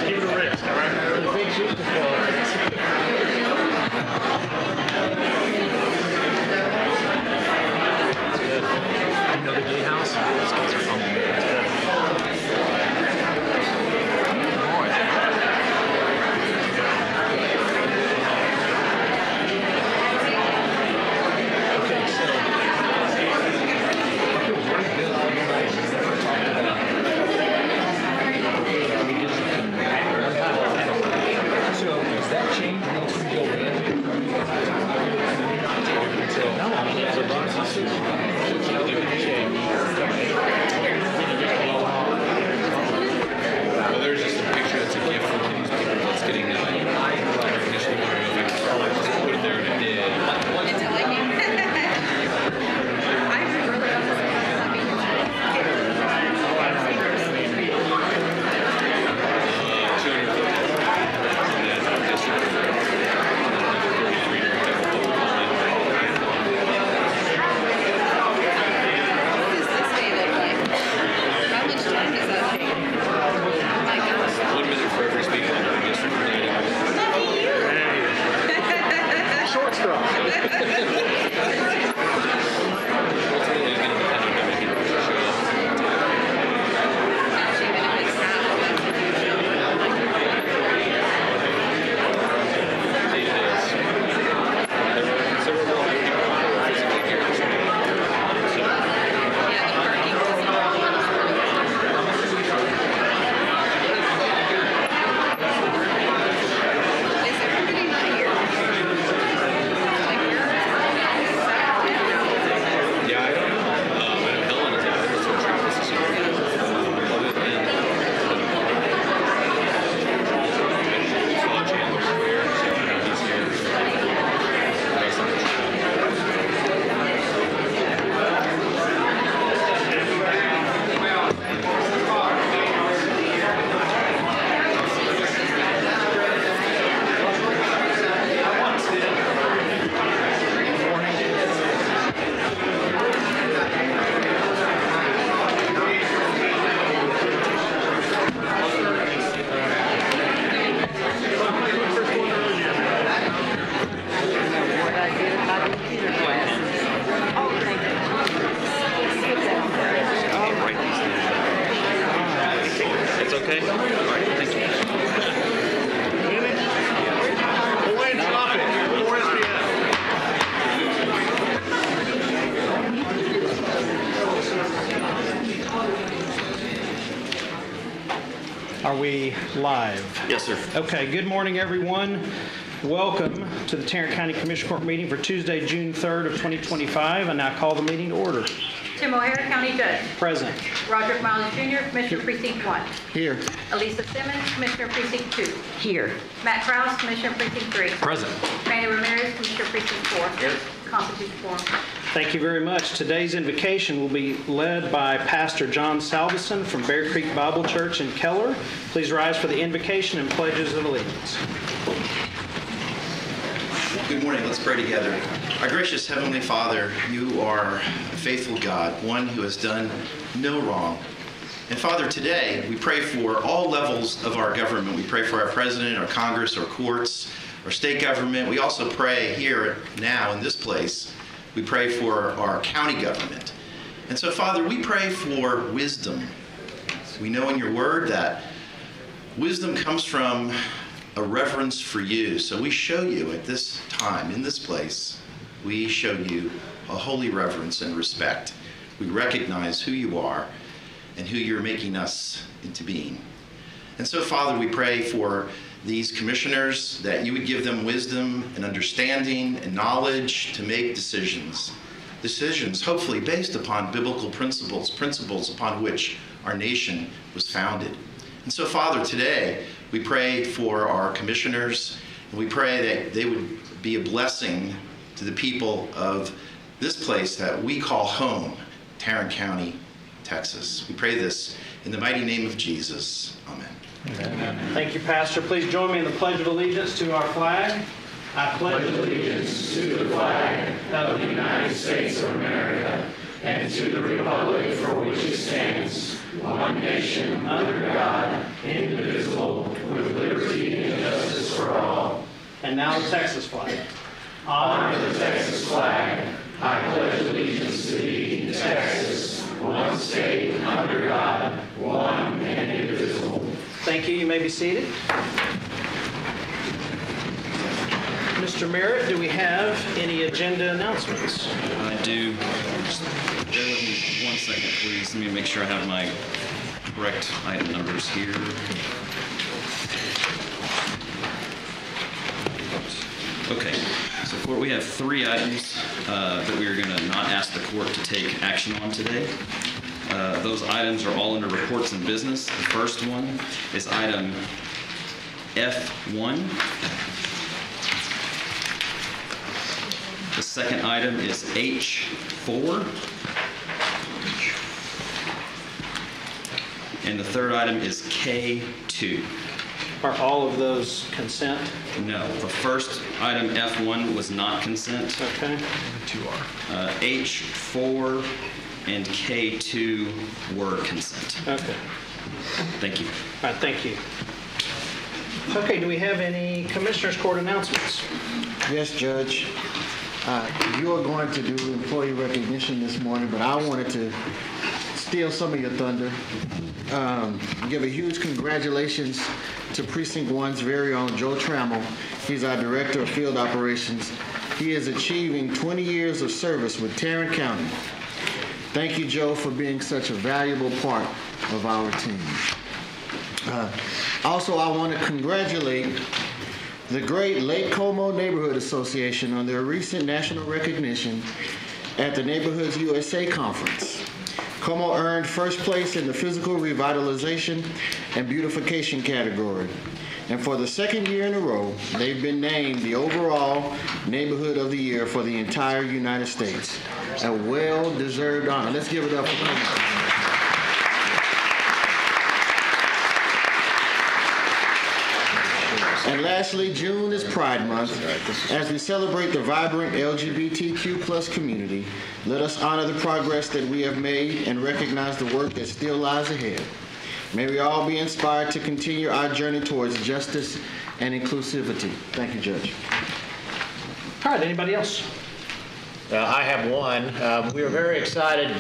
Give it a rest, all right? The big shoes to fill. You know the gay house? Those kids are from there. It's good. Okay, so so does that change once we go in? Well, there's just a picture that's a gift from these people that's getting recognition. Just put it there and it did. It's liking. I really What does this day look like? How much time does that take? Oh my gosh. 1 minute for every speaker in the district. Short straw. Ultimately, it's going to depend on how many people show up. Actually, even if it's half, that's pretty good. Indeed it is. There were considerable amount of people who were physically here. So, Yeah, the parking doesn't Is everybody not here? Like yours? yeah, I know Helen is out. That's what Travis is here. Other than Todd Chandler's here, so he's here. Nice to meet you. What I did about the computer classes. Oh, thank you. I'll write these things. It's okay? All right, thank you. Hawaiian topic. 4 SPF. Are we live? Yes, sir. Okay, good morning, everyone. Welcome to the Tarrant County Commission Court meeting for Tuesday, June 3rd of 2025. I now call the meeting to order. Tim O'Hare, County Judge. Present. Roderick Miles Jr., Commissioner Precinct 1. Here. Elisa Simmons, Commissioner Precinct 2. Here. Matt Krause, Commissioner Precinct 3. Present. Manny Ramirez, Commissioner Precinct 4. Here. Constitutes quorum. Thank you very much. Today's invocation will be led by Pastor John Salveson from Bear Creek Bible Church in Keller. Please rise for the invocation and pledges of allegiance. Good morning. Let's pray together. Our gracious Heavenly Father, you are a faithful God, one who has done no wrong. And Father, today we pray for all levels of our government. We pray for our president, our Congress, our courts, our state government. We also pray here now in this place. We pray for our county government. And so, Father, we pray for wisdom. We know in your word that wisdom comes from a reverence for you. So we show you at this time, in this place, we show you a holy reverence and respect. We recognize who you are and who you're making us into being. And so, Father, we pray for these commissioners that you would give them wisdom and understanding and knowledge to make decisions hopefully based upon biblical principles upon which our nation was founded. And so, Father, today we pray for our commissioners, and we pray that they would be a blessing to the people of this place that we call home, Tarrant County, Texas. We pray this in the mighty name of Jesus. Amen. Thank you, Pastor. Please join me in the Pledge of Allegiance to our flag. I pledge allegiance to the flag of the United States of America and to the republic for which it stands, one nation under God, indivisible, And now the Texas flag. Honor the Texas flag. I pledge allegiance to thee, Texas, one state, under God, one and indivisible. Thank you. You may be seated. Mr. Merritt, do we have any agenda announcements? I do. Just bear with me 1 second, please. Let me make sure I have my correct item numbers here. Okay, so court, we have 3 items that we are going to not ask the court to take action on today. Those items are all under reports and business. The first one is item F1. The second item is H4. And the third item is K2. Are all of those consent? No, the first item F1 was not consent. Okay. H4 and K2 were consent. Okay. Thank you. All right, thank you. Okay, do we have any Commissioners Court announcements? Yes, Judge. You are going to do employee recognition this morning, but I wanted to steal some of your thunder. Give a huge congratulations to Precinct 1's very own Joe Trammell. He's our Director of Field Operations. He is achieving 20 years of service with Tarrant County. Thank you, Joe, for being such a valuable part of our team. Also, I want to congratulate the great Lake Como Neighborhood Association on their recent national recognition at the Neighborhoods USA Conference. Como earned first place in the physical revitalization and beautification category. And for the second year in a row, they've been named the overall Neighborhood of the Year for the entire United States. A well-deserved honor. Let's give it up for Como. And lastly, June is Pride Month. As we celebrate the vibrant LGBTQ plus community, let us honor the progress that we have made and recognize the work that still lies ahead. May we all be inspired to continue our journey towards justice and inclusivity. Thank you, Judge. All right, anybody else? I have one. We are very excited.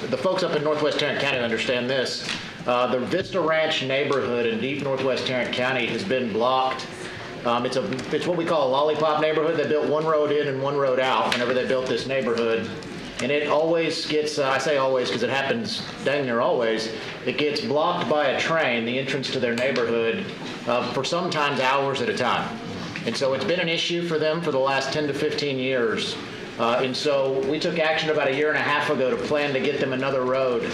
The folks up in Northwest Tarrant County understand this. The Vista Ranch neighborhood in deep Northwest Tarrant County has been blocked. It's what we call a lollipop neighborhood. They built one road in and one road out whenever they built this neighborhood. And it always gets, I say always because it happens dang near always, it gets blocked by a train, the entrance to their neighborhood, for sometimes hours at a time. And so it's been an issue for them for the last 10 to 15 years. And so we took action about 1.5 years ago to plan to get them another road.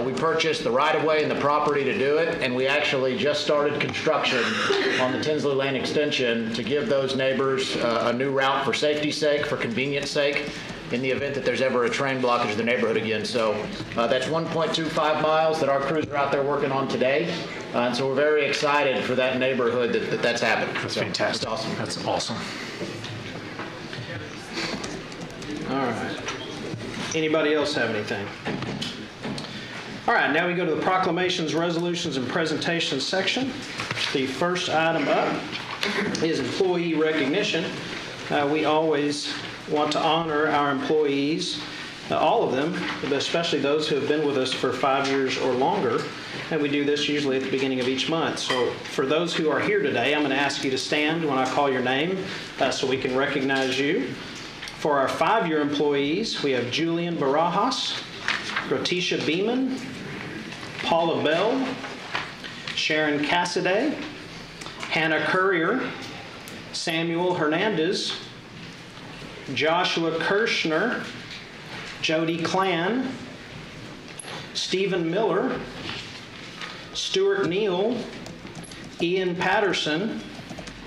We purchased the right-of-way and the property to do it, and we actually just started construction on the Tinsley Lane extension to give those neighbors a new route for safety's sake, for convenience sake, in the event that there's ever a train blockage of the neighborhood again. So that's 1.25 miles that our crews are out there working on today. And so we're very excited for that neighborhood that's happened. That's so, fantastic. That's awesome. That's awesome. All right. Anybody else have anything? All right, now we go to the proclamations, resolutions, and presentations section. The first item up is employee recognition. We always want to honor our employees, all of them, but especially those who have been with us for 5 years or longer. And we do this usually at the beginning of each month. So for those who are here today, I'm going to ask you to stand when I call your name so we can recognize you. For our 5-year employees, we have Julian Barajas, Rotisha Beeman, Paula Bell, Sharon Cassidy, Hannah Currier, Samuel Hernandez, Joshua Kirshner, Jody Clan, Stephen Miller, Stuart Neal, Ian Patterson,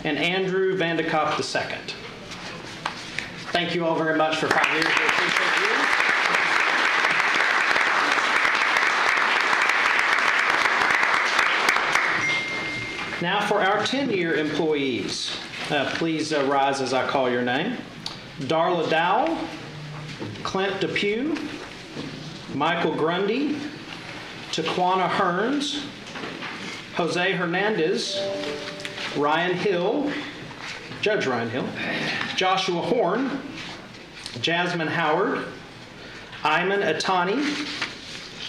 and Andrew Vandekop II. Thank you all very much for 5 years. We appreciate you. Now for our 10-year employees. Please rise as I call your name. Darla Dowell, Clint Depew, Michael Grundy, Taquana Hearns, Jose Hernandez, Ryan Hill, Judge Ryan Hill, Joshua Horn, Jasmine Howard, Ayman Atani,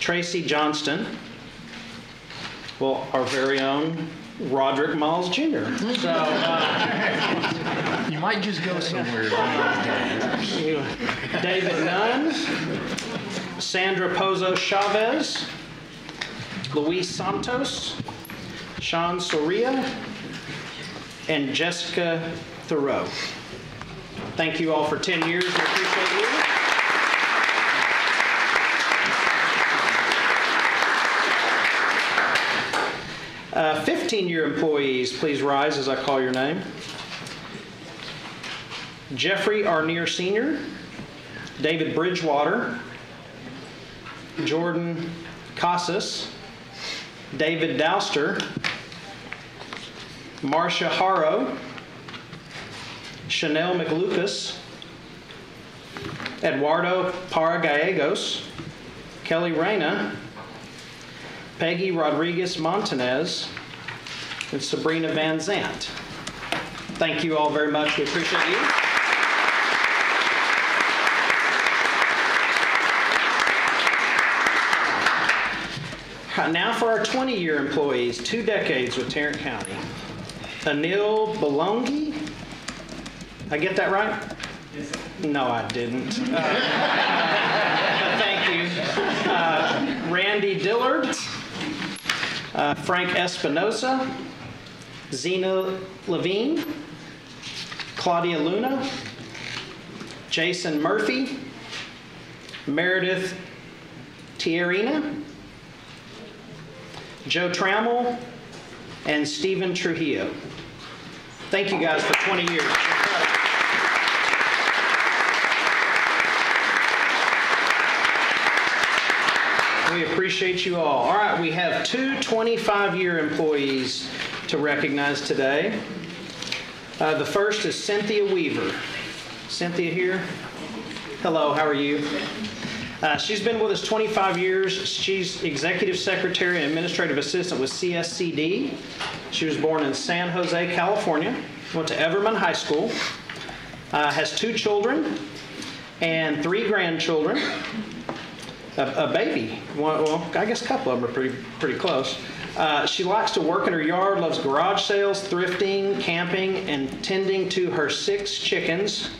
Tracy Johnston, well, our very own Roderick Miles Jr. So, You might just go somewhere. David Nunn, Sandra Pozo Chavez, Luis Santos, Sean Soria, and Jessica Thoreau. Thank you all for 10 years. We appreciate you. 15-year employees, please rise as I call your name. Jeffrey Arnier Sr., David Bridgewater, Jordan Casas, David Dowster, Marcia Haro, Chanel McLucas, Eduardo Paragallegos, Kelly Reyna, Peggy Rodriguez Montanez, and Sabrina Van Zant. Thank you all very much. We appreciate you. Now for our 20-year employees, 2 decades with Tarrant County. Anil Balongi. I get that right? No, I didn't. Thank you. Randy Dillard, Frank Espinosa, Zena Levine, Claudia Luna, Jason Murphy, Meredith Tierina, Joe Trammell, and Stephen Trujillo. Thank you guys for 20 years. We appreciate you all. All right, we have 2 25-year employees to recognize today. The first is Cynthia Weaver. Cynthia here? Hello, how are you? She's been with us 25 years. She's Executive Secretary and Administrative Assistant with CSCD. She was born in San Jose, California. Went to Everman High School. Has 2 children and 3 grandchildren. A baby. Well, I guess a couple of them are pretty close. She likes to work in her yard, loves garage sales, thrifting, camping, and tending to her 6 chickens.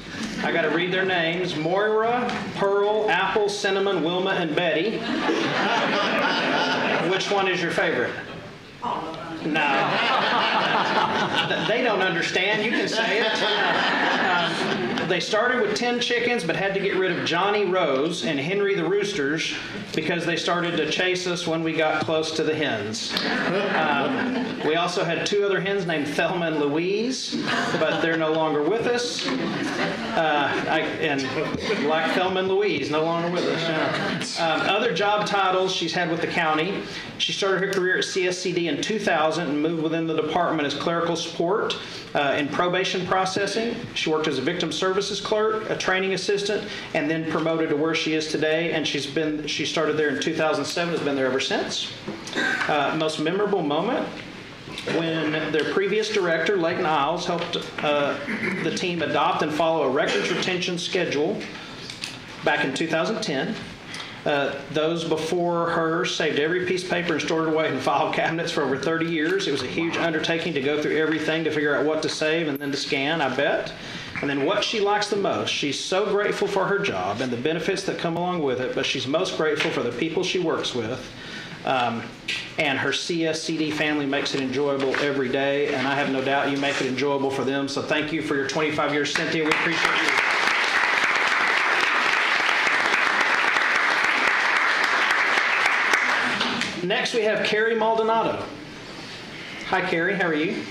I got to read their names: Moira, Pearl, Apple, Cinnamon, Wilma, and Betty. Which one is your favorite? No. They don't understand. You can say it. They started with 10 chickens, but had to get rid of Johnny Rose and Henry the Roosters because they started to chase us when we got close to the hens. We also had 2 other hens named Thelma and Louise, but they're no longer with us. And like Thelma and Louise, no longer with us. Other job titles she's had with the county. She started her career at CSCD in 2000 and moved within the department as clerical support in probation processing. She worked as a victim services clerk, a training assistant, and then promoted to where she is today. And she started there in 2007, has been there ever since. Most memorable moment: when their previous director, Leighton Isles, helped the team adopt and follow a records retention schedule back in 2010. Those before her saved every piece of paper and stored it away in file cabinets for over 30 years. It was a huge undertaking to go through everything to figure out what to save and then to scan, I bet. And then what she likes the most: she's so grateful for her job and the benefits that come along with it, but she's most grateful for the people she works with. And her CSCD family makes it enjoyable every day, and I have no doubt you make it enjoyable for them. So thank you for your 25 years, Cynthia. We appreciate you. Next, we have Carrie Maldonado. Hi, Carrie. How are you?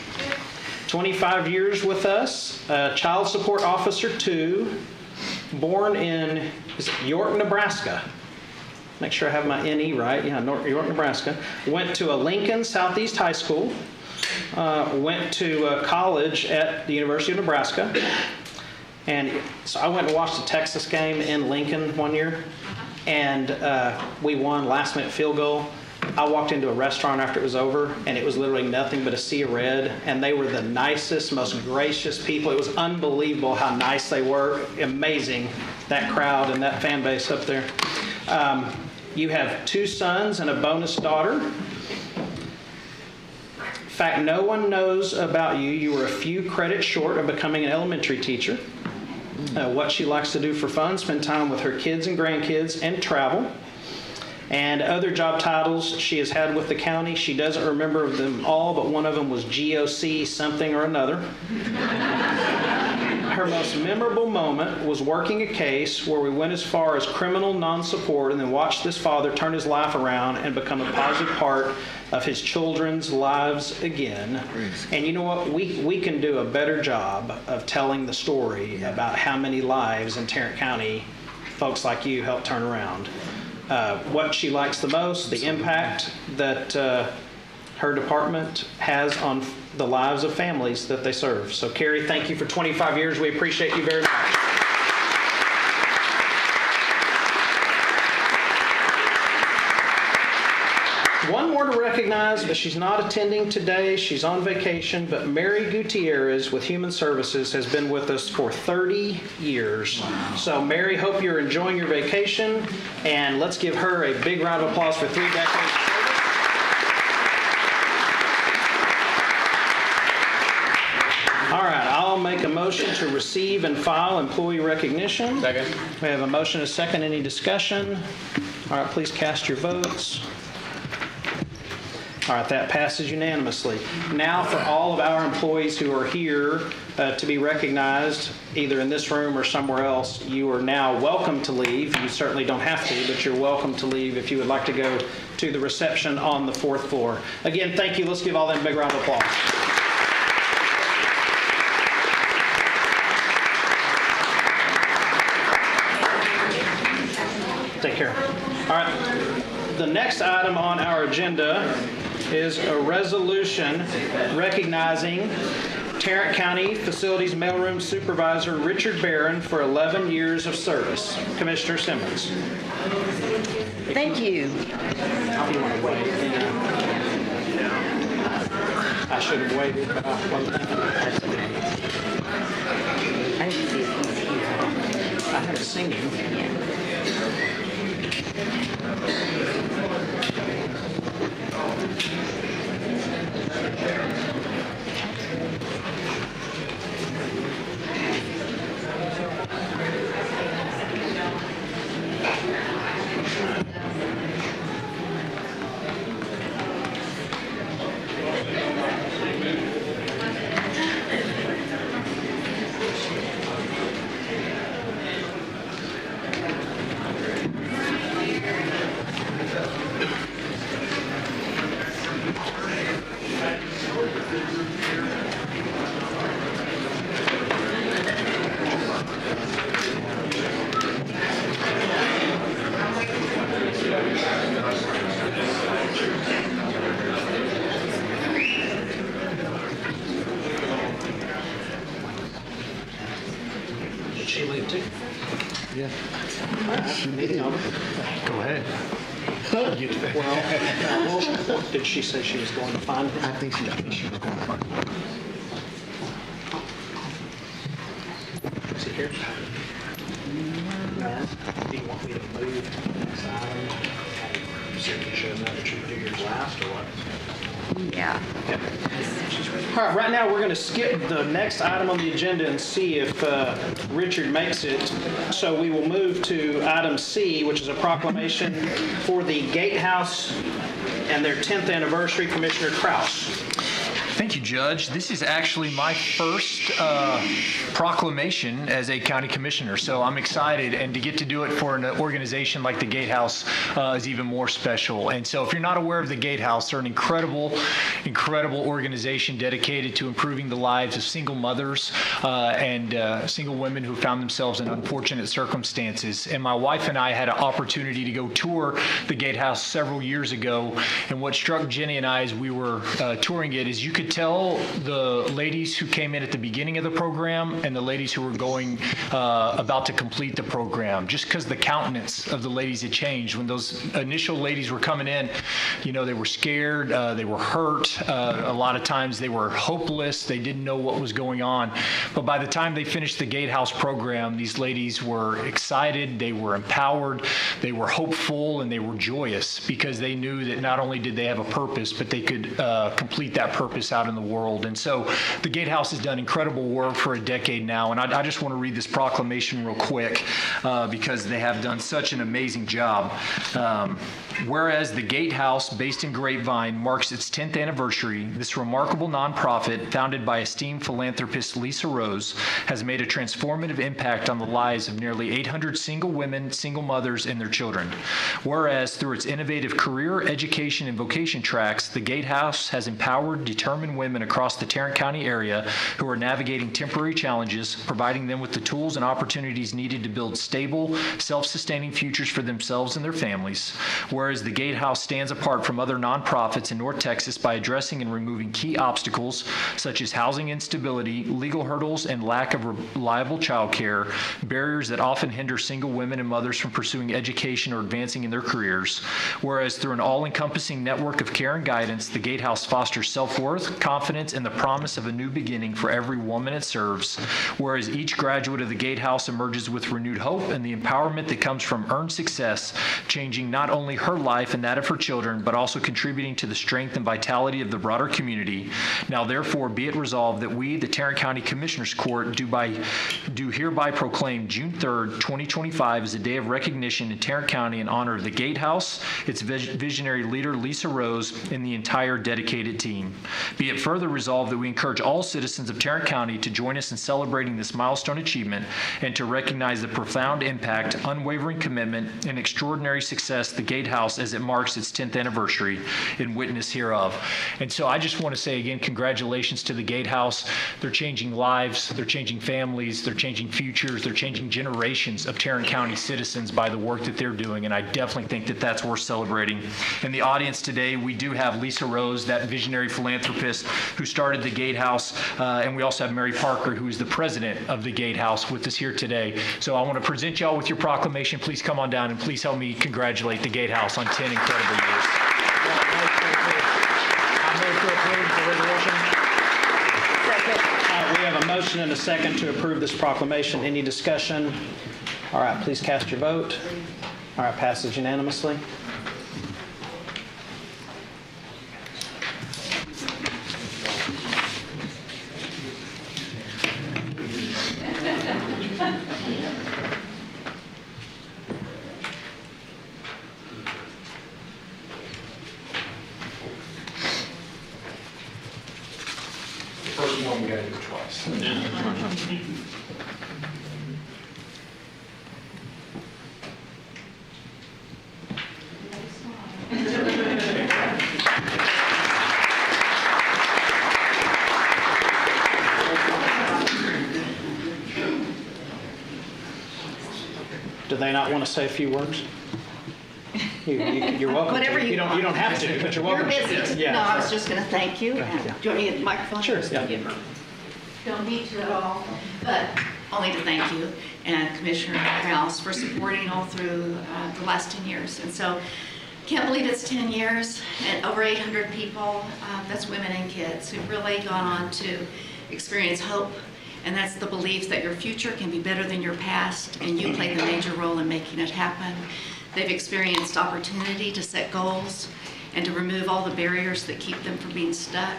25 years with us. Child Support Officer 2. Born in York, Nebraska. Make sure I have my NE right. Yeah, York, Nebraska. Went to a Lincoln Southeast High School. Went to college at the University of Nebraska. And so I went and watched the Texas game in Lincoln one year. And we won last-minute field goal. I walked into a restaurant after it was over, and it was literally nothing but a sea of red, and they were the nicest, most gracious people. It was unbelievable how nice they were. Amazing, that crowd and that fan base up there. You have 2 sons and a bonus daughter. In fact, no one knows about you. You were a few credits short of becoming an elementary teacher. What she likes to do for fun, spend time with her kids and grandkids and travel. And other job titles she has had with the county, she doesn't remember them all, but one of them was GOC something or another. Her most memorable moment was working a case where we went as far as criminal non-support and then watched this father turn his life around and become a positive part of his children's lives again. And you know what? We can do a better job of telling the story about how many lives in Tarrant County folks like you helped turn around. What she likes the most, the impact that her department has on the lives of families that they serve. So Carrie, thank you for 25 years. We appreciate you very much. One more to recognize, but she's not attending today. She's on vacation, but Mary Gutierrez with Human Services has been with us for 30 years. So Mary, hope you're enjoying your vacation, and let's give her a big round of applause for 3 decades of service. All right, I'll make a motion to receive and file employee recognition. Second. We have a motion and a second. Any discussion? All right, please cast your votes. All right, that passes unanimously. Now for all of our employees who are here to be recognized, either in this room or somewhere else, you are now welcome to leave. You certainly don't have to, but you're welcome to leave if you would like to go to the reception on the 4th floor. Again, thank you. Let's give all them a big round of applause. Take care. All right. The next item on our agenda is a resolution recognizing Tarrant County Facilities Mailroom Supervisor Richard Barron for 11 years of service. Commissioner Simmons. Thank you. If you want to wait. I should have waited, but I wasn't thinking. That's okay. I didn't see if he's here. I haven't seen him. Did she leave too? Yeah. Go ahead. Well, did she say she was going to find him? I think she was going to find him. Is he here? No. Do you want me to move to the next item? So you can show them that you do yours last or what? Yeah. Okay. All right, right now we're going to skip the next item on the agenda and see if Richard makes it. So we will move to item C, which is a proclamation for the Gatehouse and their 10th anniversary. Commissioner Kraus. Thank you, Judge. This is actually my first proclamation as a county commissioner, so I'm excited, and to get to do it for an organization like the Gatehouse is even more special. And so if you're not aware of the Gatehouse, they're an incredible organization dedicated to improving the lives of single mothers and single women who found themselves in unfortunate circumstances. And my wife and I had an opportunity to go tour the Gatehouse several years ago, and what struck Jenny and I as we were touring it is you can could tell the ladies who came in at the beginning of the program and the ladies who were going about to complete the program, just because the countenance of the ladies had changed. When those initial ladies were coming in, you know, they were scared, they were hurt. A lot of times they were hopeless. They didn't know what was going on. But by the time they finished the Gatehouse program, these ladies were excited, they were empowered, they were hopeful, and they were joyous because they knew that not only did they have a purpose, but they could complete that purpose out in the world. And so the Gatehouse has done incredible work for a decade now. And I just want to read this proclamation real quick because they have done such an amazing job. Whereas the Gatehouse, based in Grapevine, marks its 10th anniversary, this remarkable nonprofit, founded by esteemed philanthropist Lisa Rose, has made a transformative impact on the lives of nearly 800 single women, single mothers, and their children. Whereas through its innovative career, education, and vocation tracks, the Gatehouse has empowered determined women across the Tarrant County area who are navigating temporary challenges, providing them with the tools and opportunities needed to build stable, self-sustaining futures for themselves and their families. Whereas the Gatehouse stands apart from other nonprofits in North Texas by addressing and removing key obstacles such as housing instability, legal hurdles, and lack of reliable child care, barriers that often hinder single women and mothers from pursuing education or advancing in their careers. Whereas through an all-encompassing network of care and guidance, the Gatehouse fosters self-worth, confidence, and the promise of a new beginning for every woman it serves. Whereas each graduate of the Gatehouse emerges with renewed hope and the empowerment that comes from earned success, changing not only her life and that of her children, but also contributing to the strength and vitality of the broader community. Now therefore be it resolved that we, the Tarrant County Commissioners Court, do hereby proclaim June 3rd, 2025 as a day of recognition in Tarrant County in honor of the Gatehouse, its visionary leader Lisa Rose, and the entire dedicated team. Be it further resolved that we encourage all citizens of Tarrant County to join us in celebrating this milestone achievement and to recognize the profound impact, unwavering commitment, and extraordinary success the Gatehouse as it marks its 10th anniversary in witness hereof. And so I just want to say again, congratulations to the Gatehouse. They're changing lives, they're changing families, they're changing futures, they're changing generations of Tarrant County citizens by the work that they're doing, and I definitely think that that's worth celebrating. In the audience today, we do have Lisa Rose, that visionary philanthropist who started the Gatehouse, and we also have Mary Parker, who is the president of the Gatehouse, with us here today. So I want to present y'all with your proclamation. Please come on down and please help me congratulate the Gatehouse on 10 incredible years. We have a motion and a second to approve this proclamation. Any discussion? All right, please cast your vote. All right, passes unanimously. First one, we got to do it twice. Do they not want to say a few words? You're welcome Whatever to. you don't want. have to, but you're welcome You're to. busy. Yeah. No, I was just going to thank you. And do you want me to get the microphone? Sure, yeah. Don't need to at all, but only to thank you and Commissioner House for supporting all through the last 10 years. And so, can't believe it's 10 years and over 800 people, that's women and kids, who've really gone on to experience hope. And that's the belief that your future can be better than your past, and you play the major role in making it happen. They've experienced opportunity to set goals and to remove all the barriers that keep them from being stuck.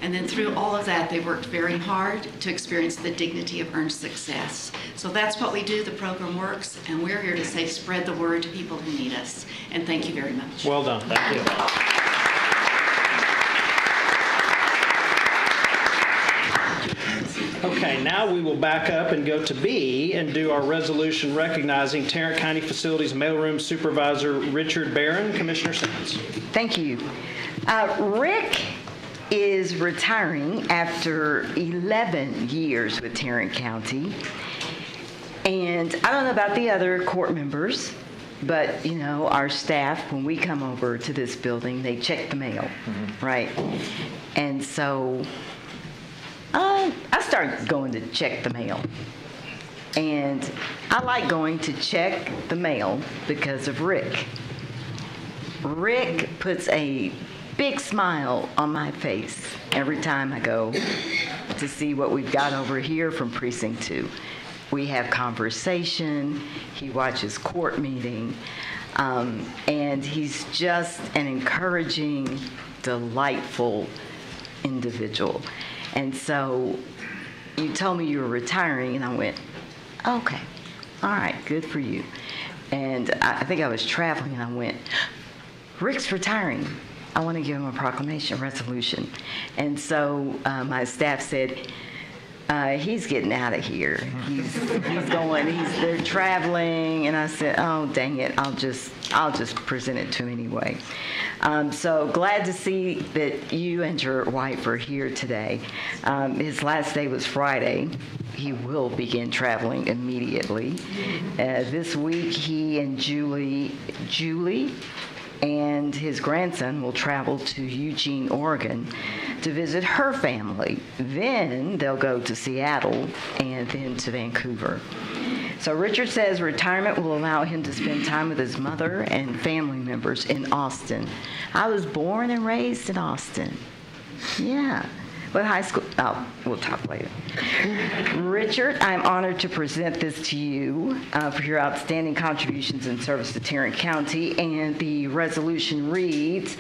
And then through all of that, they worked very hard to experience the dignity of earned success. So that's what we do. The program works, and we're here to say spread the word to people who need us. And thank you very much. Well done. Thank you. Okay, now we will back up and go to B and do our resolution recognizing Tarrant County Facilities Mailroom Supervisor Richard Barron. Commissioner Simmons. Thank you. Rick is retiring after 11 years with Tarrant County. And I don't know about the other court members, but, you know, our staff, when we come over to this building, they check the mail, right? And so I started going to check the mail. And I like going to check the mail because of Rick. Rick puts a big smile on my face every time I go to see what we've got over here from Precinct 2. We have conversation, he watches court meeting, and he's just an encouraging, delightful individual. And so you told me you were retiring, and I went, okay, all right, good for you. And I think I was traveling, and I went, Rick's retiring. I want to give him a proclamation resolution. And so my staff said, he's getting out of here. He's going, they're traveling. And I said, oh, dang it, I'll just present it to him anyway. So glad to see that you and your wife are here today. His last day was Friday. He will begin traveling immediately. This week, he and Julie and his grandson will travel to Eugene, Oregon to visit her family. Then they'll go to Seattle and then to Vancouver. So Richard says retirement will allow him to spend time with his mother and family members in Austin. I was born and raised in Austin. Yeah. What high school? Oh, we'll talk later. Richard, I'm honored to present this to you for your outstanding contributions and service to Tarrant County. And the resolution reads,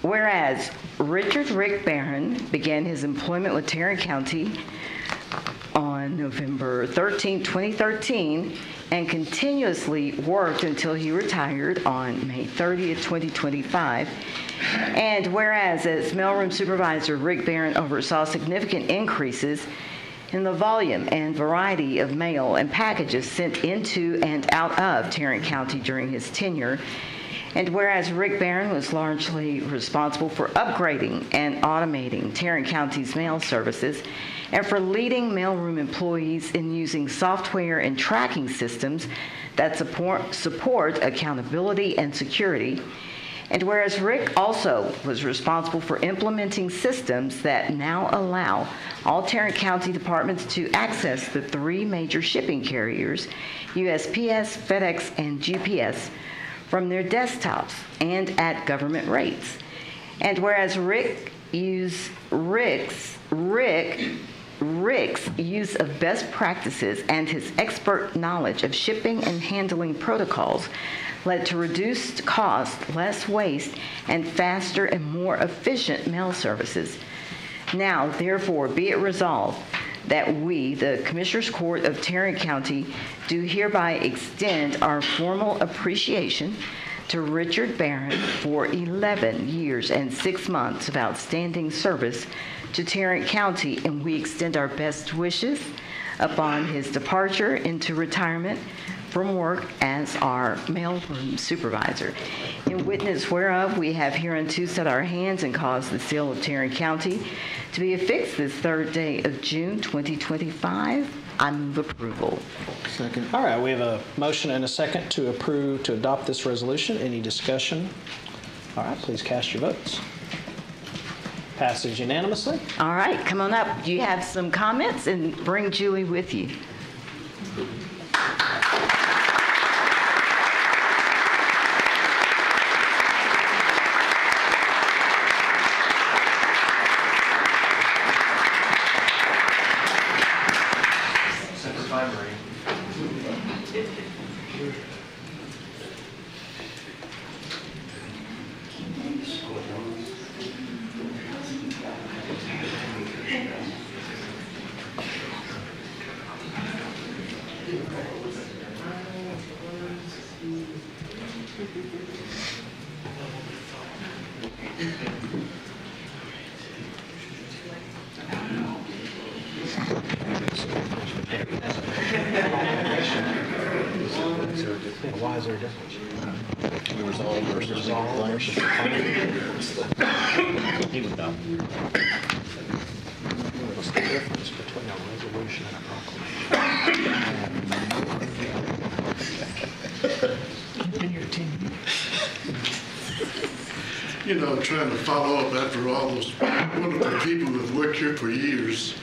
whereas Richard Rick Barron began his employment with Tarrant County on November 13, 2013, and continuously worked until he retired on May 30th, 2025. And whereas as mailroom supervisor, Rick Barron oversaw significant increases in the volume and variety of mail and packages sent into and out of Tarrant County during his tenure. And whereas Rick Barron was largely responsible for upgrading and automating Tarrant County's mail services and for leading mailroom employees in using software and tracking systems that support accountability and security. And whereas Rick also was responsible for implementing systems that now allow all Tarrant County departments to access the 3 major shipping carriers, USPS, FedEx, and GPS, from their desktops and at government rates. And whereas Rick's use of best practices and his expert knowledge of shipping and handling protocols led to reduced cost, less waste, and faster and more efficient mail services. Now, therefore, be it resolved that we, the Commissioners Court of Tarrant County, do hereby extend our formal appreciation to Richard Barron for 11 years and 6 months of outstanding service to Tarrant County, and we extend our best wishes upon his departure into retirement from work as our mailroom supervisor. In witness whereof, we have hereunto set our hands and caused the seal of Tarrant County to be affixed this 3rd day of June, 2025. I move approval. Second. All right, we have a motion and a second to approve, to adopt this resolution. Any discussion? All right, please cast your votes. Passes unanimously. All right, come on up. You have some comments, and bring Julie with you. Why is there a difference? Resolve versus decline. He would know. What's the difference between a resolution and a proclamation? Been here 10 years. trying to follow up after all those wonderful people who have worked here for years,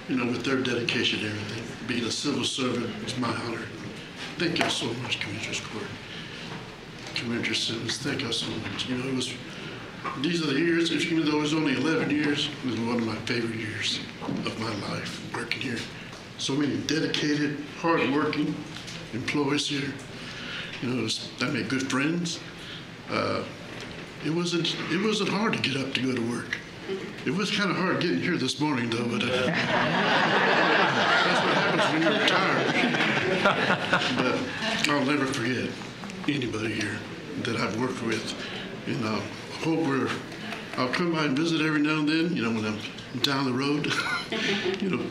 with their dedication and everything. Being a civil servant is my honor. Thank you so much, Commissioners Court. Commissioner Simmons, thank you so much. These are the years, even though it was only 11 years, it was one of my favorite years of my life working here. So many dedicated, hard-working employees here. I made good friends. It wasn't hard to get up to go to work. It was kind of hard getting here this morning, though, but that's what happens when you're retired. But I'll never forget anybody here that I've worked with, and I hope I'll come by and visit every now and then, when I'm down the road,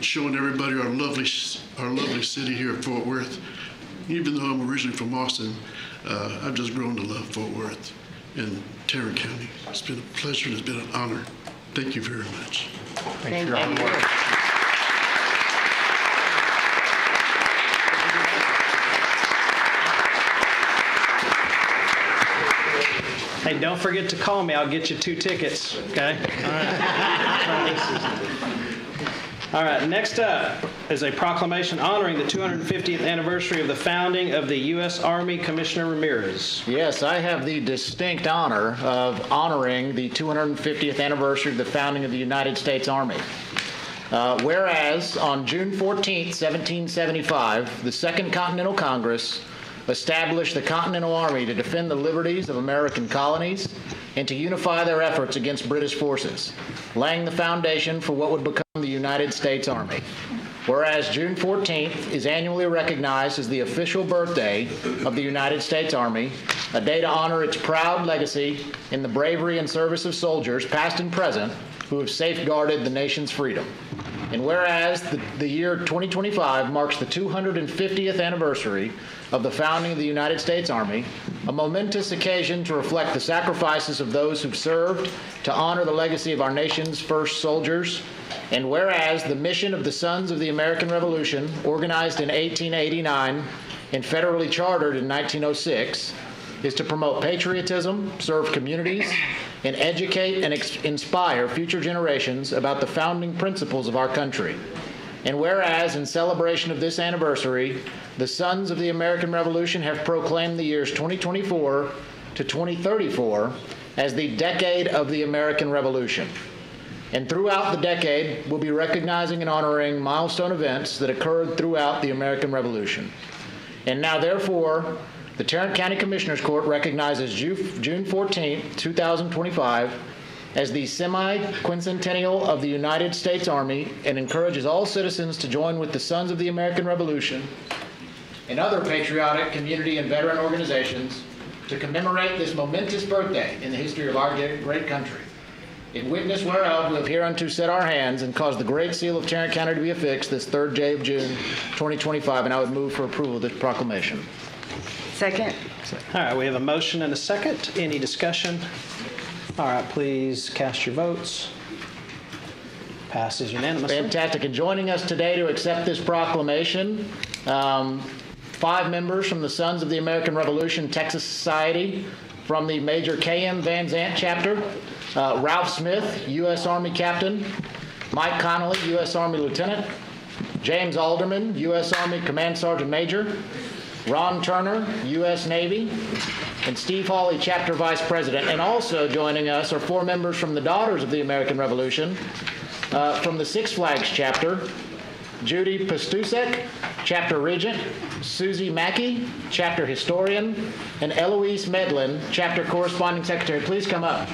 showing everybody our lovely city here at Fort Worth. Even though I'm originally from Austin, I've just grown to love Fort Worth and Tarrant County. It's been a pleasure and it's been an honor. Thank you very much. Thanks for your hard work. Hey, don't forget to call me. I'll get you 2 tickets, okay? All right, next up is a proclamation honoring the 250th anniversary of the founding of the U.S. Army. Commissioner Ramirez. Yes, I have the distinct honor of honoring the 250th anniversary of the founding of the United States Army. Whereas on June 14, 1775, the Second Continental Congress established the Continental Army to defend the liberties of American colonies and to unify their efforts against British forces, laying the foundation for what would become the United States Army. Whereas June 14th is annually recognized as the official birthday of the United States Army, a day to honor its proud legacy in the bravery and service of soldiers, past and present, who have safeguarded the nation's freedom. And whereas the year 2025 marks the 250th anniversary of the founding of the United States Army, a momentous occasion to reflect the sacrifices of those who've served to honor the legacy of our nation's first soldiers. And whereas the mission of the Sons of the American Revolution, organized in 1889 and federally chartered in 1906, is to promote patriotism, serve communities, and educate and inspire future generations about the founding principles of our country. And whereas, in celebration of this anniversary, the Sons of the American Revolution have proclaimed the years 2024 to 2034 as the decade of the American Revolution. And throughout the decade, we'll be recognizing and honoring milestone events that occurred throughout the American Revolution. And now, therefore, the Tarrant County Commissioners Court recognizes June 14, 2025 as the semi-quincentennial of the United States Army and encourages all citizens to join with the Sons of the American Revolution and other patriotic community and veteran organizations to commemorate this momentous birthday in the history of our great country. In witness whereof we have hereunto set our hands and caused the great seal of Tarrant County to be affixed this 3rd day of June 2025, and I would move for approval of this proclamation. Second. All right, we have a motion and a second. Any discussion? All right, please cast your votes. Passes unanimously. Fantastic. And joining us today to accept this proclamation, 5 members from the Sons of the American Revolution Texas Society, from the Major K.M. Van Zant chapter, Ralph Smith, U.S. Army Captain, Mike Connolly, U.S. Army Lieutenant, James Alderman, U.S. Army Command Sergeant Major, Ron Turner, U.S. Navy, and Steve Hawley, Chapter Vice President. And also joining us are 4 members from the Daughters of the American Revolution, from the Six Flags Chapter, Judy Pastusek, Chapter Regent, Susie Mackey, Chapter Historian, and Eloise Medlin, Chapter Corresponding Secretary. Please come up.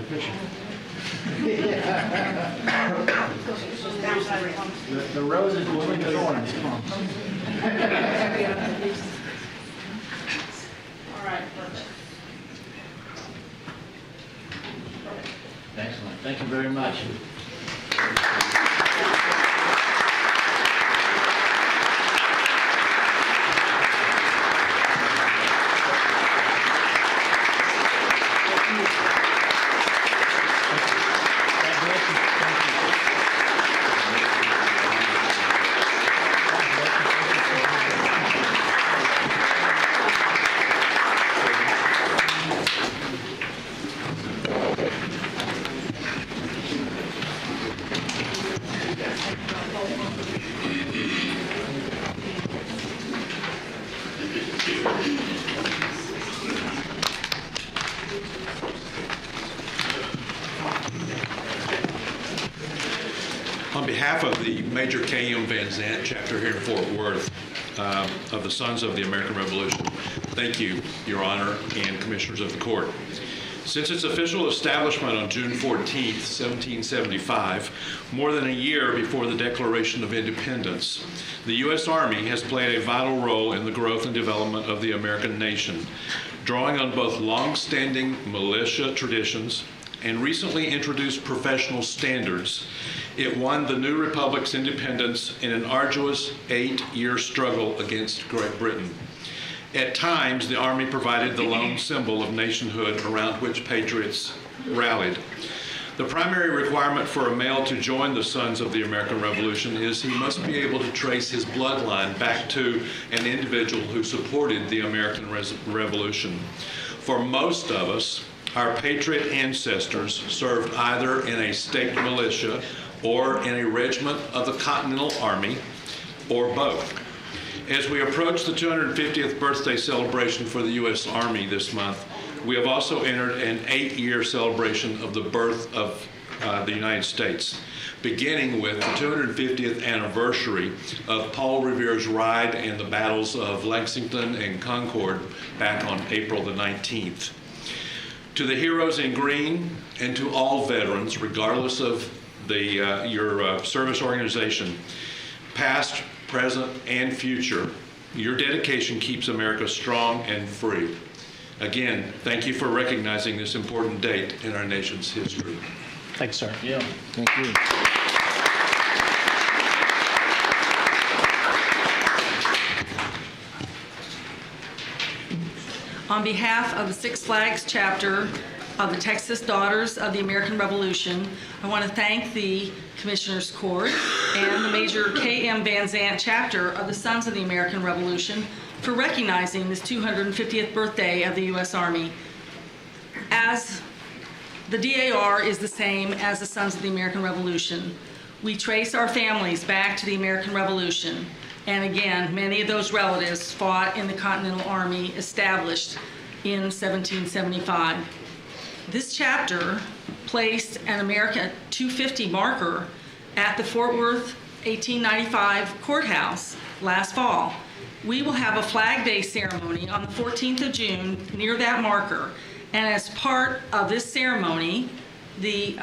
Picture. The roses between the thorns. Come on. All right, perfect. Excellent. Thank you very much. On behalf of the Major K.M. Van Zant chapter here in Fort Worth of the Sons of the American Revolution, thank you, Your Honor, and Commissioners of the Court. Since its official establishment on June 14, 1775, more than a year before the Declaration of Independence, the U.S. Army has played a vital role in the growth and development of the American nation, drawing on both long-standing militia traditions and recently introduced professional standards. It won the new republic's independence in an arduous 8-year struggle against Great Britain. At times, the Army provided the lone symbol of nationhood around which patriots rallied. The primary requirement for a male to join the Sons of the American Revolution is he must be able to trace his bloodline back to an individual who supported the American Revolution. For most of us, our patriot ancestors served either in a state militia or in a regiment of the Continental Army, or both. As we approach the 250th birthday celebration for the U.S. Army this month, we have also entered an 8-year celebration of the birth of the United States, beginning with the 250th anniversary of Paul Revere's ride in the battles of Lexington and Concord back on April the 19th. To the heroes in green and to all veterans, regardless of your service organization, past, present, and future, your dedication keeps America strong and free. Again, thank you for recognizing this important date in our nation's history. Thanks, sir. Yeah. Thank you. On behalf of the Six Flags chapter of the Texas Daughters of the American Revolution, I want to thank the Commissioners Court and the Major K.M. Van Zant chapter of the Sons of the American Revolution for recognizing this 250th birthday of the U.S. Army. As the DAR is the same as the Sons of the American Revolution, we trace our families back to the American Revolution. And again, many of those relatives fought in the Continental Army established in 1775. This chapter placed an America 250 marker at the Fort Worth 1895 courthouse last fall. We will have a Flag Day ceremony on the 14th of June near that marker. And as part of this ceremony, the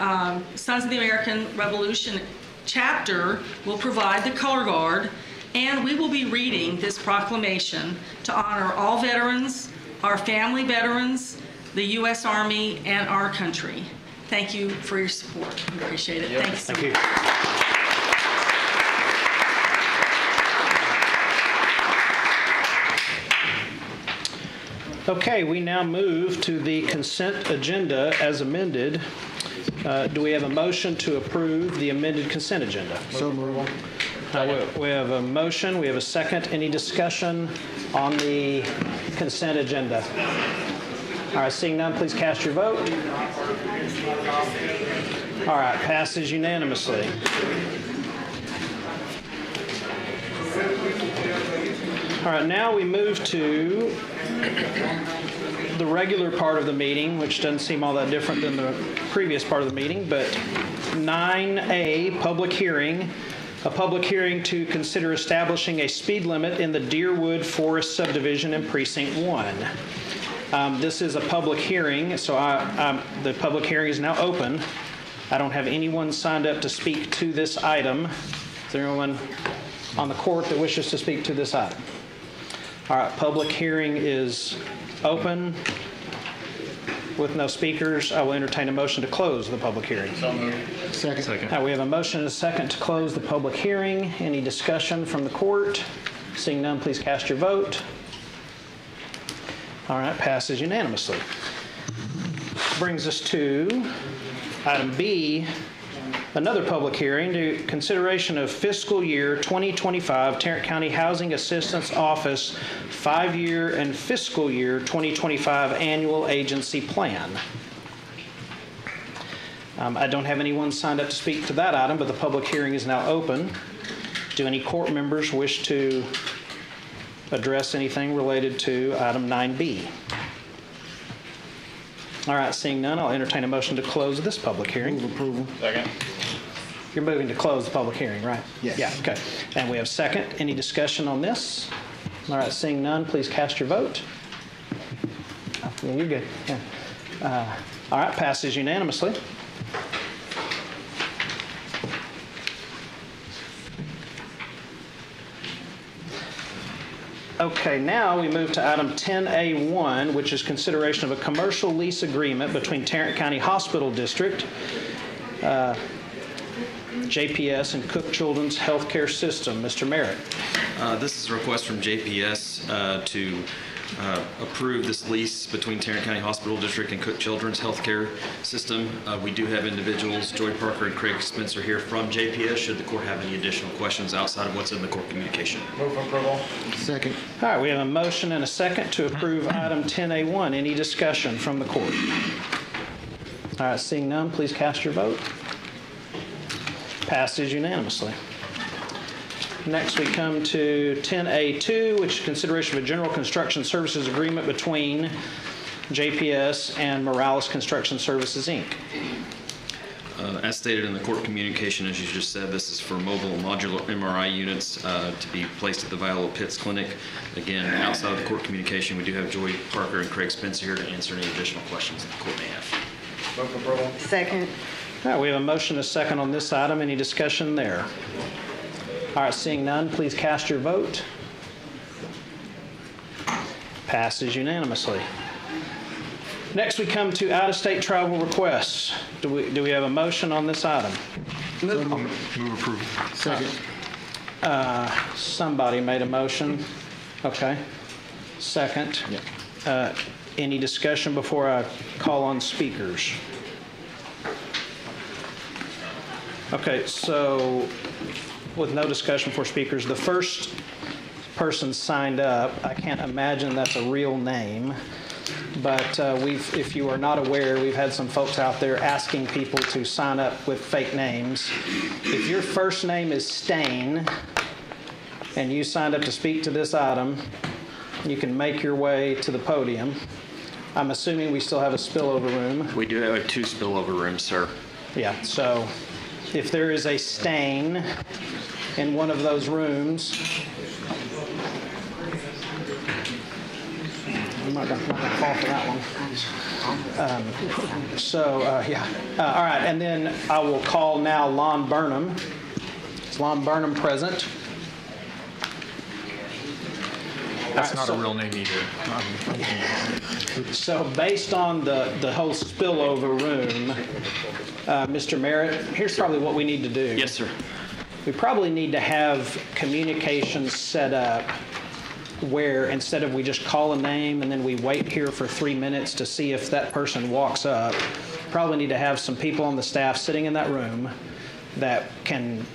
Sons of the American Revolution chapter will provide the color guard, and we will be reading this proclamation to honor all veterans, our family veterans, the U.S. Army, and our country. Thank you for your support. We appreciate it. Thanks so much. Okay, we now move to the consent agenda as amended. Do we have a motion to approve the amended consent agenda? So moved. We have a motion, we have a second. Any discussion on the consent agenda? All right, seeing none, please cast your vote. All right, passes unanimously. All right, now we move to the regular part of the meeting, which doesn't seem all that different than the previous part of the meeting, but 9A, public hearing. A public hearing to consider establishing a speed limit in the Deerwood Forest Subdivision in Precinct 1. This is a public hearing, so the public hearing is now open. I don't have anyone signed up to speak to this item, Is there anyone on the court that wishes to speak to this item? All right, public hearing is open. With no speakers, I will entertain a motion to close the public hearing. Second. All right, we have a motion and a second to close the public hearing. Any discussion from the court? Seeing none, please cast your vote. All right, passes unanimously. Brings us to item B, another public hearing to consideration of fiscal year 2025 Tarrant County Housing Assistance Office 5-year and fiscal year 2025 annual agency plan. I don't have anyone signed up to speak to that item, but the public hearing is now open. Do any court members wish to address anything related to item 9B? All right, seeing none, I'll entertain a motion to close this public hearing. Move approval. Second. You're moving to close the public hearing, right? Yes. Yeah, okay. And we have second. Any discussion on this? All right, seeing none, please cast your vote. Yeah, you're good. Yeah. All right, passes unanimously. Okay, now we move to item 10A1, which is consideration of a commercial lease agreement between Tarrant County Hospital District, JPS, and Cook Children's Healthcare System. Mr. Merritt. This is a request from JPS to approve this lease between Tarrant County Hospital District and Cook Children's Healthcare System. We do have individuals, Joy Parker and Craig Spencer, here from JPS, should the court have any additional questions outside of what's in the court communication. Move approval. Second. All right, we have a motion and a second to approve item 10A1. Any discussion from the court? All right, seeing none, please cast your vote. Passes unanimously. Next, we come to 10A2, which is consideration of a general construction services agreement between JPS and Morales Construction Services, Inc. As stated in the court communication, as you just said, this is for mobile modular MRI units to be placed at the Viola Pitts Clinic. Again, outside of the court communication, we do have Joy Parker and Craig Spencer here to answer any additional questions that the court may have. Move approval. Second. All right, we have a motion and a second on this item. Any discussion there? All right, seeing none, please cast your vote. Passes unanimously. Next, we come to out-of-state travel requests. Do we have a motion on this item? Move approval. Second. Somebody made a motion. Okay. Second. Any discussion before I call on speakers? Okay, so with no discussion for speakers, the first person signed up, I can't imagine that's a real name, but if you are not aware, we've had some folks out there asking people to sign up with fake names. If your first name is Stain and you signed up to speak to this item, you can make your way to the podium. I'm assuming we still have a spillover room. We do have 2 spillover rooms, sir. Yeah, so if there is a stain in one of those rooms, I'm not going to fall for that one. All right, and then I will call now Lon Burnham. Is Lon Burnham present? That's not a real name either. So based on the whole spillover room, Mr. Merritt, here's probably what we need to do. Yes, sir. We probably need to have communications set up where instead of we just call a name and then we wait here for 3 minutes to see if that person walks up, probably need to have some people on the staff sitting in that room that can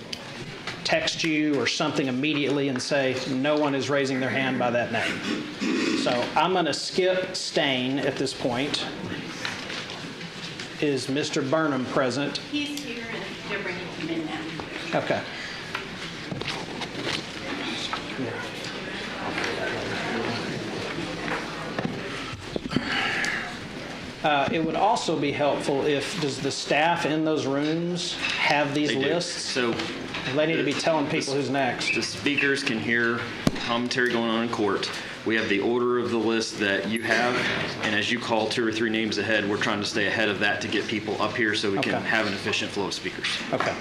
text you or something immediately and say, no one is raising their hand by that name. So I'm going to skip Stain at this point. Is Mr. Burnham present? He's here and they're bringing him in now. Okay. It would also be helpful if, does the staff in those rooms have these They do. lists? So They need to be telling people who's next. the speakers can hear commentary going on in court. We have the order of the list that you have, and as you call 2 or 3 names ahead, we're trying to stay ahead of that to get people up here so we can Okay. have an efficient flow of speakers. Okay.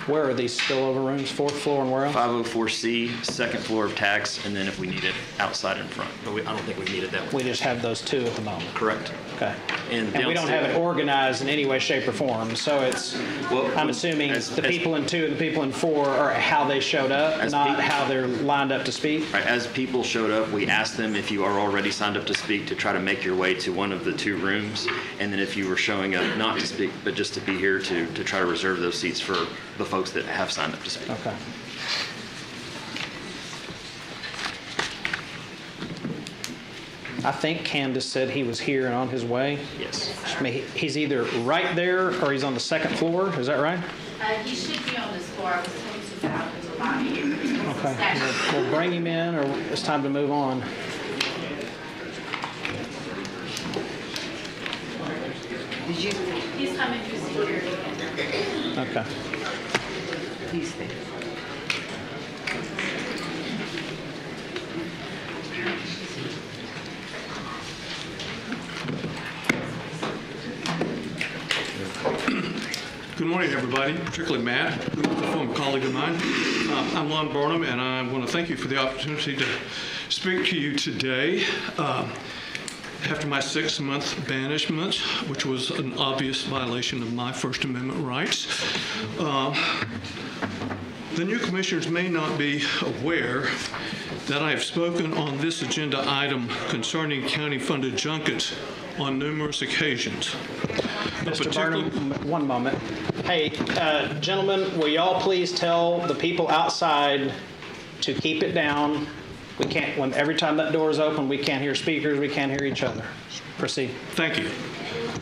Where are these spillover rooms? Fourth floor and where else? 504C, second floor of tax, and then if we need it, outside in front. But I don't think we needed that one. We just have those two at the moment. Correct. Okay. And And we don't have it organized in any way, shape, or form. So it's, I'm assuming the people in 2 and the people in 4 are how they showed up, not how they're lined up to speak. Right, as people showed up, we asked them if you are already signed up to speak to try to make your way to one of the 2 rooms. And then if you were showing up not to speak, but just to be here to try to reserve those seats for the folks that have signed up to speak. Okay. I think Candace said he was here and on his way. Yes. I mean, he's either right there or he's on the second floor. Is that right? He should be on this floor. I was told to go out to the lobby. Okay. We'll bring him in, or it's time to move on. Did you? He's coming through security. Okay. Please stay. Good morning, everybody, particularly Matt, who's a former colleague of mine. I'm Lon Burnham, and I want to thank you for the opportunity to speak to you today. After my 6-month banishment, which was an obvious violation of my First Amendment rights, the new commissioners may not be aware that I have spoken on this agenda item concerning county-funded junkets on numerous occasions. Mr. Burnham, one moment. Hey, gentlemen, will y'all please tell the people outside to keep it down? We can't, every time that door is open, we can't hear speakers, we can't hear each other. Proceed. Thank you.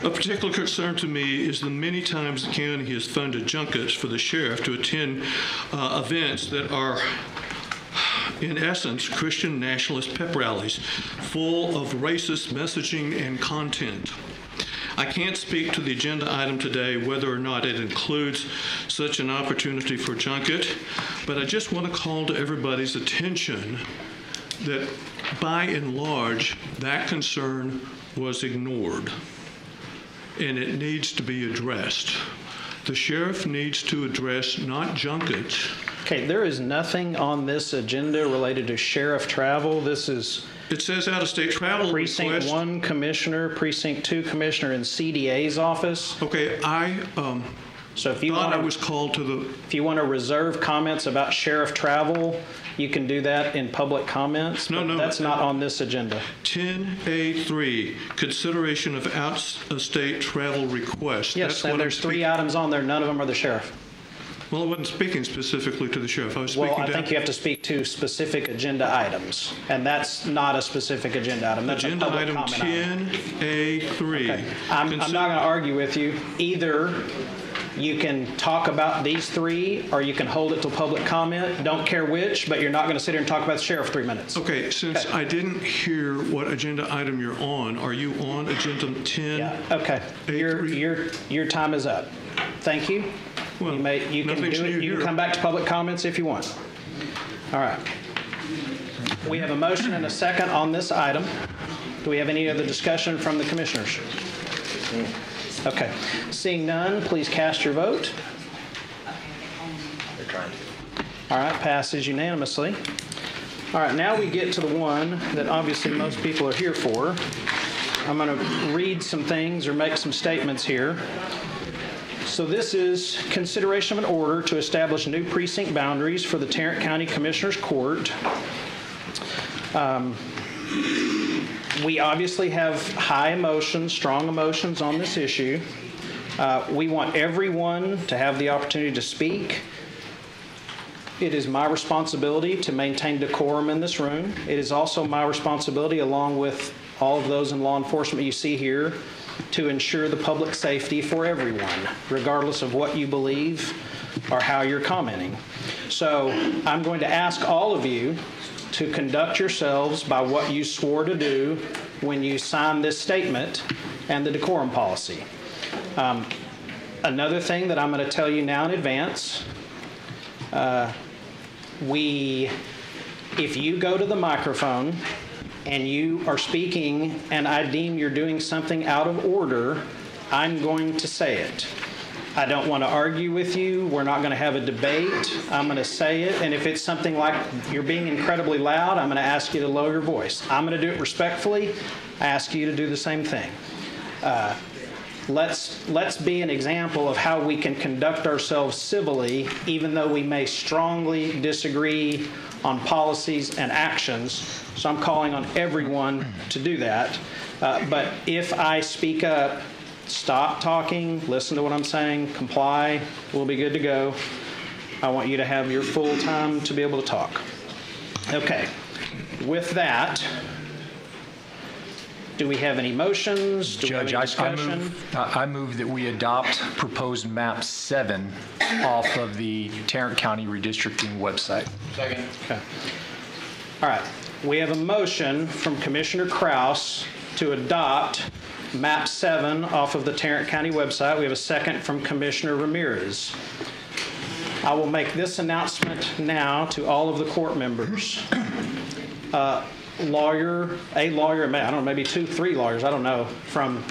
A particular concern to me is the many times the county has funded junkets for the sheriff to attend events that are, in essence, Christian nationalist pep rallies full of racist messaging and content. I can't speak to the agenda item today whether or not it includes such an opportunity for junket, but I just want to call to everybody's attention that by and large, that concern was ignored, and it needs to be addressed. The sheriff needs to address not junkets. Okay, there is nothing on this agenda related to sheriff travel. This is... It says out-of-state travel Precinct request. 1 commissioner, Precinct 2 commissioner, and CDA's office. Okay, so if you thought want I was called to the... If you want to reserve comments about sheriff travel, you can do that in public comments. No. That's not on this agenda. 10A3, consideration of out-of-state travel requests. Yes, That's and what there's I'm 3 items on there. None of them are the sheriff. Well, I wasn't speaking specifically to the sheriff. I was speaking Well, I think you have to speak to specific agenda items, and that's not a specific agenda item. That's agenda a public item comment item. 10A3. Okay. I'm not going to argue with you. Either you can talk about these 3, or you can hold it till public comment. Don't care which, but you're not going to sit here and talk about the sheriff 3 minutes. Okay, since I didn't hear what agenda item you're on, are you on agenda 10? Yeah. Okay. Your time is up. Thank you. Well, you can do nothing's new it. You here. can come back to public comments if you want. All right. We have a motion and a second on this item. Do we have any other discussion from the commissioners? Okay. Seeing none, please cast your vote. All right, passes unanimously. All right, now we get to the one that obviously most people are here for. I'm going to read some things or make some statements here. So this is consideration of an order to establish new precinct boundaries for the Tarrant County Commissioners Court. We obviously have high emotions, strong emotions on this issue. We want everyone to have the opportunity to speak. It is my responsibility to maintain decorum in this room. It is also my responsibility, along with all of those in law enforcement you see here, to ensure the public safety for everyone, regardless of what you believe or how you're commenting. So I'm going to ask all of you to conduct yourselves by what you swore to do when you signed this statement and the decorum policy. Another thing that I'm going to tell you now in advance, if you go to the microphone and you are speaking and I deem you're doing something out of order, I'm going to say it. I don't want to argue with you. We're not going to have a debate. I'm going to say it. And if it's something like you're being incredibly loud, I'm going to ask you to lower your voice. I'm going to do it respectfully. I ask you to do the same thing. Let's be an example of how we can conduct ourselves civilly, even though we may strongly disagree on policies and actions. So I'm calling on everyone to do that. But if I speak up, stop talking, listen to what I'm saying, comply, we'll be good to go. I want you to have your full time to be able to talk. Okay, with that, do we have any motions? Do Judge, we have any discussion? I move that we adopt proposed map 7 off of the Tarrant County redistricting website. Second. Okay. All right, we have a motion from Commissioner Kraus to adopt map 7 off of the Tarrant County website. We have a second from Commissioner Ramirez. I will make this announcement now to all of the court members. A lawyer, I don't know, maybe 2, 3 lawyers, I don't know, from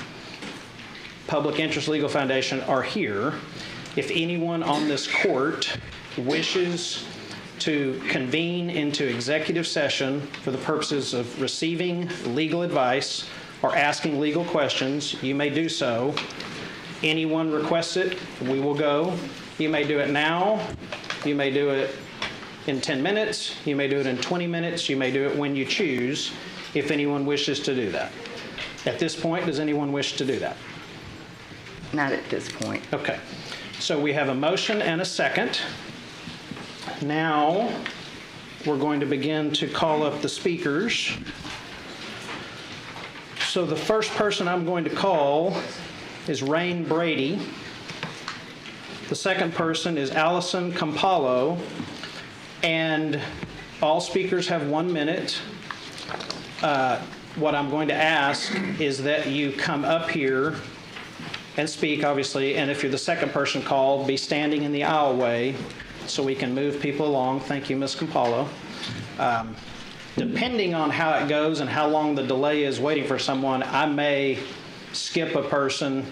Public Interest Legal Foundation are here. If anyone on this court wishes to convene into executive session for the purposes of receiving legal advice or asking legal questions, you may do so. Anyone requests it, we will go. You may do it now. You may do it in 10 minutes. You may do it in 20 minutes. You may do it when you choose, if anyone wishes to do that. At this point, does anyone wish to do that? Not at this point. Okay. So we have a motion and a second. Now, we're going to begin to call up the speakers. So the first person I'm going to call is Rain Brady. The second person is Allison Campolo. And all speakers have 1 minute. What I'm going to ask is that you come up here and speak, obviously, and if you're the second person called, be standing in the aisleway so we can move people along. Thank you, Ms. Campolo. Depending on how it goes and how long the delay is waiting for someone, I may skip a person,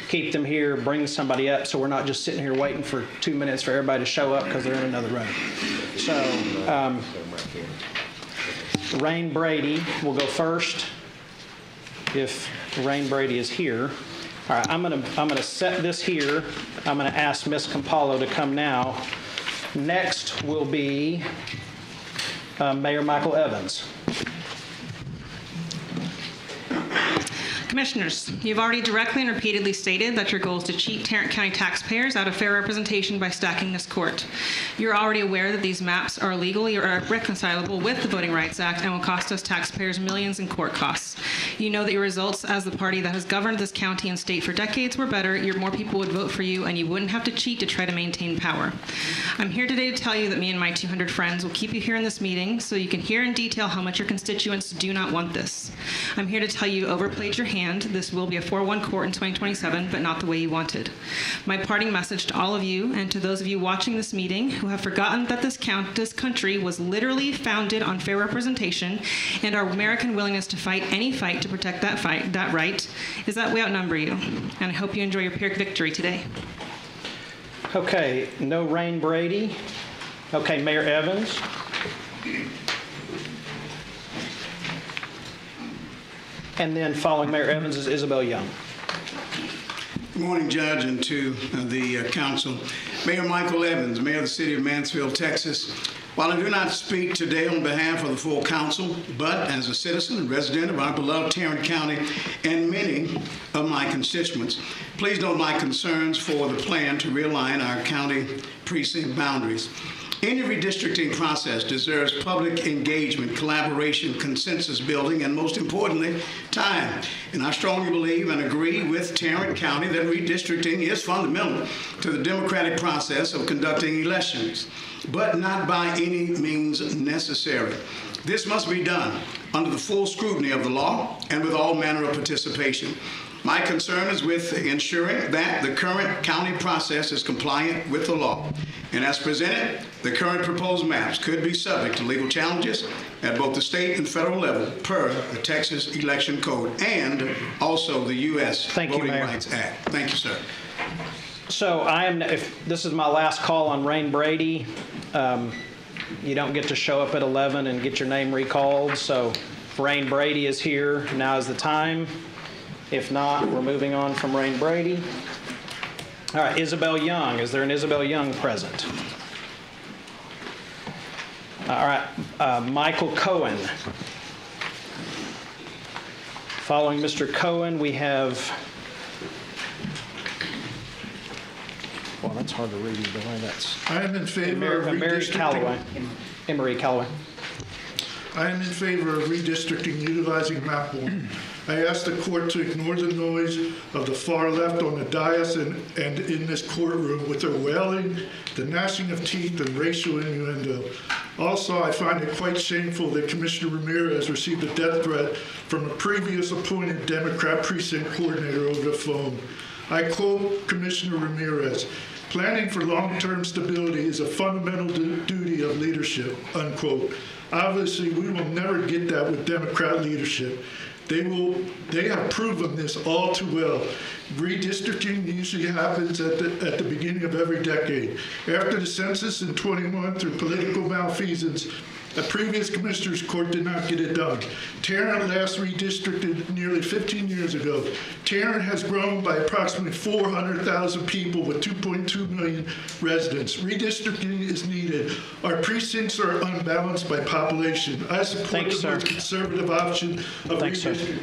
keep them here, bring somebody up, so we're not just sitting here waiting for 2 minutes for everybody to show up because they're in another room. So, Rain Brady will go first, if Rain Brady is here. All right, I'm gonna set this here. I'm gonna ask Ms. Campolo to come now. Next will be Mayor Michael Evans. Commissioners, you've already directly and repeatedly stated that your goal is to cheat Tarrant County taxpayers out of fair representation by stacking this court. You're already aware that these maps are legally or irreconcilable with the Voting Rights Act and will cost us taxpayers millions in court costs. You know that your results as the party that has governed this county and state for decades were better, more people would vote for you, and you wouldn't have to cheat to try to maintain power. I'm here today to tell you that me and my 200 friends will keep you here in this meeting so you can hear in detail how much your constituents do not want this. I'm here to tell you overplayed your hand. This will be a 4-1 court in 2027, but not the way you wanted. My parting message to all of you and to those of you watching this meeting who have forgotten that this country was literally founded on fair representation and our American willingness to fight any fight to protect that right, is that we outnumber you. And I hope you enjoy your Pyrrhic victory today. Okay, no Rain Brady. Okay, Mayor Evans. And then following Mayor Evans is Isabel Young. Good morning, Judge, and to the council. Mayor Michael Evans, Mayor of the City of Mansfield, Texas. While I do not speak today on behalf of the full council, but as a citizen and resident of our beloved Tarrant County and many of my constituents, please note my concerns for the plan to realign our county precinct boundaries. Any redistricting process deserves public engagement, collaboration, consensus building, and most importantly, time. And I strongly believe and agree with Tarrant County that redistricting is fundamental to the democratic process of conducting elections, but not by any means necessary. This must be done under the full scrutiny of the law and with all manner of participation. My concern is with ensuring that the current county process is compliant with the law. And as presented, the current proposed maps could be subject to legal challenges at both the state and federal level per the Texas Election Code and also the U.S. Voting Rights Act. Thank you, sir. So if this is my last call on Rain Brady, you don't get to show up at 11 and get your name recalled. So if Rain Brady is here, now is the time. If not, we're moving on from Rain Brady. All right, Isabel Young. Is there an Isabel Young present? All right, Michael Cohen. Following Mr. Cohen, we have, well, that's hard to read either way. That's I am in favor of redistricting. Emery Callaway. I am in favor of redistricting utilizing map 1. I ask the court to ignore the noise of the far left on the dais and in this courtroom with their wailing, the gnashing of teeth, and racial innuendo. Also, I find it quite shameful that Commissioner Ramirez received a death threat from a previous appointed Democrat precinct coordinator over the phone. I quote Commissioner Ramirez, "Planning for long-term stability is a fundamental duty of leadership," unquote. Obviously, we will never get that with Democrat leadership. They have proven this all too well. Redistricting usually happens at the beginning of every decade. After the census in 21 through political malfeasance, a previous commissioner's court did not get it done. Tarrant last redistricted nearly 15 years ago. Tarrant has grown by approximately 400,000 people with 2.2 million residents. Redistricting is needed. Our precincts are unbalanced by population. I support the most conservative option of redistricting.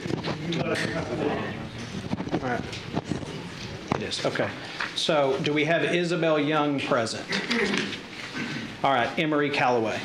All right. It is. Okay. So do we have Isabel Young present? All right. Emery Callaway.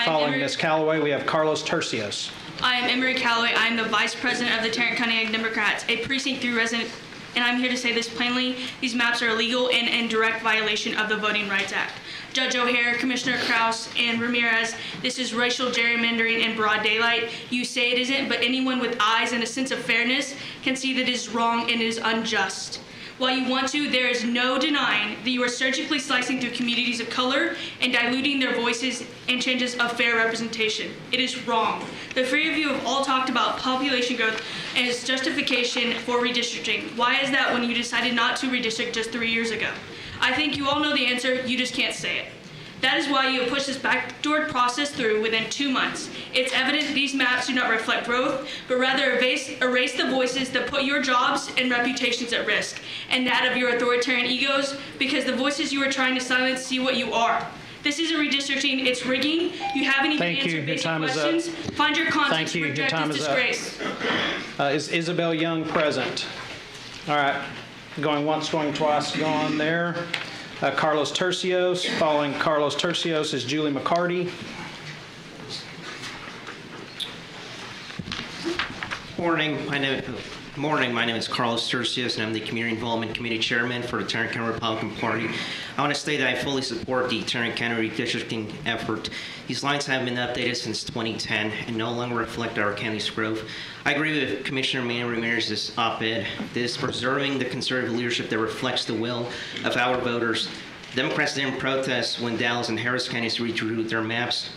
Following Ms. Callaway, we have Carlos Tercios. I am Emery Callaway. I am the Vice President of the Tarrant County Ag Democrats, a Precinct 3 resident, and I'm here to say this plainly. These maps are illegal and in direct violation of the Voting Rights Act. Judge O'Hare, Commissioner Kraus, and Ramirez, this is racial gerrymandering in broad daylight. You say it isn't, but anyone with eyes and a sense of fairness can see that it is wrong and it is unjust. While you want to, there is no denying that you are surgically slicing through communities of color and diluting their voices and chances of fair representation. It is wrong. The three of you have all talked about population growth and its justification for redistricting. Why is that when you decided not to redistrict just 3 years ago? I think you all know the answer, you just can't say it. That is why you have pushed this backdoor process through within 2 months. It's evident these maps do not reflect growth, but rather erase the voices that put your jobs and reputations at risk, and that of your authoritarian egos, because the voices you are trying to silence see what you are. This isn't redistricting, it's rigging. You haven't even answered basic questions. Find your context to reject this disgrace. Is Isabel Young present? All right. Going once, going twice, gone there. Carlos Tercios. Following Carlos Tercios is Julie McCarty. Morning. My name is Carlos Tercios, and I'm the Community Involvement Committee Chairman for the Tarrant County Republican Party. I want to state that I fully support the Tarrant County redistricting effort. These lines have been updated since 2010 and no longer reflect our county's growth. I agree with Commissioner Mayor Ramirez's op-ed. This is preserving the conservative leadership that reflects the will of our voters. Democrats didn't protest when Dallas and Harris counties redrew their maps,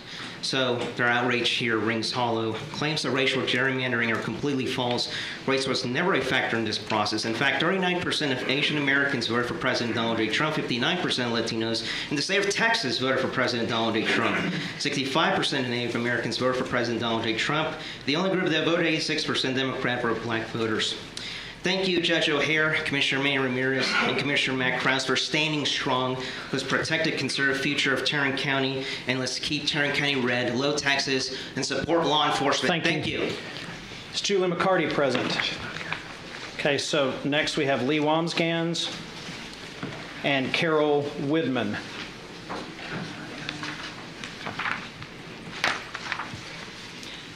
so their outrage here rings hollow. Claims of racial gerrymandering are completely false. Race was never a factor in this process. In fact, 39% of Asian Americans voted for President Donald J. Trump, 59% of Latinos in the state of Texas voted for President Donald J. Trump, 65% of Native Americans voted for President Donald J. Trump. The only group that voted 86% Democrat were black voters. Thank you, Judge O'Hare, Commissioner Mayor Ramirez, and Commissioner Matt Krause for standing strong. Let's protect the conservative future of Tarrant County, and let's keep Tarrant County red, low taxes, and support law enforcement. Thank you. Is Julie McCarty present? Okay, so next we have Lee Wamsgans and Carol Widman.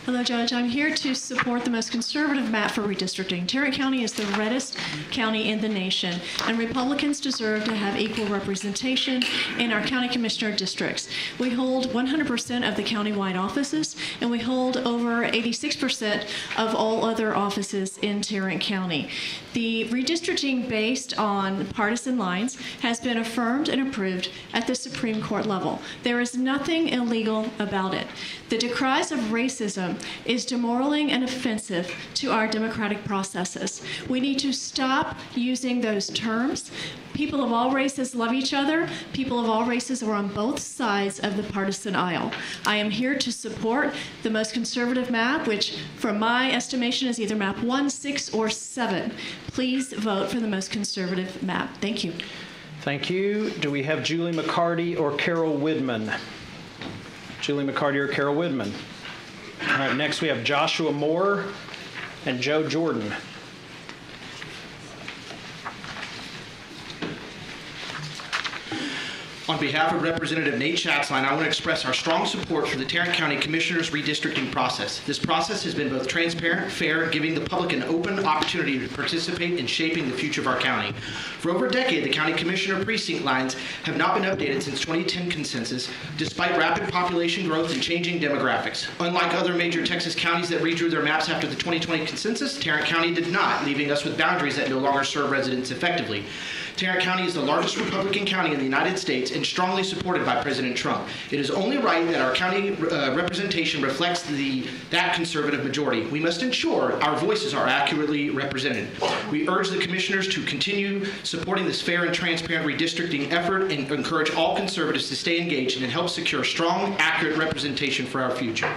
Hello, Judge. I'm here to support the most conservative map for redistricting. Tarrant County is the reddest county in the nation, and Republicans deserve to have equal representation in our county commissioner districts. We hold 100% of the countywide offices, and we hold over 86% of all other offices in Tarrant County. The redistricting based on partisan lines has been affirmed and approved at the Supreme Court level. There is nothing illegal about it. The decries of racism term is demoralizing and offensive to our democratic processes. We need to stop using those terms. People of all races love each other. People of all races are on both sides of the partisan aisle. I am here to support the most conservative map, which from my estimation is either map 1, 6, or 7. Please vote for the most conservative map. Thank you. Thank you. Do we have Julie McCarty or Carol Widman? Julie McCarty or Carol Widman? All right, next we have Joshua Moore and Joe Jordan. On behalf of Representative Nate Schatzline, I want to express our strong support for the Tarrant County Commissioners' redistricting process. This process has been both transparent, fair, giving the public an open opportunity to participate in shaping the future of our county. For over a decade, the county commissioner precinct lines have not been updated since 2010 consensus, despite rapid population growth and changing demographics. Unlike other major Texas counties that redrew their maps after the 2020 consensus, Tarrant County did not, leaving us with boundaries that no longer serve residents effectively. Tarrant County is the largest Republican county in the United States and strongly supported by President Trump. It is only right that our county representation reflects that conservative majority. We must ensure our voices are accurately represented. We urge the commissioners to continue supporting this fair and transparent redistricting effort and encourage all conservatives to stay engaged and help secure strong, accurate representation for our future.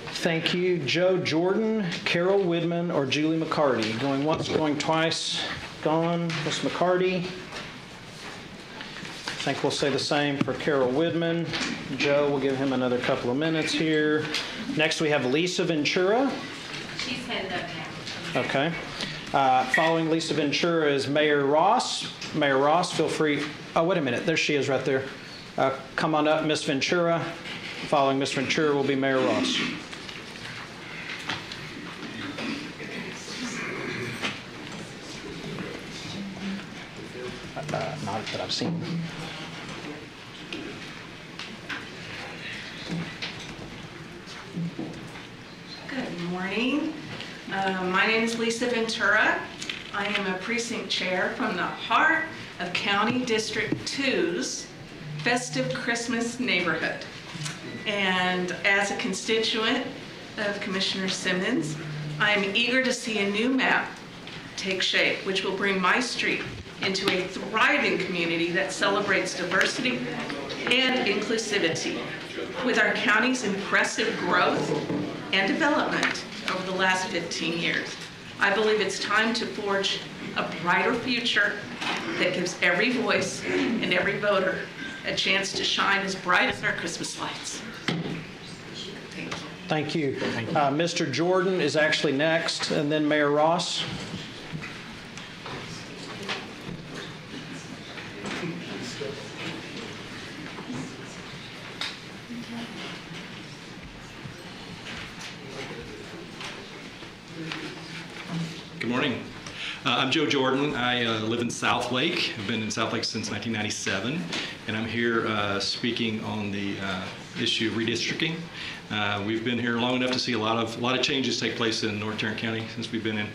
Thank you. Joe Jordan, Carol Widman, or Julie McCarty? Going once, going twice. Gone. Ms. McCarty. I think we'll say the same for Carol Widman. Joe, we'll give him another couple of minutes here. Next, we have Lisa Ventura. She's headed up now. Okay. Following Lisa Ventura is Mayor Ross. Mayor Ross, feel free. Oh, wait a minute. There she is right there. Come on up, Ms. Ventura. Following Ms. Ventura will be Mayor Ross. Not that I've seen. Good morning. My name is Lisa Ventura. I am a precinct chair from the heart of County District 2's Festive Christmas neighborhood. And as a constituent of Commissioner Simmons, I am eager to see a new map take shape, which will bring my street into a thriving community that celebrates diversity and inclusivity. With our county's impressive growth and development over the last 15 years, I believe it's time to forge a brighter future that gives every voice and every voter a chance to shine as bright as our Christmas lights. Thank you. Mr. Jordan is actually next, and then Mayor Ross. Good morning. I'm Joe Jordan. I live in South Lake. I've been in South Lake since 1997, and I'm here speaking on the issue of redistricting. We've been here long enough to see a lot of changes take place in North Tarrant County since we've been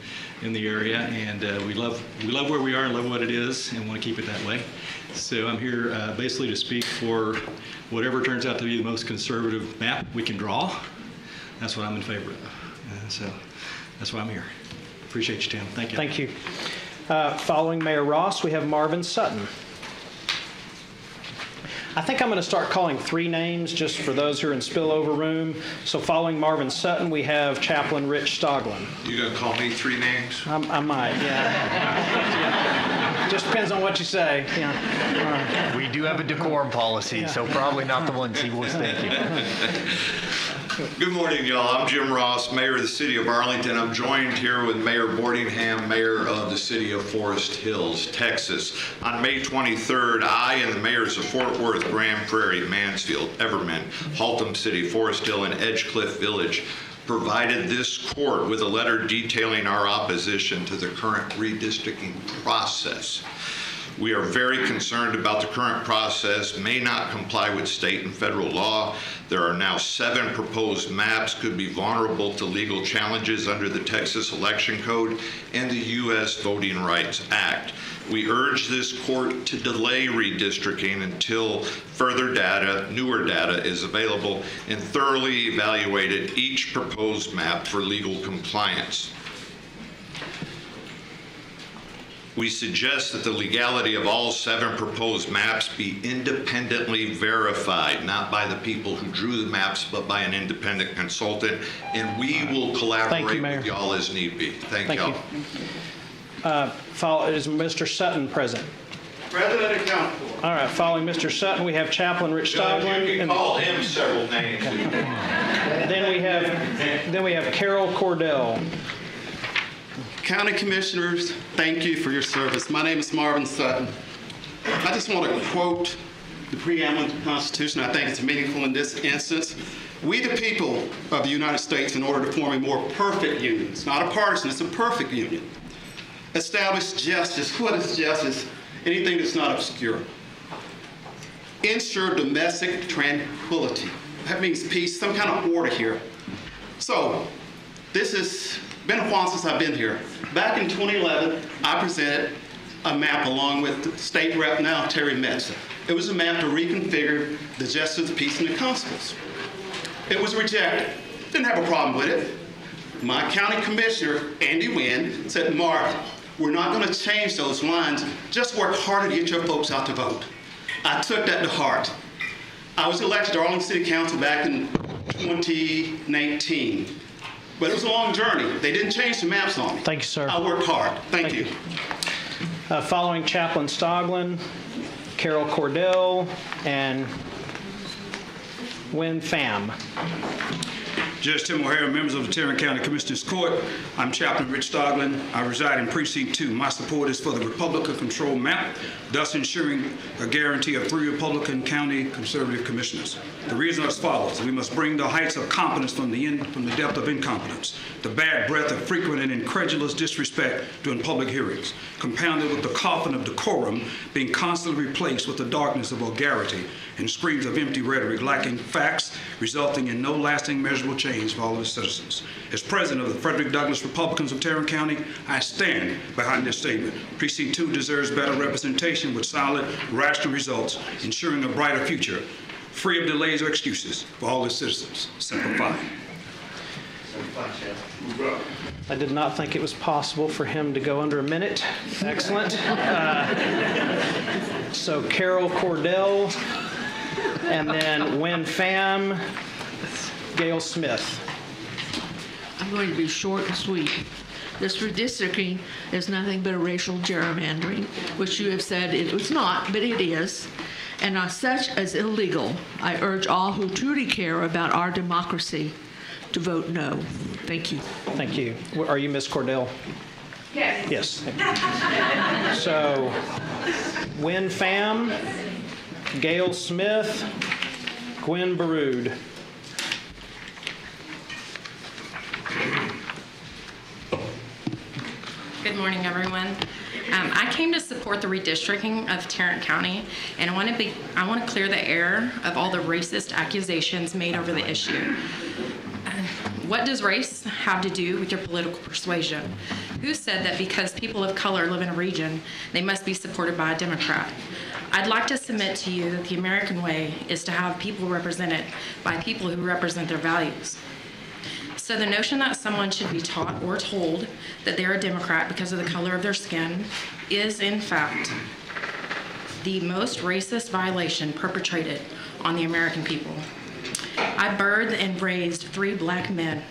in the area, and we love where we are and love what it is, and want to keep it that way. So I'm here basically to speak for whatever turns out to be the most conservative map we can draw. That's what I'm in favor of. So that's why I'm here. Appreciate you, Tim. Thank you. Thank you. Following Mayor Ross, we have Marvin Sutton. I think I'm going to start calling three names just for those who are in spillover room. So following Marvin Sutton, we have Chaplain Rich Stoglin. You going to call me three names? I might, yeah. Just depends on what you say. Yeah. We do have a decorum policy, so probably not the ones he was thinking. Good morning, y'all. I'm Jim Ross, Mayor of the City of Arlington. I'm joined here with Mayor Boardingham, Mayor of the City of Forest Hills, Texas. On May 23rd, I and the mayors of Fort Worth, Grand Prairie, Mansfield, Everman, Haltom City, Forest Hill, and Edgecliff Village provided this court with a letter detailing our opposition to the current redistricting process. We are very concerned about the current process may not comply with state and federal law. There are now 7 proposed maps could be vulnerable to legal challenges under the Texas Election Code and the U.S. Voting Rights Act. We urge this court to delay redistricting until further data, newer data, is available and thoroughly evaluated each proposed map for legal compliance. We suggest that the legality of all 7 proposed maps be independently verified, not by the people who drew the maps, but by an independent consultant, and we will collaborate with y'all as need be. Thank y'all. Is Mr. Sutton present? President and Council. All right, following Mr. Sutton, we have Chaplain Rich Stoglin. You can call him several names. Then we have Carol Cordell. County Commissioners, thank you for your service. My name is Marvin Sutton. I just want to quote the preamble to the Constitution. I think it's meaningful in this instance. We, the people of the United States, in order to form a more perfect union, it's not a partisan, it's a perfect union, establish justice. What is justice? Anything that's not obscure. Ensure domestic tranquility. That means peace, some kind of order here. So, this has been a while since I've been here. Back in 2011, I presented a map along with State Rep now, Terry Metsa. It was a map to reconfigure the Justice, Peace, and the Constables. It was rejected. Didn't have a problem with it. My county commissioner, Andy Wynn, said, Mark, we're not going to change those lines. Just work harder to get your folks out to vote. I took that to heart. I was elected to Arlington City Council back in 2019. But it was a long journey. They didn't change the maps on me. Thank you, sir. I worked hard. Thank you. Following Chaplain Stoglin, Carol Cordell, and Win Pham. Judge Tim O'Hara, members of the Tarrant County Commissioners Court. I'm Chaplain Rich Stoglin. I reside in Precinct 2. My support is for the Republican-controlled map, thus ensuring a guarantee of 3 Republican county conservative commissioners. The reason is as follows. We must bring the heights of competence from the depth of incompetence, the bad breath of frequent and incredulous disrespect during public hearings, compounded with the coffin of decorum being constantly replaced with the darkness of vulgarity and screams of empty rhetoric lacking facts, resulting in no lasting measurable change for all of the citizens. As president of the Frederick Douglass Republicans of Tarrant County, I stand behind this statement. Precinct 2 deserves better representation with solid, rational results, ensuring a brighter future, free of delays or excuses for all the citizens. Simplify. I did not think it was possible for him to go under a minute. Excellent. So Carol Cordell, and then Win Pham, Gail Smith. I'm going to be short and sweet. This redistricting is nothing but a racial gerrymandering, which you have said it was not, but it is. And as such as illegal, I urge all who truly care about our democracy to vote no. Thank you. Thank you. Are you Miss Cordell? Yes. Yes. So, Win Pham, Gail Smith, Gwen Baroud. Good morning, everyone. I came to support the redistricting of Tarrant County, and I want to clear the air of all the racist accusations made over the issue. What does race have to do with your political persuasion? Who said that because people of color live in a region, they must be supported by a Democrat? I'd like to submit to you that the American way is to have people represented by people who represent their values. So the notion that someone should be taught or told that they're a Democrat because of the color of their skin is, in fact, the most racist violation perpetrated on the American people. I birthed and raised 3 black men,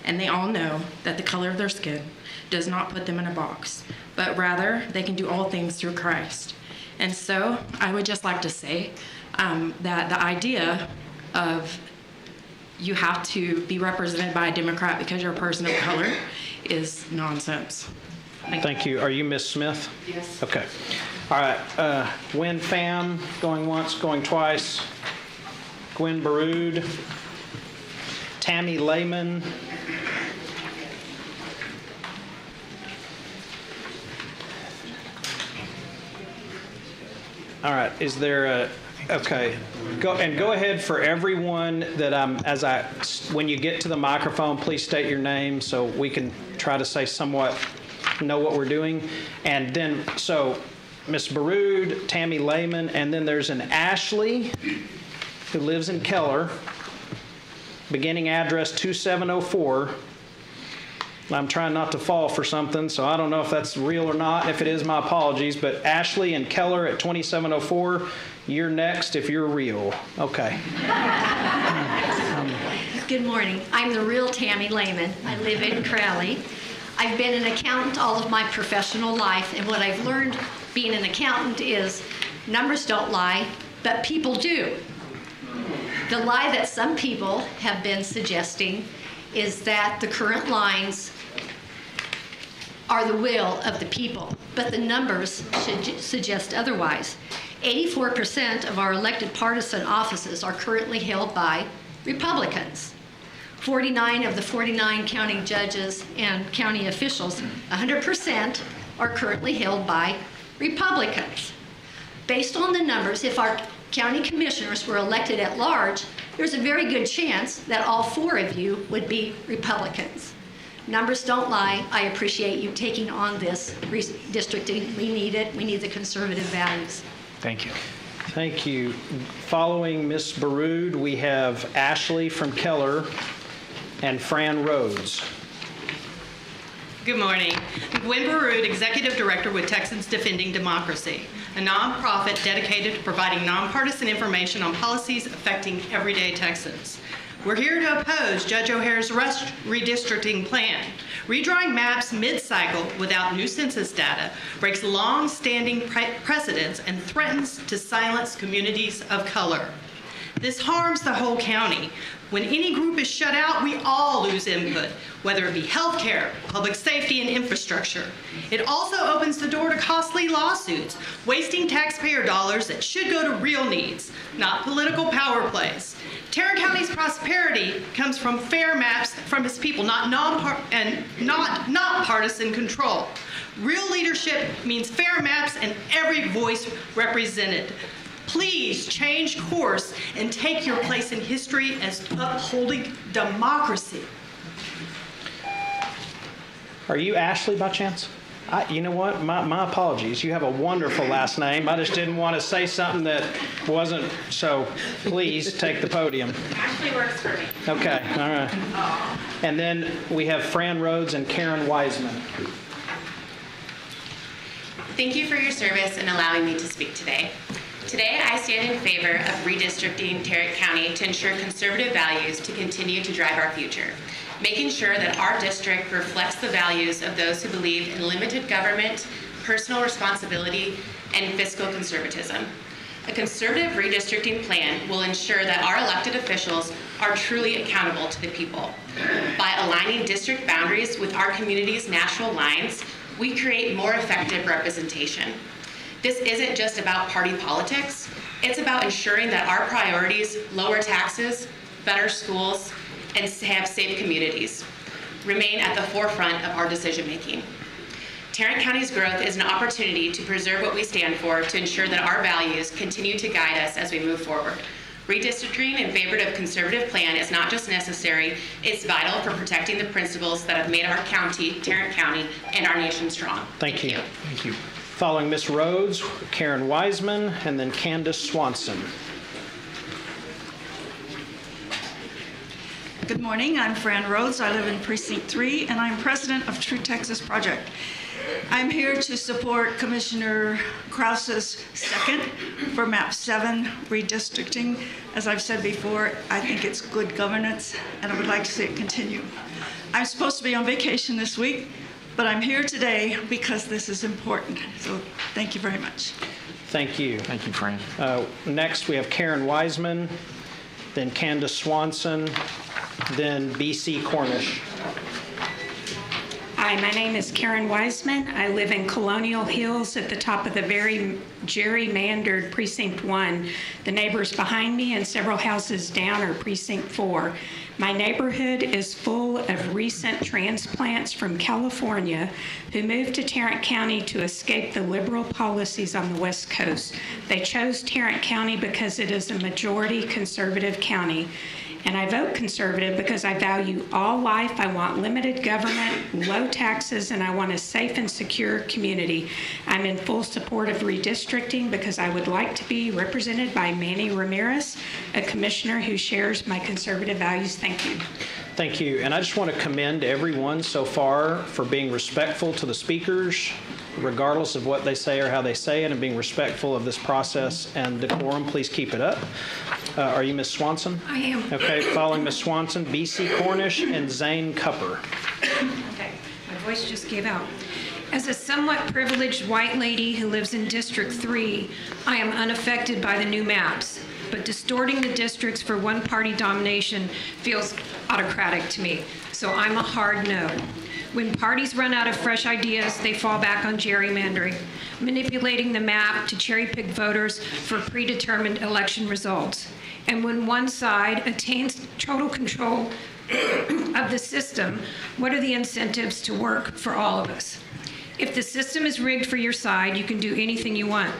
and they all know that the color of their skin does not put them in a box, but rather they can do all things through Christ. And so I would just like to say that the idea of you have to be represented by a Democrat because you're a person of color is nonsense. Thank you. Are you Miss Smith? Yes. Okay. All right. Win Pham, going once, going twice. Gwen Baroud. Tammy Lehman. All right, is there a, okay. Go ahead for everyone that when you get to the microphone, please state your name so we can try to say somewhat, know what we're doing. And then, so Ms. Baroud, Tammy Lehman, and then there's an Ashley who lives in Keller, beginning address 2704. I'm trying not to fall for something, so I don't know if that's real or not. If it is, my apologies. But Ashley and Keller at 2704, you're next if you're real. Okay. Good morning. I'm the real Tammy Lehman. I live in Crowley. I've been an accountant all of my professional life, and what I've learned being an accountant is numbers don't lie, but people do. The lie that some people have been suggesting is that the current lines are the will of the people, but the numbers should suggest otherwise. 84% of our elected partisan offices are currently held by Republicans. 49 of the 49 county judges and county officials, 100%, are currently held by Republicans. Based on the numbers, if our county commissioners were elected at large, there's a very good chance that all 4 of you would be Republicans. Numbers don't lie. I appreciate you taking on this redistricting. We need it. We need the conservative values. Thank you. Thank you. Following Ms. Baroud, we have Ashley from Keller and Fran Rhodes. Good morning. Gwen Baroud, Executive Director with Texans Defending Democracy, a nonprofit dedicated to providing nonpartisan information on policies affecting everyday Texans. We're here to oppose Judge O'Hare's redistricting plan. Redrawing maps mid-cycle without new census data breaks long-standing precedents and threatens to silence communities of color. This harms the whole county. When any group is shut out, we all lose input, whether it be healthcare, public safety, and infrastructure. It also opens the door to costly lawsuits, wasting taxpayer dollars that should go to real needs, not political power plays. Tarrant County's prosperity comes from fair maps from its people, not partisan control. Real leadership means fair maps and every voice represented. Please change course and take your place in history as upholding democracy. Are you Ashley by chance? You know what? My apologies. You have a wonderful last name. I just didn't want to say something that wasn't, so please take the podium. Ashley works for me. Okay, all right. And then we have Fran Rhodes and Karen Wiseman. Thank you for your service and allowing me to speak today. Today, I stand in favor of redistricting Tarrant County to ensure conservative values to continue to drive our future, making sure that our district reflects the values of those who believe in limited government, personal responsibility, and fiscal conservatism. A conservative redistricting plan will ensure that our elected officials are truly accountable to the people. By aligning district boundaries with our community's natural lines, we create more effective representation. This isn't just about party politics. It's about ensuring that our priorities, lower taxes, better schools, and have safe communities, remain at the forefront of our decision making. Tarrant County's growth is an opportunity to preserve what we stand for to ensure that our values continue to guide us as we move forward. Redistricting in favor of a conservative plan is not just necessary, it's vital for protecting the principles that have made our county, Tarrant County, and our nation strong. Thank you. Thank you. Following Ms. Rhodes, Karen Wiseman, and then Candace Swanson. Good morning, I'm Fran Rhodes. I live in Precinct 3, and I'm president of True Texas Project. I'm here to support Commissioner Krause's second for Map 7 redistricting. As I've said before, I think it's good governance, and I would like to see it continue. I'm supposed to be on vacation this week, but I'm here today because this is important. So thank you very much. Thank you. Thank you, Fran. Next, we have Karen Wiseman, then Candace Swanson, then B.C. Cornish. Hi, my name is Karen Wiseman. I live in Colonial Hills at the top of the very gerrymandered Precinct 1. The neighbors behind me and several houses down are Precinct 4. My neighborhood is full of recent transplants from California who moved to Tarrant County to escape the liberal policies on the West Coast. They chose Tarrant County because it is a majority conservative county. And I vote conservative because I value all life. I want limited government, low taxes, and I want a safe and secure community. I'm in full support of redistricting because I would like to be represented by Manny Ramirez, a commissioner who shares my conservative values. Thank you. Thank you. And I just want to commend everyone so far for being respectful to the speakers, regardless of what they say or how they say it, and being respectful of this process and decorum. Please keep it up. Are you Ms. Swanson? I am. Okay, following Ms. Swanson, B.C. Cornish and Zane Cupper. Okay, my voice just gave out. As a somewhat privileged white lady who lives in District 3, I am unaffected by the new maps, but distorting the districts for one-party domination feels autocratic to me, so I'm a hard no. When parties run out of fresh ideas, they fall back on gerrymandering, manipulating the map to cherry-pick voters for predetermined election results. And when one side attains total control of the system, what are the incentives to work for all of us? If the system is rigged for your side, you can do anything you want.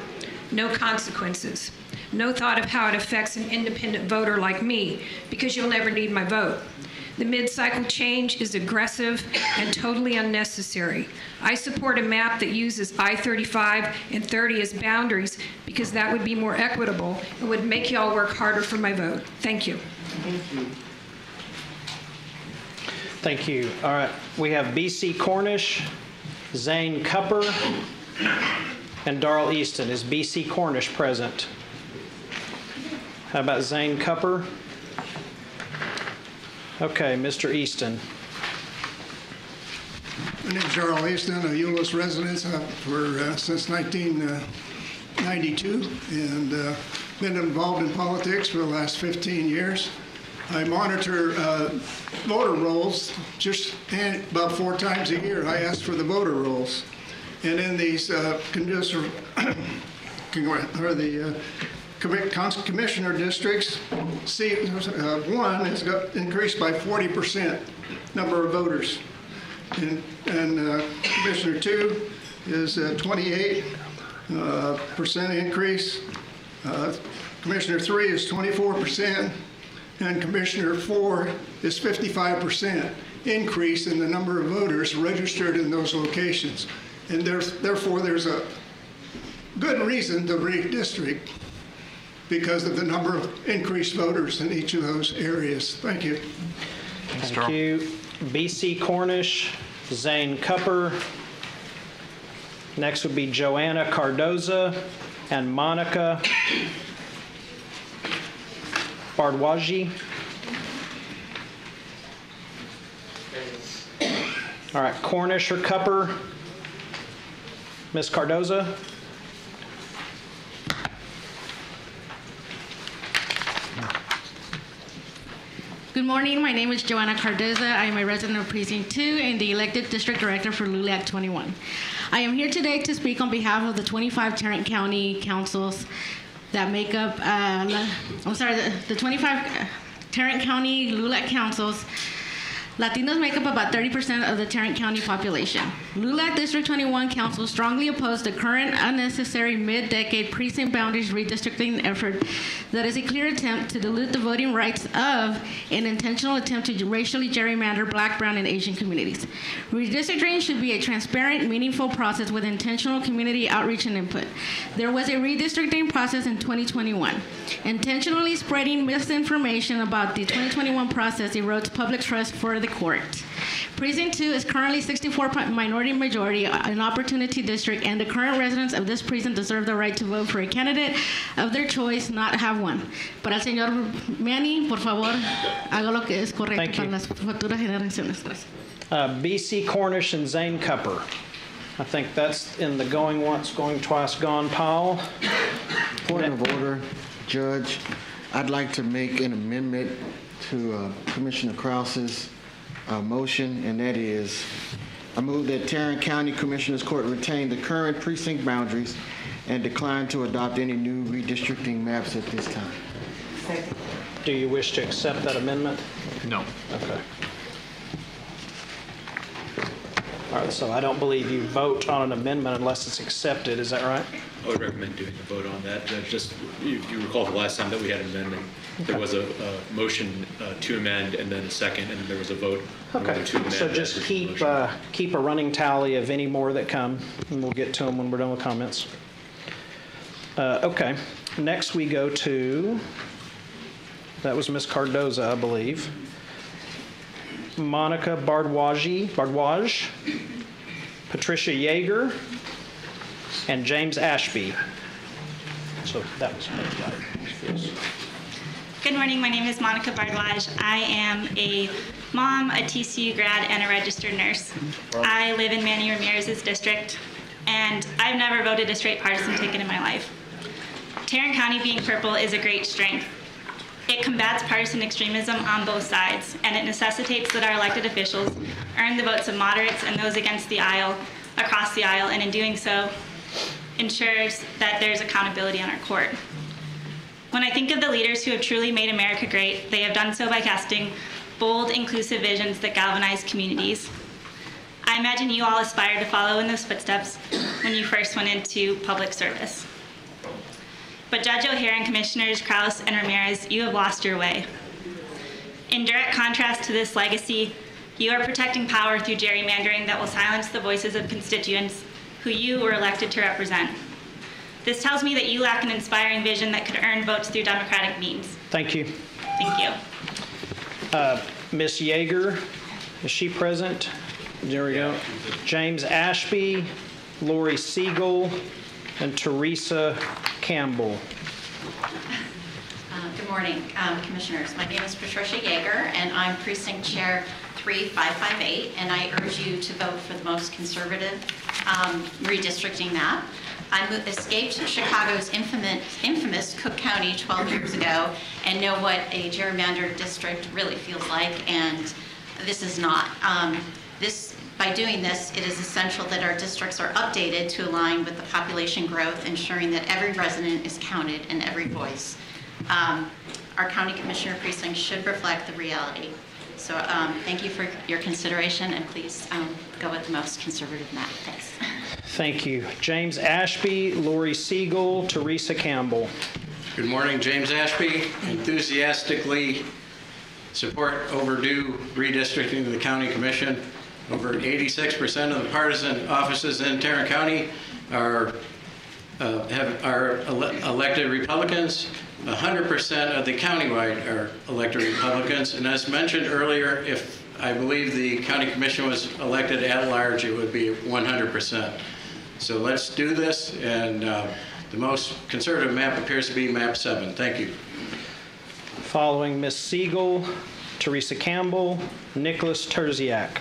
No consequences. No thought of how it affects an independent voter like me, because you'll never need my vote. The mid-cycle change is aggressive and totally unnecessary. I support a map that uses I-35 and 30 as boundaries because that would be more equitable and would make y'all work harder for my vote. Thank you. Thank you. All right, we have B.C. Cornish, Zane Cupper, and Darrell Easton. Is B.C. Cornish present? How about Zane Cupper? Okay, Mr. Easton. My name is Darrell Easton, a Euless resident since 1992, and been involved in politics for the last 15 years. I monitor voter rolls just about 4 times a year. I ask for the voter rolls. And in these commissioner districts, C1 has got increased by 40% number of voters. And Commissioner 2 is 28% increase. Commissioner 3 is 24%. And Commissioner 4 is 55% increase in the number of voters registered in those locations. And therefore, there's a good reason to redistrict because of the number of increased voters in each of those areas. Thank you. Thank you. B.C. Cornish, Zane Cupper. Next would be Joanna Cardoza and Monica Bardwaji. All right, Cornish or Cupper? Ms. Cardoza? Good morning. My name is Joanna Cardoza. I am a resident of Precinct 2 and the elected district director for LULAC 21. I am here today to speak on behalf of the 25 Tarrant County councils that make up, the 25 Tarrant County LULAC councils. Latinos make up about 30% of the Tarrant County population. LULAC District 21 Council strongly oppose the current unnecessary mid-decade precinct boundaries redistricting effort that is a clear attempt to dilute the voting rights of an intentional attempt to racially gerrymander Black, Brown, and Asian communities. Redistricting should be a transparent, meaningful process with intentional community outreach and input. There was a redistricting process in 2021. Intentionally spreading misinformation about the 2021 process erodes public trust for the court. Precinct 2 is currently 64 minority majority, an opportunity district, and the current residents of this precinct deserve the right to vote for a candidate of their choice, not have one. Para el señor Manny, por favor, haga lo que es correcto para las futuras generaciones. B.C. Cornish and Zane Cupper. I think that's in the going once, going twice, gone pile. Point of order, Judge. I'd like to make an amendment to Commissioner Krause's motion, and that is, I move that Tarrant County Commissioners Court retain the current precinct boundaries and decline to adopt any new redistricting maps at this time. Do you wish to accept that amendment? No. Okay. All right, so I don't believe you vote on an amendment unless it's accepted. Is that right? I would recommend doing a vote on that. Just, you recall the last time that we had an amendment, there was a motion to amend and then a second, and then there was a vote on whether to amend. So just keep a running tally of any more that come, and we'll get to them when we're done with comments. Okay, next we go to, that was Ms. Cardoza, I believe. Monica Bardwaj, Patricia Yeager, and James Ashby. So that was yes. Good morning. My name is Monica Bardwaj. I am a mom, a TCU grad, and a registered nurse. I live in Manny Ramirez's district, and I've never voted a straight partisan ticket in my life. Tarrant County being purple is a great strength. It combats partisan extremism on both sides, and it necessitates that our elected officials earn the votes of moderates and those against the aisle, across the aisle, and in doing so, ensures that there's accountability on our court. When I think of the leaders who have truly made America great, they have done so by casting bold, inclusive visions that galvanize communities. I imagine you all aspire to follow in those footsteps when you first went into public service. But Judge O'Hare and Commissioners Kraus and Ramirez, you have lost your way. In direct contrast to this legacy, you are protecting power through gerrymandering that will silence the voices of constituents who you were elected to represent. This tells me that you lack an inspiring vision that could earn votes through democratic means. Thank you. Thank you. Ms. Yeager, is she present? There we go. James Ashby, Lori Siegel, and Teresa Campbell. Good morning, Commissioners. My name is Patricia Yeager, and I'm Precinct Chair 3558, and I urge you to vote for the most conservative redistricting map. I escaped Chicago's infamous Cook County 12 years ago and know what a gerrymandered district really feels like, and this is not. By doing this, it is essential that our districts are updated to align with the population growth, ensuring that every resident is counted and every voice. Our county commissioner precinct should reflect the reality. So thank you for your consideration, and please go with the most conservative map. Thanks. Thank you. James Ashby, Lori Siegel, Teresa Campbell. Good morning, James Ashby. Enthusiastically support overdue redistricting to the county commission. Over 86% of the partisan offices in Tarrant County are elected Republicans. 100% of the countywide are elected Republicans. And as mentioned earlier, if I believe the county commission was elected at large, it would be 100%. So let's do this. And the most conservative map appears to be map 7. Thank you. Following Ms. Siegel, Teresa Campbell, Nicholas Terziak.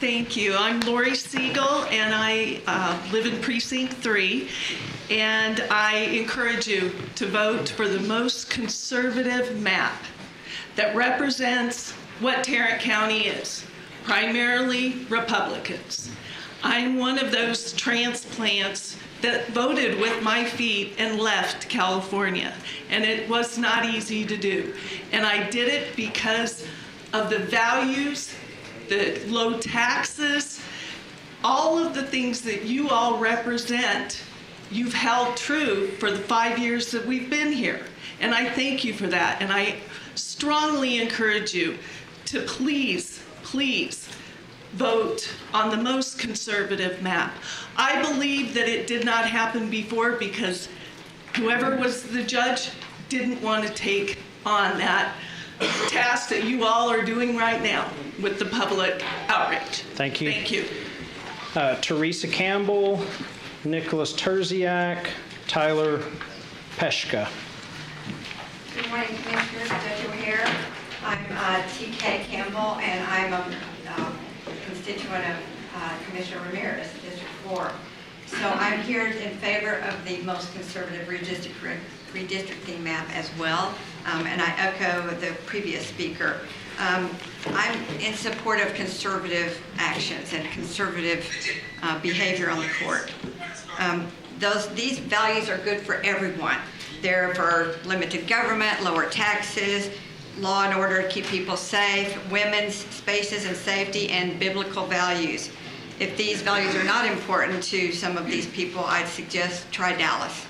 Thank you. I'm Lori Siegel, and I live in Precinct 3, and I encourage you to vote for the most conservative map that represents what Tarrant County is, primarily Republicans. I'm one of those transplants that voted with my feet and left California, and it was not easy to do. And I did it because of the values, the low taxes, all of the things that you all represent, you've held true for the 5 years that we've been here. And I thank you for that. And I strongly encourage you to please, please vote on the most conservative map. I believe that it did not happen before because whoever was the judge didn't want to take on that task that you all are doing right now with the public outreach. Thank you. Thank you. Teresa Campbell, Nicholas Terziak, Tyler Peshka. Good morning, Commissioners. Judge O'Hare. I'm T.K. Campbell, and I'm a constituent of Commissioner Ramirez, District 4. So I'm here in favor of the most conservative redistricting map as well, and I echo the previous speaker. I'm in support of conservative actions and conservative behavior on the court. These values are good for everyone. They're for limited government, lower taxes, law and order to keep people safe, women's spaces and safety, and biblical values. If these values are not important to some of these people, I'd suggest try Dallas.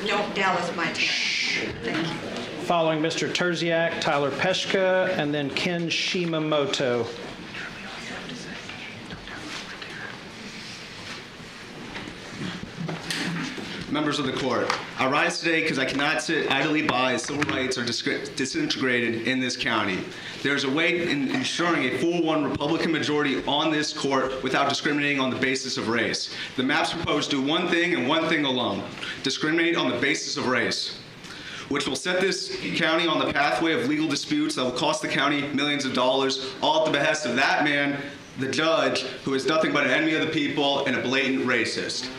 Don't Dallas my town. Thank you. Following Mr. Terziak, Tyler Peshka, and then Ken Shimamoto. Members of the court, I rise today because I cannot sit idly by as civil rights are disintegrated in this county. There's a way in ensuring a full one Republican majority on this court without discriminating on the basis of race. The maps proposed do one thing and one thing alone: discriminate on the basis of race, which will set this county on the pathway of legal disputes that will cost the county millions of dollars, all at the behest of that man, the judge, who is nothing but an enemy of the people and a blatant racist.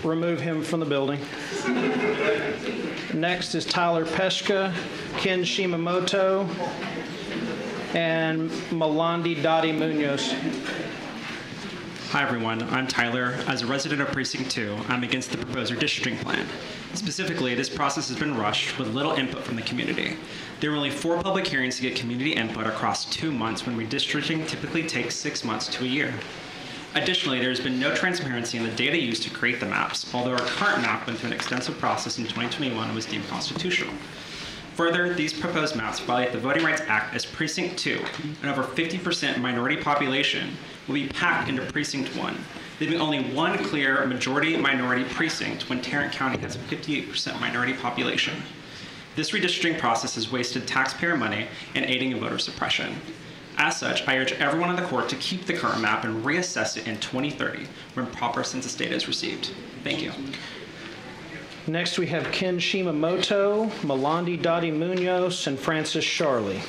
Remove him from the building. Next is Tyler Peshka, Ken Shimamoto, and Malandi Dottie Munoz. Hi everyone, I'm Tyler. As a resident of Precinct 2, I'm against the proposed redistricting plan. Specifically, this process has been rushed with little input from the community. There were only 4 public hearings to get community input across 2 months when redistricting typically takes 6 months to a year. Additionally, there has been no transparency in the data used to create the maps, although our current map went through an extensive process in 2021 and was deemed constitutional. Further, these proposed maps violate the Voting Rights Act, as Precinct 2, an over 50% minority population, will be packed into Precinct 1, leaving only one clear majority-minority precinct when Tarrant County has a 58% minority population. This redistricting process has wasted taxpayer money and aiding in voter suppression. As such, I urge everyone in the court to keep the current map and reassess it in 2030 when proper census data is received. Thank you. Next, we have Ken Shimamoto, Malandi Dottie Munoz, and Francis Charlie.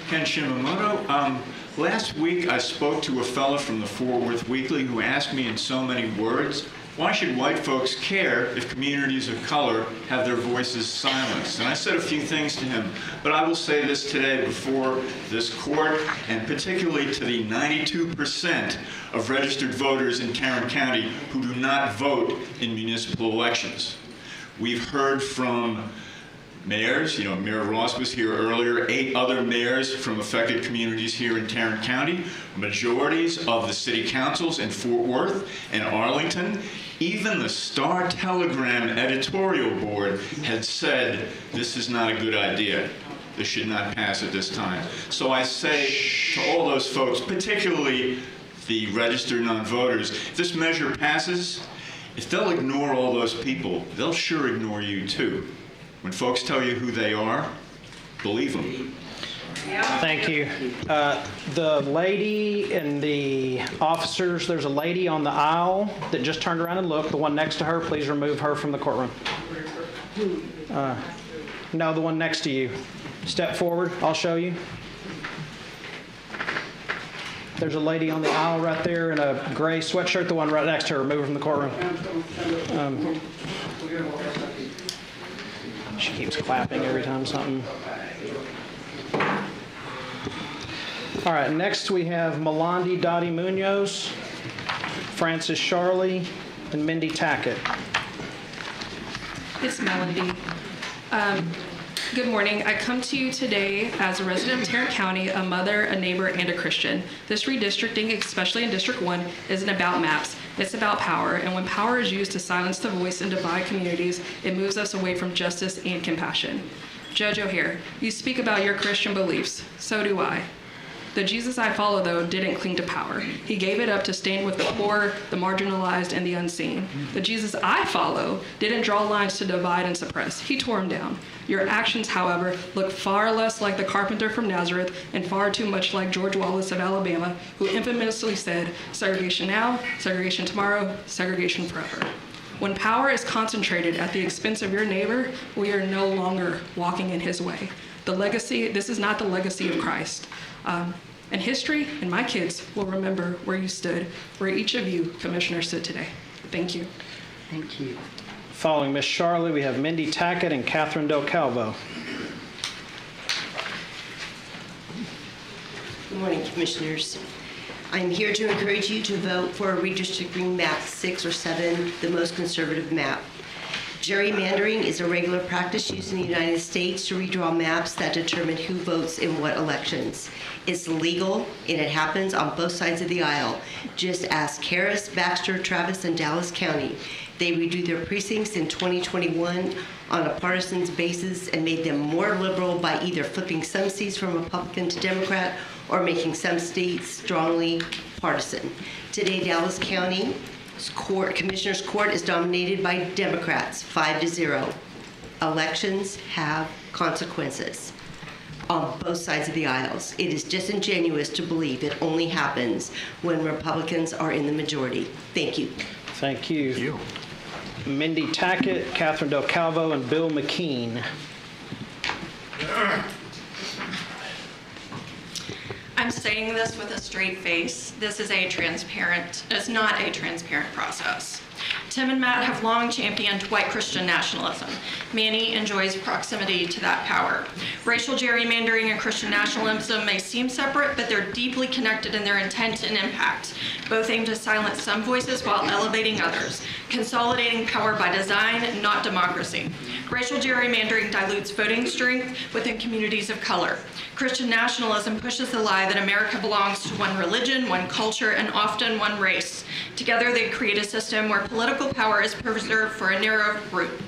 Ken Shimamoto. Last week I spoke to a fellow from the Fort Worth Weekly who asked me in so many words, why should white folks care if communities of color have their voices silenced? And I said a few things to him, but I will say this today before this court, and particularly to the 92% of registered voters in Tarrant County who do not vote in municipal elections. We've heard from mayors, Mayor Ross was here earlier, 8 other mayors from affected communities here in Tarrant County, majorities of the city councils in Fort Worth and Arlington. Even the Star Telegram editorial board had said this is not a good idea. This should not pass at this time. So I say to all those folks, particularly the registered non-voters, if this measure passes, if they'll ignore all those people, they'll sure ignore you too. When folks tell you who they are, believe them. Thank you. The lady and the officers, there's a lady on the aisle that just turned around and looked. The one next to her, please remove her from the courtroom. No, the one next to you. Step forward, I'll show you. There's a lady on the aisle right there in a gray sweatshirt, the one right next to her. Remove her from the courtroom. She keeps clapping every time something. All right, next we have Malandi Dottie Munoz, Francis Charlie, and Mindy Tackett. It's Melody. Good morning. I come to you today as a resident of Tarrant County, a mother, a neighbor, and a Christian. This redistricting, especially in District 1, isn't about maps. It's about power. And when power is used to silence the voice and divide communities, it moves us away from justice and compassion. Judge O'Hare, you speak about your Christian beliefs. So do I. The Jesus I follow, though, didn't cling to power. He gave it up to stand with the poor, the marginalized, and the unseen. The Jesus I follow didn't draw lines to divide and suppress. He tore them down. Your actions, however, look far less like the carpenter from Nazareth and far too much like George Wallace of Alabama, who infamously said, segregation now, segregation tomorrow, segregation forever. When power is concentrated at the expense of your neighbor, we are no longer walking in his way. This is not the legacy of Christ. And history and my kids will remember where you stood, where each of you commissioners sit today. Thank you. Thank you. Following Ms. Charlie, we have Mindy Tackett and Catherine Del Calvo. Good morning, Commissioners. I'm here to encourage you to vote for redistricting map 6 or 7, the most conservative map. Gerrymandering is a regular practice used in the United States to redraw maps that determine who votes in what elections. It's legal, and it happens on both sides of the aisle. Just ask Harris, Baxter, Travis, and Dallas County. They redrew their precincts in 2021 on a partisan basis and made them more liberal by either flipping some seats from Republican to Democrat or making some states strongly partisan. Today, Dallas County Commissioner's Court is dominated by Democrats, 5-0. Elections have consequences on both sides of the aisles. It is disingenuous to believe it only happens when Republicans are in the majority. Thank you. Thank you. Mindy Tackett, Catherine Del Calvo, and Bill McKean. I'm saying this with a straight face. This is it's not a transparent process. Tim and Matt have long championed white Christian nationalism. Manny enjoys proximity to that power. Racial gerrymandering and Christian nationalism may seem separate, but they're deeply connected in their intent and impact. Both aim to silence some voices while elevating others, consolidating power by design, not democracy. Racial gerrymandering dilutes voting strength within communities of color. Christian nationalism pushes the lie that America belongs to one religion, one culture, and often one race. Together, they create a system where political power is preserved for a narrow group.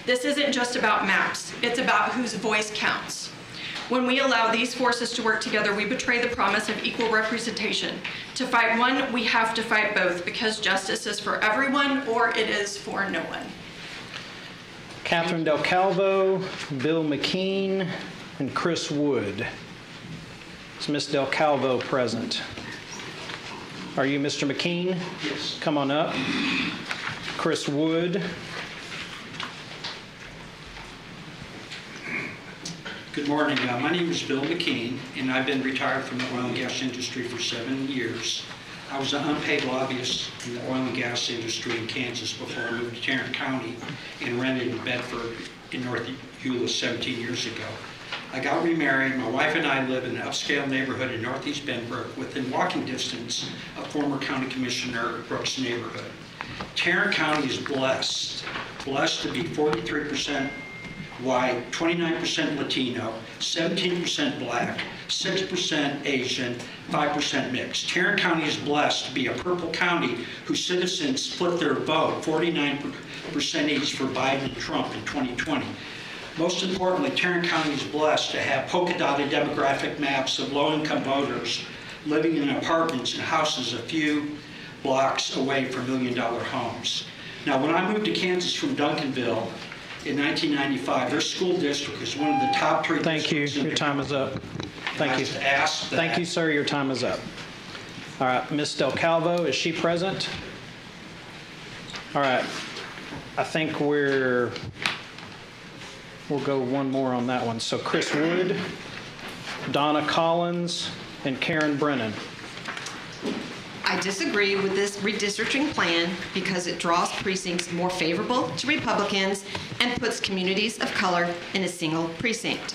This isn't just about maps, it's about whose voice counts. When we allow these forces to work together, we betray the promise of equal representation. To fight one, we have to fight both, because justice is for everyone or it is for no one. Catherine Del Calvo, Bill McKean, and Chris Wood. Is Ms. Del Calvo present? Are you Mr. McKean? Yes. Come on up. Chris Wood. Good morning. My name is Bill McKean, and I've been retired from the oil and gas industry for 7 years. I was an unpaid lobbyist in the oil and gas industry in Kansas before I moved to Tarrant County and rented in Bedford in North Euless 17 years ago. I got remarried. My wife and I live in an upscale neighborhood in Northeast Benbrook within walking distance of former County Commissioner Brooks' neighborhood. Tarrant County is blessed to be 43% white, 29% Latino, 17% black, 6% Asian, 5% mixed. Tarrant County is blessed to be a purple county whose citizens split their vote 49% each for Biden and Trump in 2020. Most importantly, Tarrant County is blessed to have polka-dotted demographic maps of low-income voters living in apartments and houses a few blocks away from million-dollar homes. Now, when I moved to Kansas from Duncanville in 1995, their school district is one of the top 3 Thank you. Your time is up. Thank you. Thank you, sir. Your time is up. All right. Ms. Del Calvo, is she present? All right. I think we'll go one more on that one. So Chris Wood, Donna Collins, and Karen Brennan. I disagree with this redistricting plan because it draws precincts more favorable to Republicans and puts communities of color in a single precinct.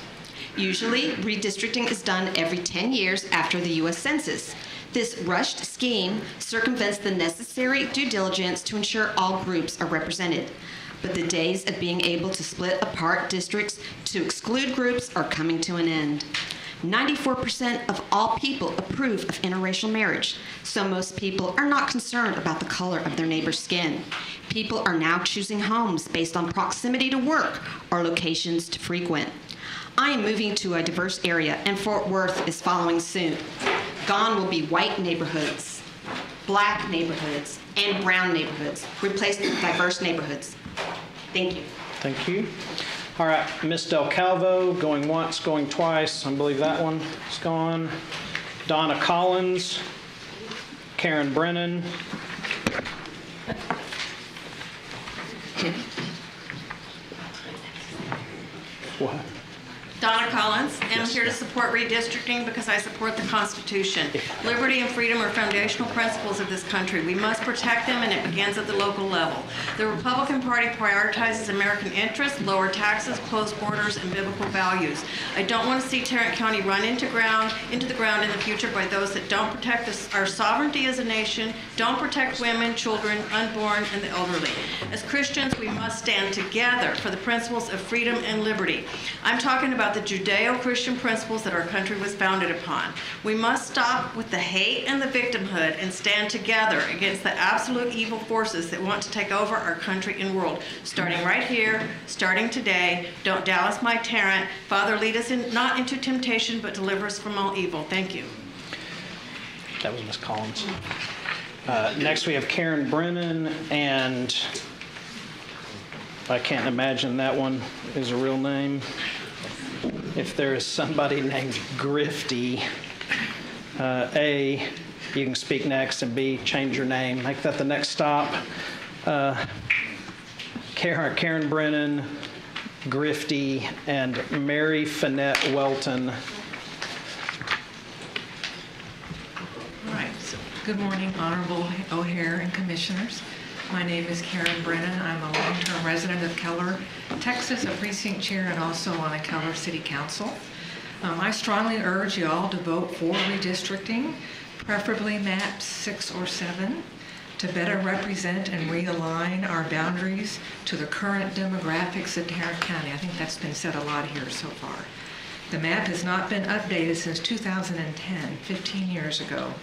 Usually, redistricting is done every 10 years after the U.S. Census. This rushed scheme circumvents the necessary due diligence to ensure all groups are represented. But the days of being able to split apart districts to exclude groups are coming to an end. 94% of all people approve of interracial marriage, so most people are not concerned about the color of their neighbor's skin. People are now choosing homes based on proximity to work or locations to frequent. I am moving to a diverse area, and Fort Worth is following soon. Gone will be white neighborhoods, black neighborhoods, and brown neighborhoods, replaced with diverse neighborhoods. Thank you. Thank you. All right, Ms. Del Calvo, going once, going twice. I believe that one is gone. Donna Collins, Karen Brennan. What? Donna Collins, am Yes, here to yeah. support redistricting because I support the Constitution. Liberty and freedom are foundational principles of this country. We must protect them, and it begins at the local level. The Republican Party prioritizes American interests, lower taxes, closed borders, and biblical values. I don't want to see Tarrant County run into the ground in the future by those that don't protect our sovereignty as a nation, don't protect women, children, unborn, and the elderly. As Christians, we must stand together for the principles of freedom and liberty. I'm talking about the Judeo-Christian principles that our country was founded upon. We must stop with the hate and the victimhood and stand together against the absolute evil forces that want to take over our country and world. Starting right here, starting today, don't Dallas my Tarrant. Father, lead us not into temptation, but deliver us from all evil. Thank you. That was Ms. Collins. Next, we have Karen Brennan, and I can't imagine that one is a real name. If there is somebody named Grifty, A, you can speak next, and B, change your name. Make that the next stop. Karen Brennan, Grifty, and Mary Finette Welton. All right. So, good morning, Honorable O'Hare and Commissioners. My name is Karen Brennan. I'm a long-term resident of Keller, Texas, a precinct chair, and also on a Keller City Council. I strongly urge you all to vote for redistricting, preferably maps 6 or 7, to better represent and realign our boundaries to the current demographics of Tarrant County. I think that's been said a lot here so far. The map has not been updated since 2010, 15 years ago.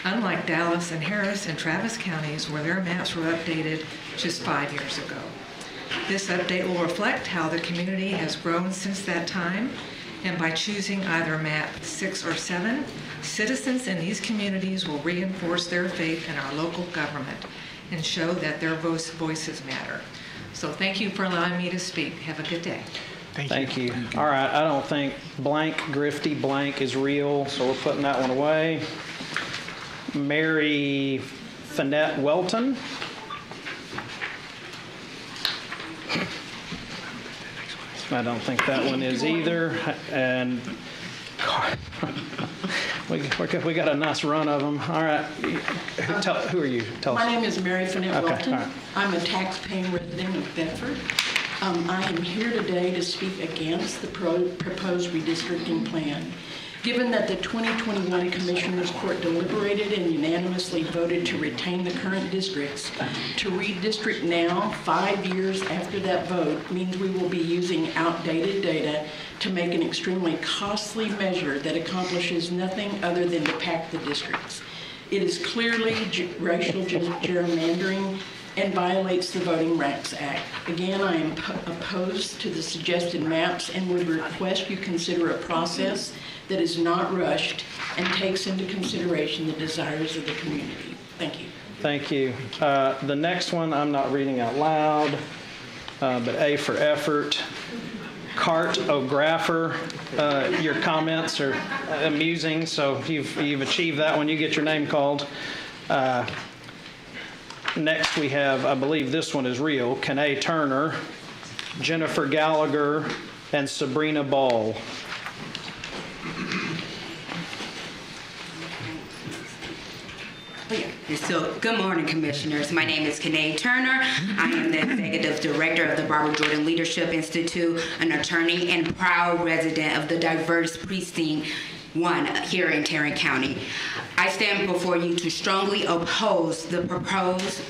Unlike Dallas and Harris and Travis counties, where their maps were updated just 5 years ago. This update will reflect how the community has grown since that time, and by choosing either map 6 or 7, citizens in these communities will reinforce their faith in our local government and show that their voices matter. So thank you for allowing me to speak. Have a good day. Thank you. All right, I don't think blank Grifty blank is real, so we're putting that one away. Mary Finette Welton. I don't think that one is either. And we got a nice run of them. All right. Who are you? Tell us. My name is Mary Finette Okay, Welton. all right. I'm a tax-paying resident of Bedford. I am here today to speak against the proposed redistricting plan. Given that the 2021 Commissioners Court deliberated and unanimously voted to retain the current districts, to redistrict now, 5 years after that vote, means we will be using outdated data to make an extremely costly measure that accomplishes nothing other than to pack the districts. It is clearly racial gerrymandering and violates the Voting Rights Act. Again, I am opposed to the suggested maps and would request you consider a process that is not rushed and takes into consideration the desires of the community. Thank you. Thank you. The next one I'm not reading out loud, but A for effort. Cartographer. Your comments are amusing, so you've achieved that one. You get your name called. Next we have, I believe this one is real, Kanae Turner, Jennifer Gallagher, and Sabrina Ball. So, good morning, Commissioners. My name is Kanae Turner. I am the Executive Director of the Barbara Jordan Leadership Institute, an attorney and proud resident of the diverse Precinct 1 here in Tarrant County. I stand before you to strongly oppose the proposed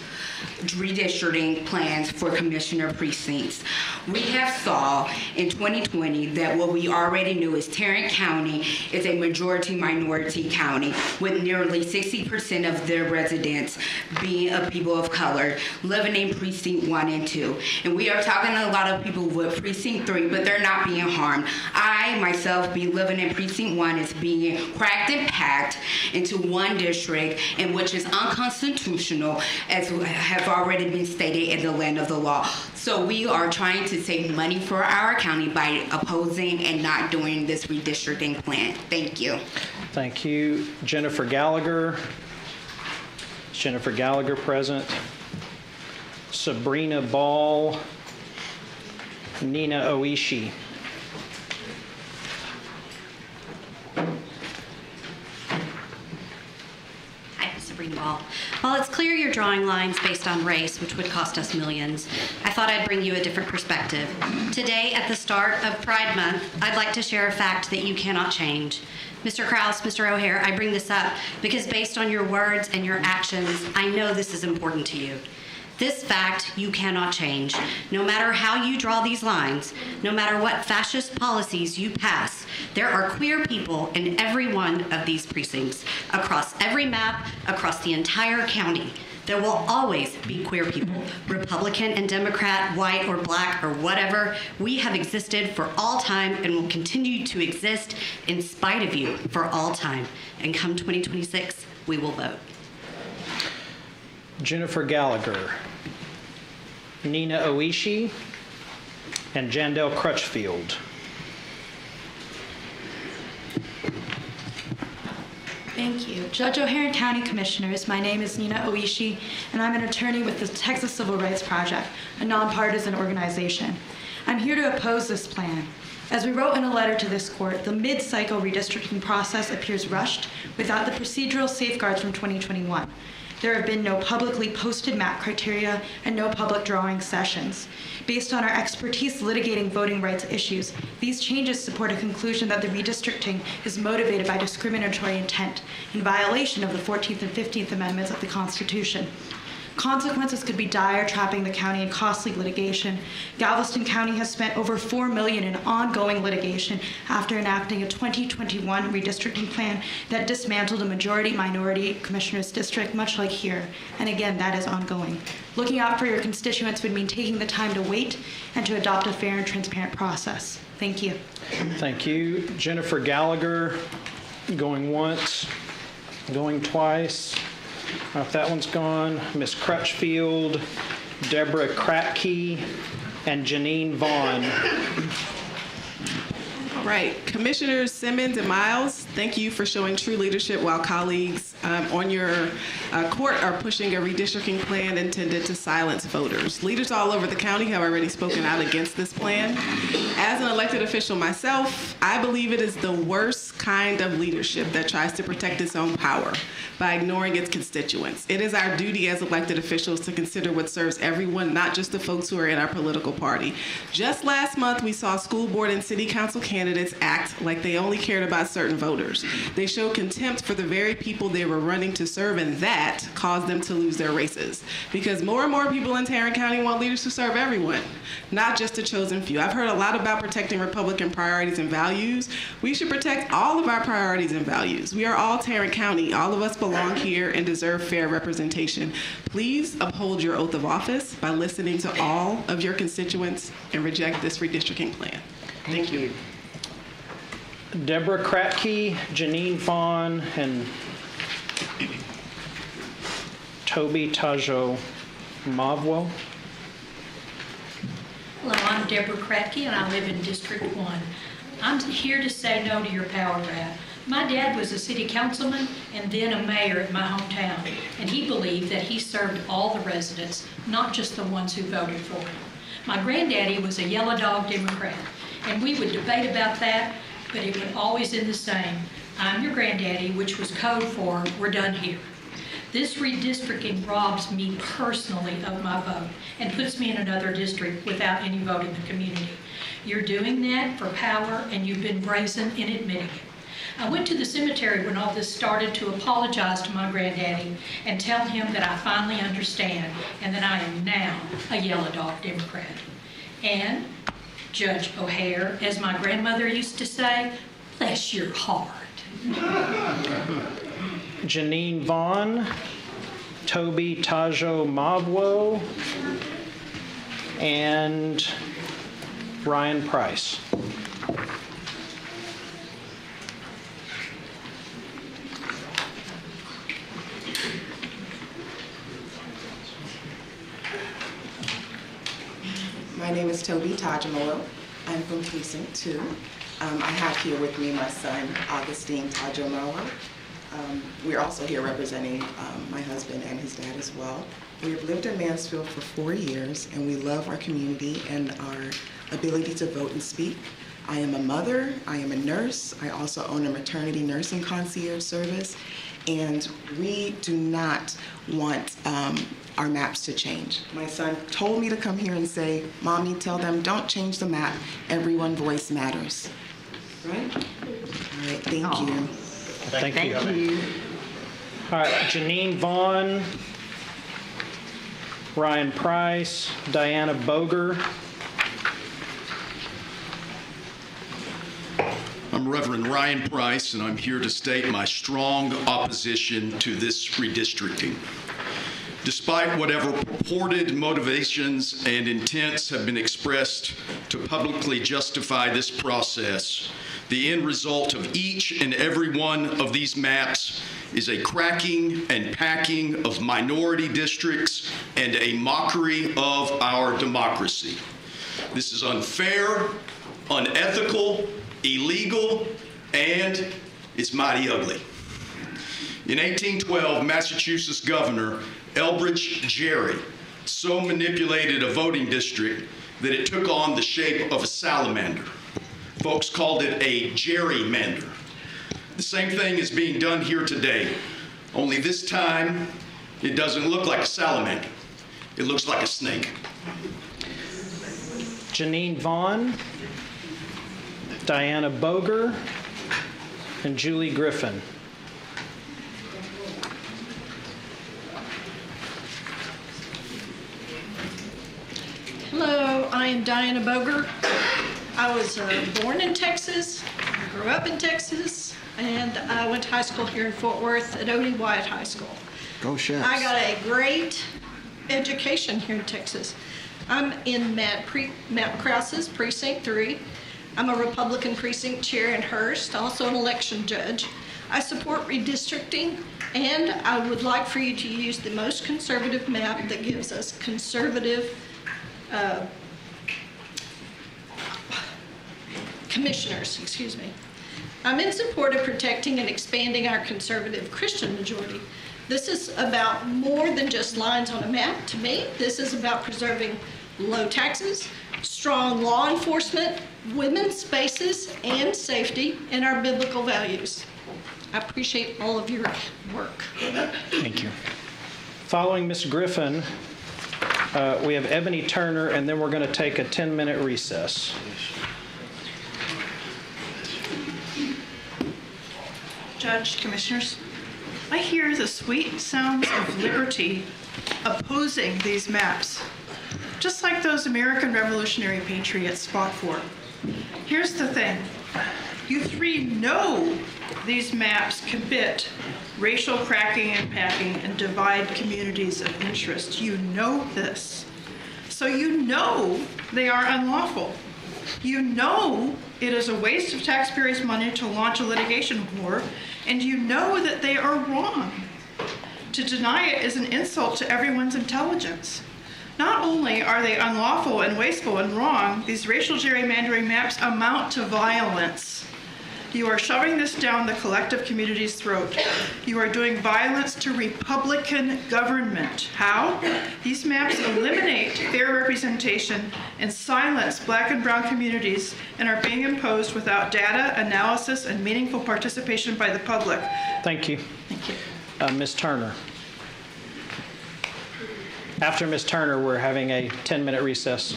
redistricting plans for commissioner precincts. We have saw in 2020 that what we already knew is Tarrant County is a majority-minority county with nearly 60% of their residents being of people of color living in precinct 1 and 2. And we are talking to a lot of people with precinct 3, but they're not being harmed. I myself be living in precinct 1 is being cracked and packed into one district, and which is unconstitutional, as have already been stated in the land of the law. So we are trying to save money for our county by opposing and not doing this redistricting plan. Thank you. Thank you. Jennifer Gallagher. Is Jennifer Gallagher present? Sabrina Ball. Nina Oishi. Greenwald. While it's clear you're drawing lines based on race, which would cost us millions, I thought I'd bring you a different perspective. Today, at the start of Pride Month, I'd like to share a fact that you cannot change. Mr. Krause, Mr. O'Hare, I bring this up because based on your words and your actions, I know this is important to you. This fact you cannot change. No matter how you draw these lines, no matter what fascist policies you pass, there are queer people in every one of these precincts, across every map, across the entire county. There will always be queer people, Republican and Democrat, white or black or whatever. We have existed for all time and will continue to exist in spite of you for all time. And come 2026, we will vote. Jennifer Gallagher, Nina Oishi, and Jandel Crutchfield. Thank you. Judge O'Hare and County Commissioners, my name is Nina Oishi, and I'm an attorney with the Texas Civil Rights Project, a nonpartisan organization. I'm here to oppose this plan. As we wrote in a letter to this court, the mid-cycle redistricting process appears rushed without the procedural safeguards from 2021. There have been no publicly posted map criteria and no public drawing sessions. Based on our expertise litigating voting rights issues, these changes support a conclusion that the redistricting is motivated by discriminatory intent in violation of the 14th and 15th Amendments of the Constitution. Consequences could be dire, trapping the county in costly litigation. Galveston County has spent over $4 million in ongoing litigation after enacting a 2021 redistricting plan that dismantled a majority-minority commissioner's district, much like here. And again, that is ongoing. Looking out for your constituents would mean taking the time to wait and to adopt a fair and transparent process. Thank you. Thank you. Jennifer Gallagher, going once, going twice. If that one's gone, Ms. Crutchfield, Deborah Kratke, and Janine Vaughn. All right, Commissioners Simmons and Miles, thank you for showing true leadership while colleagues on your court are pushing a redistricting plan intended to silence voters. Leaders all over the county have already spoken out against this plan. As an elected official myself, I believe it is the worst kind of leadership that tries to protect its own power by ignoring its constituents. It is our duty as elected officials to consider what serves everyone, not just the folks who are in our political party. Just last month, we saw school board and city council candidates act like they only cared about certain voters. They showed contempt for the very people they were running to serve, and that caused them to lose their races. Because more and more people in Tarrant County want leaders to serve everyone, not just a chosen few. I've heard a lot about protecting Republican priorities and values. We should protect all of our priorities and values. We are all Tarrant County. All of us belong here and deserve fair representation. Please uphold your oath of office by listening to all of your constituents and reject this redistricting plan. Thank you. Deborah Kratke, Janine Vaughn, and Toby Tajo Mavwo. Hello, I'm Deborah Kratke, and I live in District 1. I'm here to say no to your power grab. My dad was a city councilman and then a mayor in my hometown, and he believed that he served all the residents, not just the ones who voted for him. My granddaddy was a yellow dog Democrat, and we would debate about that, but it would always end the same. I'm your granddaddy, which was code for we're done here. This redistricting robs me personally of my vote and puts me in another district without any vote in the community. You're doing that for power, and you've been brazen in admitting it. I went to the cemetery when all this started to apologize to my granddaddy and tell him that I finally understand and that I am now a yellow dog Democrat. And Judge O'Hare, as my grandmother used to say, bless your heart. Janine Vaughn, Toby Tajo Mavwo, and Ryan Price. My name is Toby Tajamolo. I'm from Precinct 2. I have here with me my son, Augustine Tajamolo. We're also here representing my husband and his dad as well. We have lived in Mansfield for 4 years, and we love our community and our ability to vote and speak. I am a mother, I am a nurse, I also own a maternity nursing concierge service, and we do not want our maps to change. My son told me to come here and say, Mommy, tell them don't change the map, everyone voice matters. Right? All right, thank you. Thank you. All right, Janine Vaughn, Ryan Price, Diana Boger. I'm Reverend Ryan Price, and I'm here to state my strong opposition to this redistricting. Despite whatever purported motivations and intents have been expressed to publicly justify this process, the end result of each and every one of these maps is a cracking and packing of minority districts and a mockery of our democracy. This is unfair, unethical, illegal, and it's mighty ugly. In 1812, Massachusetts Governor Elbridge Gerry so manipulated a voting district that it took on the shape of a salamander. Folks called it a gerrymander. The same thing is being done here today, only this time it doesn't look like a salamander. It looks like a snake. Janine Vaughn, Diana Boger, and Julie Griffin. Hello, I am Diana Boger. I was born in Texas, I grew up in Texas, and I went to high school here in Fort Worth at O.D. Wyatt High School. Go Chefs. I got a great education here in Texas. I'm in Matt Krause's Precinct 3. I'm a Republican precinct chair in Hearst, also an election judge. I support redistricting, and I would like for you to use the most conservative map that gives us conservative commissioners, excuse me. I'm in support of protecting and expanding our conservative Christian majority. This is about more than just lines on a map to me. This is about preserving low taxes, strong law enforcement, women's spaces, and safety, and our biblical values. I appreciate all of your work. Thank you. Following Ms. Griffin, we have Ebony Turner, and then we're going to take a 10-minute recess. Judge, Commissioners, I hear the sweet sounds of liberty opposing these maps, just like those American Revolutionary patriots fought for. Here's the thing. You three know these maps commit racial cracking and packing and divide communities of interest. You know this. So you know they are unlawful. You know it is a waste of taxpayers' money to launch a litigation war, and you know that they are wrong. To deny it is an insult to everyone's intelligence. Not only are they unlawful and wasteful and wrong, these racial gerrymandering maps amount to violence. You are shoving this down the collective community's throat. You are doing violence to Republican government. How? These maps eliminate fair representation and silence Black and brown communities and are being imposed without data, analysis, and meaningful participation by the public. Thank you. Thank you. Ms. Turner. After Ms. Turner, we're having a 10-minute recess.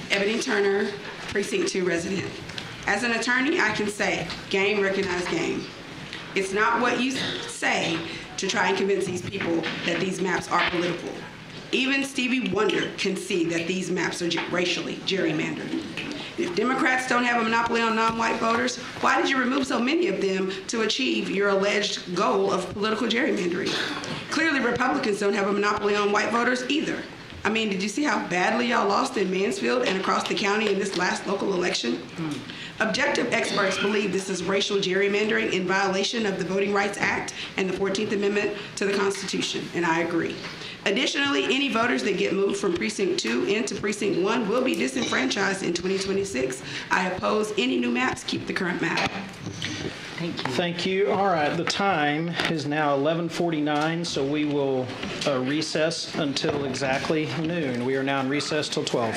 Ebony Turner, Precinct 2 resident. As an attorney, I can say, game recognized game. It's not what you say to try and convince these people that these maps are political. Even Stevie Wonder can see that these maps are racially gerrymandered. If Democrats don't have a monopoly on non-white voters, why did you remove so many of them to achieve your alleged goal of political gerrymandering? Clearly, Republicans don't have a monopoly on white voters either. I mean, did you see how badly y'all lost in Mansfield and across the county in this last local election? Objective experts believe this is racial gerrymandering in violation of the Voting Rights Act and the 14th Amendment to the Constitution, and I agree. Additionally, any voters that get moved from Precinct 2 into Precinct 1 will be disenfranchised in 2026. I oppose any new maps. Keep the current map. Thank you. Thank you. All right, the time is now 11:49, so we will recess until exactly noon. We are now in recess till 12.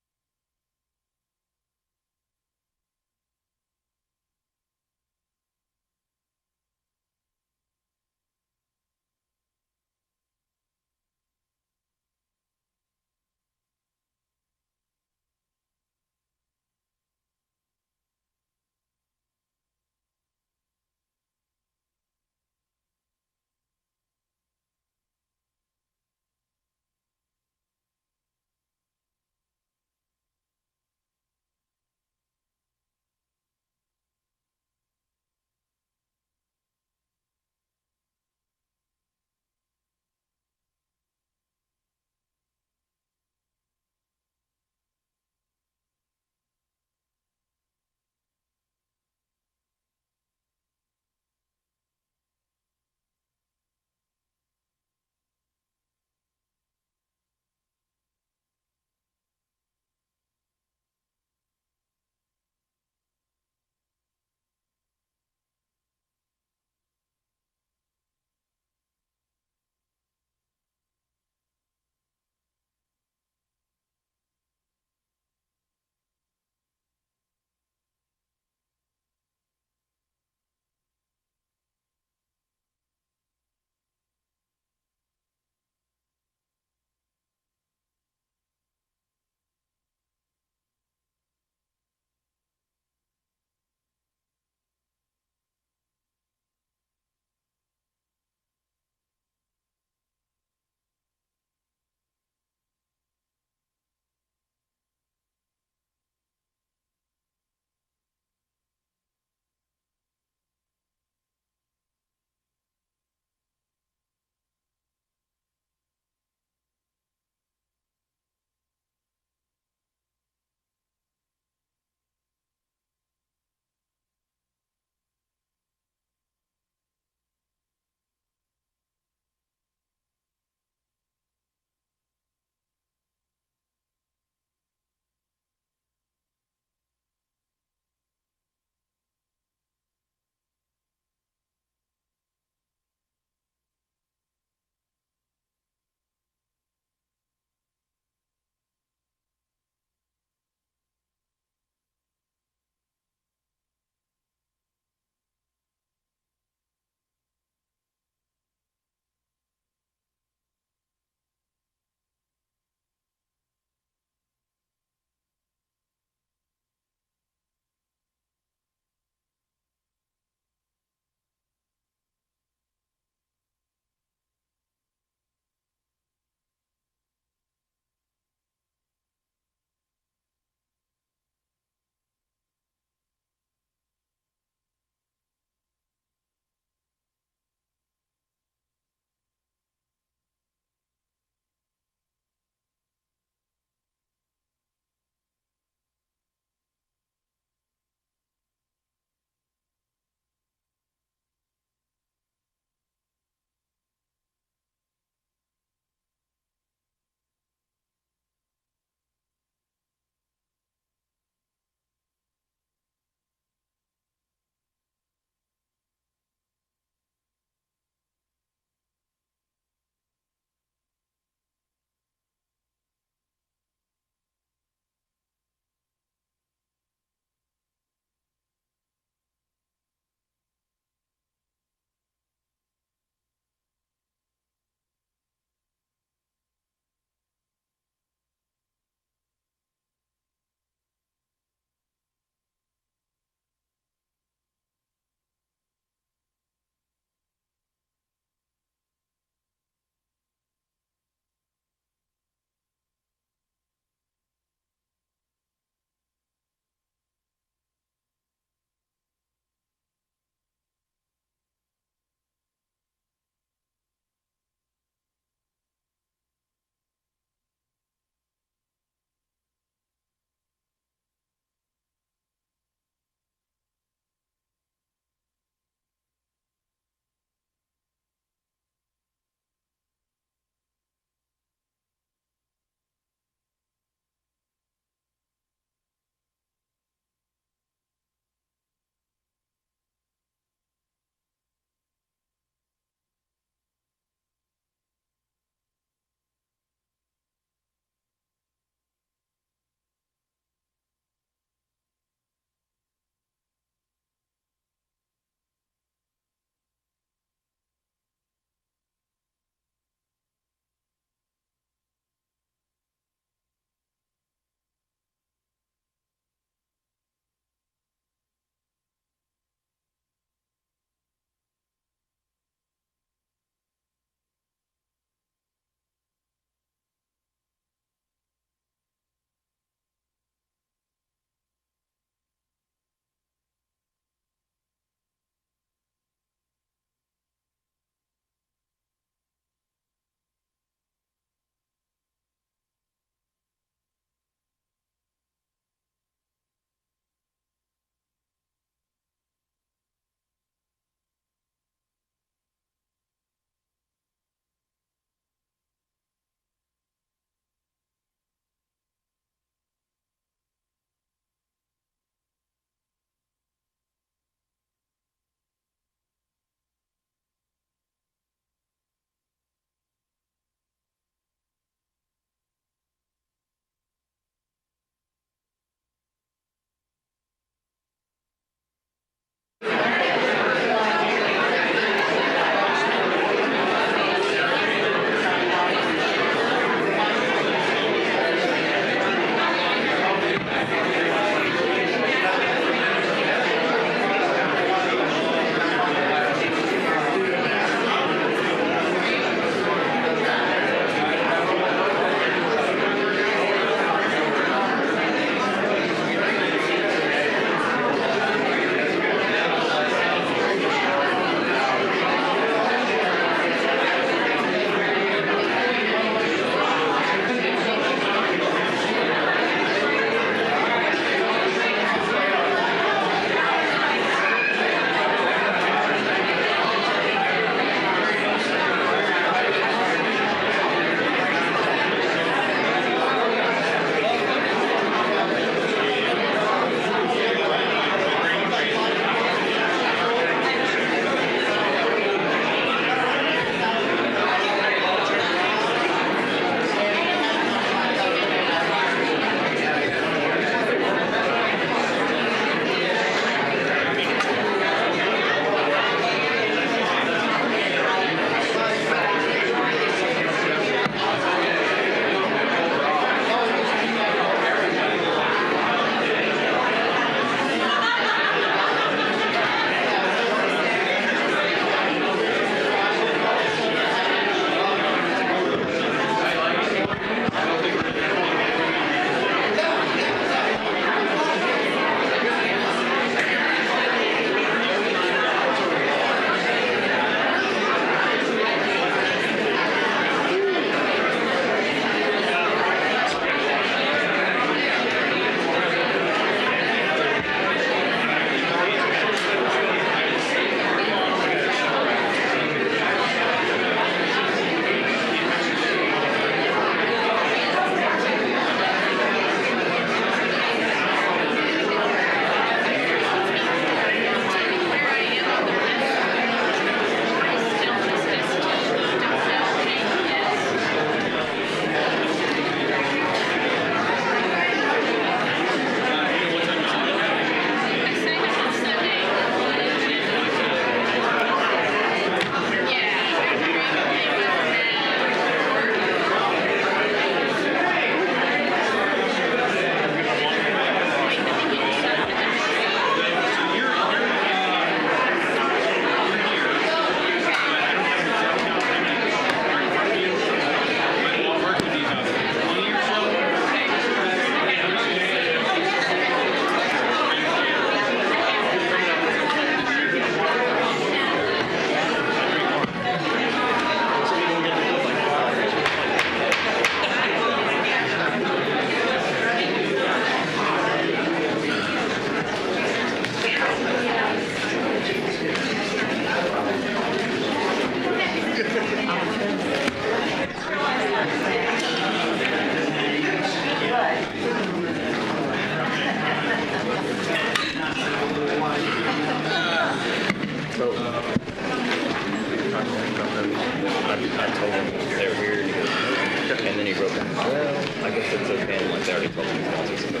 told him they were here, and he goes, "No." And then he wrote back, "Well, I guess it's okay." And like they already told him he's not supposed to.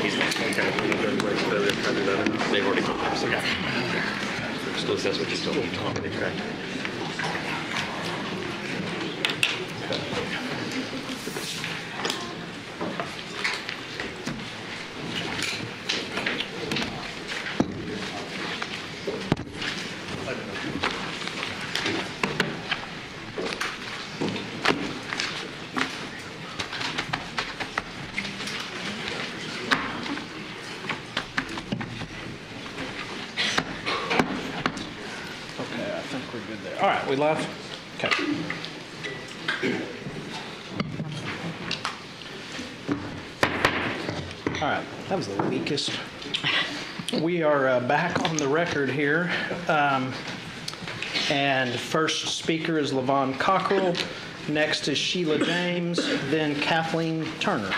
He's kind of they've already told him. So that's what you told him. Correct. All right, we live? Okay. All right, that was the weakest. We are back on the record here. And first speaker is Levon Cockrell. Next is Sheila James, then Kathleen Turner.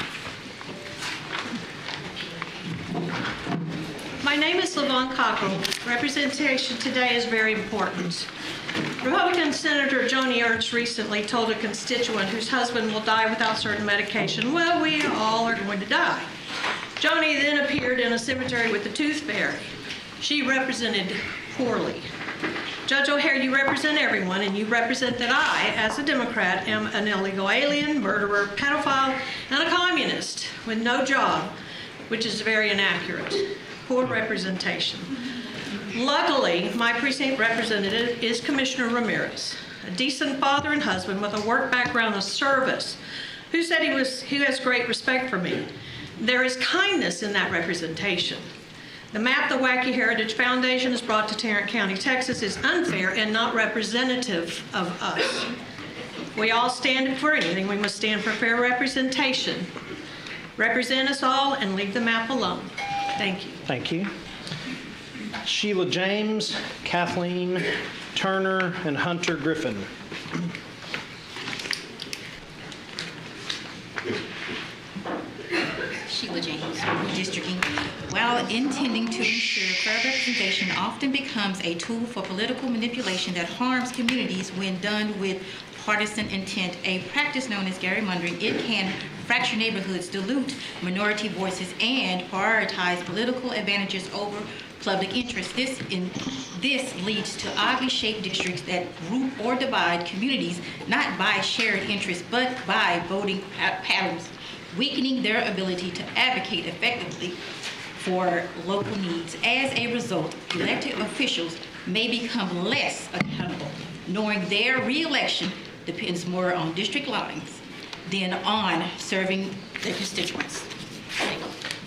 My name is Levon Cockrell. Representation today is very important. Republican Senator Joni Ernst recently told a constituent whose husband will die without certain medication, "Well, we all are going to die." Joni then appeared in a cemetery with the tooth fairy. She represented poorly. Judge O'Hare, you represent everyone, and you represent that I, as a Democrat, am an illegal alien, murderer, pedophile, and a communist with no job, which is very inaccurate. Poor representation. Luckily, my precinct representative is Commissioner Ramirez, a decent father and husband with a work background of service, who said he has great respect for me. There is kindness in that representation. The map the Wacky Heritage Foundation has brought to Tarrant County, Texas is unfair and not representative of us. We all stand for anything. We must stand for fair representation. Represent us all and leave the map alone. Thank you. Thank you. Sheila James, Kathleen Turner, and Hunter Griffin. Sheila James, redistricting. While intending to ensure fair representation often becomes a tool for political manipulation that harms communities when done with partisan intent, a practice known as gerrymandering, it can fracture neighborhoods, dilute minority voices, and prioritize political advantages over public interest. This leads to oddly shaped districts that group or divide communities not by shared interests but by voting patterns, weakening their ability to advocate effectively for local needs. As a result, elected officials may become less accountable, knowing their re-election depends more on district lines than on serving their constituents.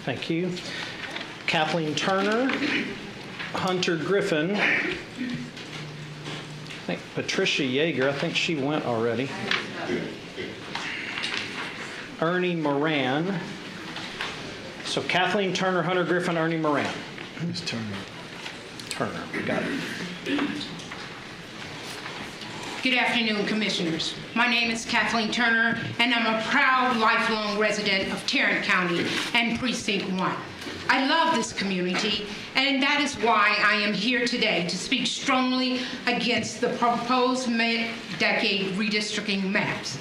Thank you. Kathleen Turner, Hunter Griffin, I think Patricia Yeager, I think she went already. Ernie Moran. So Kathleen Turner, Hunter Griffin, Ernie Moran. Who's Turner? Turner, got it. Good afternoon, Commissioners. My name is Kathleen Turner, and I'm a proud lifelong resident of Tarrant County and Precinct 1. I love this community, and that is why I am here today to speak strongly against the proposed mid-decade redistricting maps.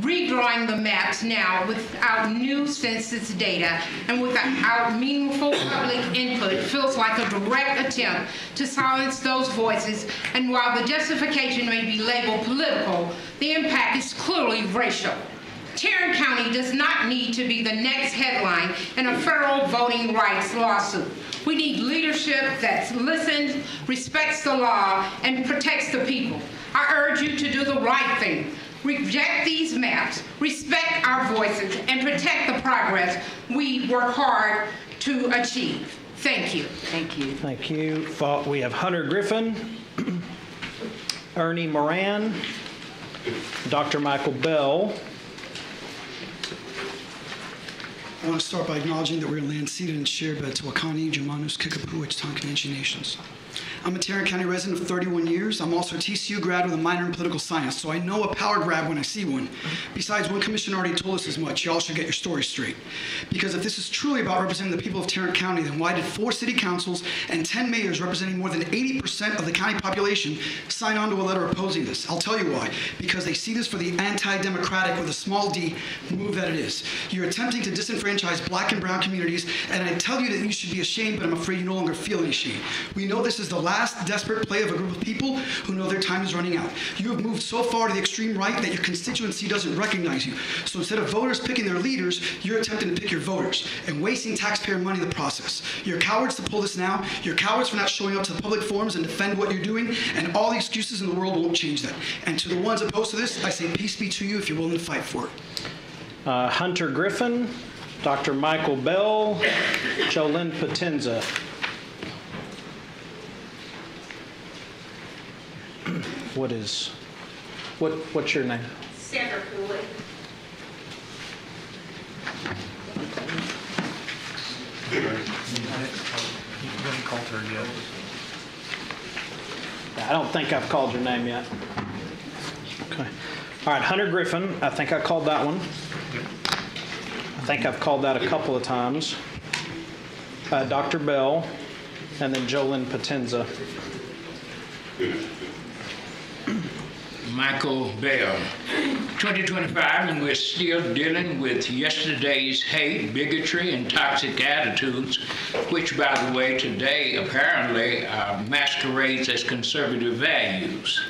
Redrawing the maps now without new census data and without meaningful public input feels like a direct attempt to silence those voices, and while the justification may be labeled political, the impact is clearly racial. Tarrant County does not need to be the next headline in a federal voting rights lawsuit. We need leadership that listens, respects the law, and protects the people. I urge you to do the right thing. Reject these maps, respect our voices, and protect the progress we work hard to achieve. Thank you. Thank you. Thank you. We have Hunter Griffin, Ernie Moran, Dr. Michael Bell. I want to start by acknowledging that we're land ceded and shared by the Tawakani, Jumanos, Kickapoo, Wichita Comanche nations. I'm a Tarrant County resident of 31 years. I'm also a TCU grad with a minor in political science, so I know a power grab when I see one. Besides, one commissioner already told us as much. Y'all should get your story straight. Because if this is truly about representing the people of Tarrant County, then why did 4 city councils and 10 mayors representing more than 80% of the county population sign on to a letter opposing this? I'll tell you why. Because they see this for the anti-democratic, with a small d, move that it is. You're attempting to disenfranchise black and brown communities, and I tell you that you should be ashamed, but I'm afraid you no longer feel any shame. We know this is the last desperate play of a group of people who know their time is running out. You have moved so far to the extreme right that your constituency doesn't recognize you. So instead of voters picking their leaders, you're attempting to pick your voters and wasting taxpayer money in the process. You're cowards to pull this now. You're cowards for not showing up to the public forums and defend what you're doing, and all the excuses in the world won't change that. And to the ones opposed to this, I say peace be to you if you're willing to fight for it. Hunter Griffin, Dr. Michael Bell, Jolynn Potenza. What's your name? Sandra Cooley. You haven't called her yet. I don't think I've called your name yet. Okay. All right, Hunter Griffin, I think I called that one. I think I've called that a couple of times. Dr. Bell, and then Jolynn Potenza. Michael Bell, 2025, and we're still dealing with yesterday's hate, bigotry, and toxic attitudes, which, by the way, today apparently masquerades as conservative values.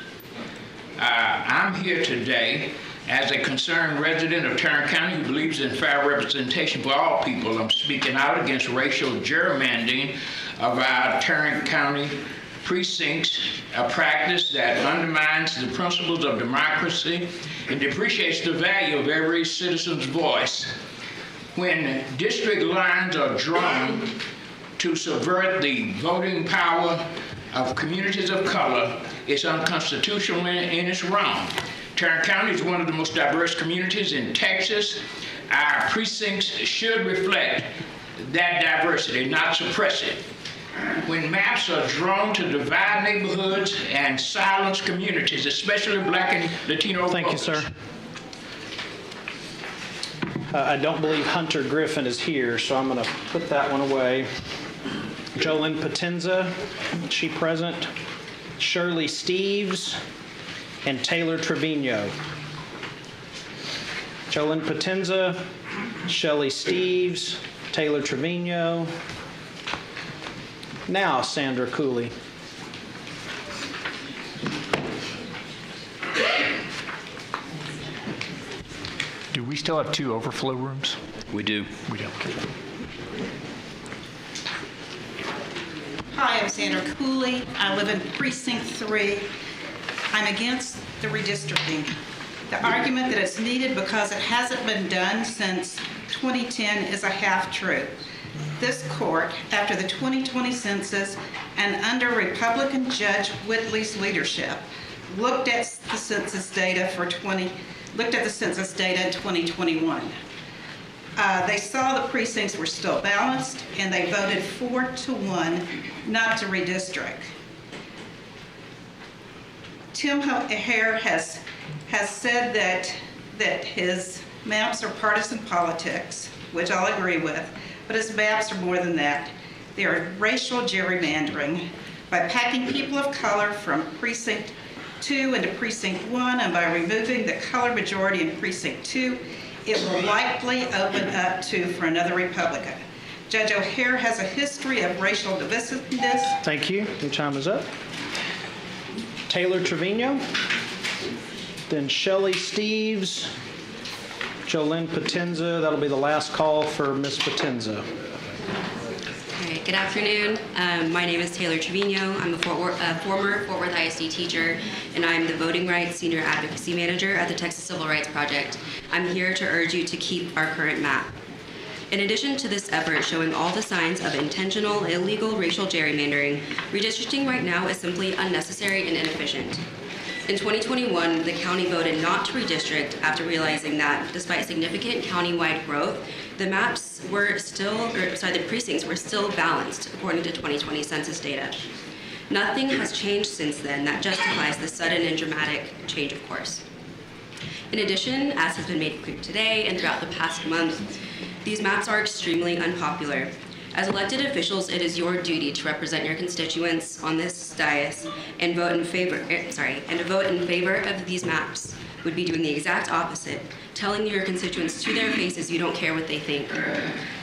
I'm here today as a concerned resident of Tarrant County who believes in fair representation for all people. I'm speaking out against racial gerrymandering of our Tarrant County precincts, a practice that undermines the principles of democracy and depreciates the value of every citizen's voice. When district lines are drawn to subvert the voting power of communities of color, it's unconstitutional and it's wrong. Tarrant County is one of the most diverse communities in Texas. Our precincts should reflect that diversity, not suppress it. When maps are drawn to divide neighborhoods and silence communities, especially black and Latino voters. Thank you, sir. I don't believe Hunter Griffin is here, so I'm going to put that one away. Jolynn Potenza, is she present? Shirley Steves and Taylor Trevino. Jolynn Potenza, Shirley Steves, Taylor Trevino. Now, Sandra Cooley. Do we still have 2 overflow rooms? We do. We do. Hi, I'm Sandra Cooley. I live in Precinct 3. I'm against the redistricting. The argument that it's needed because it hasn't been done since 2010 is a half-truth. This court, after the 2020 census and under Republican Judge Whitley's leadership, looked at the census data in 2021. They saw the precincts were still balanced, and they voted 4-1 not to redistrict. Tim Hare has said that his maps are partisan politics, which I'll agree with, but his maps are more than that. They are racial gerrymandering by packing people of color from Precinct 2 into Precinct 1, and by removing the color majority in Precinct 2, it will likely open up for another Republican. Judge O'Hare has a history of racial divisiveness. Thank you. Your time is up. Taylor Trevino, then Shelley Steves, Jolynn Potenza. That'll be the last call for Ms. Potenza. Okay, good afternoon. My name is Taylor Trevino. I'm a former Fort Worth ISD teacher, and I'm the Voting Rights Senior Advocacy Manager at the Texas Civil Rights Project. I'm here to urge you to keep our current map. In addition to this effort showing all the signs of intentional, illegal racial gerrymandering, redistricting right now is simply unnecessary and inefficient. In 2021, the county voted not to redistrict after realizing that, despite significant countywide growth, the precincts were still balanced according to 2020 census data. Nothing has changed since then that justifies the sudden and dramatic change of course. In addition, as has been made clear today and throughout the past month, these maps are extremely unpopular. As elected officials, it is your duty to represent your constituents on this dais and vote in favor. And to vote in favor of these maps would be doing the exact opposite, telling your constituents to their faces you don't care what they think.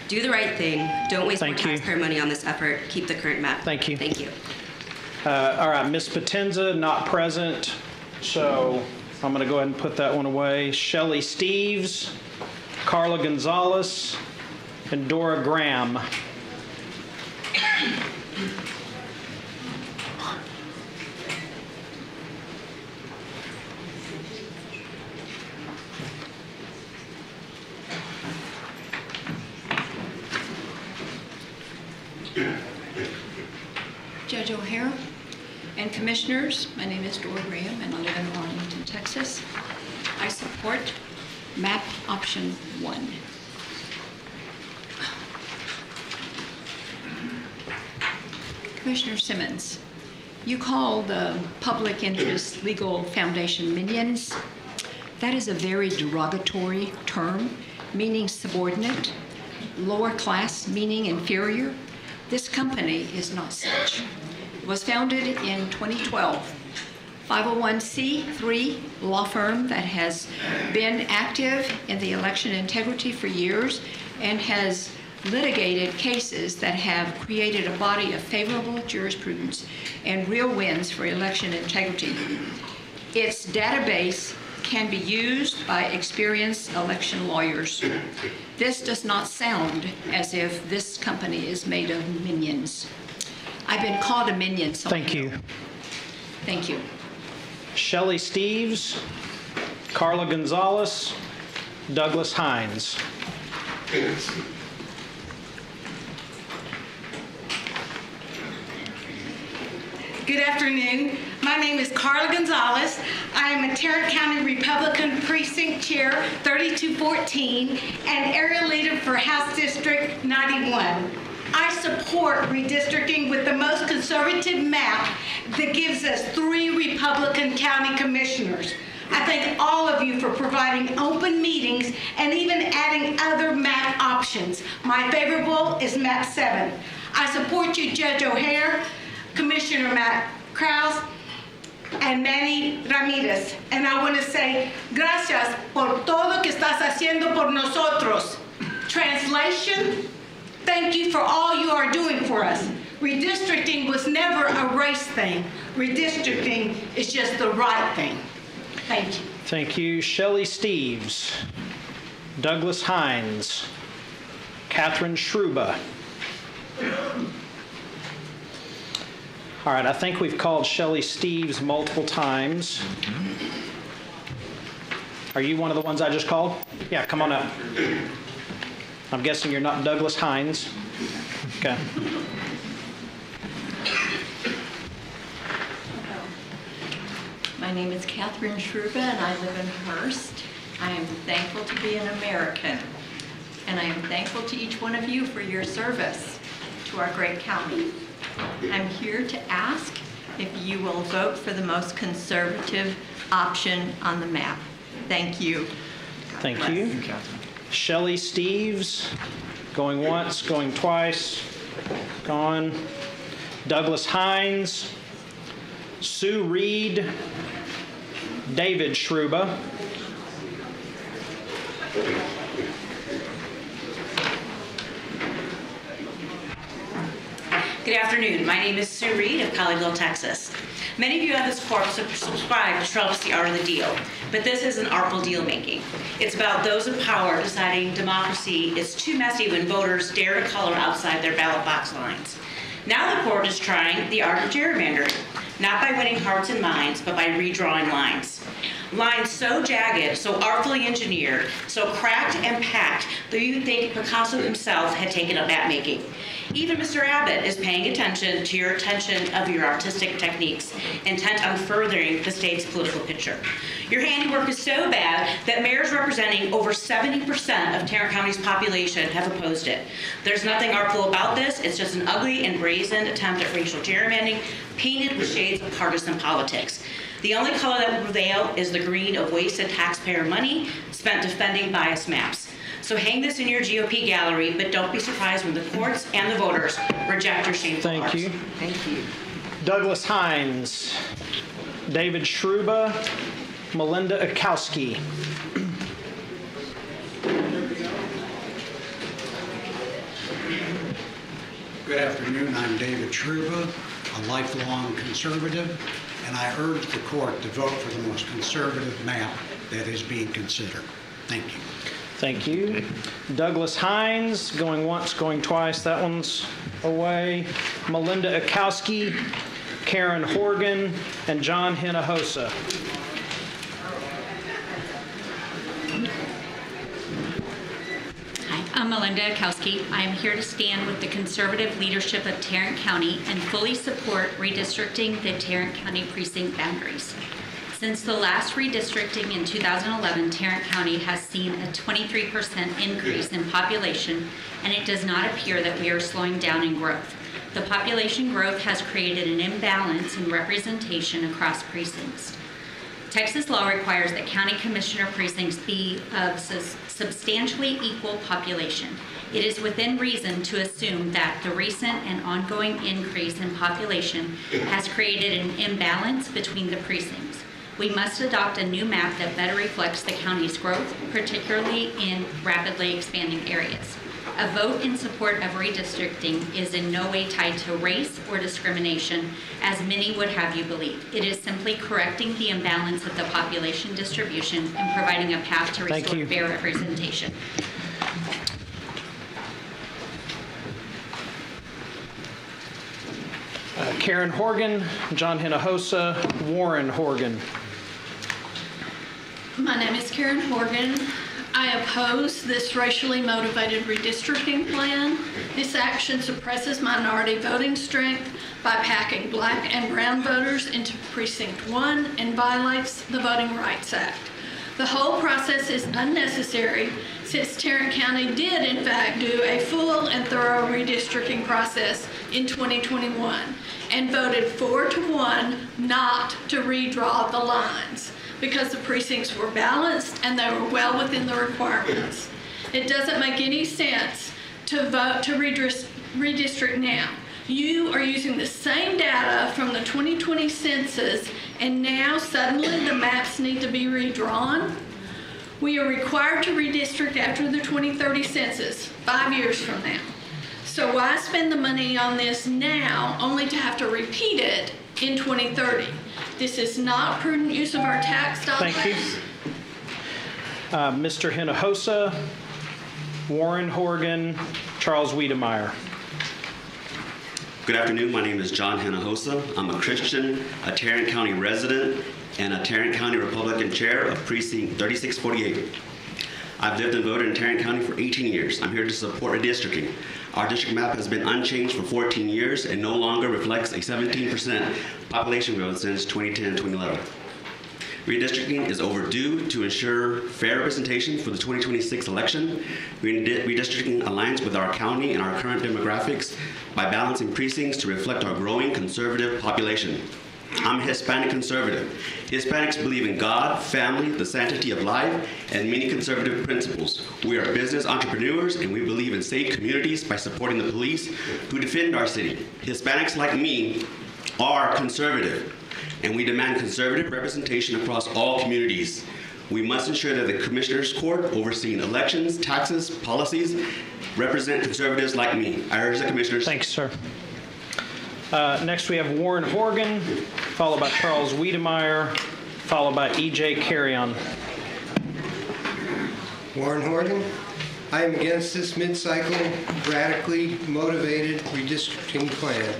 Do the right thing. Don't waste more taxpayer money on this effort. Keep the current map. Thank you. Thank you. All right, Ms. Potenza, not present, so I'm going to go ahead and put that one away. Shelley Steves, Carla Gonzalez, and Dora Graham. Judge O'Hara and Commissioners, my name is Dora Graham and I live in Arlington, Texas. I support map option 1. Commissioner Simmons, you call the Public Interest Legal Foundation minions. That is a very derogatory term, meaning subordinate, lower class, meaning inferior. This company is not such. It was founded in 2012. 501c3 law firm that has been active in the election integrity for years and has litigated cases that have created a body of favorable jurisprudence and real wins for election integrity. Its database can be used by experienced election lawyers. This does not sound as if this company is made of minions. I've been called a minion. Thank you. Thank you. Shelley Steves, Carla Gonzalez, Douglas Hines. Good afternoon. My name is Carla Gonzalez. I am a Tarrant County Republican Precinct Chair 3214 and Area Leader for House District 91. I support redistricting with the most conservative map that gives us 3 Republican county commissioners. I thank all of you for providing open meetings and even adding other map options. My favorable is map 7. I support you, Judge O'Hare, Commissioner Matt Krause, and Manny Ramirez. And I want to say, gracias por todo que estás haciendo por nosotros. Translation, thank you for all you are doing for us. Redistricting was never a race thing. Redistricting is just the right thing. Thank you. Thank you. Shelley Steves, Douglas Hines, Catherine Schruba. All right, I think we've called Shelley Steves multiple times. Are you one of the ones I just called? Yeah, come on up. I'm guessing you're not Douglas Hines. Okay. My name is Catherine Schruba and I live in Hearst. I am thankful to be an American. And I am thankful to each one of you for your service to our great county. I'm here to ask if you will vote for the most conservative option on the map. Thank you. Thank you. Shelley Steves, going once, going twice, gone. Douglas Hines, Sue Reed, David Schruba. Good afternoon. My name is Sue Reed of Colleyville, Texas. Many of you on this court subscribe to Trump's The Art of the Deal, but this isn't artful deal making. It's about those in power deciding democracy is too messy when voters dare to color outside their ballot box lines. Now the court is trying the art of gerrymandering, not by winning hearts and minds, but by redrawing lines. Lines so jagged, so artfully engineered, so cracked and packed that you'd think Picasso himself had taken up map making. Even Mr. Abbott is paying attention to your attention of your artistic techniques, intent on furthering the state's political picture. Your handiwork is so bad that mayors representing over 70% of Tarrant County's population have opposed it. There's nothing artful about this. It's just an ugly and brazen attempt at racial gerrymandering painted with shades of partisan politics. The only color that will prevail is the green of wasted taxpayer money spent defending biased maps. So hang this in your GOP gallery, but don't be surprised when the courts and the voters reject your shameful Thank farce. you. Thank you. Douglas Hines, David Shruba, Melinda Akowski. Good afternoon. I'm David Shruba, a lifelong conservative, and I urge the court to vote for the most conservative map that is being considered. Thank you. Thank you. Douglas Hines, going once, going twice. That one's away. Melinda Akowski, Karen Horgan, and John Hinojosa. Hi, I'm Melinda Akowski. I am here to stand with the conservative leadership of Tarrant County and fully support redistricting the Tarrant County precinct boundaries. Since the last redistricting in 2011, Tarrant County has seen a 23% increase in population, and it does not appear that we are slowing down in growth. The population growth has created an imbalance in representation across precincts. Texas law requires that county commissioner precincts be of substantially equal population. It is within reason to assume that the recent and ongoing increase in population has created an imbalance between the precincts. We must adopt a new map that better reflects the county's growth, particularly in rapidly expanding areas. A vote in support of redistricting is in no way tied to race or discrimination, as many would have you believe. It is simply correcting the imbalance of the population distribution and providing a path to restore fair representation. Karen Horgan, John Hinojosa, Warren Horgan. My name is Karen Horgan. I oppose this racially motivated redistricting plan. This action suppresses minority voting strength by packing black and brown voters into Precinct 1 and violates the Voting Rights Act. The whole process is unnecessary since Tarrant County did in fact do a full and thorough redistricting process in 2021 and voted 4-1 not to redraw the lines, because the precincts were balanced and they were well within the requirements. It doesn't make any sense to vote to redistrict now. You are using the same data from the 2020 census, and now suddenly the maps need to be redrawn. We are required to redistrict after the 2030 census, 5 years from now. So why spend the money on this now only to have to repeat it in 2030? This is not prudent use of our tax dollars. Thank you. Mr. Hinojosa, Warren Horgan, Charles Wiedemeyer. Good afternoon. My name is John Hinojosa. I'm a Christian, a Tarrant County resident, and a Tarrant County Republican chair of Precinct 3648. I've lived and voted in Tarrant County for 18 years. I'm here to support redistricting. Our district map has been unchanged for 14 years and no longer reflects a 17% population growth since 2010-2011. Redistricting is overdue to ensure fair representation for the 2026 election. Redistricting aligns with our county and our current demographics by balancing precincts to reflect our growing conservative population. I'm a Hispanic conservative. Hispanics believe in God, family, the sanctity of life, and many conservative principles. We are business entrepreneurs, and we believe in safe communities by supporting the police who defend our city. Hispanics like me are conservative, and we demand conservative representation across all communities. We must ensure that the Commissioners Court, overseeing elections, taxes, policies, represent conservatives like me. I urge the Commissioners. Thanks, sir. Next, we have Warren Horgan, followed by Charles Wiedemeyer, followed by E.J. Carrion. Warren Horgan. I am against this mid-cycle, radically motivated redistricting plan.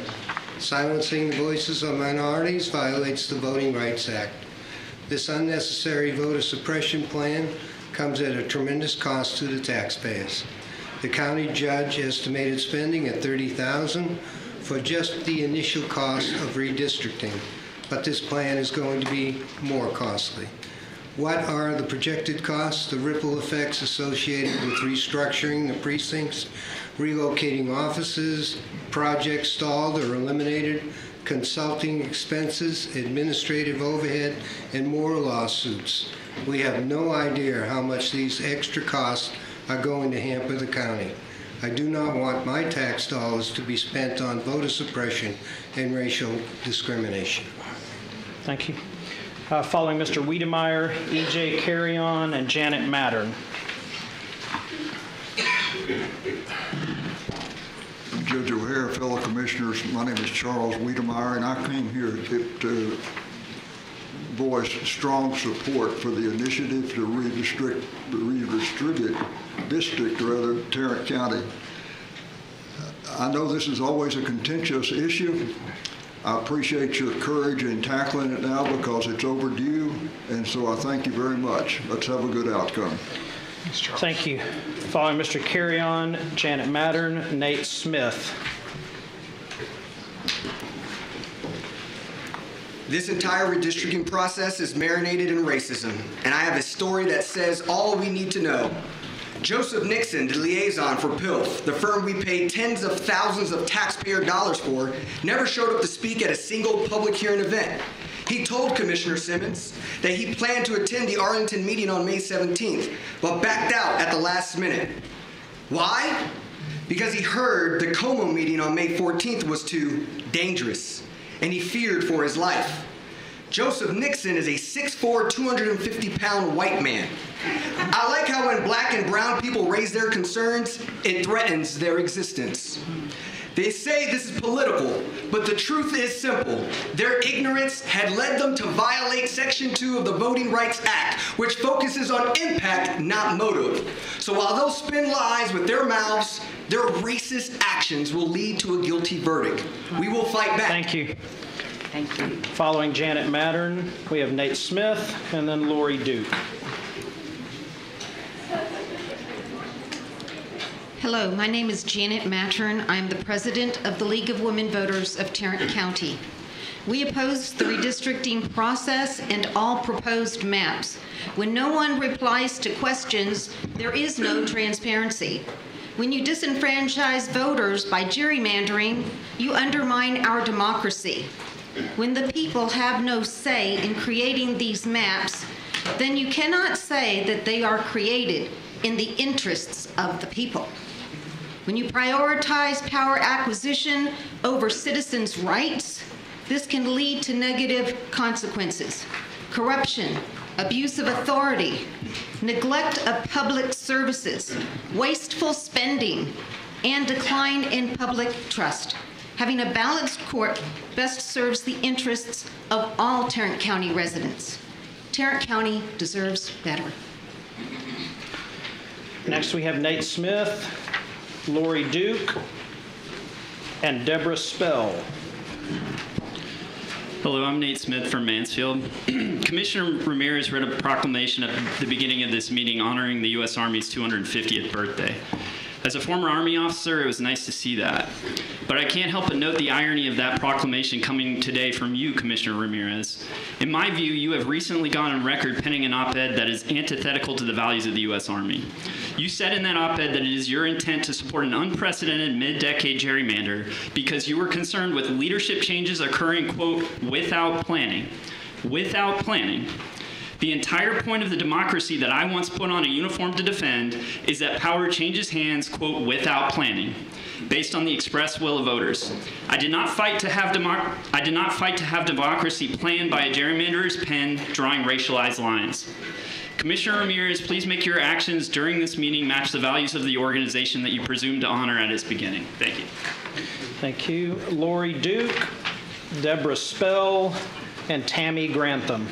Silencing the voices of minorities violates the Voting Rights Act. This unnecessary voter suppression plan comes at a tremendous cost to the taxpayers. The county judge estimated spending at $30,000 for just the initial cost of redistricting, but this plan is going to be more costly. What are the projected costs, the ripple effects associated with restructuring the precincts, relocating offices, projects stalled or eliminated, consulting expenses, administrative overhead, and more lawsuits. We have no idea how much these extra costs are going to hamper the county. I do not want my tax dollars to be spent on voter suppression and racial discrimination. Thank you. Following Mr. Wiedemeyer, E.J. Carrion, and Janet Mattern. Judge O'Hare, fellow commissioners, my name is Charles Wiedemeyer, and I came here to voice strong support for the initiative to redistrict Tarrant County. I know this is always a contentious issue. I appreciate your courage in tackling it now because it's overdue, and so I thank you very much. Let's have a good outcome. Thank you. Following Mr. Carrion, Janet Mattern, Nate Smith. This entire redistricting process is marinated in racism, and I have a story that says all we need to know. Joseph Nixon, the liaison for PILF, the firm we paid tens of thousands of taxpayer dollars for, never showed up to speak at a single public hearing event. He told Commissioner Simmons that he planned to attend the Arlington meeting on May 17th, but backed out at the last minute. Why? Because he heard the Como meeting on May 14th was too dangerous, and he feared for his life. Joseph Nixon is a 6'4", 250-pound white man. I like how when black and brown people raise their concerns, it threatens their existence. They say this is political, but the truth is simple. Their ignorance had led them to violate Section 2 of the Voting Rights Act, which focuses on impact, not motive. So while they'll spin lies with their mouths, their racist actions will lead to a guilty verdict. We will fight back. Thank you. Thank you. Following Janet Mattern, we have Nate Smith and then Lori Duke. Hello, my name is Janet Mattern. I'm the president of the League of Women Voters of Tarrant County. We oppose the redistricting process and all proposed maps. When no one replies to questions, there is no transparency. When you disenfranchise voters by gerrymandering, you undermine our democracy. When the people have no say in creating these maps, then you cannot say that they are created in the interests of the people. When you prioritize power acquisition over citizens' rights, this can lead to negative consequences. Corruption, abuse of authority, neglect of public services, wasteful spending, and decline in public trust. Having a balanced court best serves the interests of all Tarrant County residents. Tarrant County deserves better. Next we have Nate Smith, Lori Duke, and Deborah Spell. Hello, I'm Nate Smith from Mansfield. Commissioner Ramirez read a proclamation at the beginning of this meeting honoring the U.S. Army's 250th birthday. As a former Army officer, it was nice to see that. But I can't help but note the irony of that proclamation coming today from you, Commissioner Ramirez. In my view, you have recently gone on record penning an op-ed that is antithetical to the values of the U.S. Army. You said in that op-ed that it is your intent to support an unprecedented mid-decade gerrymander because you were concerned with leadership changes occurring, quote, without planning. Without planning. The entire point of the democracy that I once put on a uniform to defend is that power changes hands, quote, without planning, based on the express will of voters. I did not fight to have democracy planned by a gerrymander's pen drawing racialized lines. Commissioner Ramirez, please make your actions during this meeting match the values of the organization that you presume to honor at its beginning. Thank you. Thank you. Lori Duke, Deborah Spell, and Tammy Grantham.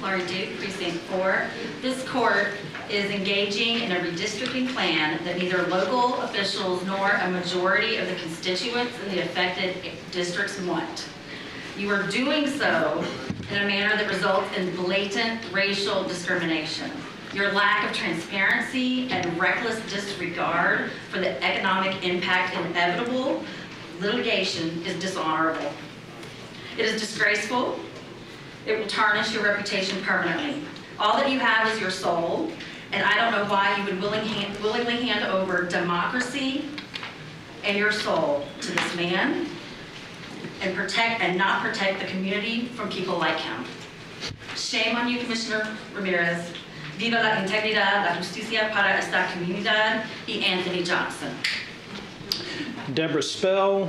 Lori Duke, Precinct 4. This court is engaging in a redistricting plan that neither local officials nor a majority of the constituents in the affected districts want. You are doing so in a manner that results in blatant racial discrimination. Your lack of transparency and reckless disregard for the economic impact inevitable litigation is dishonorable. It is disgraceful. It will tarnish your reputation permanently. All that you have is your soul, and I don't know why you would willingly hand over democracy and your soul to this man and not protect the community from people like him. Shame on you, Commissioner Ramirez. Viva la integridad, la justicia para esta comunidad y Anthony Johnson. Deborah Spell,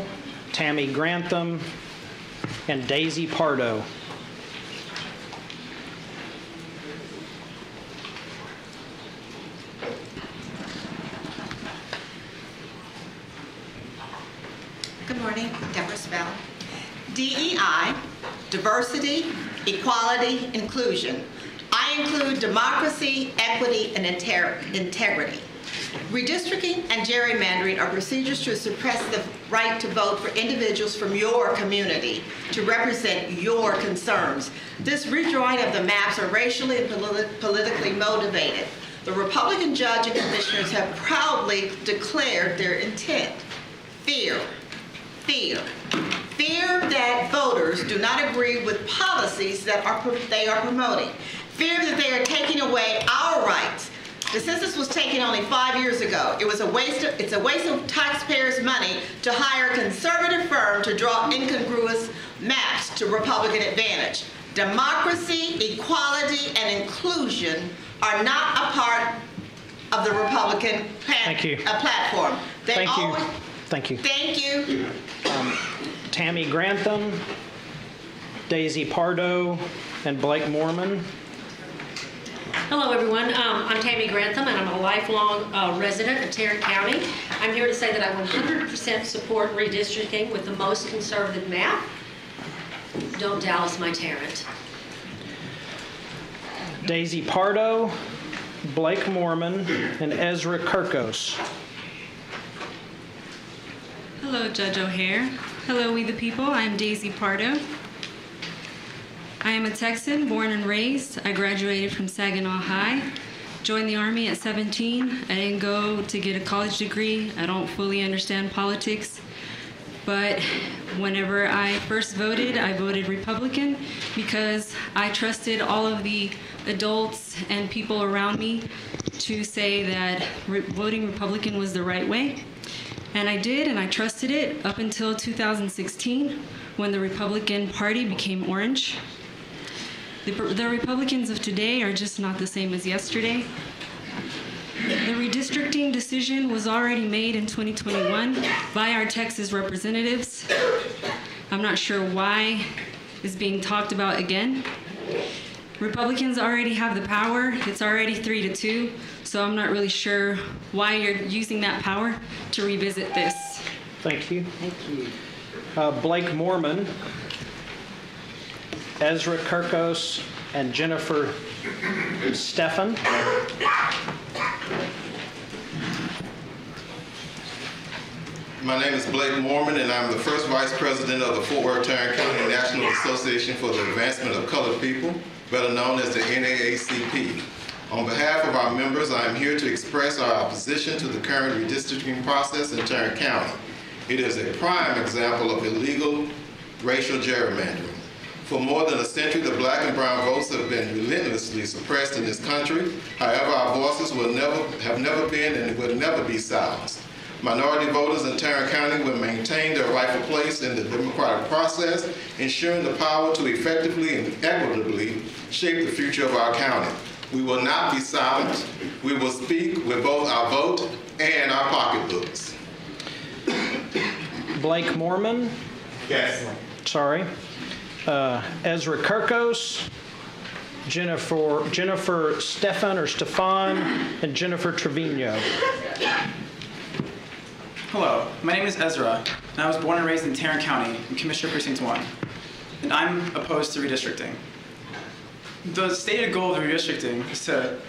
Tammy Grantham, and Daisy Pardo. Good morning, Deborah Spell. DEI, diversity, equality, inclusion. I include democracy, equity, and integrity. Redistricting and gerrymandering are procedures to suppress the right to vote for individuals from your community to represent your concerns. This redrawing of the maps are racially and politically motivated. The Republican judge and commissioners have proudly declared their intent. Fear. Fear. Fear that voters do not agree with policies that they are promoting. Fear that they are taking away our rights. The census was taken only 5 years ago. It's a waste of taxpayers' money to hire a conservative firm to draw incongruous maps to Republican advantage. Democracy, equality, and inclusion are not a part of the Republican platform. Thank you. Thank you. Thank you. Tammy Grantham, Daisy Pardo, and Blake Mormon. Hello, everyone. I'm Tammy Grantham, and I'm a lifelong resident of Tarrant County. I'm here to say that I 100% support redistricting with the most conservative map. Don't Dallas my Tarrant. Daisy Pardo, Blake Mormon, and Ezra Kirkos. Hello, Judge O'Hare. Hello, we the people. I'm Daisy Pardo. I am a Texan, born and raised. I graduated from Saginaw High. Joined the Army at 17. I didn't go to get a college degree. I don't fully understand politics. But whenever I first voted, I voted Republican because I trusted all of the adults and people around me to say that voting Republican was the right way. And I did, and I trusted it up until 2016 when the Republican Party became orange. The Republicans of today are just not the same as yesterday. The redistricting decision was already made in 2021 by our Texas representatives. I'm not sure why it's being talked about again. Republicans already have the power. It's already 3-2, so I'm not really sure why you're using that power to revisit this. Thank you. Thank you. Blake Mormon, Ezra Kirkos, and Jennifer Stephan. My name is Blake Mormon, and I'm the first Vice President of the Fort Worth Tarrant County National Association for the Advancement of Colored People, better known as the NAACP. On behalf of our members, I am here to express our opposition to the current redistricting process in Tarrant County. It is a prime example of illegal racial gerrymandering. For more than a century, the black and brown votes have been relentlessly suppressed in this country. However, our voices have never been and will never be silenced. Minority voters in Tarrant County will maintain their rightful place in the democratic process, ensuring the power to effectively and equitably shape the future of our county. We will not be silent. We will speak with both our vote and our pocketbooks. Blake Mormon. Yes. Sorry. Ezra Kirkos, Jennifer Stefan, and Jennifer Trevino. Hello, my name is Ezra, and I was born and raised in Tarrant County, in Commissioner Precinct 1, and I'm opposed to redistricting. The stated goal of the redistricting is to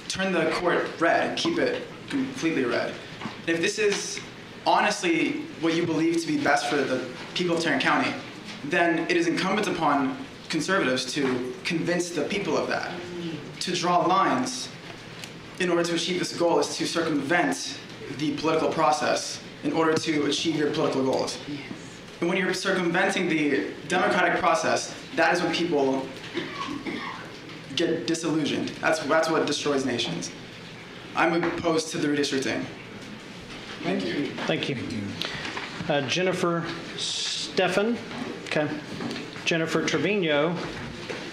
turn the court red, keep it completely red. And if this is honestly what you believe to be best for the people of Tarrant County, then it is incumbent upon conservatives to convince the people of that. To draw lines in order to achieve this goal is to circumvent the political process in order to achieve your political goals. And when you're circumventing the democratic process, that is when people get disillusioned. That's what destroys nations. I'm opposed to the redistricting. Thank you. Thank you. Jennifer Steffen, okay. Jennifer Trevino,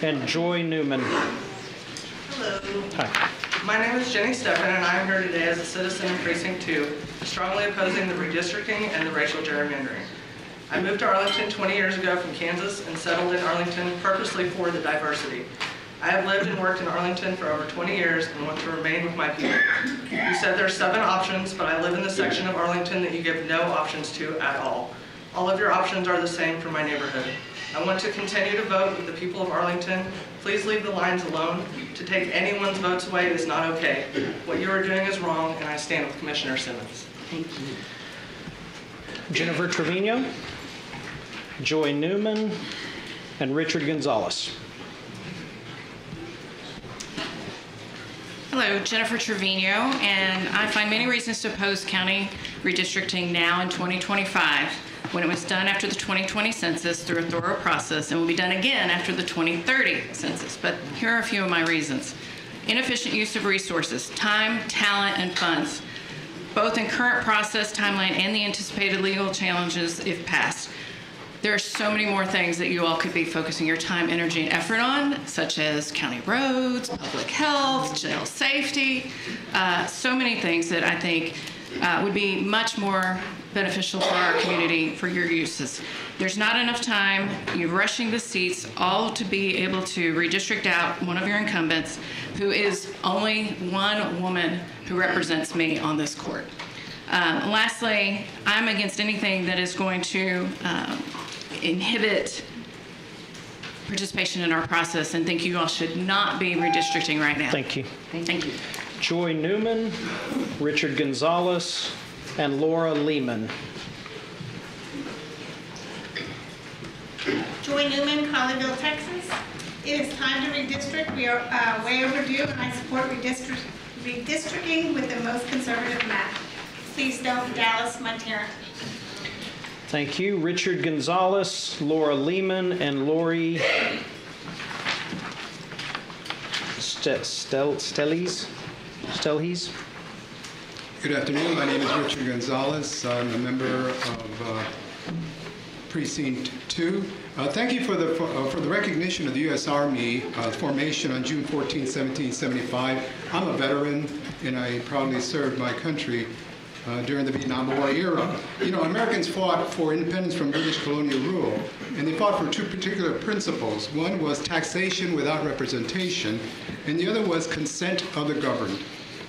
and Joy Newman. Hello. Hi. My name is Jenny Steffen, and I am here today as a citizen in Precinct 2, strongly opposing the redistricting and the racial gerrymandering. I moved to Arlington 20 years ago from Kansas and settled in Arlington purposely for the diversity. I have lived and worked in Arlington for over 20 years and want to remain with my people. You said there are 7 options, but I live in the section of Arlington that you give no options to at all. All of your options are the same for my neighborhood. I want to continue to vote with the people of Arlington. Please leave the lines alone. To take anyone's votes away is not okay. What you are doing is wrong, and I stand with Commissioner Simmons. Thank you. Jennifer Trevino, Joy Newman, and Richard Gonzalez. Hello, Jennifer Trevino, and I find many reasons to oppose county redistricting now in 2025 when it was done after the 2020 census through a thorough process and will be done again after the 2030 census. But here are a few of my reasons. Inefficient use of resources, time, talent, and funds, both in current process, timeline, and the anticipated legal challenges if passed. There are so many more things that you all could be focusing your time, energy, and effort on, such as county roads, public health, jail safety, so many things that I think would be much more beneficial for our community for your uses. There's not enough time. You're rushing the seats, all to be able to redistrict out one of your incumbents, who is only one woman who represents me on this court. Lastly, I'm against anything that is going to inhibit participation in our process, and think you all should not be redistricting right now. Thank you. Thank you. Joy Newman, Richard Gonzalez, and Laura Lehman. Joy Newman, Colleyville, Texas. It is time to redistrict. We are way overdue, and I support redistricting with the most conservative map. Please don't Dallas, Montana. Thank you. Richard Gonzalez, Laura Lehman, and Lori Stelhies. Good afternoon. My name is Richard Gonzalez. I'm a member of Precinct 2. Thank you for the recognition of the U.S. Army formation on June 14, 1775. I'm a veteran, and I proudly served my country during the Vietnam War era. You know, Americans fought for independence from British colonial rule, and they fought for 2 particular principles. One was taxation without representation, and the other was consent of the governed.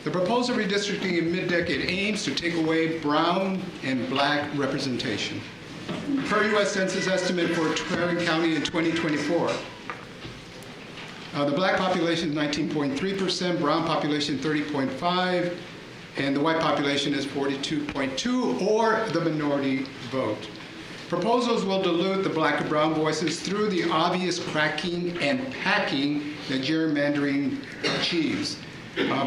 The proposal redistricting in mid-decade aims to take away brown and black representation. Per U.S. Census estimate for Tarrant County in 2024, the black population is 19.3%, brown population 30.5%, and the white population is 42.2%, or the minority vote. Proposals will dilute the black and brown voices through the obvious cracking and packing that gerrymandering achieves.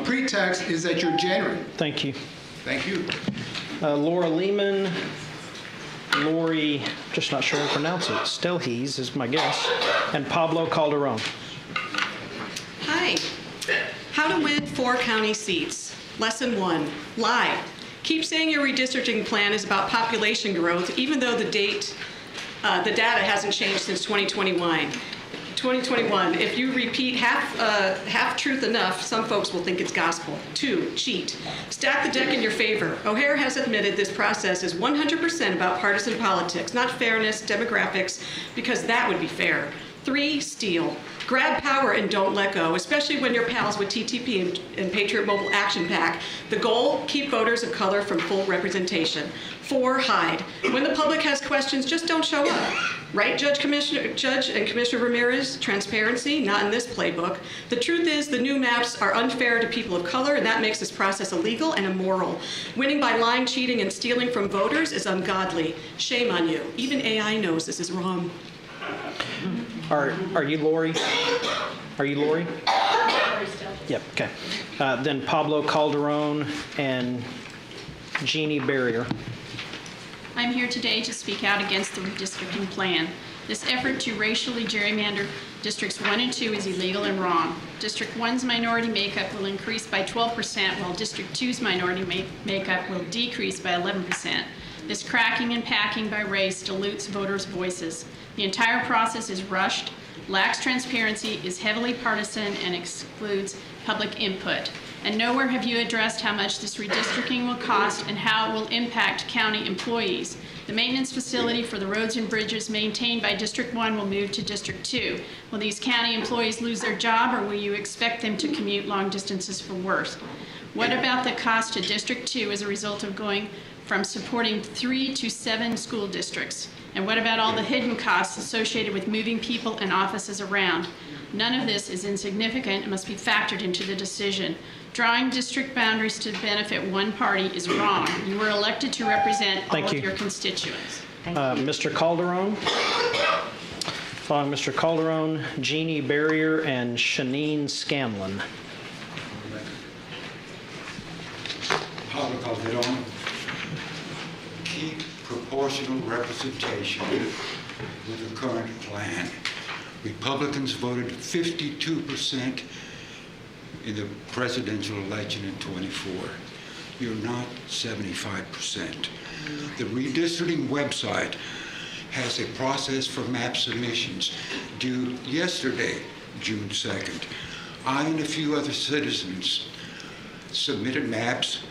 Pretext is that you're genuine. Thank you. Thank you. Laura Lehman, Lori, just not sure how to pronounce it, Stelhies is my guess, and Pablo Calderon. Hi. How to win 4 county seats. Lesson 1, lie. Keep saying your redistricting plan is about population growth, even though the data hasn't changed since 2021. If you repeat half truth enough, some folks will think it's gospel. 2, cheat. Stack the deck in your favor. O'Hare has admitted this process is 100% about partisan politics, not fairness, demographics, because that would be fair. 3, steal. Grab power and don't let go, especially when you're pals with TTP and Patriot Mobile Action PAC. The goal, keep voters of color from full representation. 4, hide. When the public has questions, just don't show up. Right, Judge and Commissioner Ramirez? Transparency, not in this playbook. The truth is the new maps are unfair to people of color, and that makes this process illegal and immoral. Winning by lying, cheating, and stealing from voters is ungodly. Shame on you. Even AI knows this is wrong. Are you Lori? Are you Lori? Yep, okay. Then Pablo Calderon and Jeannie Barrier. I'm here today to speak out against the redistricting plan. This effort to racially gerrymander Districts 1 and 2 is illegal and wrong. District 1's minority makeup will increase by 12%, while District 2's minority makeup will decrease by 11%. This cracking and packing by race dilutes voters' voices. The entire process is rushed, lacks transparency, is heavily partisan, and excludes public input. And nowhere have you addressed how much this redistricting will cost and how it will impact county employees. The maintenance facility for the roads and bridges maintained by District 1 will move to District 2. Will these county employees lose their job, or will you expect them to commute long distances for work? What about the cost to District 2 as a result of going from supporting 3 to 7 school districts? And what about all the hidden costs associated with moving people and offices around? None of this is insignificant and must be factored into the decision. Drawing district boundaries to benefit one party is wrong. You were elected to represent all of your constituents. Mr. Calderon. Following Mr. Calderon, Jeannie Barrier and Shanine Scanlon. Pablo Calderon. Keep proportional representation with the current plan. Republicans voted 52% in the presidential election in 24. You're not 75%. The redistricting website has a process for map submissions due yesterday, June 2nd. I and a few other citizens submitted maps.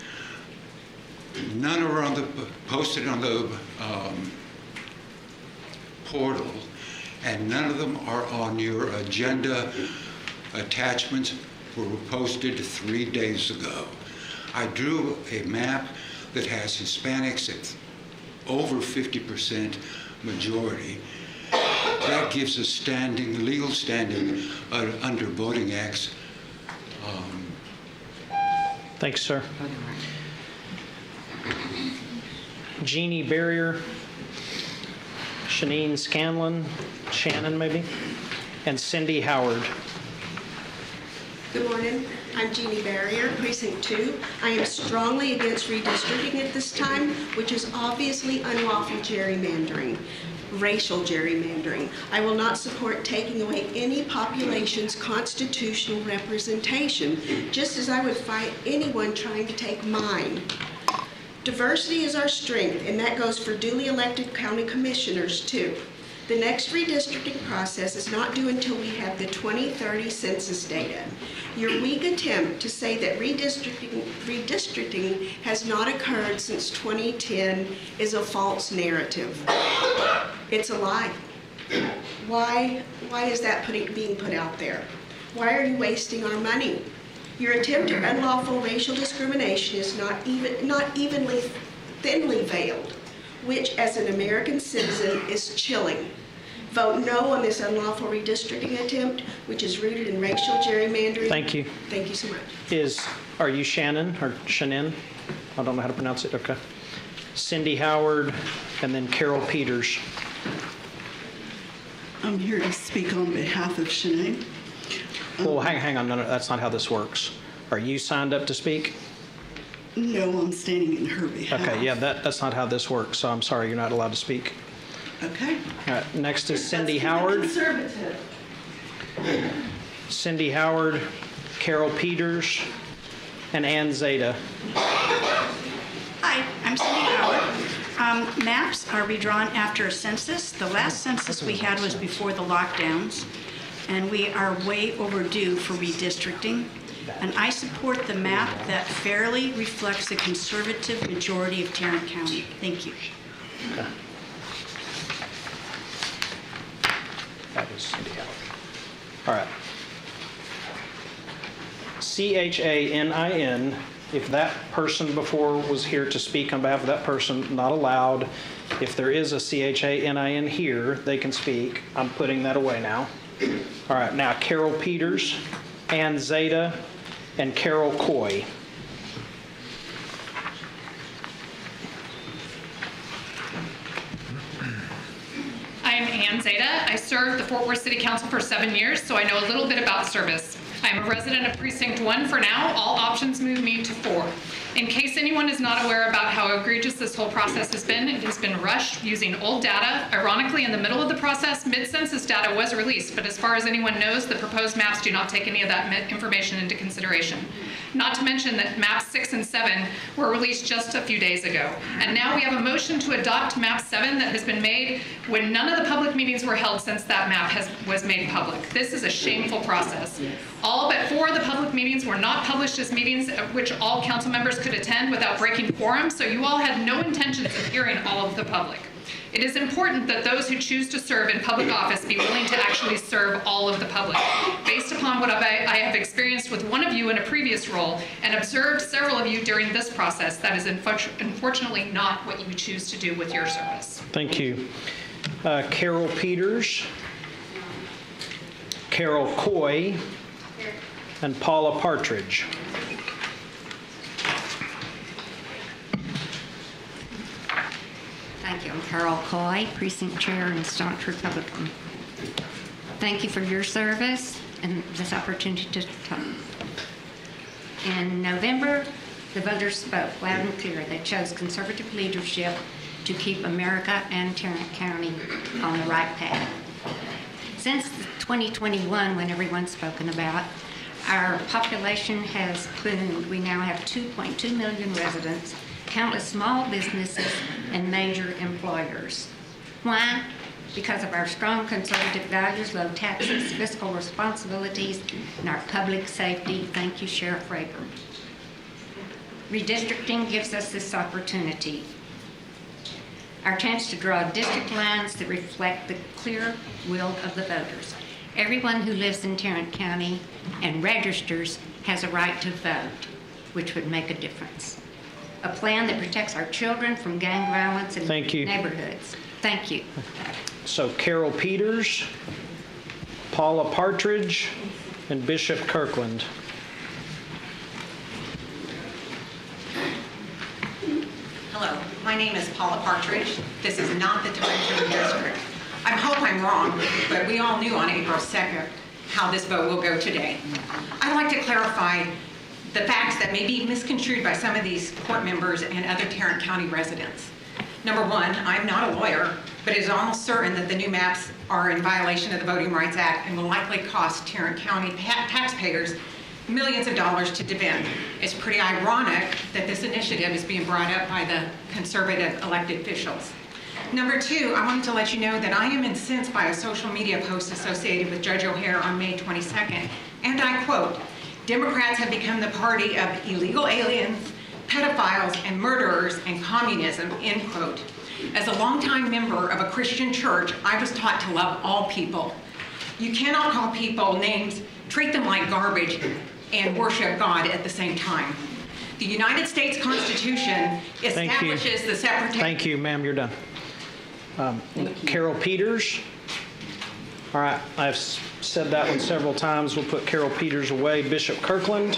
None are posted on the portal, and none of them are on your agenda attachments. Were posted 3 days ago. I drew a map that has Hispanics at over 50% majority. That gives us standing, legal standing under Voting Acts. Thanks, sir. Jeannie Barrier, Shanine Shannon maybe, and Cindy Howard. Good morning. I'm Jeannie Barrier, Precinct 2. I am strongly against redistricting at this time, which is obviously unlawful gerrymandering, racial gerrymandering. I will not support taking away any population's constitutional representation, just as I would fight anyone trying to take mine. Diversity is our strength, and that goes for duly elected county commissioners, too. The next redistricting process is not due until we have the 2030 census data. Your weak attempt to say that redistricting has not occurred since 2010 is a false narrative. It's a lie. Why is that being put out there? Why are you wasting our money? Your attempt at unlawful racial discrimination is not evenly, thinly veiled, which as an American citizen is chilling. Vote no on this unlawful redistricting attempt, which is rooted in racial gerrymandering. Thank you. Thank you so much. Are you Shannon or Shannon? I don't know how to pronounce it. Okay. Cindy Howard and then Carol Peters. I'm here to speak on behalf of Shannon. Well, hang on. No, that's not how this works. Are you signed up to speak? No, I'm standing in her behalf. Okay, yeah, that's not how this works, so I'm sorry, you're not allowed to speak. Okay. All right, next is Cindy Howard. Conservative. Cindy Howard, Carol Peters, and Ann Zeta. Hi, I'm Cindy Howard. Maps are redrawn after a census. The last census we had was before the lockdowns, and we are way overdue for redistricting. And I support the map that fairly reflects the conservative majority of Tarrant County. Thank you. Okay. That was Cindy Howard. All right. CHANIN, if that person before was here to speak on behalf of that person, not allowed. If there is a CHANIN here, they can speak. I'm putting that away now. All right, now Carol Peters, Ann Zeta, and Carol Coy. I'm Ann Zeta. I served the Fort Worth City Council for 7 years, so I know a little bit about service. I am a resident of Precinct 1 for now. All options move me to 4. In case anyone is not aware about how egregious this whole process has been, it has been rushed using old data. Ironically, in the middle of the process, mid-census data was released, but as far as anyone knows, the proposed maps do not take any of that information into consideration. Not to mention that maps 6 and 7 were released just a few days ago. And now we have a motion to adopt map 7 that has been made when none of the public meetings were held since that map was made public. This is a shameful process. All but 4 of the public meetings were not published as meetings at which all council members could attend without breaking quorum, so you all had no intentions of hearing all of the public. It is important that those who choose to serve in public office be willing to actually serve all of the public. Based upon what I have experienced with one of you in a previous role and observed several of you during this process, that is unfortunately not what you choose to do with your service. Thank you. Carol Peters, Carol Coy, and Paula Partridge. Thank you. I'm Carol Coy, Precinct Chair and staunch Republican. Thank you for your service and this opportunity to talk. In November, the voters spoke loud and clear. They chose conservative leadership to keep America and Tarrant County on the right path. Since 2021, when everyone's spoken about, our population has boomed. We now have 2.2 million residents, countless small businesses, and major employers. Why? Because of our strong conservative values, low taxes, fiscal responsibilities, and our public safety. Thank you, Sheriff Rayburn. Redistricting gives us this opportunity. Our chance to draw district lines that reflect the clear will of the voters. Everyone who lives in Tarrant County and registers has a right to vote, which would make a difference. A plan that protects our children from gang violence in neighborhoods. Thank you. So Carol Peters, Paula Partridge, and Bishop Kirkland. Hello, my name is Paula Partridge. This is not the time to redistrict. I hope I'm wrong, but we all knew on April 2nd how this vote will go today. I'd like to clarify the facts that may be misconstrued by some of these court members and other Tarrant County residents. Number one, I'm not a lawyer, but it is almost certain that the new maps are in violation of the Voting Rights Act and will likely cost Tarrant County taxpayers millions of dollars to defend. It's pretty ironic that this initiative is being brought up by the conservative elected officials. Number two, I wanted to let you know that I am incensed by a social media post associated with Judge O'Hare on May 22nd, and I quote, "Democrats have become the party of illegal aliens, pedophiles, and murderers, and communism," end quote. As a longtime member of a Christian church, I was taught to love all people. You cannot call people names, treat them like garbage, and worship God at the same time. The United States Constitution establishes the separate... Thank you, ma'am, you're done. Carol Peters. All right, I've said that one several times. We'll put Carol Peters away. Bishop Kirkland.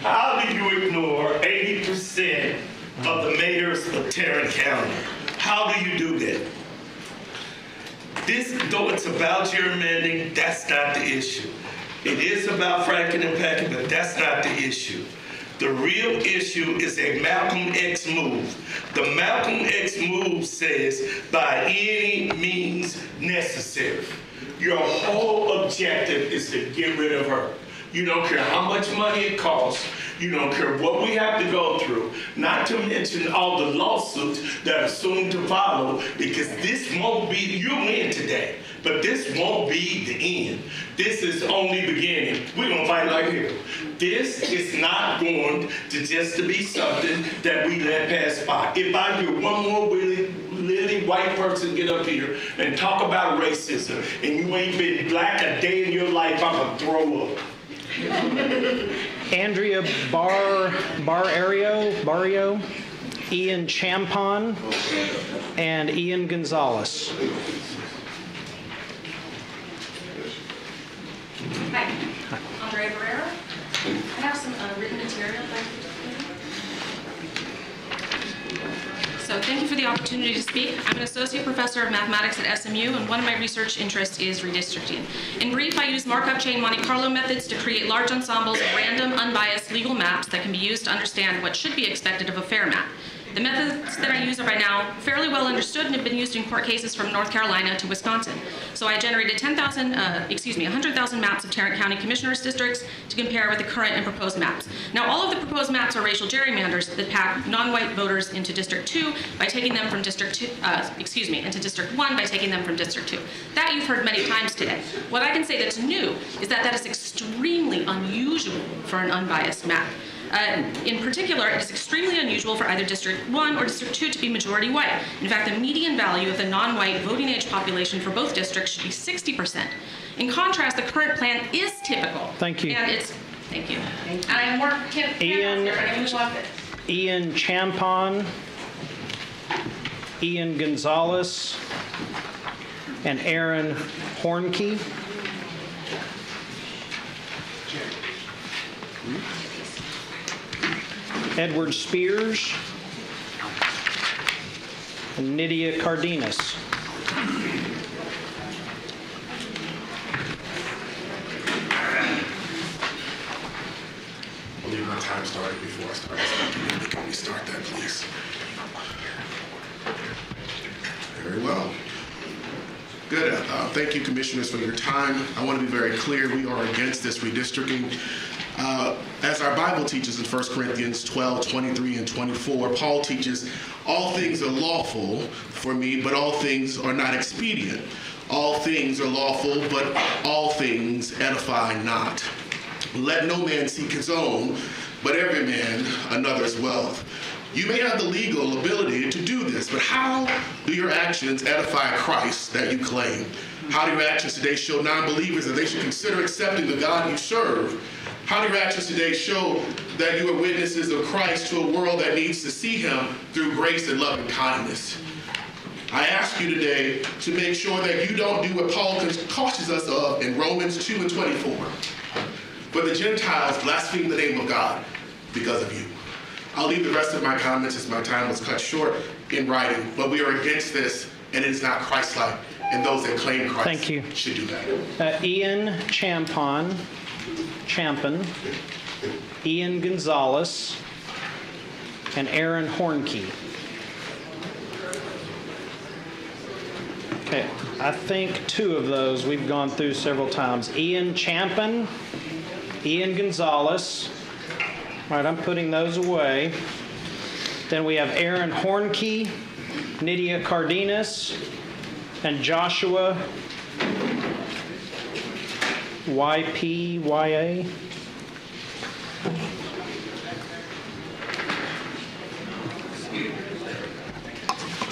How do you ignore 80% of the mayors of Tarrant County? How do you do that? This, though it's about gerrymandering, that's not the issue. It is about fracking and packing, but that's not the issue. The real issue is a Malcolm X move. The Malcolm X move says, by any means necessary. Your whole objective is to get rid of her. You don't care how much money it costs. You don't care what we have to go through. Not to mention all the lawsuits that are soon to follow, because this won't be, you win today, but this won't be the end. This is only beginning. We're gonna fight like hell. This is not going to just to be something that we let pass by. If I hear one more lily white person get up here and talk about racism, and you ain't been black a day in your life, I'm gonna throw up. Andrea Barrio, Ian Champon, and Ian Gonzalez. Hi, Andrea Barrera. I have some written material. So Thank you for the opportunity to speak. I'm an associate professor of mathematics at SMU, and one of my research interests is redistricting. In brief, I use markup chain Monte Carlo methods to create large ensembles of random, unbiased legal maps that can be used to understand what should be expected of a fair map. The methods that I use are by now fairly well understood and have been used in court cases from North Carolina to Wisconsin. So I generated 100,000 maps of Tarrant County Commissioners' districts to compare with the current and proposed maps. Now, all of the proposed maps are racial gerrymanders that pack non-white voters into District 2 by taking them from District 2, into District 1 by taking them from District 2. That you've heard many times today. What I can say that's new is that that is extremely unusual for an unbiased map. In particular, it is extremely unusual for either District 1 or District 2 to be majority white. In fact, the median value of the non-white voting age population for both districts should be 60%. In contrast, the current plan is typical. Thank you. And it's, thank you. And I have more Ian Champon, Ian Gonzalez, and Aaron Hornkey. Edward Spears, and Nydia Cardenas. I believe my time started before I started speaking. Can we start that, please? Very well. Good. Thank you, commissioners, for your time. I want to be very clear. We are against this redistricting. As our Bible teaches in 1 Corinthians 12, 23, and 24, Paul teaches, all things are lawful for me, but all things are not expedient. All things are lawful, but all things edify not. Let no man seek his own, but every man another's wealth. You may have the legal ability to do this, but how do your actions edify Christ that you claim? How do your actions today show non-believers that they should consider accepting the God you serve? How do your actions today show that you are witnesses of Christ to a world that needs to see him through grace and loving kindness? I ask you today to make sure that you don't do what Paul cautions us of in Romans 2 and 24. For the Gentiles blaspheme the name of God because of you. I'll leave the rest of my comments as my time was cut short in writing, but we are against this, and it is not Christ-like, and those that claim Christ should do that. Ian Champon, Ian Gonzalez, and Aaron Hornkey. Okay, I think two of those we've gone through several times. Ian Champon, Ian Gonzalez. All right, I'm putting those away. Then we have Aaron Hornkey, Nydia Cardenas, and Joshua YPYA.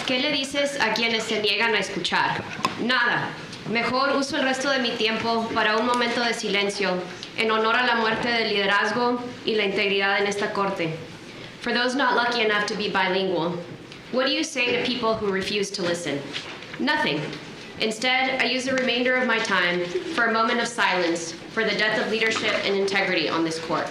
¿Qué le dices a quienes se niegan a escuchar? Nada. Mejor uso el resto de mi tiempo para un momento de silencio en honor a la muerte del liderazgo y la integridad en esta corte. For those not lucky enough to be bilingual, what do you say to people who refuse to listen? Nothing. Instead, I use the remainder of my time for a moment of silence for the death of leadership and integrity on this court.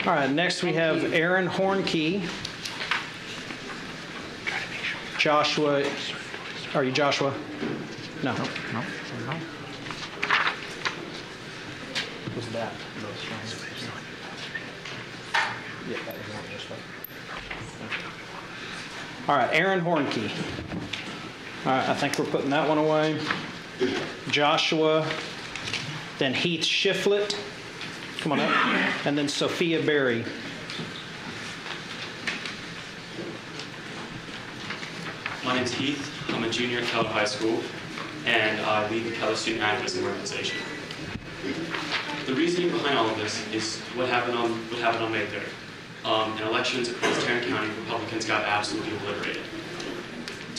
All right, next we have Aaron Hornkey. Joshua, are you Joshua? No. No. What's that? All right, Aaron Hornkey. All right, I think we're putting that one away. Joshua, then Heath Shiflett. Come on up. And then Sophia Berry. My name's Heath. I'm a junior at Keller High School, and I lead the Keller Student Activism Organization. The reasoning behind all of this is what happened on May 3rd. In elections across Tarrant County, Republicans got absolutely obliterated.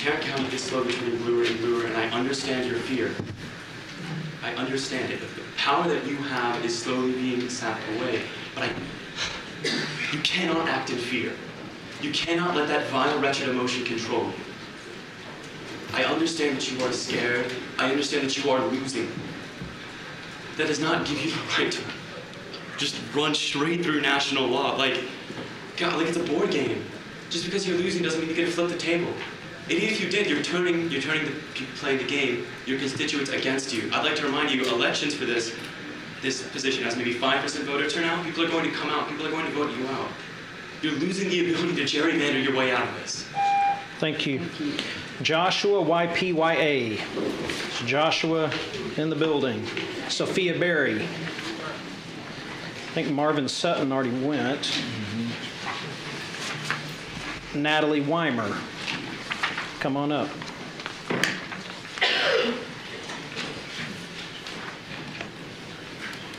Tarrant County is slowly turning bluer and bluer, and I understand your fear. I understand it. The power that you have is slowly being sapped away, but you cannot act in fear. You cannot let that vile, wretched emotion control you. I understand that you are scared. I understand that you are losing. That does not give you the right to just run straight through national law. Like, God, like it's a board game. Just because you're losing doesn't mean you get to flip the table. And even if you did, you're turning the people playing the game, your constituents against you. I'd like to remind you, elections for this position has maybe 5% voter turnout. People are going to come out. People are going to vote you out. You're losing the ability to gerrymander your way out of this. Thank you. Joshua YPYA. Joshua in the building. Sophia Berry. I think Marvin Sutton already went. Natalie Weimer. Come on up.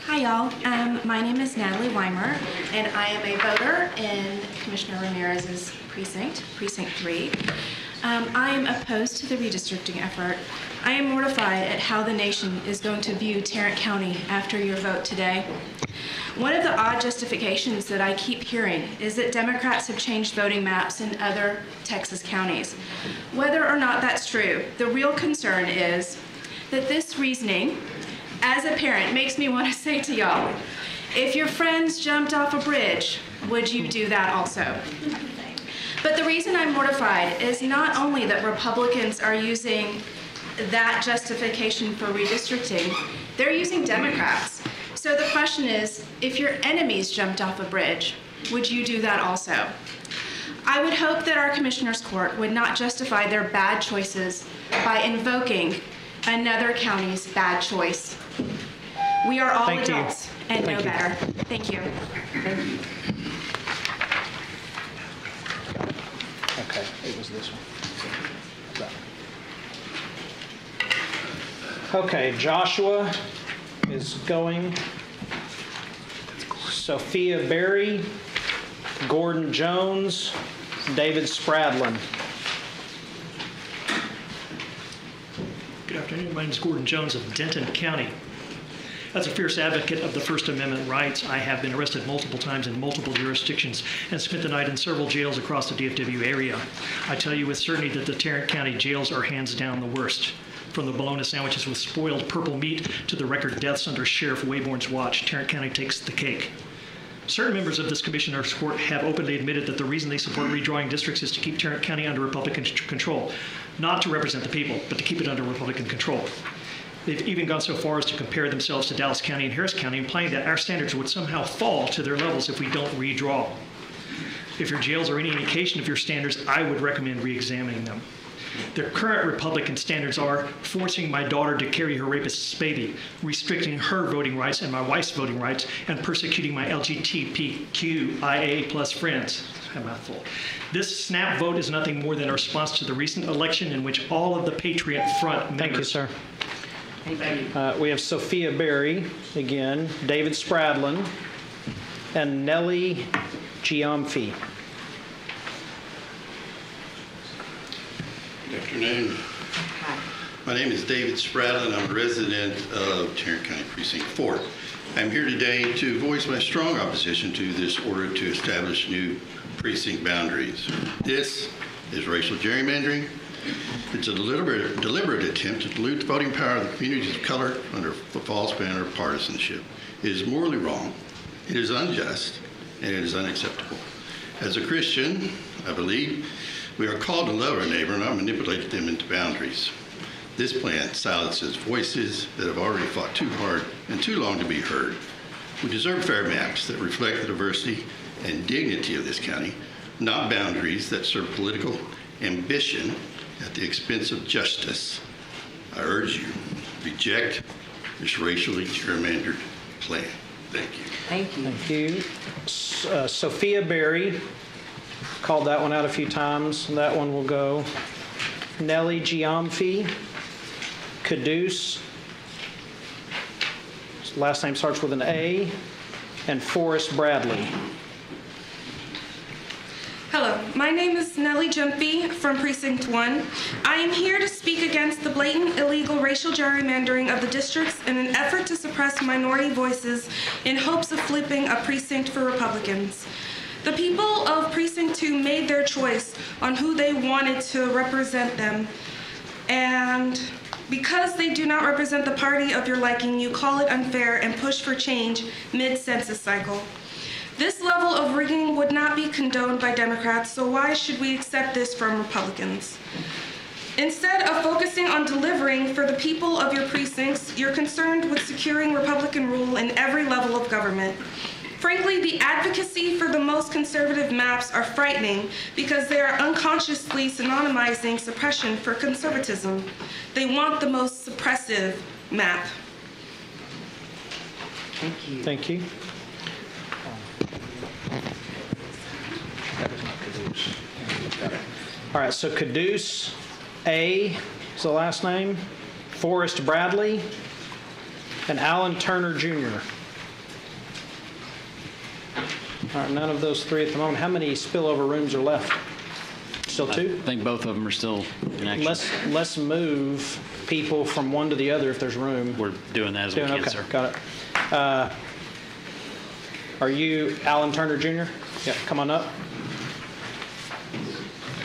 Hi, y'all. My name is Natalie Weimer, and I am a voter in Commissioner Ramirez's precinct, Precinct 3. I am opposed to the redistricting effort. I am mortified at how the nation is going to view Tarrant County after your vote today. One of the odd justifications that I keep hearing is that Democrats have changed voting maps in other Texas counties. Whether or not that's true, the real concern is that this reasoning, as a parent, makes me want to say to y'all, if your friends jumped off a bridge, would you do that also? But the reason I'm mortified is not only that Republicans are using that justification for redistricting, they're using Democrats. So the question is, if your enemies jumped off a bridge, would you do that also? I would hope that our Commissioners Court would not justify their bad choices by invoking another county's bad choice. We are all adults and know better. Thank you. Okay, it was this one. Okay, Joshua is going. Sophia Berry, Gordon Jones, David Spradlin. Good afternoon. My name is Gordon Jones of Denton County. As a fierce advocate of the First Amendment rights, I have been arrested multiple times in multiple jurisdictions and spent the night in several jails across the DFW area. I tell you with certainty that the Tarrant County jails are hands down the worst. From the bologna sandwiches with spoiled purple meat to the record deaths under Sheriff Wayborn's watch, Tarrant County takes the cake. Certain members of this Commissioner's Court have openly admitted that the reason they support redrawing districts is to keep Tarrant County under Republican control, not to represent the people, but to keep it under Republican control. They've even gone so far as to compare themselves to Dallas County and Harris County, implying that our standards would somehow fall to their levels if we don't redraw. If your jails are any indication of your standards, I would recommend re-examining them. Their current Republican standards are forcing my daughter to carry her rapist's baby, restricting her voting rights and my wife's voting rights, and persecuting my LGBTQIA plus friends. A mouthful. This snap vote is nothing more than a response to the recent election in which all of the Patriot Front members... Thank you, sir. We have Sophia Berry, again, David Spradlin, and Nellie Giamfi. Good afternoon. My name is David Spradlin. I'm a resident of Tarrant County Precinct 4. I'm here today to voice my strong opposition to this order to establish new precinct boundaries. This is racial gerrymandering. It's a deliberate attempt to dilute the voting power of the communities of color under the false banner of partisanship. It is morally wrong, it is unjust, and it is unacceptable. As a Christian, I believe we are called to love our neighbor, not manipulate them into boundaries. This plan silences voices that have already fought too hard and too long to be heard. We deserve fair maps that reflect the diversity and dignity of this county, not boundaries that serve political ambition at the expense of justice. I urge you, reject this racially gerrymandered plan. Thank you. Thank you. Thank you. Sophia Berry, called that one out a few times. That one will go. Nellie Giamfi, Caduce, last name starts with an A, and Forrest Bradley. Hello, Hello, my name is Nellie Jumpy from Precinct 1. I am here to speak against the blatant illegal racial gerrymandering of the districts in an effort to suppress minority voices in hopes of flipping a precinct for Republicans. The people of Precinct 2 made their choice on who they wanted to represent them, and because they do not represent the party of your liking, you call it unfair and push for change mid-census cycle. This level of rigging would not be condoned by Democrats, so why should we accept this from Republicans? Instead of focusing on delivering for the people of your precincts, you're concerned with securing Republican rule in every level of government. Frankly, the advocacy for the most conservative maps are frightening because they are unconsciously synonymizing suppression for conservatism. They want the most suppressive map. Thank you. Thank you. All right, so Caduce A is the last name, Forrest Bradley, and Alan Turner Jr. All right, none of those three at the moment. How many spillover rooms are left? Still two? I think both of them are still in action. Let's move people from one to the other if there's room. We're doing that as we can, okay, sir. Got it. Are you Alan Turner Jr.? Yeah, come on up.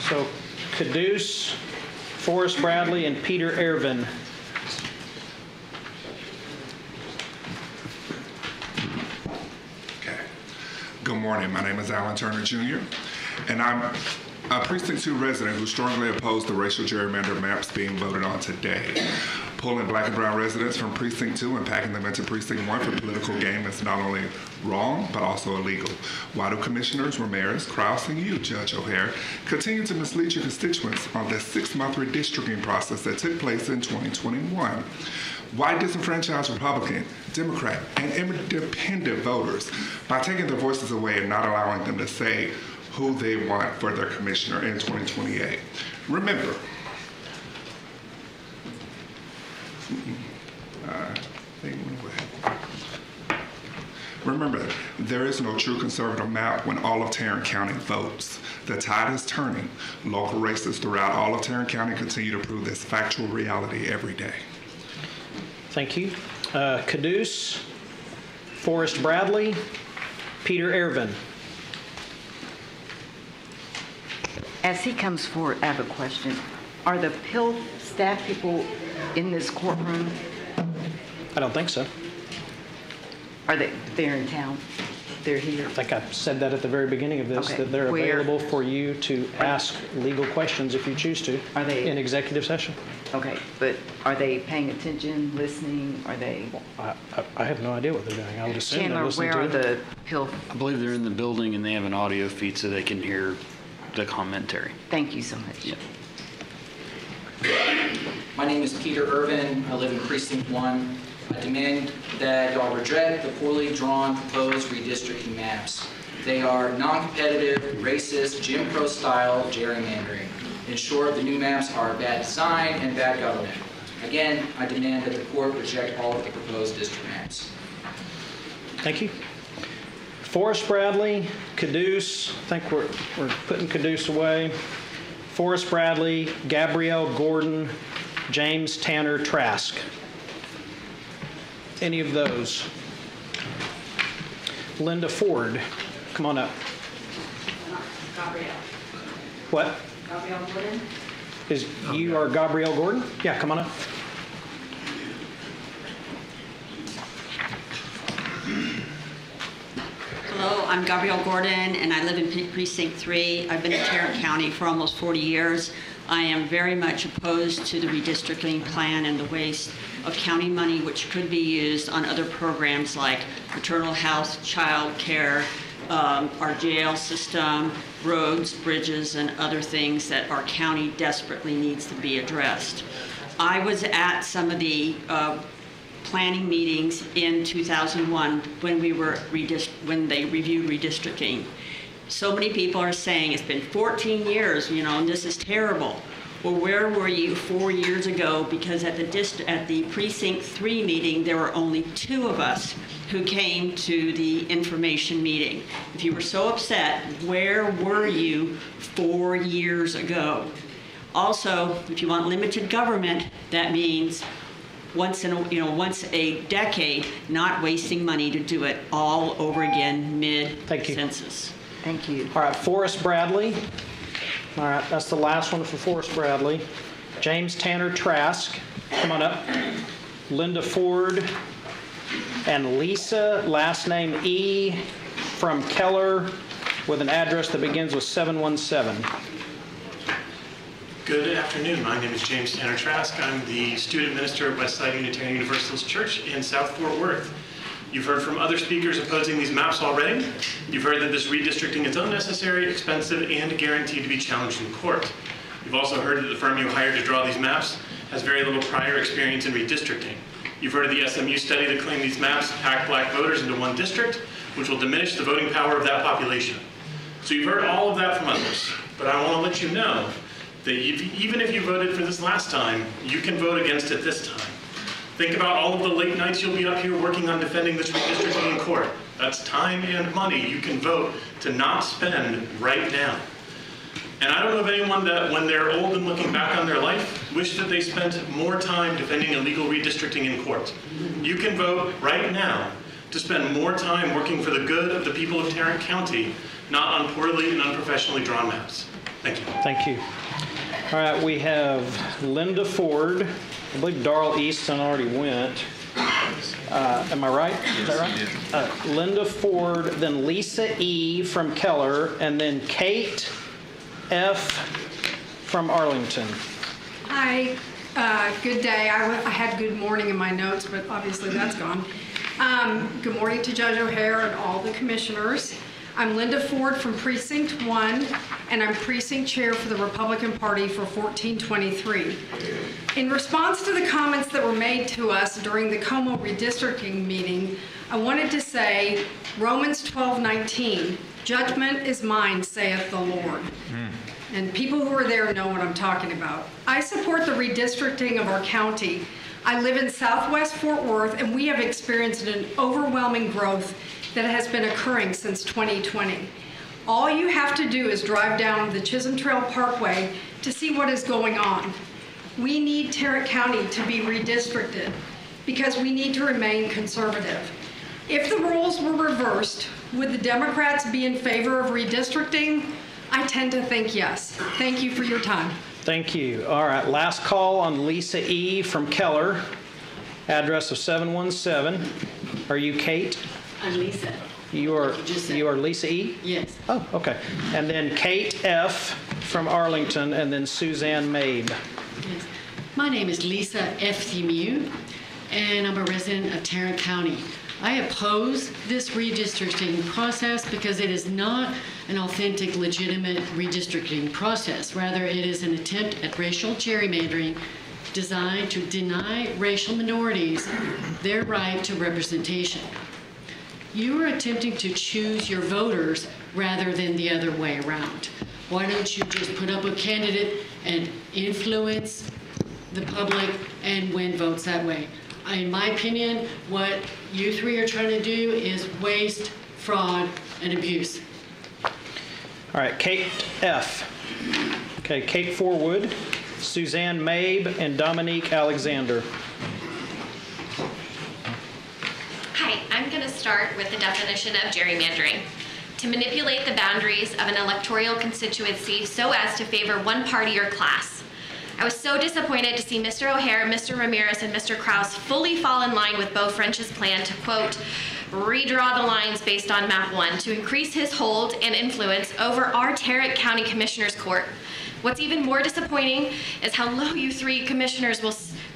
So Caduce, Forrest Bradley, and Peter Ervin. Good morning. My name is Alan Turner Jr., and I'm a Precinct 2 resident who strongly opposed the racial gerrymander maps being voted on today. Pulling black and brown residents from Precinct 2 and packing them into Precinct 1 for political gain is not only wrong, but also illegal. Why do Commissioners Ramirez, Krause, and you, Judge O'Hare, continue to mislead your constituents on the 6-month redistricting process that took place in 2021? Why disenfranchise Republican, Democrat, and independent voters by taking their voices away and not allowing them to say who they want for their commissioner in 2028? Remember, there is no true conservative map when all of Tarrant County votes. The tide is turning. Local races throughout all of Tarrant County continue to prove this factual reality every day. Thank you. Caduce, Forrest Bradley, Peter Ervin. As he comes forward, I have a question. Are the Pill staff people in this courtroom? I don't think so. Are they're in town? They're here? I think I said that at the very beginning of this, Okay. that they're Where? available for you to ask legal questions if you choose to. Are they in executive session? Okay, but are they paying attention, listening? Are they? I have no idea what they're doing. I would assume Chandler, they're listening where to are it. the Pill? I believe they're in the building and they have an audio feed so they can hear the commentary. Thank you so much. Yeah. My name is Peter Ervin. I live in Precinct 1. I demand that y'all reject the poorly drawn proposed redistricting maps. They are non-competitive, racist, Jim Crow style gerrymandering. In short, the new maps are bad design and bad government. Again, I demand that the court reject all of the proposed district maps. Thank you. Forrest Bradley, Caduce, I think we're putting Caduce away. Forrest Bradley, Gabrielle Gordon, James Tanner Trask. Any of those? Linda Ford, come on up. Gabrielle. What? Gabrielle Gordon. You are Gabrielle Gordon? Yeah, come on up. Hello, I'm Gabrielle Gordon, and I live in Precinct 3. I've been in Tarrant County for almost 40 years. I am very much opposed to the redistricting plan and the waste of county money, which could be used on other programs like maternal health, child care, our jail system, roads, bridges, and other things that our county desperately needs to be addressed. I was at some of the planning meetings in 2001 when they reviewed redistricting. So many people are saying it's been 14 years, and this is terrible. Well, where were you 4 years ago? Because at the Precinct 3 meeting, there were only 2 of us who came to the information meeting. If you were so upset, where were you 4 years ago? Also, if you want limited government, that means once a decade, not wasting money to do it all over again mid-census. Thank you. All right, Forrest Bradley. All right, that's the last one for Forrest Bradley. James Tanner Trask, come on up. Linda Ford and Lisa, last name E, from Keller, with an address that begins with 717. Good afternoon. My name is James Tanner Trask. I'm the student minister at Westside Unitarian Universalist Church in South Fort Worth. You've heard from other speakers opposing these maps already. You've heard that this redistricting is unnecessary, expensive, and guaranteed to be challenged in court. You've also heard that the firm you hired to draw these maps has very little prior experience in redistricting. You've heard of the SMU study that claimed these maps pack black voters into one district, which will diminish the voting power of that population. So you've heard all of that from others, but I want to let you know that even if you voted for this last time, you can vote against it this time. Think about all of the late nights you'll be up here working on defending this redistricting in court. That's time and money you can vote to not spend right now. And I don't know of anyone that, when they're old and looking back on their life, wish that they spent more time defending illegal redistricting in court. You can vote right now to spend more time working for the good of the people of Tarrant County, not on poorly and unprofessionally drawn maps. Thank you. Thank you. All right, we have Linda Ford. I believe Darrell Easton already went. Am I right? Is that right? Linda Ford, then Lisa E. from Keller, and then Kate F. from Arlington. Hi, good day. I had good morning in my notes, but obviously that's gone. Good morning to Judge O'Hare and all the commissioners. I'm Linda Ford from Precinct 1, and I'm Precinct Chair for the Republican Party for 1423. In response to the comments that were made to us during the Como redistricting meeting, I wanted to say Romans 12:19, judgment is mine, saith the Lord. And people who are there know what I'm talking about. I support the redistricting of our county. I live in Southwest Fort Worth, and we have experienced an overwhelming growth that has been occurring since 2020. All you have to do is drive down the Chisholm Trail Parkway to see what is going on. We need Tarrant County to be redistricted because we need to remain conservative. If the roles were reversed, would the Democrats be in favor of redistricting? I tend to think yes. Thank you for your time. Thank you. All right, last call on Lisa E. from Keller, address of 717. Are you Kate? I'm Lisa. You are Lisa E? Yes. Oh, okay. And then Kate F. from Arlington, and then Suzanne Mabe. Yes. My name is Lisa F. Thimew, and I'm a resident of Tarrant County. I oppose this redistricting process because it is not an authentic, legitimate redistricting process. Rather, it is an attempt at racial gerrymandering designed to deny racial minorities their right to representation. You are attempting to choose your voters rather than the other way around. Why don't you just put up a candidate and influence the public and win votes that way? In my opinion, what you three are trying to do is waste, fraud, and abuse. All right, Kate F. Okay, Kate Forwood, Suzanne Mabe, and Dominique Alexander. Hi, I'm going to start with the definition of gerrymandering. To manipulate the boundaries of an electoral constituency so as to favor one party or class. I was so disappointed to see Mr. O'Hare, Mr. Ramirez, and Mr. Kraus fully fall in line with Beau French's plan to, quote, redraw the lines based on map 1 to increase his hold and influence over our Tarrant County Commissioners Court. What's even more disappointing is how low you three commissioners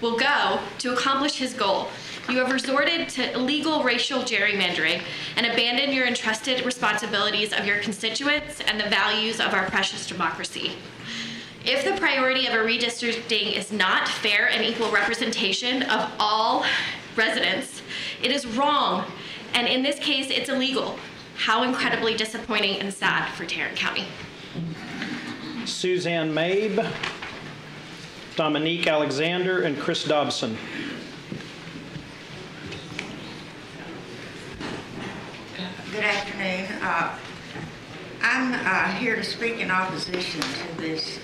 will go to accomplish his goal. You have resorted to illegal racial gerrymandering and abandoned your entrusted responsibilities of your constituents and the values of our precious democracy. If the priority of a redistricting is not fair and equal representation of all residents, it is wrong, and in this case, it's illegal. How incredibly disappointing and sad for Tarrant County. Suzanne Mabe. Dominique Alexander and Chris Dobson. Good afternoon. I'm here to speak in opposition to this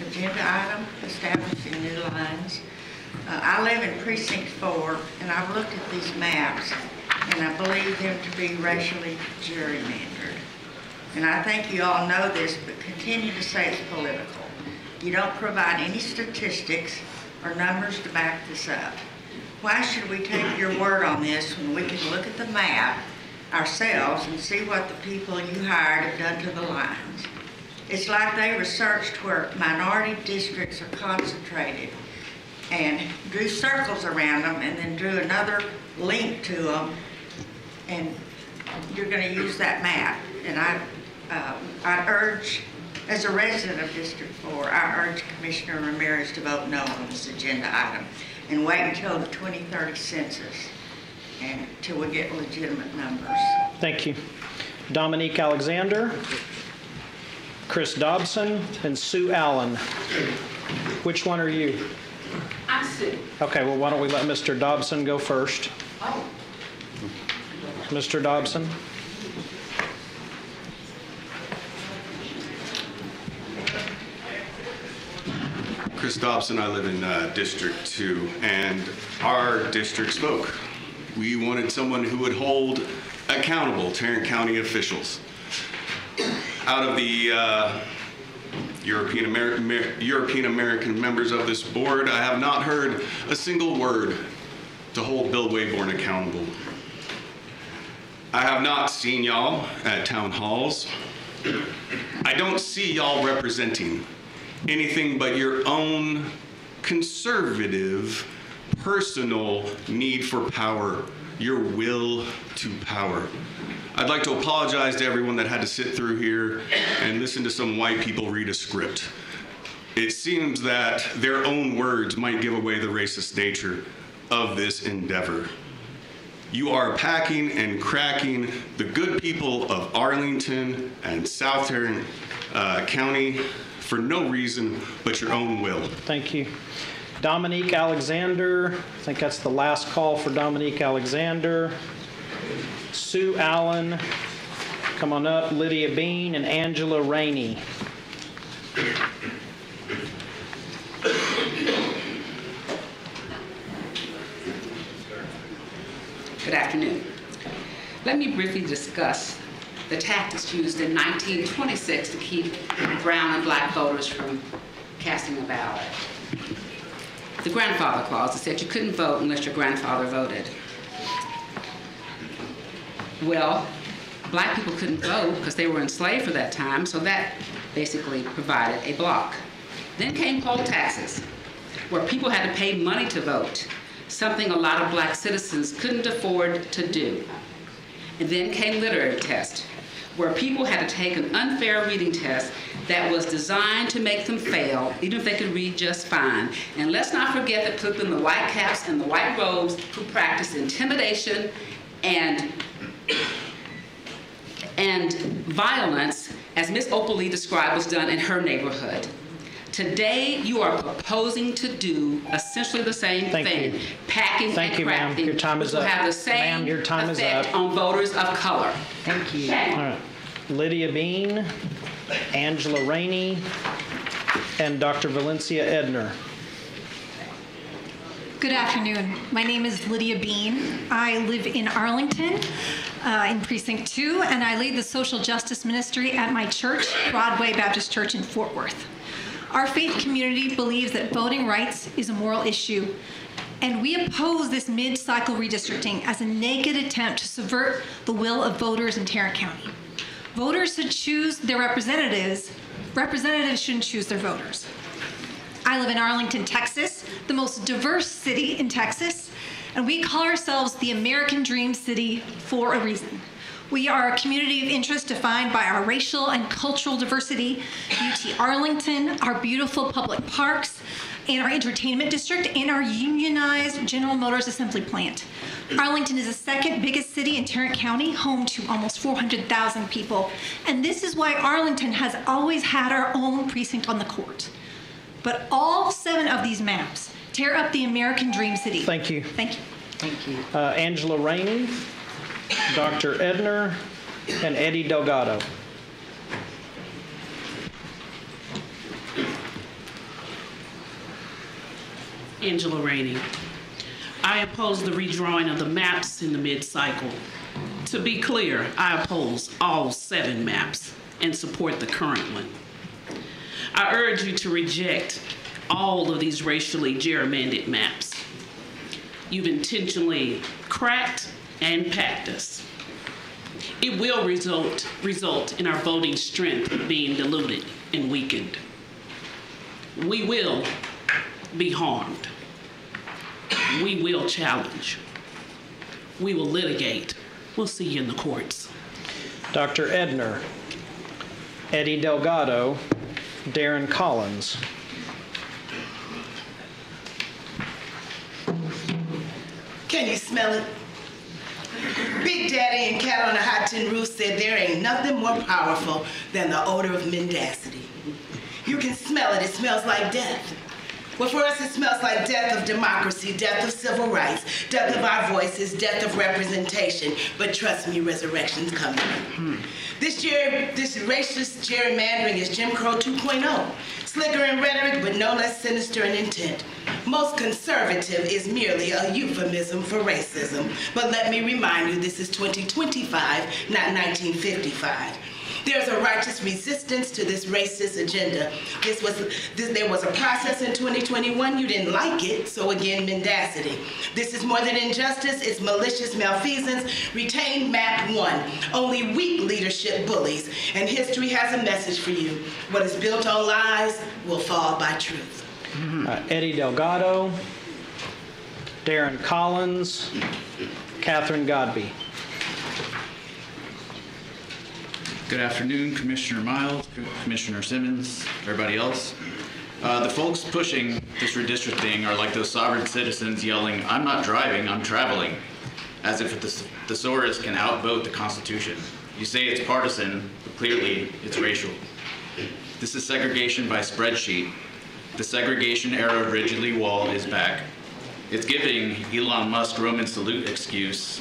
agenda item, establishing new lines. I live in Precinct 4, and I've looked at these maps, and I believe them to be racially gerrymandered. And I think you all know this, but continue to say it's political. You don't provide any statistics or numbers to back this up. Why should we take your word on this when we can look at the map ourselves and see what the people you hired have done to the lines? It's like they researched where minority districts are concentrated and drew circles around them and then drew another link to them, and you're going to use that map. And I urge, as a resident of District 4, I urge Commissioner Ramirez to vote no on this agenda item and wait until the 2030 census and until we get legitimate numbers. Thank you. Dominique Alexander, Chris Dobson, and Sue Allen. Which one are you? I'm Sue. Okay, well, why don't we let Mr. Dobson go first? Oh. Mr. Dobson. Chris Dobson, I live in District 2, and our district spoke. We wanted someone who would hold accountable Tarrant County officials. Out of the European American members of this board, I have not heard a single word to hold Bill Wayborn accountable. I have not seen y'all at town halls. I don't see y'all representing anything but your own conservative, personal need for power, your will to power. I'd like to apologize to everyone that had to sit through here and listen to some white people read a script. It seems that their own words might give away the racist nature of this endeavor. You are packing and cracking the good people of Arlington and South Tarrant County for no reason but your own will. Thank you. Dominique Alexander, I think that's the last call for Dominique Alexander. Sue Allen, come on up. Lydia Bean and Angela Rainey. Good afternoon. Let me briefly discuss the tactics used in 1926 to keep brown and black voters from casting a ballot. The grandfather clause that said you couldn't vote unless your grandfather voted. Well, black people couldn't vote because they were enslaved for that time, so that basically provided a block. Then came poll taxes, where people had to pay money to vote, something a lot of black citizens couldn't afford to do. And then came literary tests, where people had to take an unfair reading test that was designed to make them fail, even if they could read just fine. And let's not forget the people in the white caps and the white robes who practiced intimidation and violence, as Ms. Opal Lee described was done in her neighborhood. Today, you are proposing to do essentially the same thing, packing and cracking, ma'am. Your time is which will up. have the same Ma'am, your time is effect up. on voters of color. Thank you. All right. Lydia Bean, Angela Rainey, and Dr. Valencia Edner. Good afternoon. My name is Lydia Bean. I live in Arlington, in Precinct 2, and I lead the social justice ministry at my church, Broadway Baptist Church in Fort Worth. Our faith community believes that voting rights is a moral issue, and we oppose this mid-cycle redistricting as a naked attempt to subvert the will of voters in Tarrant County. Voters should choose their representatives. Representatives shouldn't choose their voters. I live in Arlington, Texas, the most diverse city in Texas, and we call ourselves the American Dream City for a reason. We are a community of interest defined by our racial and cultural diversity, UT Arlington, our beautiful public parks, and our entertainment district, and our unionized General Motors assembly plant. Arlington is the second biggest city in Tarrant County, home to almost 400,000 people, and this is why Arlington has always had our own precinct on the court. But all 7 of these maps tear up the American Dream City. Thank you. Thank you. Thank you. Angela Rainey, Dr. Edner, and Eddie Delgado. Angela Rainey. I oppose the redrawing of the maps in the mid-cycle. To be clear, I oppose all 7 maps and support the current one. I urge you to reject all of these racially gerrymandered maps. You've intentionally cracked and packed us. It will result in our voting strength being diluted and weakened. We will be harmed. We will challenge. We will litigate. We'll see you in the courts. Dr. Edner, Eddie Delgado, Darren Collins. Can you smell it? Big Daddy and Cat on a Hot Tin Roof said there ain't nothing more powerful than the odor of mendacity. You can smell it. It smells like death. Well, for us, it smells like death of democracy, death of civil rights, death of our voices, death of representation. But trust me, resurrection's coming. This racist gerrymandering is Jim Crow 2.0. Slicker in rhetoric, but no less sinister in intent. Most conservative is merely a euphemism for racism. But let me remind you, this is 2025, not 1955. There's a righteous resistance to this racist agenda. There was a process in 2021, you didn't like it, so again, mendacity. This is more than injustice, it's malicious malfeasance. Retain map 1, only weak leadership bullies. And history has a message for you. What is built on lies will fall by truth. Eddie Delgado, Darren Collins, Catherine Godby. Good afternoon, Commissioner Miles, Commissioner Simmons, everybody else. The folks pushing this redistricting are like those sovereign citizens yelling, "I'm not driving, I'm traveling," as if the thesaurus can outvote the Constitution. You say it's partisan, but clearly it's racial. This is segregation by spreadsheet. The segregation era of Ridgely Wall is back. It's giving Elon Musk Roman salute excuse.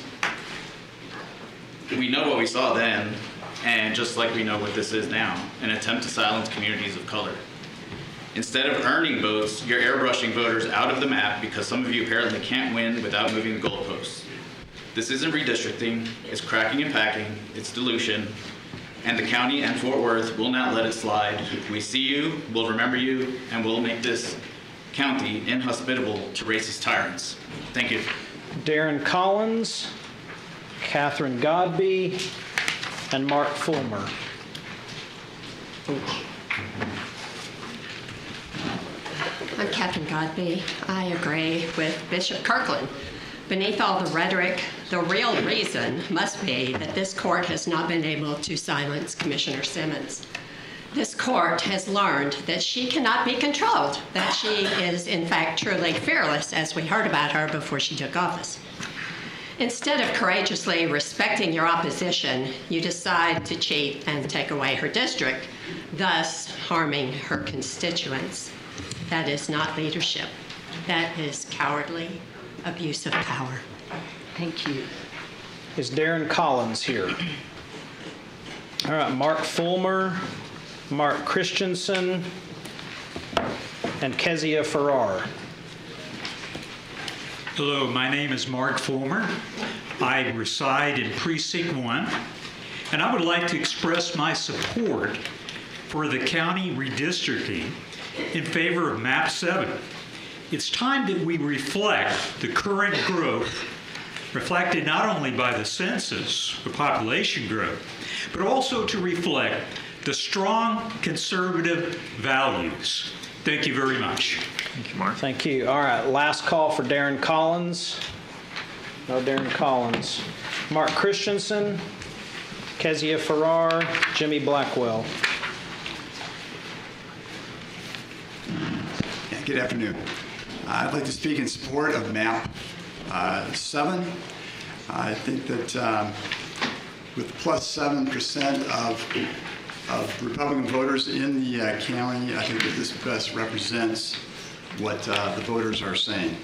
We know what we saw then, and just like we know what this is now, an attempt to silence communities of color. Instead of earning votes, you're airbrushing voters out of the map because some of you apparently can't win without moving the goalposts. This isn't redistricting, it's cracking and packing, it's dilution, and the county and Fort Worth will not let it slide. We see you, we'll remember you, and we'll make this county inhospitable to racist tyrants. Thank you. Darren Collins, Catherine Godby, and Mark Fulmer. I'm Catherine Godby. I agree with Bishop Kirkland. Beneath all the rhetoric, the real reason must be that this court has not been able to silence Commissioner Simmons. This court has learned that she cannot be controlled, that she is in fact truly fearless, as we heard about her before she took office. Instead of courageously respecting your opposition, you decide to cheat and take away her district, thus harming her constituents. That is not leadership. That is cowardly abuse of power. Thank you. Is Darren Collins here? All right, Mark Fulmer, Mark Christensen, and Kezia Farrar. Hello, my name is Mark Fulmer. I reside in Precinct 1, and I would like to express my support for the county redistricting in favor of Map 7. It's time that we reflect the current growth, reflected not only by the census, the population growth, but also to reflect the strong conservative values. Thank you very much. Thank you, Mark. Thank you. All right, last call for Darren Collins. No Darren Collins. Mark Christensen, Kezia Farrar, Jimmy Blackwell. Good afternoon. I'd like to speak in support of Map 7. I think that with plus 7% of Republican voters in the county. I think that this best represents what the voters are saying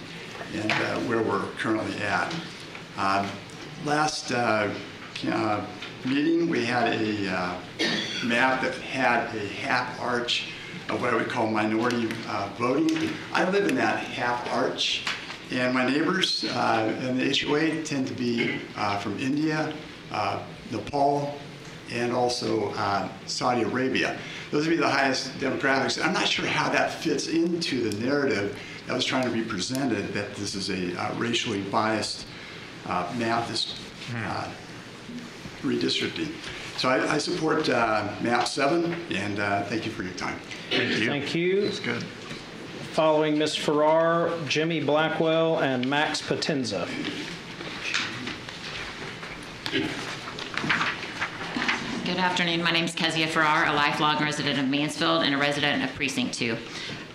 and where we're currently at. Last meeting, we had a map that had a half arch of what I would call minority voting. I live in that half arch, and my neighbors in the HOA tend to be from India, Nepal, and also Saudi Arabia. Those would be the highest demographics. I'm not sure how that fits into the narrative that was trying to be presented, that this is a racially biased map, this redistricting. So I support map 7, and thank you for your time. Thank you. That's good. Following Ms. Farrar, Jimmy Blackwell, and Max Potenza. Good afternoon. My name is Kezia Farrar, a lifelong resident of Mansfield and a resident of Precinct 2.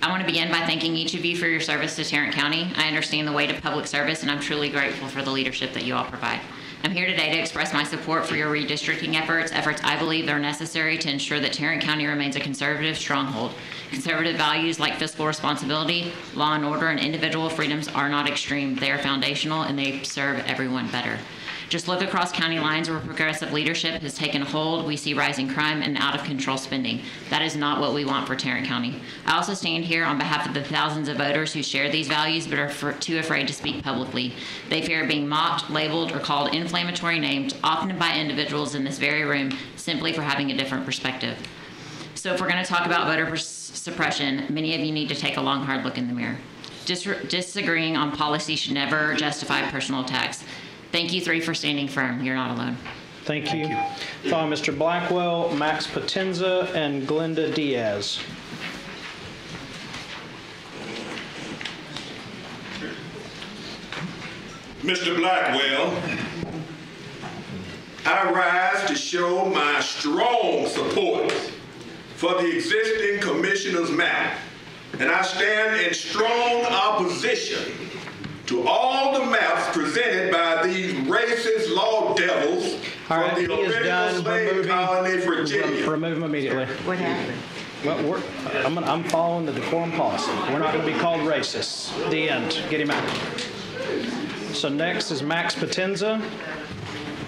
I want to begin by thanking each of you for your service to Tarrant County. I understand the weight of public service, and I'm truly grateful for the leadership that you all provide. I'm here today to express my support for your redistricting efforts I believe are necessary to ensure that Tarrant County remains a conservative stronghold. Conservative values like fiscal responsibility, law and order, and individual freedoms are not extreme. They are foundational, and they serve everyone better. Just look across county lines where progressive leadership has taken hold. We see rising crime and out-of-control spending. That is not what we want for Tarrant County. I also stand here on behalf of the thousands of voters who share these values but are too afraid to speak publicly. They fear being mocked, labeled, or called inflammatory names, often by individuals in this very room, simply for having a different perspective. So if we're going to talk about voter suppression, many of you need to take a long, hard look in the mirror. Disagreeing on policy should never justify personal attacks. Thank you 3 for standing firm. You're not alone. Thank you. Following Mr. Blackwell, Max Potenza, and Glenda Diaz. Mr. Blackwell, I rise to show my strong support for the existing commissioner's map, and I stand in strong opposition to all the maps presented by these racist law devils from the original slave colony, Virginia. Remove him immediately. What happened? Well, I'm following the decorum policy. We're not going to be called racists. The end. Get him out. So next is Max Potenza.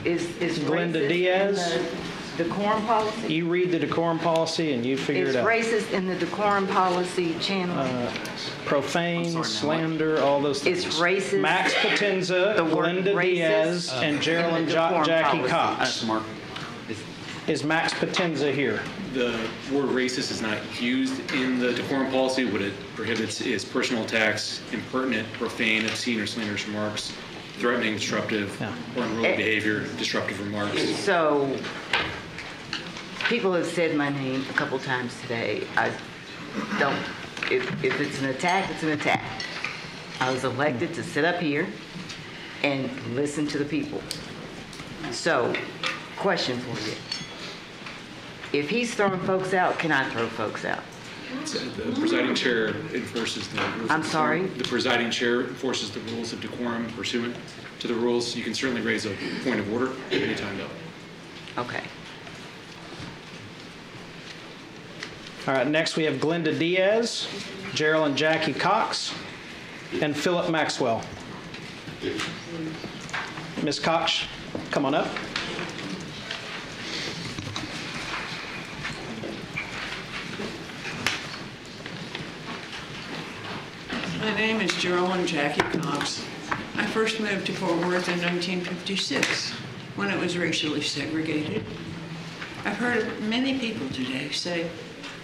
Is Glenda Diaz. The decorum policy? You read the decorum policy and you figure it out. Is racist in the decorum policy channel? Profane, slander, all those things. It's racist. Max Potenza, Glenda Diaz, and Geraldine Jackie Cox. That's Mark. Is Max Potenza here? The word racist is not used in the decorum policy. What it prohibits is personal attacks, impertinent, profane, obscene, or slanderous remarks, threatening, disruptive, or unruly behavior, disruptive remarks. So, people have said my name a couple times today. I don't, if it's an attack, it's an attack. I was elected to sit up here and listen to the people. So, question for you. If he's throwing folks out, can I throw folks out? The presiding chair enforces the rules. I'm sorry? The presiding chair enforces the rules of decorum pursuant to the rules. You can certainly raise a point of order at any time, though. Okay. All right, next we have Glenda Diaz, Geraldine Jackie Cox, and Philip Maxwell. Ms. Cox, come on up. My name is Geraldine Jackie Cox. I first moved to Fort Worth in 1956 when it was racially segregated. I've heard many people today say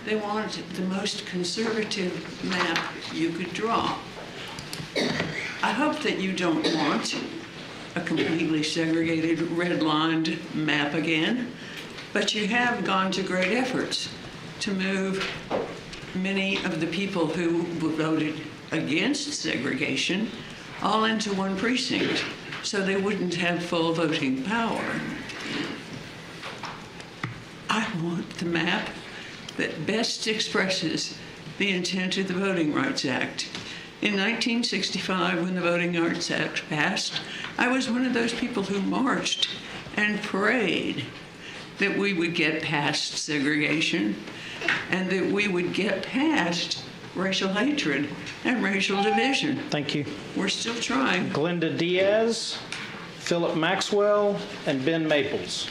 they wanted the most conservative map you could draw. I hope that you don't want a completely segregated, red-lined map again, but you have gone to great efforts to move many of the people who voted against segregation all into one precinct so they wouldn't have full voting power. I want the map that best expresses the intent of the Voting Rights Act. In 1965, when the Voting Rights Act passed, I was one of those people who marched and prayed that we would get past segregation and that we would get past racial hatred and racial division. Thank you. We're still trying. Glenda Diaz, Philip Maxwell, and Ben Maples.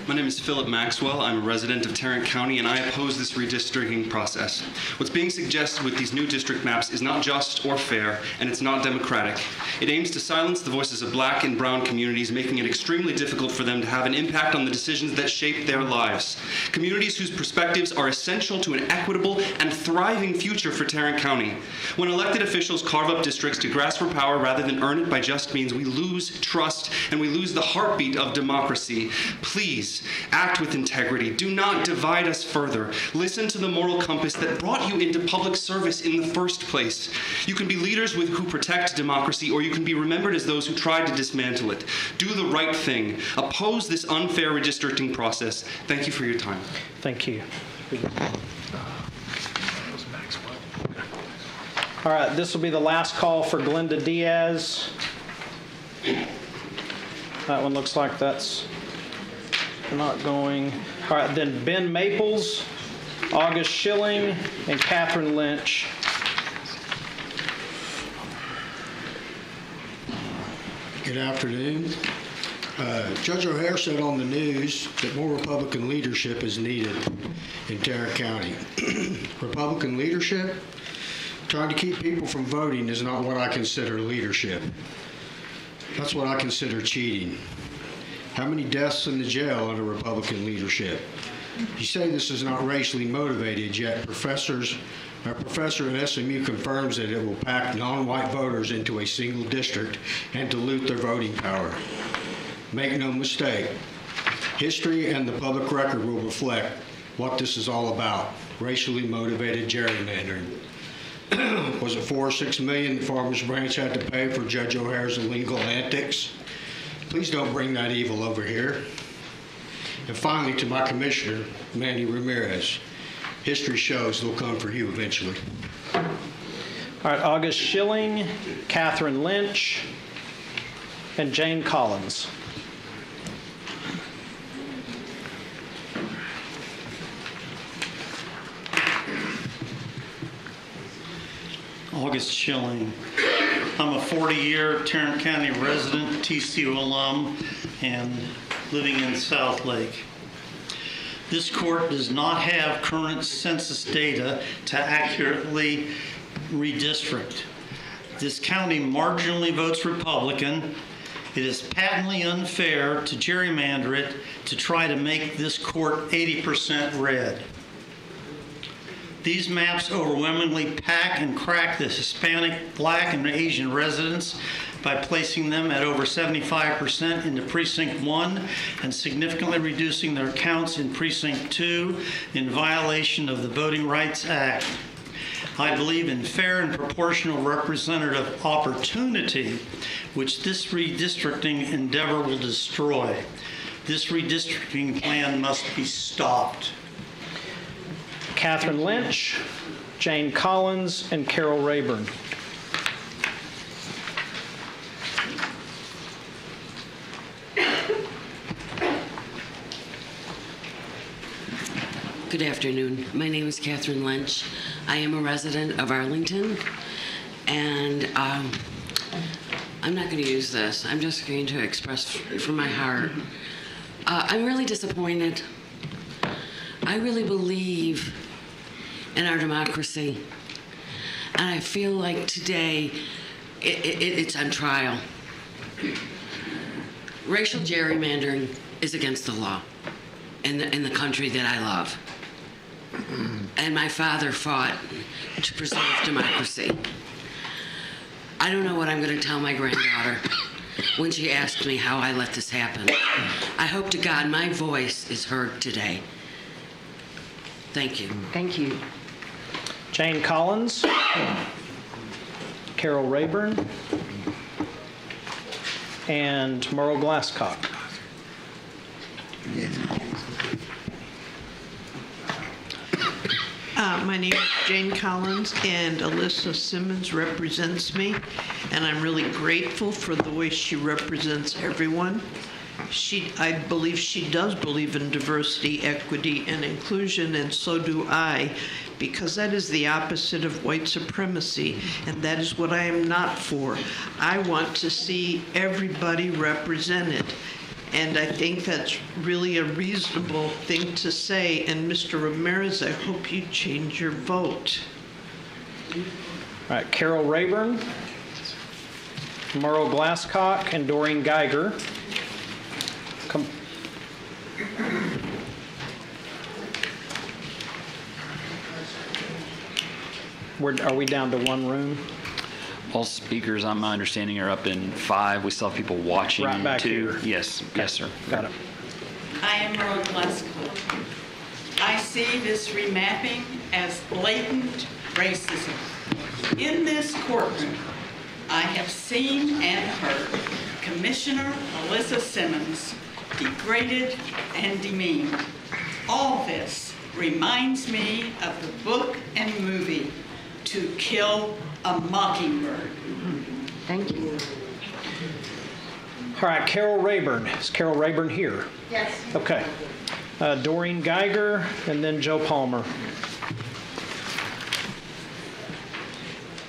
My name is Philip Maxwell. I'm a resident of Tarrant County, and I oppose this redistricting process. What's being suggested with these new district maps is not just or fair, and it's not democratic. It aims to silence the voices of Black and brown communities, making it extremely difficult for them to have an impact on the decisions that shape their lives. Communities whose perspectives are essential to an equitable and thriving future for Tarrant County. When elected officials carve up districts to grasp for power rather than earn it by just means, we lose trust and we lose the heartbeat of democracy. Please, act with integrity. Do not divide us further. Listen to the moral compass that brought you into public service in the first place. You can be leaders who protect democracy, or you can be remembered as those who tried to dismantle it. Do the right thing. Oppose this unfair redistricting process. Thank you for your time. Thank you. All right, this will be the last call for Glenda Diaz. That one looks like that's not going. All right, then Ben Maples, August Schilling, and Catherine Lynch. Good afternoon. Judge O'Hare said on the news that more Republican leadership is needed in Tarrant County. Republican leadership? Trying to keep people from voting is not what I consider leadership. That's what I consider cheating. How many deaths in the jail under Republican leadership? You say this is not racially motivated, yet our professor at SMU confirms that it will pack non-white voters into a single district and dilute their voting power. Make no mistake, history and the public record will reflect what this is all about, racially motivated gerrymandering. Was it $4 or $6 million that Farmers Branch had to pay for Judge O'Hare's illegal antics? Please don't bring that evil over here. And finally, to my commissioner, Manny Ramirez, history shows they'll come for you eventually. All right, August Schilling, Catherine Lynch, and Jane Collins. August Schilling. I'm a 40-year Tarrant County resident, TCU alum, and living in South Lake. This court does not have current census data to accurately redistrict. This county marginally votes Republican. It is patently unfair to gerrymander it to try to make this court 80% red. These maps overwhelmingly pack and crack the Hispanic, Black, and Asian residents by placing them at over 75% into Precinct 1 and significantly reducing their counts in Precinct 2 in violation of the Voting Rights Act. I believe in fair and proportional representative opportunity, which this redistricting endeavor will destroy. This redistricting plan must be stopped. Catherine Lynch, Jane Collins, and Carol Rayburn. Good afternoon. My name is Catherine Lynch. I am a resident of Arlington, and I'm not going to use this. I'm just going to express from my heart. I'm really disappointed. I really believe in our democracy, and I feel like today it's on trial. Racial gerrymandering is against the law in the country that I love. And my father fought to preserve democracy. I don't know what I'm going to tell my granddaughter when she asks me how I let this happen. I hope to God my voice is heard today. Thank you. Thank you. Jane Collins, Carol Rayburn, and Merle Glasscock. My name is Jane Collins, and Alyssa Simmons represents me, and I'm really grateful for the way she represents everyone. I believe she does believe in diversity, equity, and inclusion, and so do I, because that is the opposite of white supremacy, and that is what I am not for. I want to see everybody represented. And I think that's really a reasonable thing to say. And Mr. Ramirez, I hope you change your vote. All right, Carol Rayburn, Merle Glasscock, and Doreen Geiger. Are we down to one room? All speakers, on my understanding, are up in 5. We still have people watching Right back too. here. Yes, yes, sir. Got it. I am Merle Glasscock. I see this remapping as blatant racism. In this courtroom, I have seen and heard Commissioner Alyssa Simmons degraded and demeaned. All this reminds me of the book and movie To Kill a Mockingbird. Thank you. All right, Carol Rayburn. Is Carol Rayburn here? Yes. Okay. Doreen Geiger, and then Joe Palmer.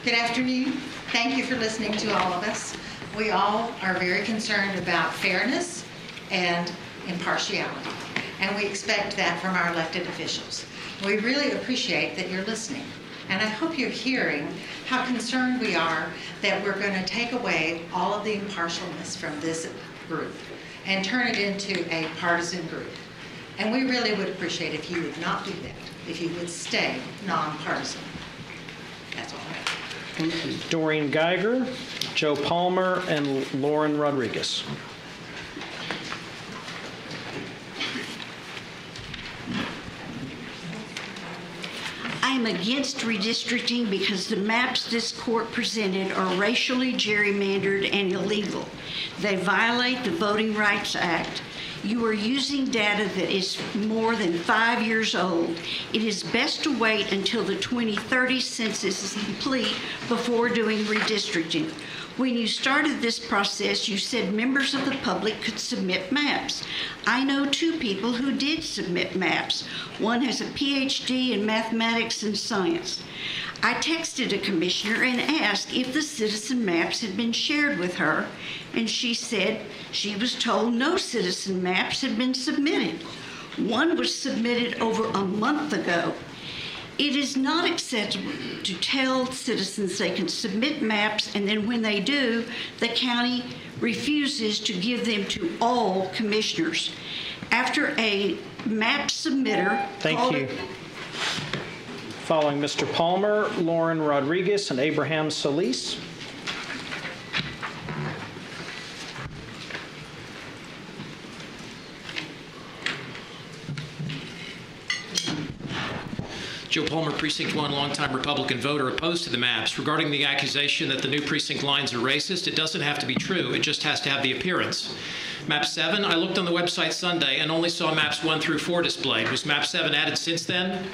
Good afternoon. Thank you for listening to all of us. We all are very concerned about fairness and impartiality, and we expect that from our elected officials. We really appreciate that you're listening, and I hope you're hearing how concerned we are that we're going to take away all of the impartialness from this group and turn it into a partisan group. And we really would appreciate if you would not do that, if you would stay nonpartisan. That's all I have. Thank you. Doreen Geiger, Joe Palmer, and Lauren Rodriguez. I'm against redistricting because the maps this court presented are racially gerrymandered and illegal. They violate the Voting Rights Act. You are using data that is more than 5 years old. It is best to wait until the 2030 census is complete before doing redistricting. When you started this process, you said members of the public could submit maps. I know 2 people who did submit maps. One has a PhD in mathematics and science. I texted a commissioner and asked if the citizen maps had been shared with her, and she said she was told no citizen maps had been submitted. One was submitted over a month ago. It is not acceptable to tell citizens they can submit maps, and then when they do, the county refuses to give them to all commissioners. After a map submitter Thank you. Following Mr. Palmer, Lauren Rodriguez, and Abraham Solis. Joe Palmer, Precinct 1, longtime Republican voter, opposed to the maps. Regarding the accusation that the new precinct lines are racist, it doesn't have to be true. It just has to have the appearance. Map 7, I looked on the website Sunday and only saw maps 1 through 4 displayed. Was map 7 added since then?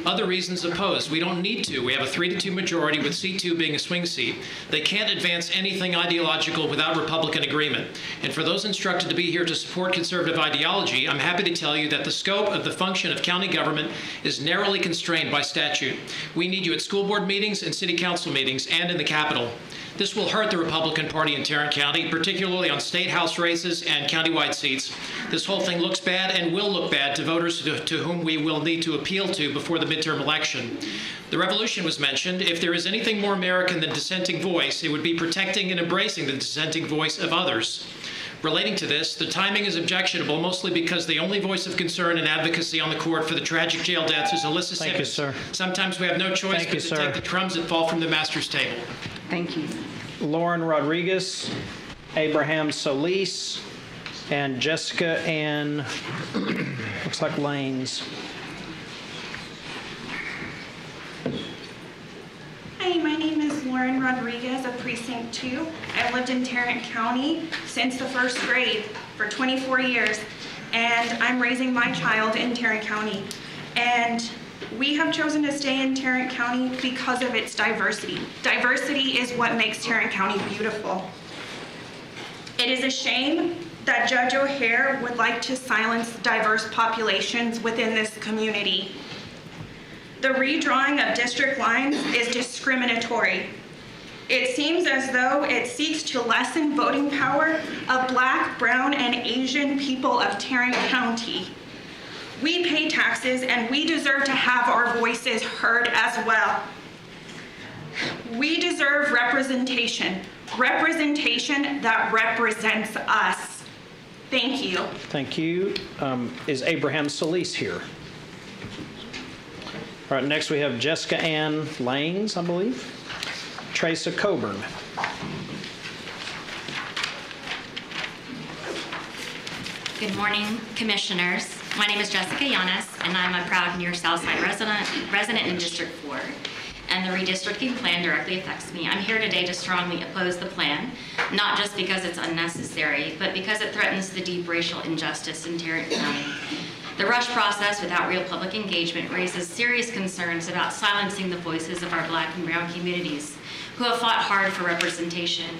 Other reasons opposed. We don't need to. We have a 3-2 majority with C2 being a swing seat. They can't advance anything ideological without Republican agreement. And for those instructed to be here to support conservative ideology, I'm happy to tell you that the scope of the function of county government is narrowly constrained by statute. We need you at school board meetings and city council meetings and in the Capitol. This will hurt the Republican Party in Tarrant County, particularly on state house races and countywide seats. This whole thing looks bad and will look bad to voters to whom we will need to appeal to before the midterm election. The revolution was mentioned. If there is anything more American than dissenting voice, it would be protecting and embracing the dissenting voice of others. Relating to this, the timing is objectionable, mostly because the only voice of concern and advocacy on the court for the tragic jail deaths is Alyssa Simmons. Thank you, sir. Sometimes we have no choice but to take the crumbs that fall from the master's table. Thank you. Lauren Rodriguez, Abraham Solis, and Jessica Ann, looks like Lanes. Hi, my name is Lauren Rodriguez of Precinct 2. I've lived in Tarrant County since the first grade for 24 years, and I'm raising my child in Tarrant County. And We have chosen to stay in Tarrant County because of its diversity. Diversity is what makes Tarrant County beautiful. It is a shame that Judge O'Hare would like to silence diverse populations within this community. The redrawing of district lines is discriminatory. It seems as though it seeks to lessen voting power of Black, brown, and Asian people of Tarrant County. We pay taxes and we deserve to have our voices heard as well. We deserve representation, representation that represents us. Thank you. Thank you. Is Abraham Solis here? All right, next we have Jessica Ann Langs, I believe. Teresa Coburn. Good morning, commissioners. My name is Jessica Yanis, and I'm a proud Near Southside resident in District 4. And the redistricting plan directly affects me. I'm here today to strongly oppose the plan, not just because it's unnecessary, but because it threatens the deep racial injustice in Tarrant County. The rush process without real public engagement raises serious concerns about silencing the voices of our Black and brown communities who have fought hard for representation.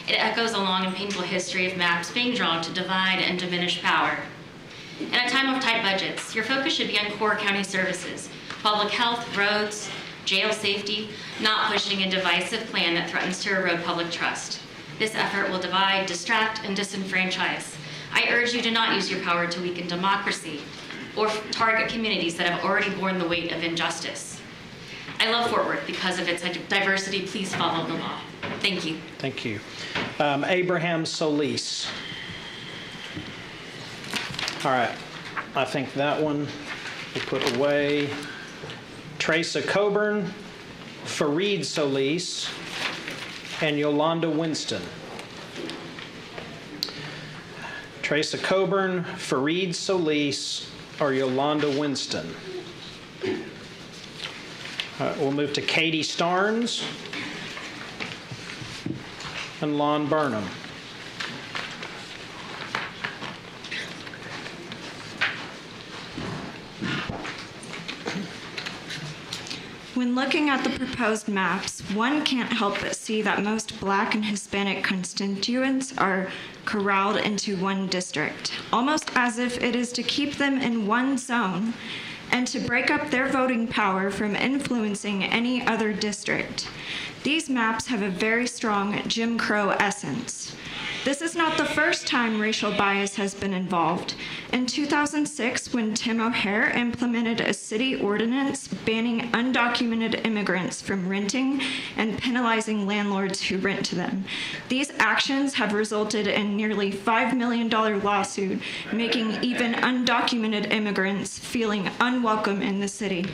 It echoes a long and painful history of maps being drawn to divide and diminish power. In a time of tight budgets, your focus should be on core county services, public health, roads, jail safety, not pushing a divisive plan that threatens to erode public trust. This effort will divide, distract, and disenfranchise. I urge you to not use your power to weaken democracy or target communities that have already borne the weight of injustice. I love Fort Worth because of its diversity. Please follow the law. Thank you. Thank you. Abraham Solis. All right, I think that one we'll put away. Teresa Coburn, Fareed Solis, and Yolanda Winston. Teresa Coburn, Fareed Solis, or Yolanda Winston. We'll move to Katie Starnes and Lon Burnham. When looking at the proposed maps, one can't help but see that most Black and Hispanic constituents are corralled into one district, almost as if it is to keep them in one zone and to break up their voting power from influencing any other district. These maps have a very strong Jim Crow essence. This is not the first time racial bias has been involved. In 2006, when Tim O'Hare implemented a city ordinance banning undocumented immigrants from renting and penalizing landlords who rent to them. These actions have resulted in nearly $5 million lawsuit, making even undocumented immigrants feeling unwelcome in the city.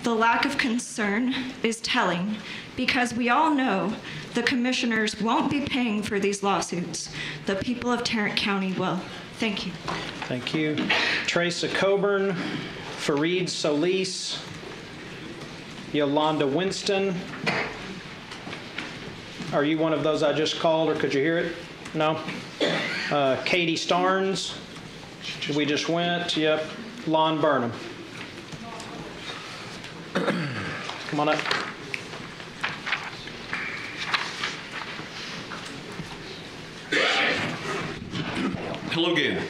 The lack of concern is telling because we all know the commissioners won't be paying for these lawsuits. The people of Tarrant County will. Thank you. Thank you. Teresa Coburn, Fareed Solis, Yolanda Winston. Are you one of those I just called, or could you hear it? No? Katie Starnes. We just went. Yep. Lon Burnham. Come on up. Hello again.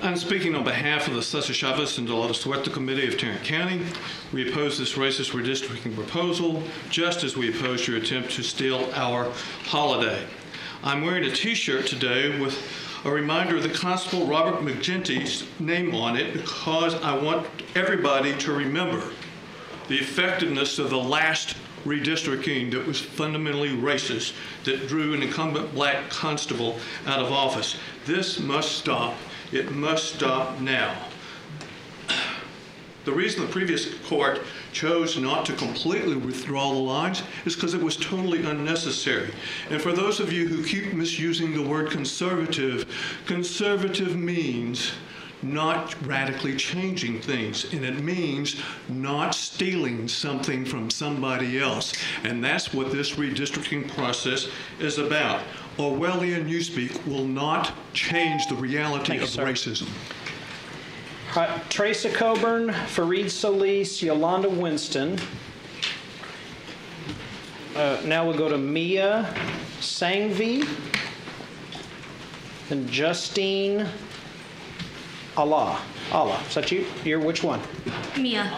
I'm speaking on behalf of the Cesar Chavez and Dolores Huerta Committee of Tarrant County. We oppose this racist redistricting proposal, just as we oppose your attempt to steal our holiday. I'm wearing a t-shirt today with a reminder of the Constable Robert McGinty's name on it because I want everybody to remember the effectiveness of the last redistricting that was fundamentally racist, that drew an incumbent Black constable out of office. This must stop. It must stop now. The reason the previous court chose not to completely withdraw the lines is because it was totally unnecessary. And for those of you who keep misusing the word conservative, conservative means not radically changing things, and it means not stealing something from somebody else. And that's what this redistricting process is about. Orwellian newspeak will not change the reality of racism. All Teresa Coburn, Fareed Solis, Yolanda Winston. Now we'll go to Mia Sangvi, and Justine Allah. Is that you? You're which one? Mia.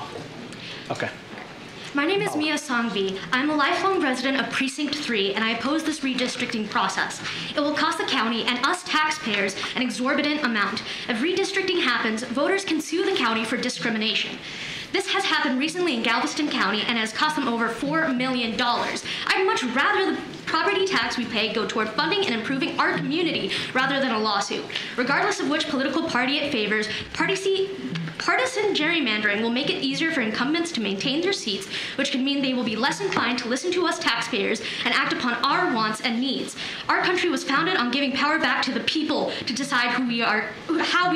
Okay. My name is Mia Songvi. I'm a lifelong resident of Precinct 3, and I oppose this redistricting process. It will cost the county and us taxpayers an exorbitant amount. If redistricting happens, voters can sue the county for discrimination. This has happened recently in Galveston County and has cost them over $4 million. I'd much rather the property tax we pay go toward funding and improving our community rather than a lawsuit. Regardless of which political party it favors, partisan gerrymandering will make it easier for incumbents to maintain their seats, which could mean they will be less inclined to listen to us taxpayers and act upon our wants and needs. Our country was founded on giving power back to the people to decide how we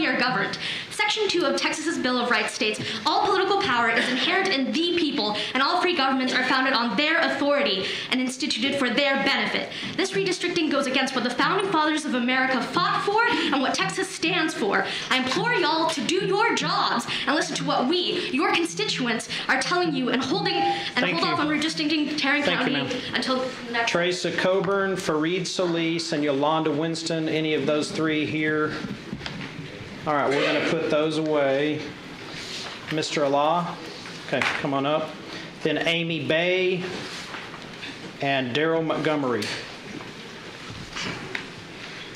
are governed. Section 2 of Texas's Bill of Rights states, all political power is inherent in the people, and all free governments are founded on their authority and instituted for their benefit. This redistricting goes against what the founding fathers of America fought for and what Texas stands for. I implore y'all to do your jobs and listen to what we, your constituents, are telling you and hold off on redistricting Tarrant County until next. Teresa Coburn, Fareed Solis, and Yolanda Winston. Any of those three here? All right, we're going to put those away. Mr. Allah, okay, come on up. Then Amy Bay and Daryl Montgomery.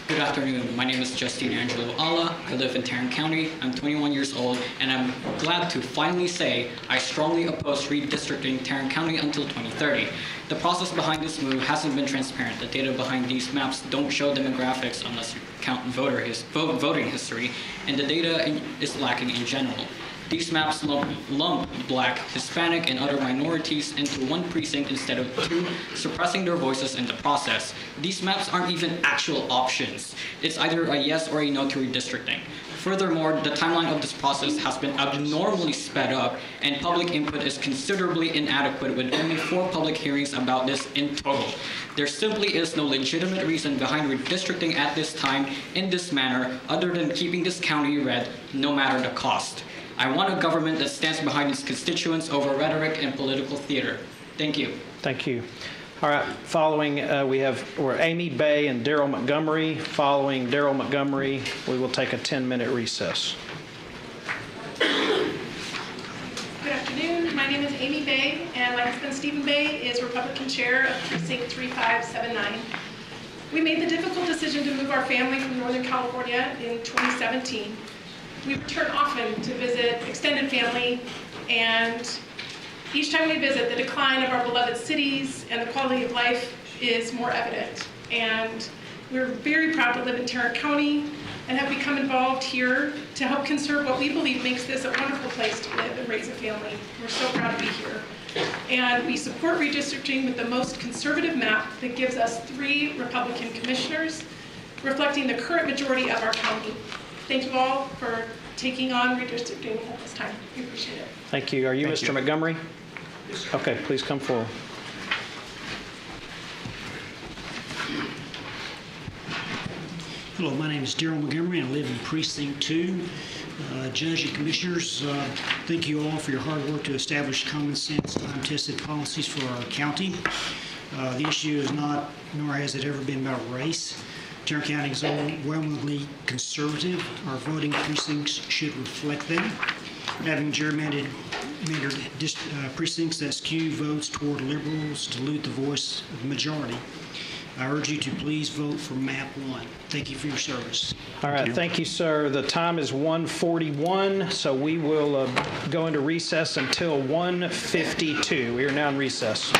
Good afternoon. My name is Justine Angelo Allah. I live in Tarrant County. I'm 21 years old, and I'm glad to finally say I strongly oppose redistricting Tarrant County until 2030. The process behind this move hasn't been transparent. The data behind these maps don't show demographics unless you count voting history, and the data is lacking in general. These maps lump Black, Hispanic, and other minorities into one precinct instead of two, suppressing their voices in the process. These maps aren't even actual options. It's either a yes or a no to redistricting. Furthermore, the timeline of this process has been abnormally sped up, and public input is considerably inadequate with only 4 public hearings about this in total. There simply is no legitimate reason behind redistricting at this time in this manner other than keeping this county red no matter the cost. I want a government that stands behind its constituents over rhetoric and political theater. Thank you. Thank you. All right, following, we're Amy Bay and Daryl Montgomery. Following Daryl Montgomery, we will take a 10-minute recess. Good afternoon. My name is Amy Bay, and my husband Stephen Bay is Republican Chair of Precinct 3579. We made the difficult decision to move our family from Northern California in 2017. We return often to visit extended family, and each time we visit, the decline of our beloved cities and the quality of life is more evident. And we're very proud to live in Tarrant County and have become involved here to help conserve what we believe makes this a wonderful place to live and raise a family. We're so proud to be here. And we support redistricting with the most conservative map that gives us 3 Republican commissioners, reflecting the current majority of our county. Thank you all for taking on redistricting at this time. We appreciate it. Thank you. Are you Mr. Montgomery? Yes, sir. Okay, please come forward. Hello, my name is Daryl Montgomery, and I live in Precinct 2. Judge and Commissioners, thank you all for your hard work to establish common sense, time-tested policies for our county. The issue is not, nor has it ever been, about race. Tarrant County is overwhelmingly conservative. Our voting precincts should reflect that. Having gerrymandered precincts that skew votes toward liberals dilute the voice of the majority. I urge you to please vote for map 1. Thank you for your service. All right, thank you, sir. The time is 1:41, so we will go into recess until 1:52. We are now in recess.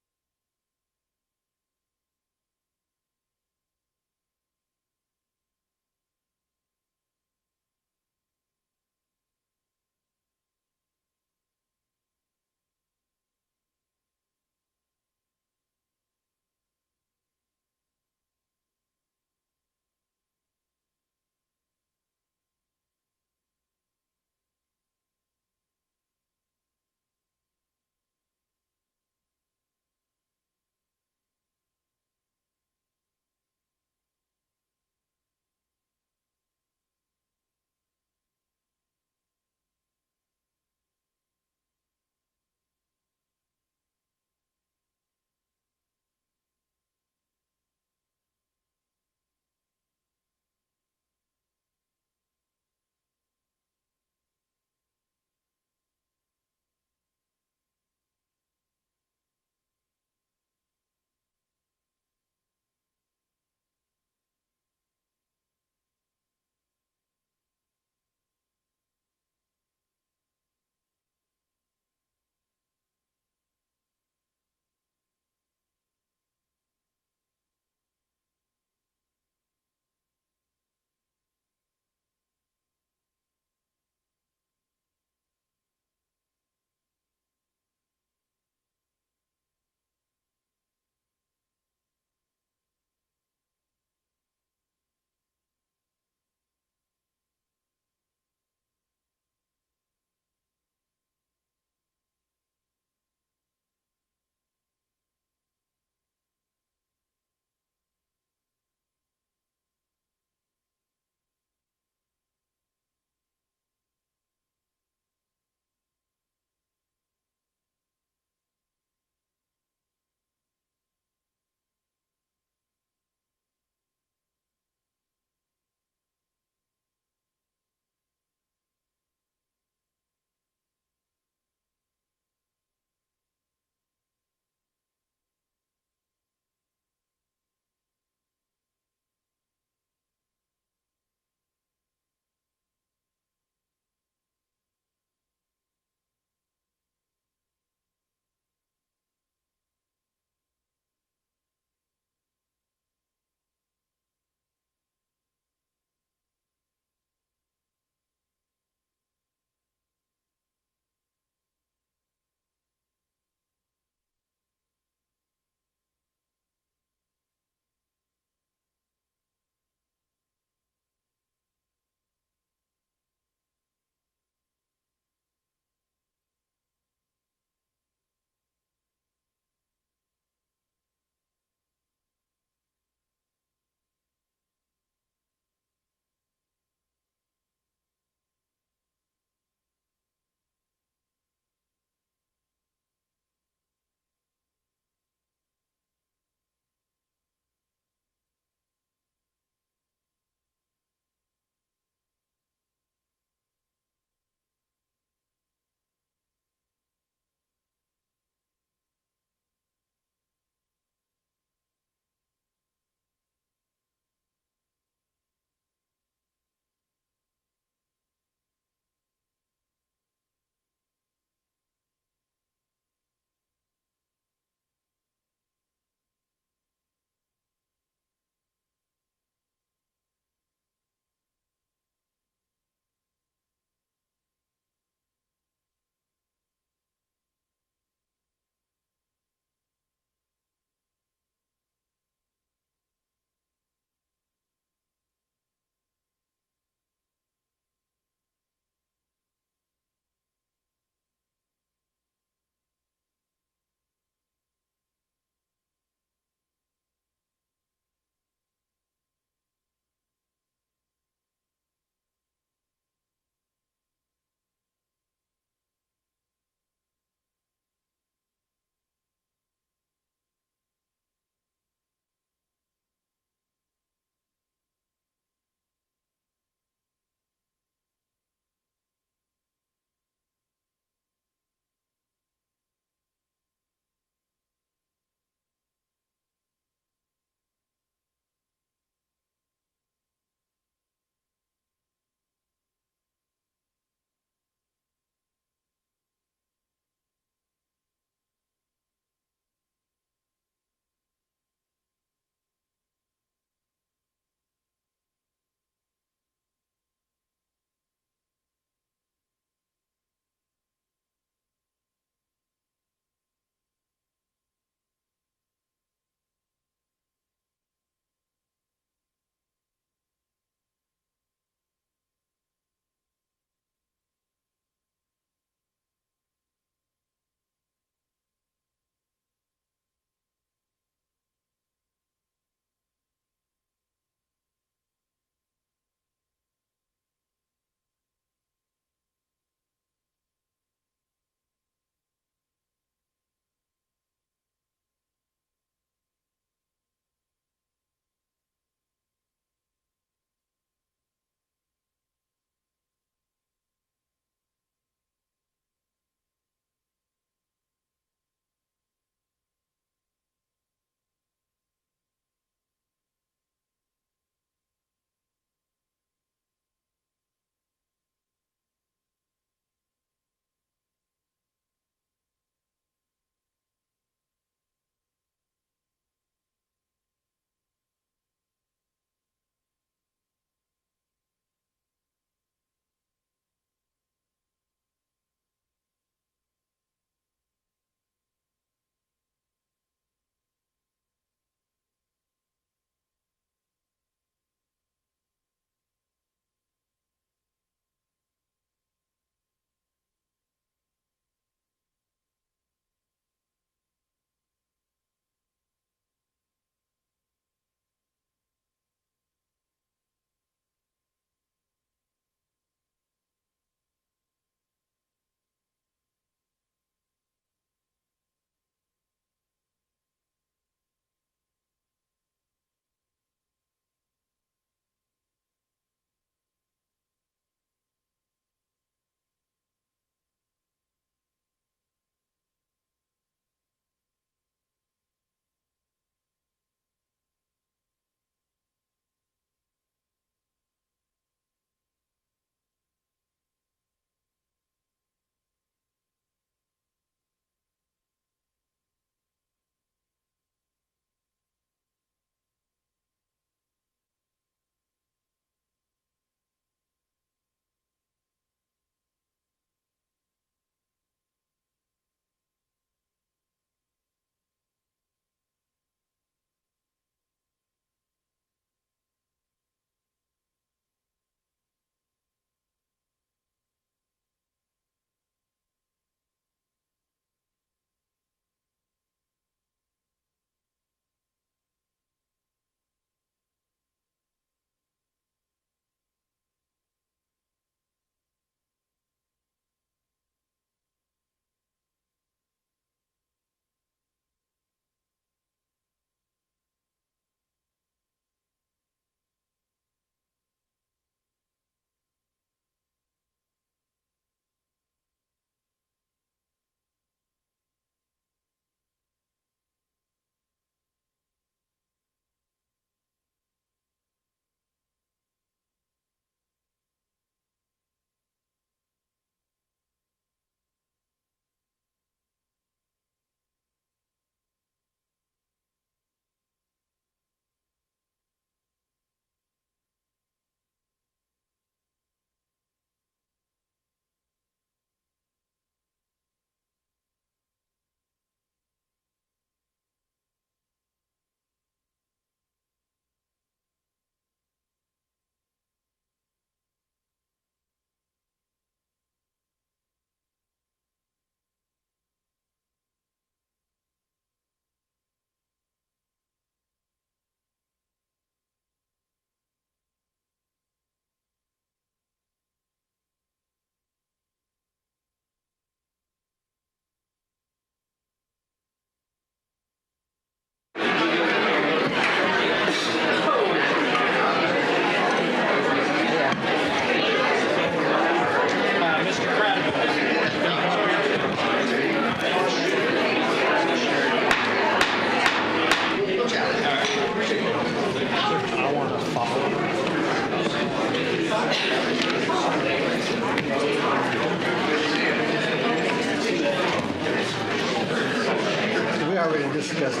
already discussed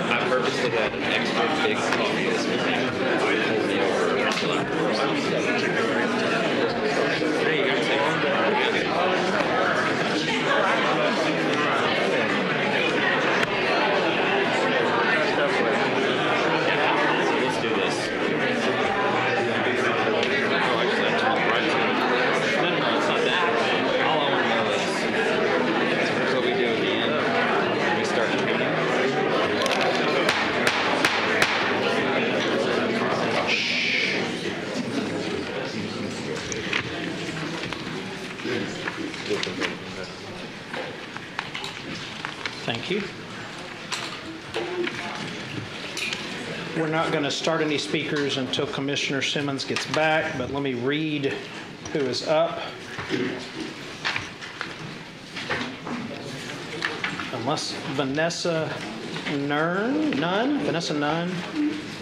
I purposely got an extra big coffee this morning. Pulled me over until There you go. Let's do this. Oh, actually, I told right to it. No, it's not that. All I want to know is what we do at the end when we start the meeting. Thank you. We're not going to start any speakers until Commissioner Simmons gets back, but let me read who is up. Unless Vanessa Nunn,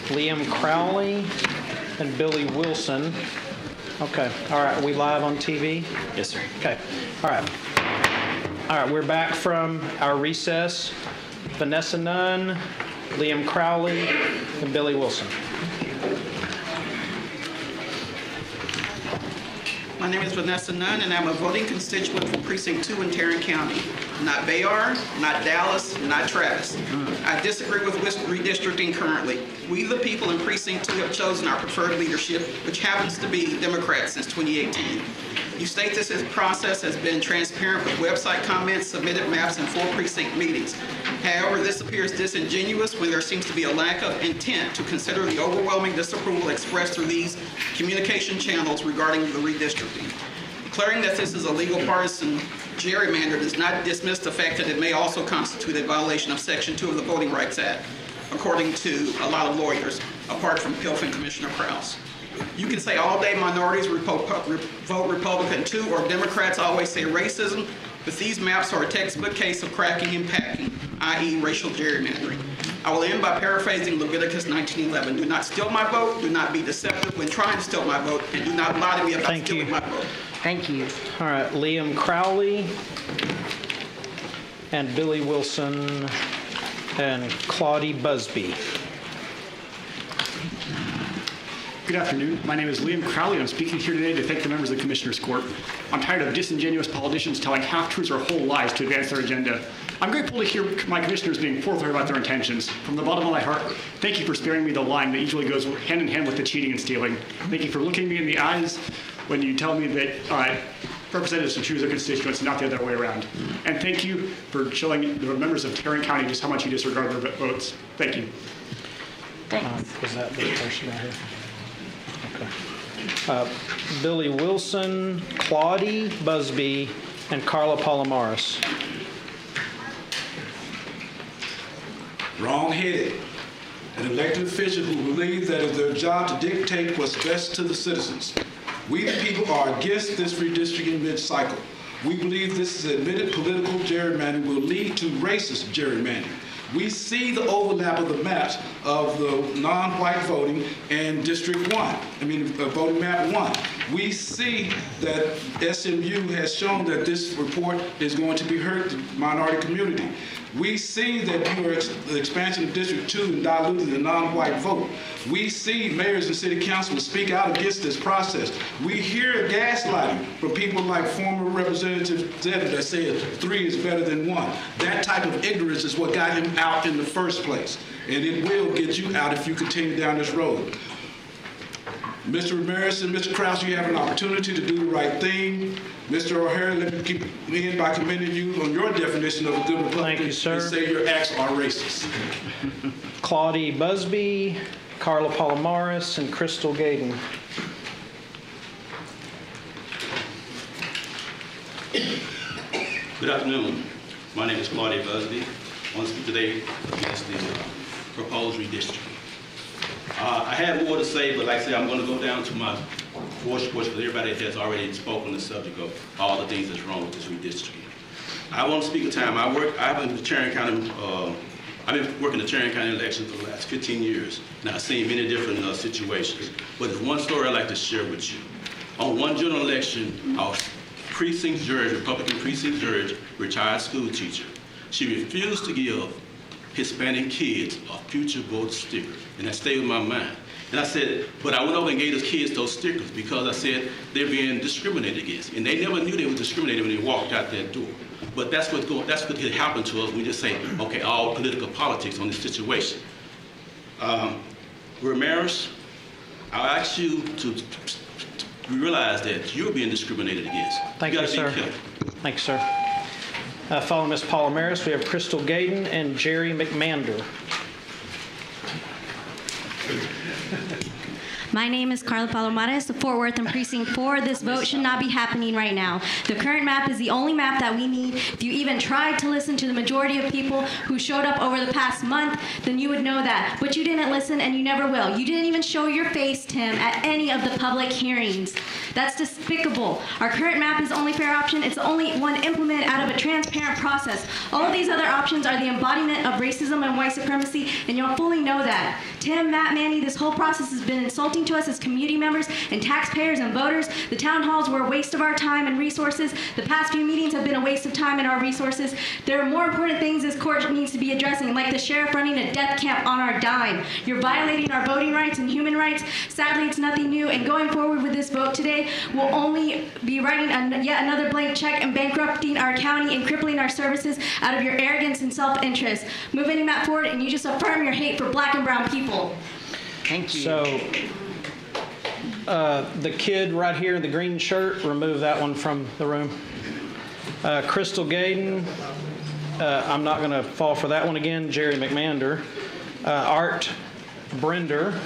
Liam Crowley, and Billy Wilson. Okay. All right. Are we live on TV? Yes, sir. Okay. All right. All right. We're back from our recess. Vanessa Nunn, Liam Crowley, and Billy Wilson. My name is Vanessa Nunn, and I'm a voting constituent for Precinct 2 in Tarrant County. Not Bayard, not Dallas, not Travis. I disagree with redistricting currently. We, the people in Precinct 2, have chosen our preferred leadership, which happens to be Democrat since 2018. You state this process has been transparent with website comments, submitted maps, and 4 precinct meetings. However, this appears disingenuous when there seems to be a lack of intent to consider the overwhelming disapproval expressed through these communication channels regarding the redistricting. Declaring that this is a legal partisan gerrymander does not dismiss the fact that it may also constitute a violation of Section 2 of the Voting Rights Act, according to a lot of lawyers, apart from Pilfin Commissioner Krause. You can say all day minorities vote Republican too, or Democrats always say racism, but these maps are a textbook case of cracking and packing, i.e. racial gerrymandering. I will end by paraphrasing Leviticus 19:11. Do not steal my vote, do not be deceptive when trying to steal my vote, and do not lie to me about stealing my vote. Thank you. All right, Liam Crowley and Billy Wilson and Claudie Busby. Good afternoon. My name is Liam Crowley, and I'm speaking here today to thank the members of the Commissioners Court. I'm tired of disingenuous politicians telling half-truths or whole lies to advance their agenda. I'm grateful to hear my commissioners being forthright about their intentions. From the bottom of my heart, thank you for sparing me the line that usually goes hand in hand with the cheating and stealing. Thank you for looking me in the eyes when you tell me that representatives should choose their constituents, not the other way around. And thank you for showing the members of Tarrant County just how much you disregard their votes. Thank you. Was that the person right here? Okay. Billy Wilson, Claudie Busby, and Carla Palomares. Wrong-headed. An elected official who believes that it's their job to dictate what's best to the citizens. We, the people, are against this redistricting mid-cycle. We believe this is admitted political gerrymandering will lead to racist gerrymandering. We see the overlap of the maps of the non-white voting in District 1, voting map 1. We see that SMU has shown that this report is going to be hurt the minority community. We see that you are the expansion of District 2 and diluting the non-white vote. We see mayors and city councilors speak out against this process. We hear gaslighting from people like former Representative Zeta that says 3 is better than 1. That type of ignorance is what got him out in the first place. And it will get you out if you continue down this road. Mr. Ramirez and Mr. Krause, you have an opportunity to do the right thing. Mr. O'Hara, let me keep in by commending you on your definition of a good Republican. Thank you, sir. And say your acts are racist. Claudie Busby, Carla Palomares, and Crystal Gaden. Good afternoon. My name is Claudie Busby. I want to speak today against the proposed redistricting. I have more to say, but like I said, I'm going to go down to my 4 sports because everybody has already spoken on the subject of all the things that's wrong with this redistricting. I want to speak of time. I've been in Tarrant County, I've been working the Tarrant County election for the last 15 years, and I've seen many different situations. But there's one story I'd like to share with you. On one general election, our precinct judge, Republican precinct judge, retired school teacher, she refused to give Hispanic kids a future vote sticker, and that stayed with my mind. And I said, but I went over and gave those kids those stickers because I said they're being discriminated against, and they never knew they were discriminated when they walked out that door. But that's what could happen to us. We just say, okay, all political politics on this situation. Ramirez, I ask you to realize that you're being discriminated against. Thank you, sir. Thank you, sir. Following Ms. Paula Maris, we have Crystal Gayden and Jerry McMander. My name is Carla Palomares of Fort Worth and Precinct 4. This vote should not be happening right now. The current map is the only map that we need. If you even tried to listen to the majority of people who showed up over the past month, then you would know that. But you didn't listen and you never will. You didn't even show your face, Tim, at any of the public hearings. That's despicable. Our current map is the only fair option. It's the only one implemented out of a transparent process. All of these other options are the embodiment of racism and white supremacy, and you'll fully know that. Tim, Matt, Manny, this whole process has been insulting to us as community members and taxpayers and voters. The town halls were a waste of our time and resources. The past few meetings have been a waste of time and our resources. There are more important things this court needs to be addressing, like the sheriff running a death camp on our dime. You're violating our voting rights and human rights. Sadly, it's nothing new, and going forward with this vote today will only be writing yet another blank check and bankrupting our county and crippling our services out of your arrogance and self-interest. Move any map forward, and you just affirm your hate for black and brown people. Thank you. So, the kid right here in the green shirt, remove that one from the room. Crystal Gayden, I'm not going to fall for that one again. Jerry McMander. Art Brender,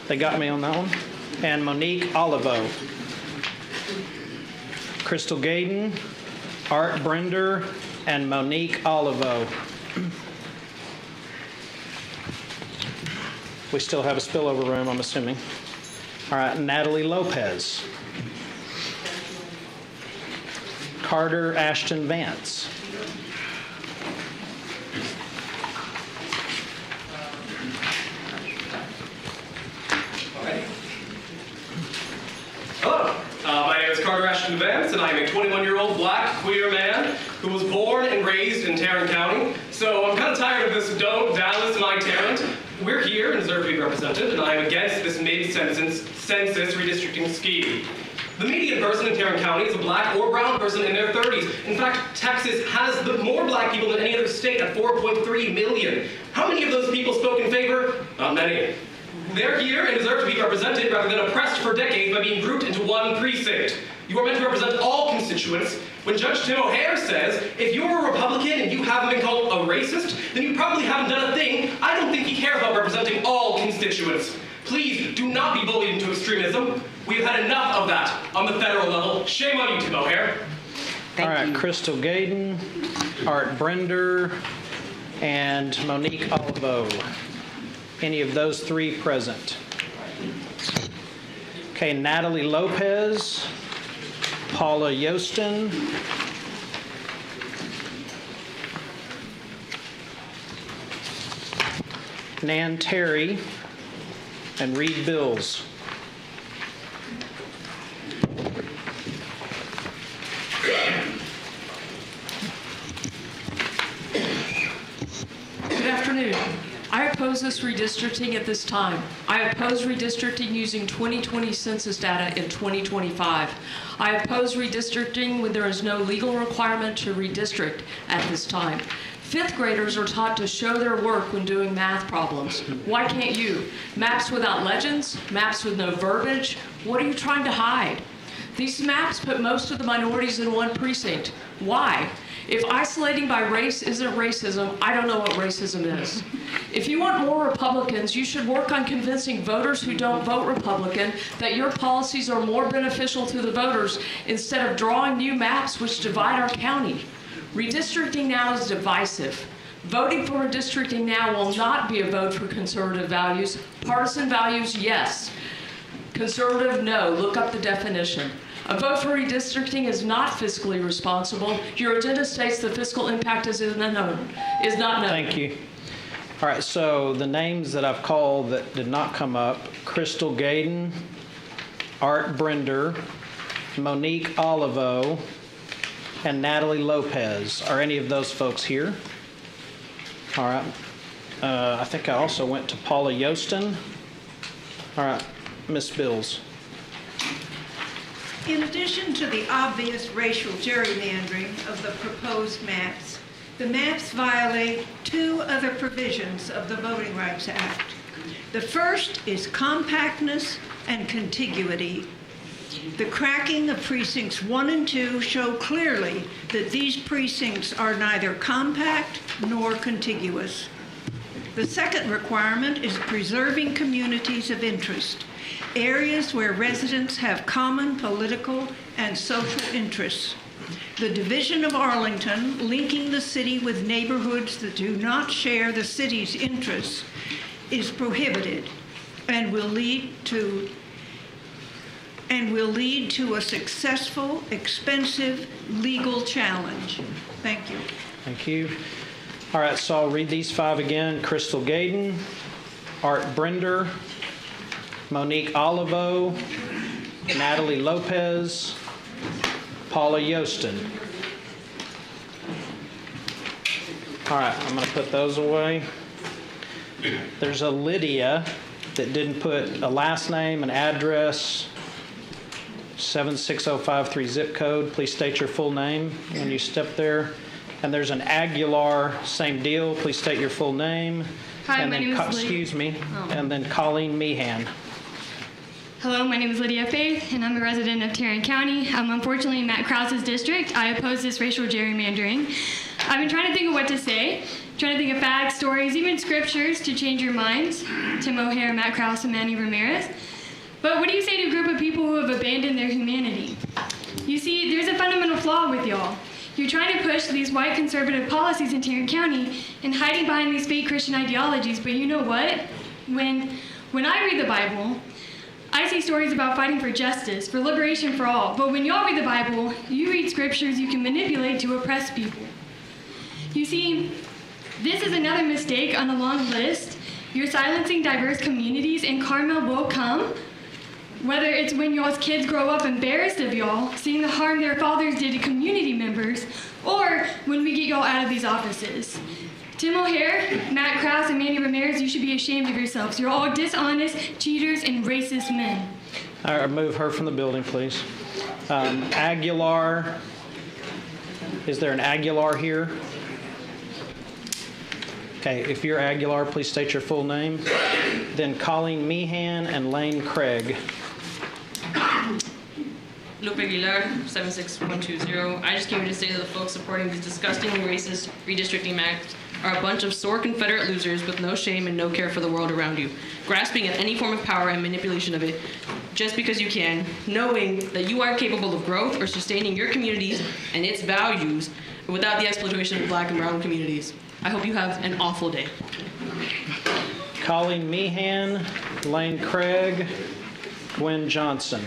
they got me on that one. And Monique Olivo. Crystal Gayden, Art Brender, and Monique Olivo. We still have a spillover room, I'm assuming. All right, Natalie Lopez. Carter Ashton Vance. Hello, my name is Carter Ashton Vance, and I am a 21-year-old black queer man who was born and raised in Tarrant County. So I'm kind of tired of this don't Dallas my Tarrant. We're here and deserve to be represented, and I am against this mid-census redistricting scheme. The median person in Tarrant County is a black or brown person in their 30s. In fact, Texas has more black people than any other state at 4.3 million. How many of those people spoke in favor? Not many. They're here and deserve to be represented rather than oppressed for decades by being grouped into one precinct. You are meant to represent all constituents. When Judge Tim O'Hare says, if you're a Republican and you haven't been called a racist, then you probably haven't done a thing. I don't think he cares about representing all constituents. Please do not be bullied into extremism. We've had enough of that on the federal level. Shame on you, Tim O'Hare. All right, Crystal Gayden, Art Brender, and Monique Olivo. Any of those three present? Okay, Natalie Lopez, Paula Yostin, Nan Terry, and Reed Bills. Good afternoon. I oppose this redistricting at this time. I oppose redistricting using 2020 census data in 2025. I oppose redistricting when there is no legal requirement to redistrict at this time. Fifth graders are taught to show their work when doing math problems. Why can't you? Maps without legends? Maps with no verbiage? What are you trying to hide? These maps put most of the minorities in one precinct. Why? If isolating by race isn't racism, I don't know what racism is. If you want more Republicans, you should work on convincing voters who don't vote Republican that your policies are more beneficial to the voters instead of drawing new maps which divide our county. Redistricting now is divisive. Voting for redistricting now will not be a vote for conservative values. Partisan values, yes. Conservative, no. Look up the definition. A vote for redistricting is not fiscally responsible. Your agenda states the fiscal impact is not known. Thank you. All right, so the names that I've called that did not come up, Crystal Gaden, Art Brender, Monique Olivo, and Natalie Lopez. Are any of those folks here? All right. I think I also went to Paula Yostin. All right, Ms. Bills. In addition to the obvious racial gerrymandering of the proposed maps, the maps violate two other provisions of the Voting Rights Act. The first is compactness and contiguity. The cracking of precincts 1 and 2 show clearly that these precincts are neither compact nor contiguous. The second requirement is preserving communities of interest, areas where residents have common political and social interests. The division of Arlington, linking the city with neighborhoods that do not share the city's interests, is prohibited and will lead to a successful, expensive legal challenge. Thank you. Thank you. All right, so I'll read these 5 again. Crystal Gaden, Art Brender, Monique Olivo, Natalie Lopez, Paula Yostin. All right, I'm going to put those away. There's a Lydia that didn't put a last name, an address, 76053 zip code. Please state your full name when you step there. And there's an Aguilar, same deal. Please state your full name. Hi, and my then name is Lydia. excuse me. Oh. And then Colleen Meehan. Hello, my name is Lydia Faith, and I'm a resident of Tarrant County. Unfortunately, in Matt Krause's district, I oppose this racial gerrymandering. I've been trying to think of what to say, trying to think of facts, stories, even scriptures to change your minds. Tim O'Hare, Matt Krause, and Manny Ramirez. But what do you say to a group of people who have abandoned their humanity? You see, there's a fundamental flaw with y'all. You're trying to push these white conservative policies in Tarrant County and hiding behind these fake Christian ideologies, but you know what? When I read the Bible, I see stories about fighting for justice, for liberation for all. But when y'all read the Bible, you read scriptures you can manipulate to oppress people. You see, this is another mistake on a long list. You're silencing diverse communities, and Carmel will come. Whether it's when y'all's kids grow up embarrassed of y'all, seeing the harm their fathers did to community members, or when we get y'all out of these offices. Tim O'Hare, Matt Krause, and Manny Ramirez, you should be ashamed of yourselves. You're all dishonest, cheaters, and racist men. All right, move her from the building, please. Aguilar. Is there an Aguilar here? Okay, if you're Aguilar, please state your full name. Then Colleen Meehan and Lane Craig. Lupe Aguilar, 76120. I just came here to say that the folks supporting these disgustingly racist redistricting maps are a bunch of sore Confederate losers with no shame and no care for the world around you, grasping at any form of power and manipulation of it just because you can, knowing that you are capable of growth or sustaining your communities and its values without the exploitation of Black and brown communities. I hope you have an awful day. Colleen Meehan, Lane Craig, Gwen Johnson.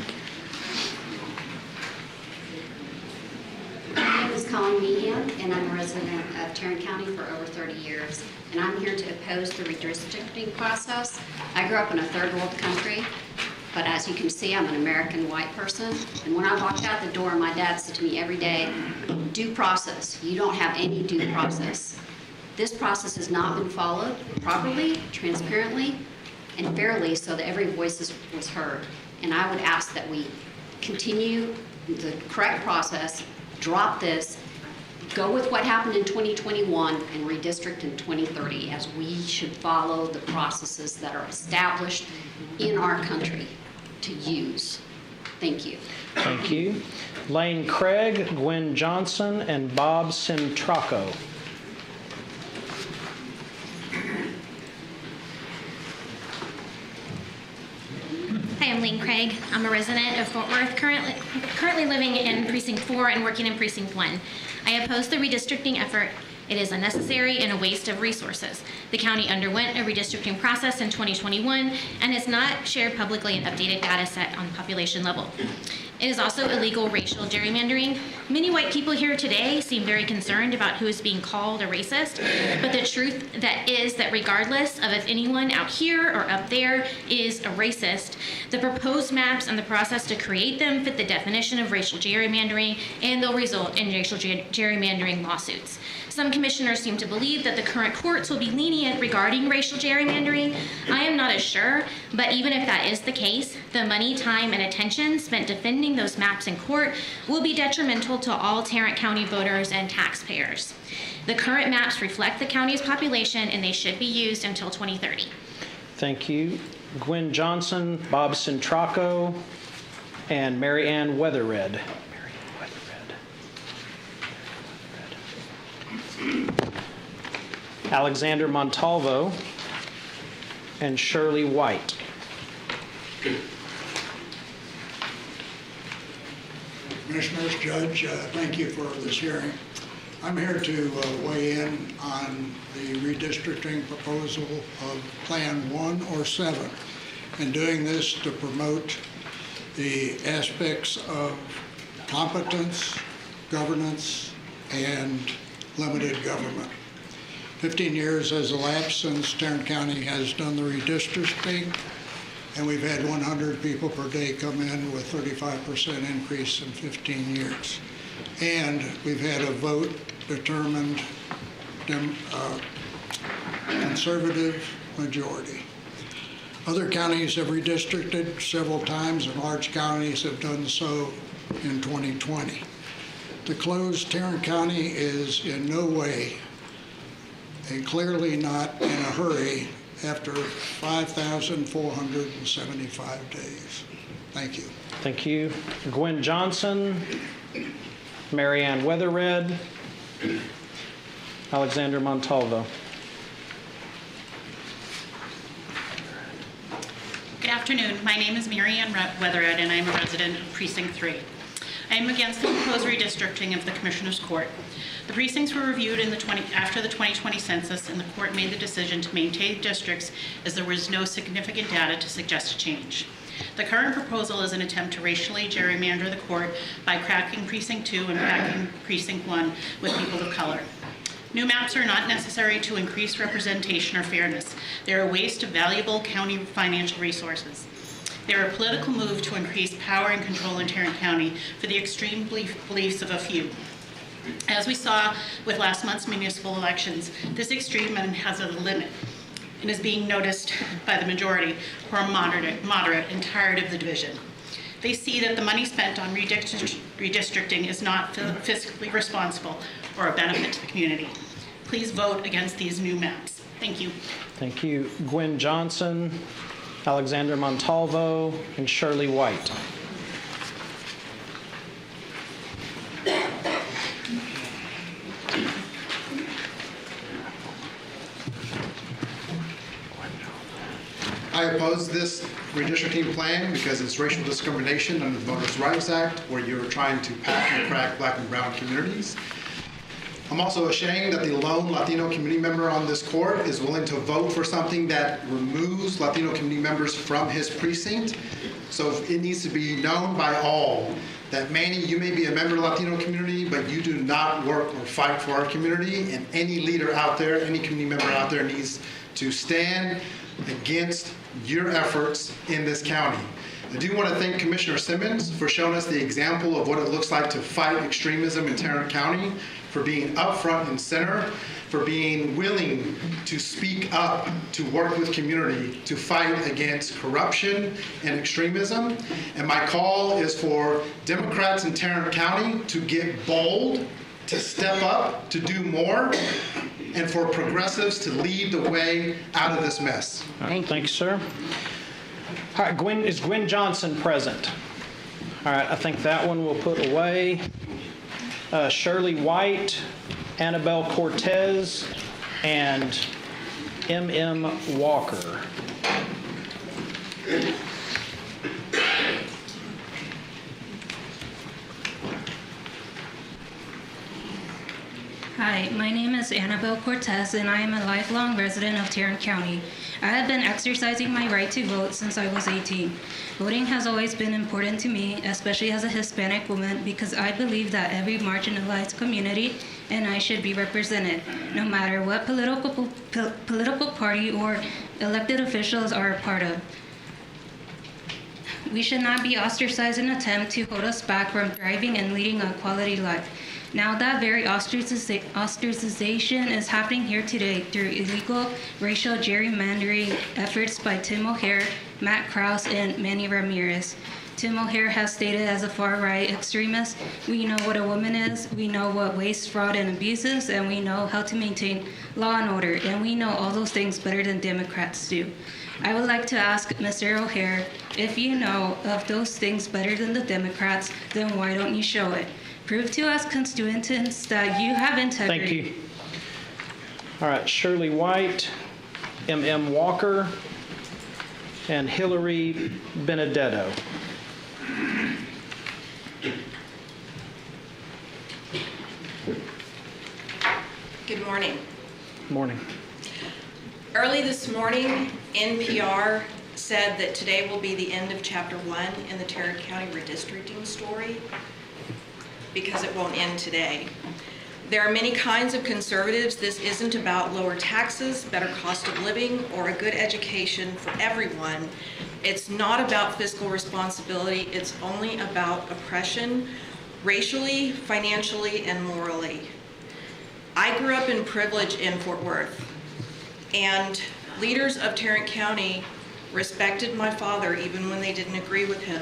My name is Colleen Meehan, and I'm a resident of Tarrant County for over 30 years. And I'm here to oppose the redistricting process. I grew up in a third world country, but as you can see, I'm an American white person. And when I walked out the door, my dad said to me every day, due process. You don't have any due process. This process has not been followed properly, transparently, and fairly so that every voice was heard. And I would ask that we continue the correct process, drop this, go with what happened in 2021 and redistrict in 2030, as we should follow the processes that are established in our country to use. Thank you. Thank you. Lane Craig, Gwen Johnson, and Bob Centraco. Hi, I'm Lane Craig. I'm a resident of Fort Worth, currently living in Precinct 4 and working in Precinct 1. I oppose the redistricting effort. It is unnecessary and a waste of resources. The county underwent a redistricting process in 2021 and has not shared publicly an updated data set on population level. It is also illegal racial gerrymandering. Many white people here today seem very concerned about who is being called a racist, but the truth is that regardless of if anyone out here or up there is a racist, the proposed maps and the process to create them fit the definition of racial gerrymandering, and they'll result in racial gerrymandering lawsuits. Some commissioners seem to believe that the current courts will be lenient regarding racial gerrymandering. I am not as sure, but even if that is the case, the money, time, and attention spent defending those maps in court will be detrimental to all Tarrant County voters and taxpayers. The current maps reflect the county's population, and they should be used until 2030. Thank you. Gwen Johnson, Bob Centraco, and Mary Ann Weatherred. Alexander Montalvo and Shirley White. Commissioners, Judge, thank you for this hearing. I'm here to weigh in on the redistricting proposal of Plan 1 or 7, and doing this to promote the aspects of competence, governance, and limited government. 15 years has elapsed since Tarrant County has done the redistricting, and we've had 100 people per day come in with 35% increase in 15 years. And we've had a vote determined conservative majority. Other counties have redistricted several times, and large counties have done so in 2020. To close Tarrant County is in no way, and clearly not in a hurry, after 5,475 days. Thank you. Thank you. Gwen Johnson, Mary Ann Weatherred, Alexander Montalvo. Good afternoon. My name is Mary Ann Weatherred, and I'm a resident of Precinct 3. I am against the proposed redistricting of the Commissioners Court. The precincts were reviewed after the 2020 census, and the court made the decision to maintain districts as there was no significant data to suggest a change. The current proposal is an attempt to racially gerrymander the court by cracking Precinct 2 and cracking Precinct 1 with people of color. New maps are not necessary to increase representation or fairness. They are a waste of valuable county financial resources. They are a political move to increase power and control in Tarrant County for the extreme beliefs of a few. As we saw with last month's municipal elections, this extreme end has a limit and is being noticed by the majority, who are moderate and tired of the division. They see that the money spent on redistricting is not fiscally responsible or a benefit to the community. Please vote against these new maps. Thank you. Thank you. Gwen Johnson, Alexander Montalvo, and Shirley White. I oppose this redistricting plan because it's racial discrimination under the Voters' Rights Act, where you're trying to pack and crack black and brown communities. I'm also ashamed that the lone Latino community member on this court is willing to vote for something that removes Latino community members from his precinct. So it needs to be known by all that, Manny, you may be a member of the Latino community, but you do not work or fight for our community. And any leader out there, any community member out there needs to stand against your efforts in this county. I do want to thank Commissioner Simmons for showing us the example of what it looks like to fight extremism in Tarrant County, for being up front and center, for being willing to speak up, to work with community, to fight against corruption and extremism. And my call is for Democrats in Tarrant County to get bold, to step up, to do more, and for progressives to lead the way out of this mess. Thanks, sir. All right, is Gwen Johnson present? All right, I think that one we'll put away. Shirley White, Annabelle Cortez, and M.M. Walker. Hi, my name is Annabelle Cortez, and I am a lifelong resident of Tarrant County. I have been exercising my right to vote since I was 18. Voting has always been important to me, especially as a Hispanic woman, because I believe that every marginalized community and I should be represented, no matter what political party or elected officials are a part of. We should not be ostracized in an attempt to hold us back from thriving and leading a quality life. Now that very ostracization is happening here today through illegal racial gerrymandering efforts by Tim O'Hare, Matt Krause, and Manny Ramirez. Tim O'Hare has stated as a far-right extremist, we know what a woman is, we know what waste, fraud, and abuse is, and we know how to maintain law and order, and we know all those things better than Democrats do. I would like to ask Mr. O'Hare, if you know of those things better than the Democrats, then why don't you show it? Prove to us constituents that you have integrity. Thank you. All right, Shirley White, M.M. Walker, and Hillary Benedetto. Good morning. Morning. Early this morning, NPR said that today will be the end of Chapter 1 in the Tarrant County redistricting story, because it won't end today. There are many kinds of conservatives. This isn't about lower taxes, better cost of living, or a good education for everyone. It's not about fiscal responsibility. It's only about oppression, racially, financially, and morally. I grew up in privilege in Fort Worth, and leaders of Tarrant County respected my father even when they didn't agree with him,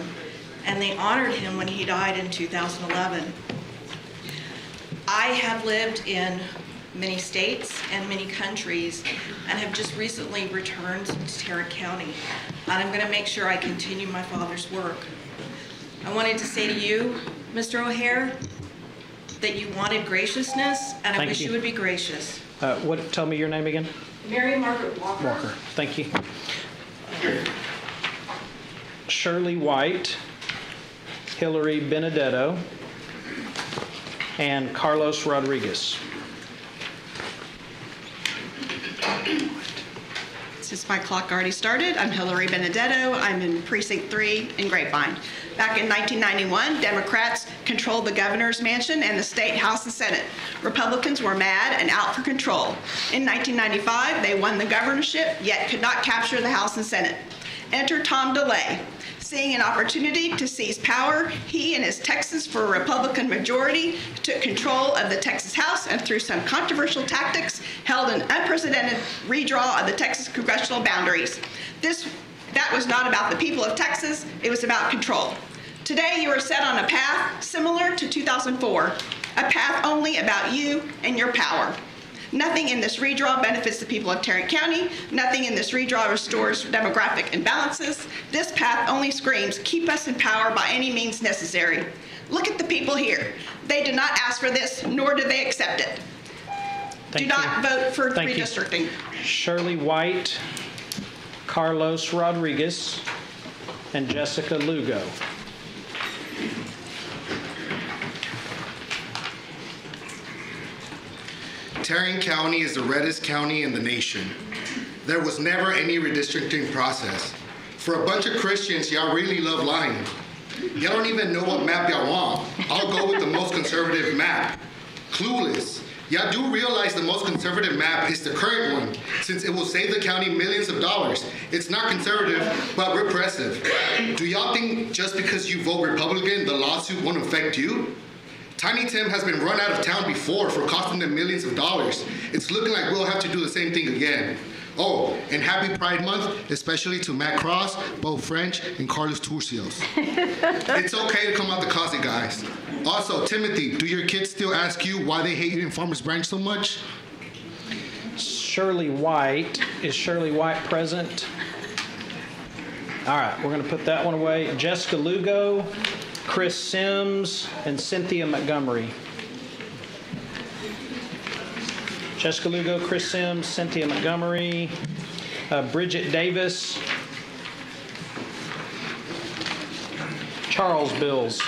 and they honored him when he died in 2011. I have lived in many states and many countries and have just recently returned to Tarrant County, and I'm going to make sure I continue my father's work. I wanted to say to you, Mr. O'Hare, that you wanted graciousness, and I wish you would be gracious. Tell me your name again. Mary Margaret Walker. Walker. Thank you. Shirley White, Hillary Benedetto, and Carlos Rodriguez. Since my clock already started, I'm Hillary Benedetto. I'm in Precinct 3 in Grapevine. Back in 1991, Democrats controlled the governor's mansion and the state house and senate. Republicans were mad and out for control. In 1995, they won the governorship, yet could not capture the house and senate. Enter Tom DeLay. Seeing an opportunity to seize power, he and his Texas for a Republican majority took control of the Texas House and through some controversial tactics held an unprecedented redraw of the Texas congressional boundaries. That was not about the people of Texas, it was about control. Today you are set on a path similar to 2004, a path only about you and your power. Nothing in this redraw benefits the people of Tarrant County. Nothing in this redraw restores demographic imbalances. This path only screams, keep us in power by any means necessary. Look at the people here. They did not ask for this, nor did they accept it. Do not vote for redistricting. Shirley White, Carlos Rodriguez, and Jessica Lugo. Tarrant County is the reddest county in the nation. There was never any redistricting process. For a bunch of Christians, y'all really love lying. Y'all don't even know what map y'all want. I'll go with the most conservative map. Clueless. Y'all do realize the most conservative map is the current one, since it will save the county millions of dollars. It's not conservative, but repressive. Do y'all think just because you vote Republican, the lawsuit won't affect you? Tiny Tim has been run out of town before for costing them millions of dollars. It's looking like we'll have to do the same thing again. Oh, and happy Pride Month, especially to Matt Cross, Bo French, and Carlos Turcios. It's okay to come out the closet, guys. Also, Timothy, do your kids still ask you why they hate you in Farmers Branch so much? Shirley White. Is Shirley White present? All right, we're going to put that one away. Jessica Lugo, Chris Sims, and Cynthia Montgomery. Jessica Lugo, Chris Sims, Cynthia Montgomery, Bridget Davis, Charles Bills.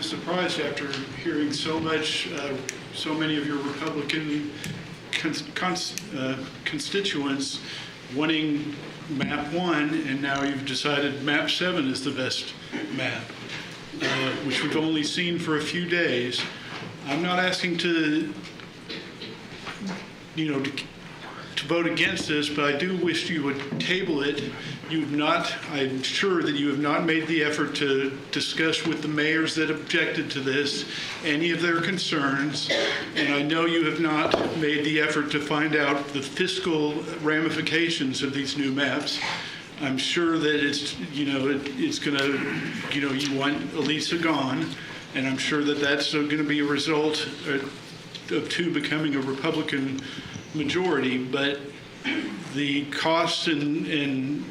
surprised after hearing so much, so many of your Republican constituents wanting map 1, and now you've decided map 7 is the best map, which we've only seen for a few days. I'm not asking to vote against this, but I do wish you would table it. I'm sure that you have not made the effort to discuss with the mayors that objected to this any of their concerns, and I know you have not made the effort to find out the fiscal ramifications of these new maps. I'm sure that it's going to, you want Elisa gone, and I'm sure that that's going to be a result of 2 becoming a Republican majority, but the costs and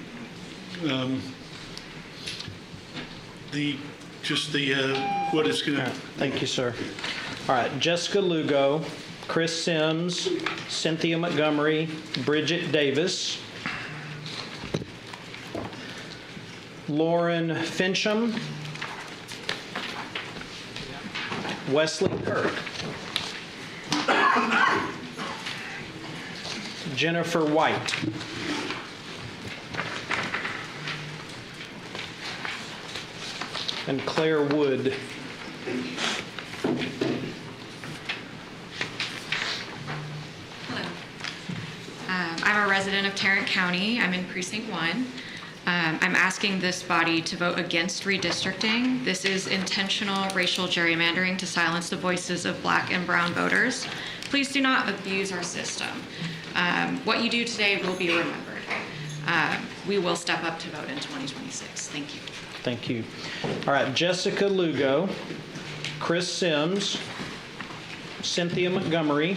what it's going to. Thank you, sir. All right, Jessica Lugo, Chris Sims, Cynthia Montgomery, Bridget Davis, Lauren Fincham, Wesley Kirk, Jennifer White, and Claire Wood. I'm a resident of Tarrant County. I'm in Precinct 1. I'm asking this body to vote against redistricting. This is intentional racial gerrymandering to silence the voices of Black and brown voters. Please do not abuse our system. What you do today will be remembered. We will step up to vote in 2026. Thank you. Thank you. All right, Jessica Lugo, Chris Sims, Cynthia Montgomery,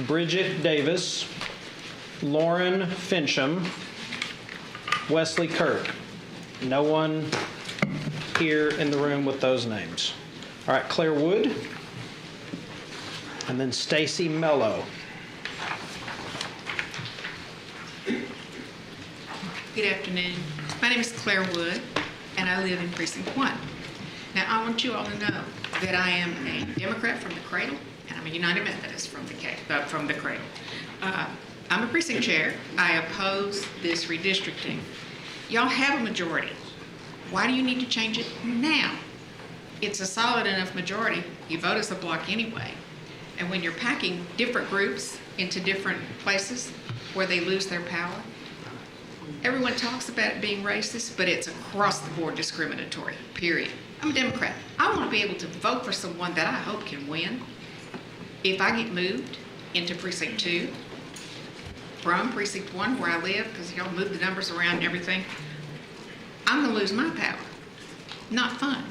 Bridget Davis, Lauren Fincham, Wesley Kirk. No one here in the room with those names. All right, Claire Wood, and then Stacy Mello. Good afternoon. My name is Claire Wood, and I live in Precinct 1. Now, I want you all to know that I am a Democrat from the cradle, and I'm a United Methodist from the cradle. I'm a precinct chair. I oppose this redistricting. Y'all have a majority. Why do you need to change it now? It's a solid enough majority. You vote as a block anyway. And when you're packing different groups into different places where they lose their power, everyone talks about it being racist, but it's across the board discriminatory, period. I'm a Democrat. I want to be able to vote for someone that I hope can win. If I get moved into Precinct 2 from Precinct 1 where I live, because y'all move the numbers around and everything, I'm going to lose my power. Not fun.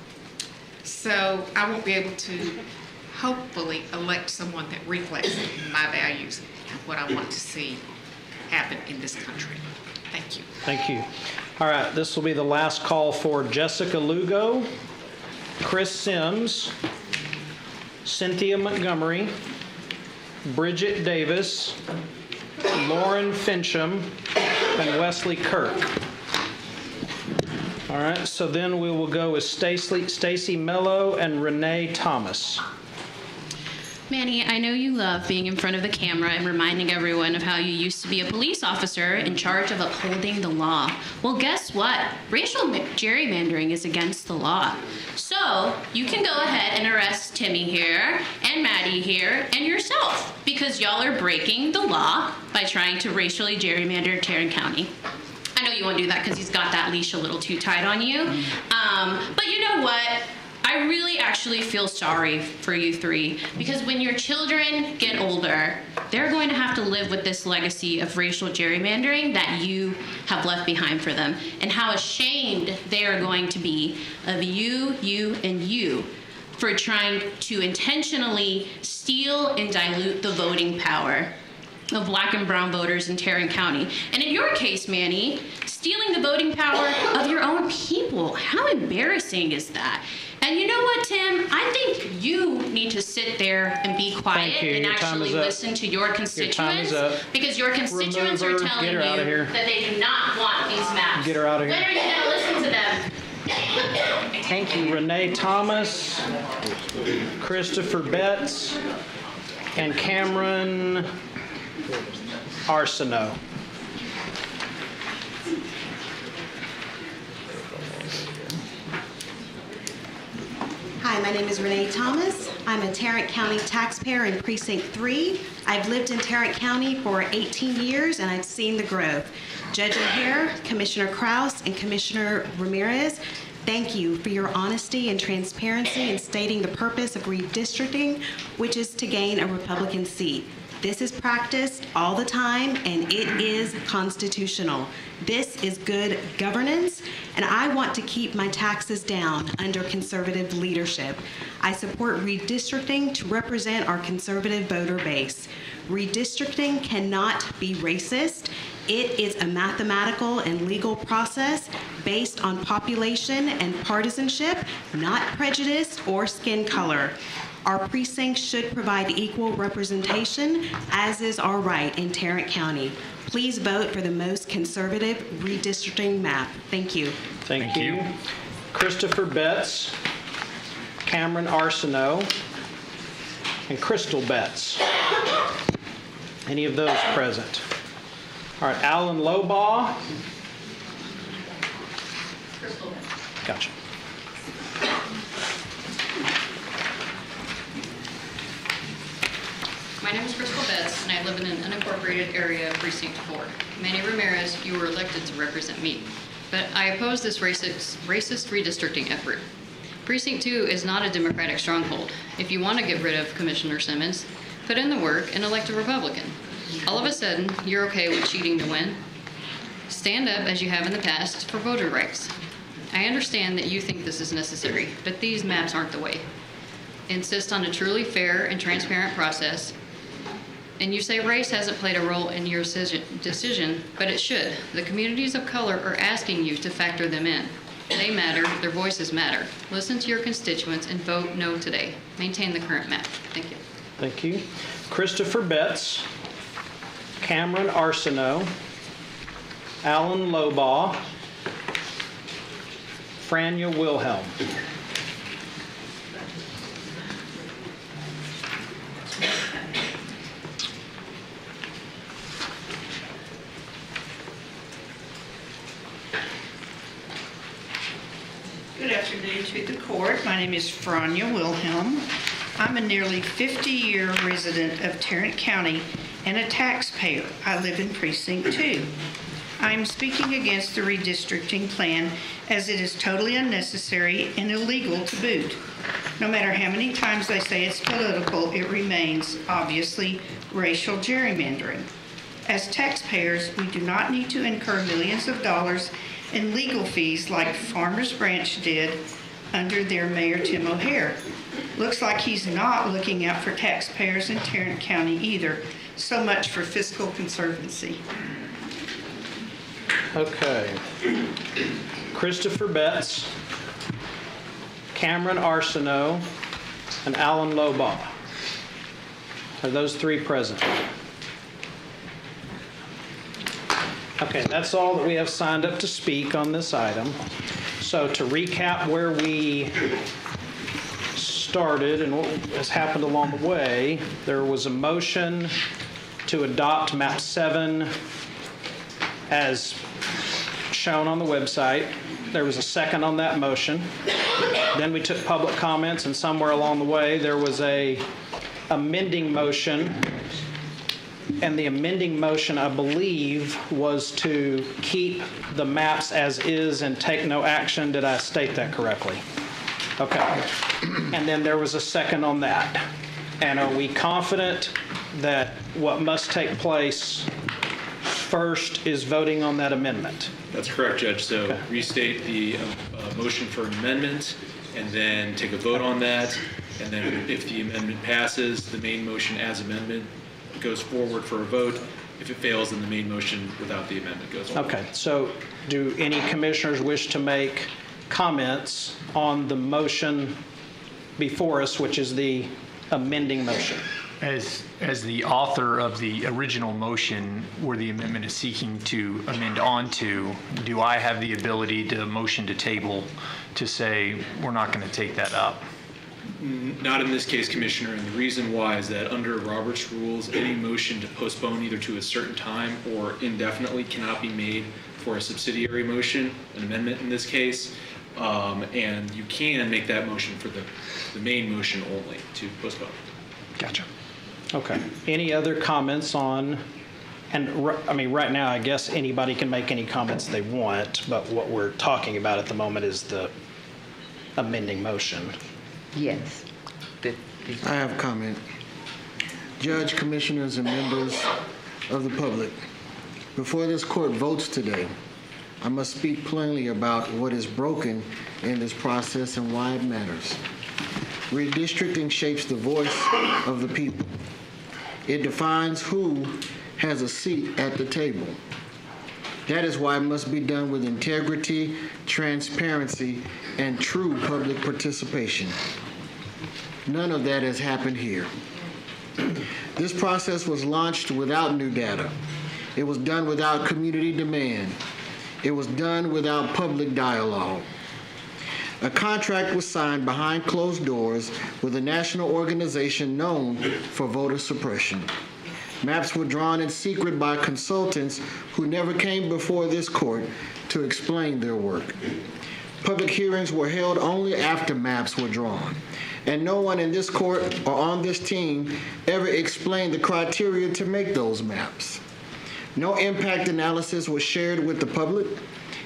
So I won't be able to hopefully elect someone that reflects my values and what I want to see happen in this country. Thank you. Thank you. All right, this will be the last call for Jessica Lugo, Chris Sims, Cynthia Montgomery, Bridget Davis, Lauren Fincham, and Wesley Kirk. All right, so then we will go with Stacy Mello and Renee Thomas. Manny, I know you love being in front of the camera and reminding everyone of how you used to be a police officer in charge of upholding the law. Well, guess what? Racial gerrymandering is against the law. So you can go ahead and arrest Timmy here and Maddie here and yourself because y'all are breaking the law by trying to racially gerrymander Tarrant County. I know you won't do that because he's got that leash a little too tight on you. But you know what? I really actually feel sorry for you three because when your children get older, they're going to have to live with this legacy of racial gerrymandering that you have left behind for them, and how ashamed they are going to be of you, and you for trying to intentionally steal and dilute the voting power of Black and brown voters in Tarrant County. And in your case, Manny, stealing the voting power of your own people. How embarrassing is that? And you know what, Tim? I think you need to sit there and be quiet and actually listen to your constituents. Because your constituents are telling you that they do not want these maps. Get her out of here. When are you going to listen to them? Thank you. Renee Thomas, Christopher Betts, and Cameron Arsenault. Hi, my name is Renee Thomas. I'm a Tarrant County taxpayer in Precinct 3. I've lived in Tarrant County for 18 years and I've seen the growth. Judge O'Hare, Commissioner Kraus, and Commissioner Ramirez, thank you for your honesty and transparency in stating the purpose of redistricting, which is to gain a Republican seat. This is practiced all the time, and it is constitutional. This is good governance, and I want to keep my taxes down under conservative leadership. I support redistricting to represent our conservative voter base. Redistricting cannot be racist. It is a mathematical and legal process based on population and partisanship, not prejudice or skin color. Our precincts should provide equal representation, as is our right in Tarrant County. Please vote for the most conservative redistricting map. Thank you. Thank you. Christopher Betts, Cameron Arsenault, and Crystal Betts. Any of those present? All right, Alan Lobaugh. Gotcha. My name is Crystal Betts, and I live in an unincorporated area of Precinct 4. Manny Ramirez, you were elected to represent me, but I oppose this racist redistricting effort. Precinct 2 is not a Democratic stronghold. If you want to get rid of Commissioner Simmons, put in the work and elect a Republican. All of a sudden, you're okay with cheating to win? Stand up, as you have in the past, for voter rights. I understand that you think this is necessary, but these maps aren't the way. Insist on a truly fair and transparent process. And you say race hasn't played a role in your decision, but it should. The communities of color are asking you to factor them in. They matter, their voices matter. Listen to your constituents and vote no today. Maintain the current map. Thank you. Thank you. Christopher Betts, Cameron Arsenault, Alan Lobaugh, Franya Wilhelm. Good afternoon to the court. My name is Franya Wilhelm. I'm a nearly 50-year resident of Tarrant County and a taxpayer. I live in Precinct 2. I am speaking against the redistricting plan as it is totally unnecessary and illegal to boot. No matter how many times they say it's political, it remains obviously racial gerrymandering. As taxpayers, we do not need to incur millions of dollars in legal fees like Farmers Branch did under their Mayor Tim O'Hare. Looks like he's not looking out for taxpayers in Tarrant County either. So much for fiscal conservancy. Okay. Christopher Betts, Cameron Arsenault, and Alan Lobaugh. Are those three present? Okay, that's all that we have signed up to speak on this item. So to recap where we started and what has happened along the way, there was a motion to adopt map 7 as shown on the website. There was a second on that motion. Then we took public comments, and somewhere along the way there was a amending motion. And the amending motion, I believe, was to keep the maps as is and take no action. Did I state that correctly? Okay. And then there was a second on that. And are we confident that what must take place first is voting on that amendment? That's correct, Judge. So restate the motion for amendment and then take a vote on that. And then if the amendment passes, the main motion as amendment goes forward for a vote. If it fails, then the main motion without the amendment goes forward. Okay, so do any commissioners wish to make comments on the motion before us, which is the amending motion? As the author of the original motion where the amendment is seeking to amend onto, do I have the ability to motion to table to say we're not going to take that up? Not in this case, Commissioner, and the reason why is that under Robert's rules, any motion to postpone either to a certain time or indefinitely cannot be made for a subsidiary motion, an amendment in this case, and you can make that motion for the main motion only to postpone. Gotcha. Okay. Any other comments on, and I mean, right now, I guess anybody can make any comments they want, but what we're talking about at the moment is the amending motion. Yes. I have a comment. Judge, commissioners, and members of the public, before this court votes today, I must speak plainly about what is broken in this process and why it matters. Redistricting shapes the voice of the people. It defines who has a seat at the table. That is why it must be done with integrity, transparency, and true public participation. None of that has happened here. This process was launched without new data. It was done without community demand. It was done without public dialogue. A contract was signed behind closed doors with a national organization known for voter suppression. Maps were drawn in secret by consultants who never came before this court to explain their work. Public hearings were held only after maps were drawn, and no one in this court or on this team ever explained the criteria to make those maps. No impact analysis was shared with the public,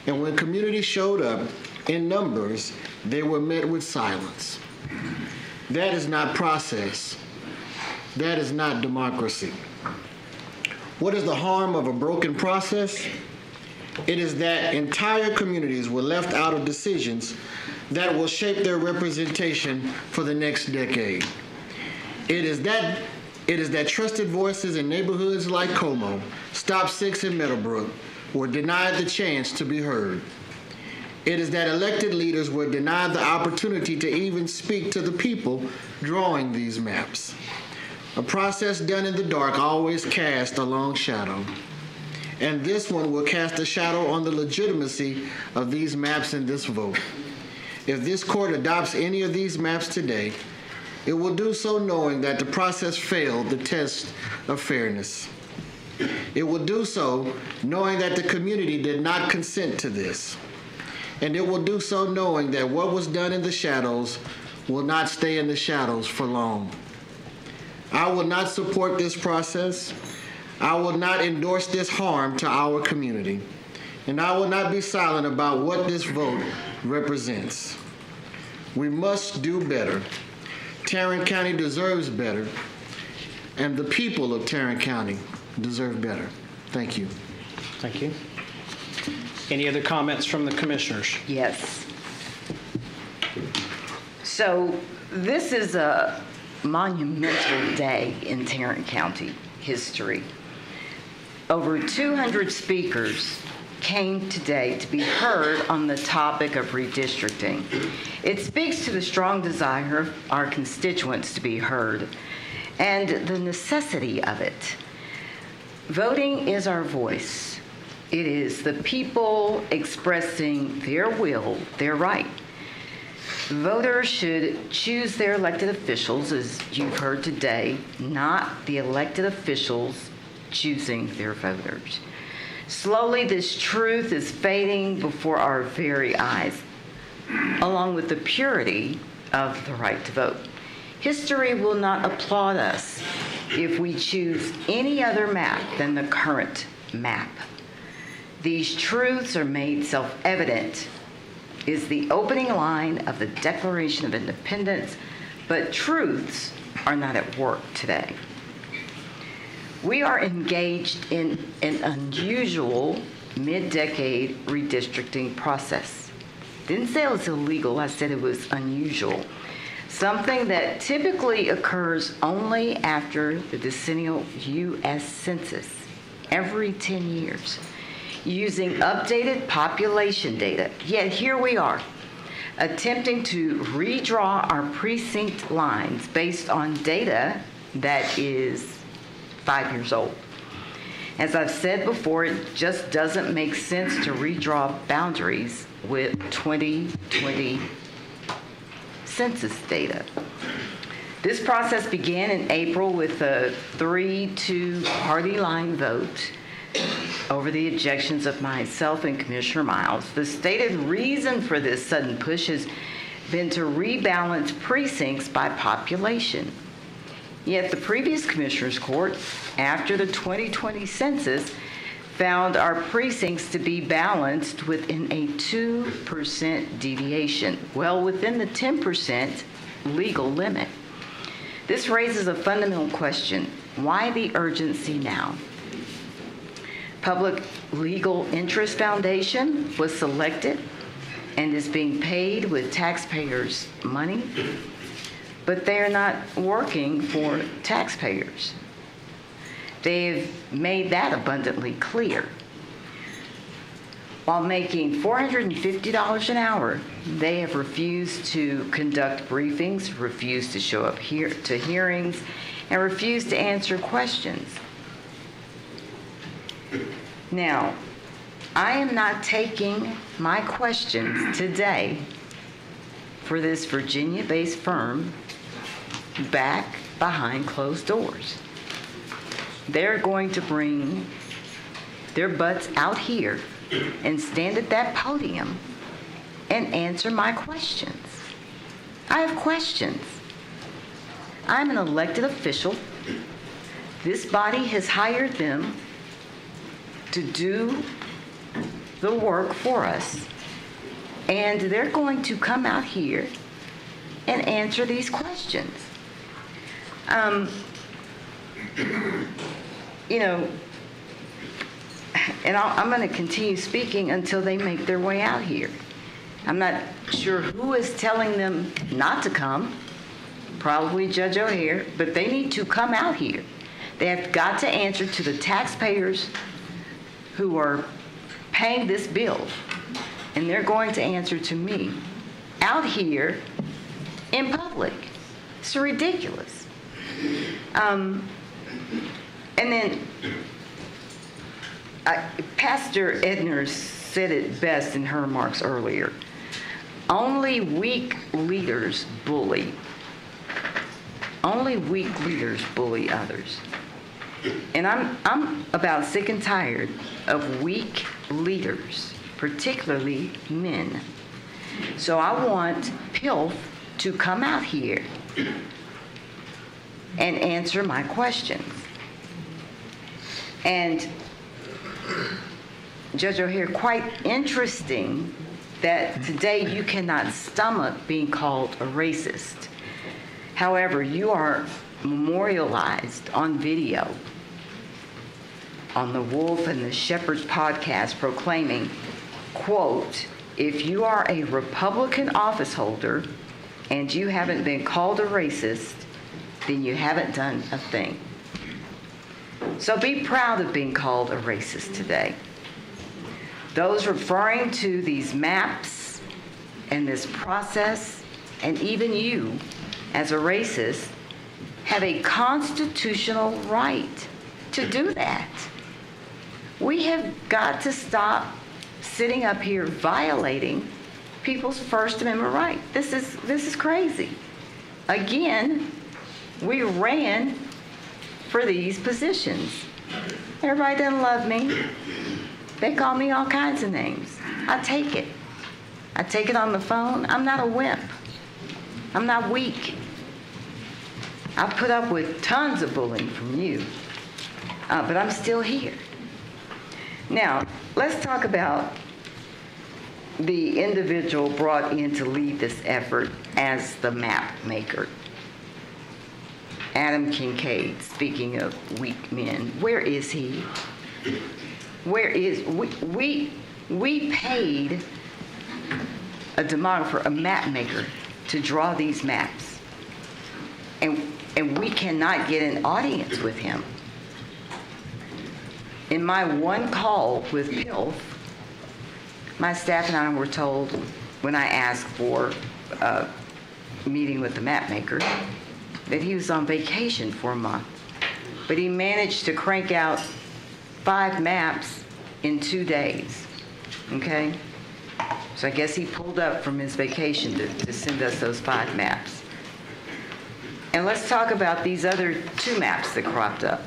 and when communities showed up in numbers, they were met with silence. That is not process. That is not democracy. What is the harm of a broken process? It is that entire communities were left out of decisions that will shape their representation for the next decade. It is that trusted voices in neighborhoods like Como, Stop 6 and Meadowbrook were denied the chance to be heard. It is that elected leaders were denied the opportunity to even speak to the people drawing these maps. A process done in the dark always casts a long shadow. And this one will cast a shadow on the legitimacy of these maps in this vote. If this court adopts any of these maps today, it will do so knowing that the process failed the test of fairness. It will do so knowing that the community did not consent to this. And it will do so knowing that what was done in the shadows will not stay in the shadows for long. I will not support this process. I will not endorse this harm to our community. And I will not be silent about what this vote represents. We must do better. Tarrant County deserves better. And the people of Tarrant County deserve better. Thank you. Thank you. Any other comments from the commissioners? Yes. So this is a monumental day in Tarrant County history. Over 200 speakers came today to be heard on the topic of redistricting. It speaks to the strong desire of our constituents to be heard and the necessity of it. Voting is our voice. It is the people expressing their will, their right. Voters should choose their elected officials, as you've heard today, not the elected officials choosing their voters. Slowly, this truth is fading before our very eyes, along with the purity of the right to vote. History will not applaud us if we choose any other map than the current map. These truths are made self-evident is the opening line of the Declaration of Independence, but truths are not at work today. We are engaged in an unusual mid-decade redistricting process. Didn't say it was illegal, I said it was unusual. Something that typically occurs only after the decennial U.S. Census, every 10 years, using updated population data. Yet here we are, attempting to redraw our precinct lines based on data that is 5 years old. As I've said before, it just doesn't make sense to redraw boundaries with 2020 census data. This process began in April with a 3-2 party line vote over the objections of myself and Commissioner Miles. The stated reason for this sudden push has been to rebalance precincts by population. Yet the previous Commissioners Court, after the 2020 census, found our precincts to be balanced within a 2% deviation, well within the 10% legal limit. This raises a fundamental question. Why the urgency now? Public Legal Interest Foundation was selected and is being paid with taxpayers' money, but they're not working for taxpayers. They've made that abundantly clear. While making $450 an hour, they have refused to conduct briefings, refused to show up here to hearings, and refused to answer questions. Now, I am not taking my questions today for this Virginia-based firm back behind closed doors. They're going to bring their butts out here and stand at that podium and answer my questions. I have questions. I'm an elected official. This body has hired them to do the work for us, and they're going to come out here and answer these questions. And I'm going to continue speaking until they make their way out here. I'm not sure who is telling them not to come, probably Judge O'Hare, but they need to come out here. They have got to answer to the taxpayers who are paying this bill, and they're going to answer to me out here in public. It's ridiculous. And then Pastor Edner said it best in her remarks earlier. Only weak leaders bully. Only weak leaders bully others. And I'm about sick and tired of weak leaders, particularly men. So I want PILF to come out here and answer my questions. And Judge O'Hare, quite interesting that today you cannot stomach being called a racist. However, you are memorialized on video on the Wolf and the Shepherd podcast proclaiming, quote, "If you are a Republican office holder and you haven't been called a racist, then you haven't done a thing." So be proud of being called a racist today. Those referring to these maps and this process, and even you as a racist, have a constitutional right to do that. We have got to stop sitting up here violating people's First Amendment right. This is crazy. Again, we ran for these positions. Everybody doesn't love me. They call me all kinds of names. I take it. I take it on the phone. I'm not a wimp. I'm not weak. I put up with tons of bullying from you, but I'm still here. Now, let's talk about the individual brought in to lead this effort as the map maker. Adam Kincaid, speaking of weak men, where is he? Where is, we paid a demographer, a map maker, to draw these maps. And we cannot get an audience with him. In my one call with PILF, my staff and I were told when I asked for a meeting with the map maker, that he was on vacation for a month, but he managed to crank out 5 maps in 2 days, okay? So I guess he pulled up from his vacation to send us those 5 maps. And let's talk about these other 2 maps that cropped up.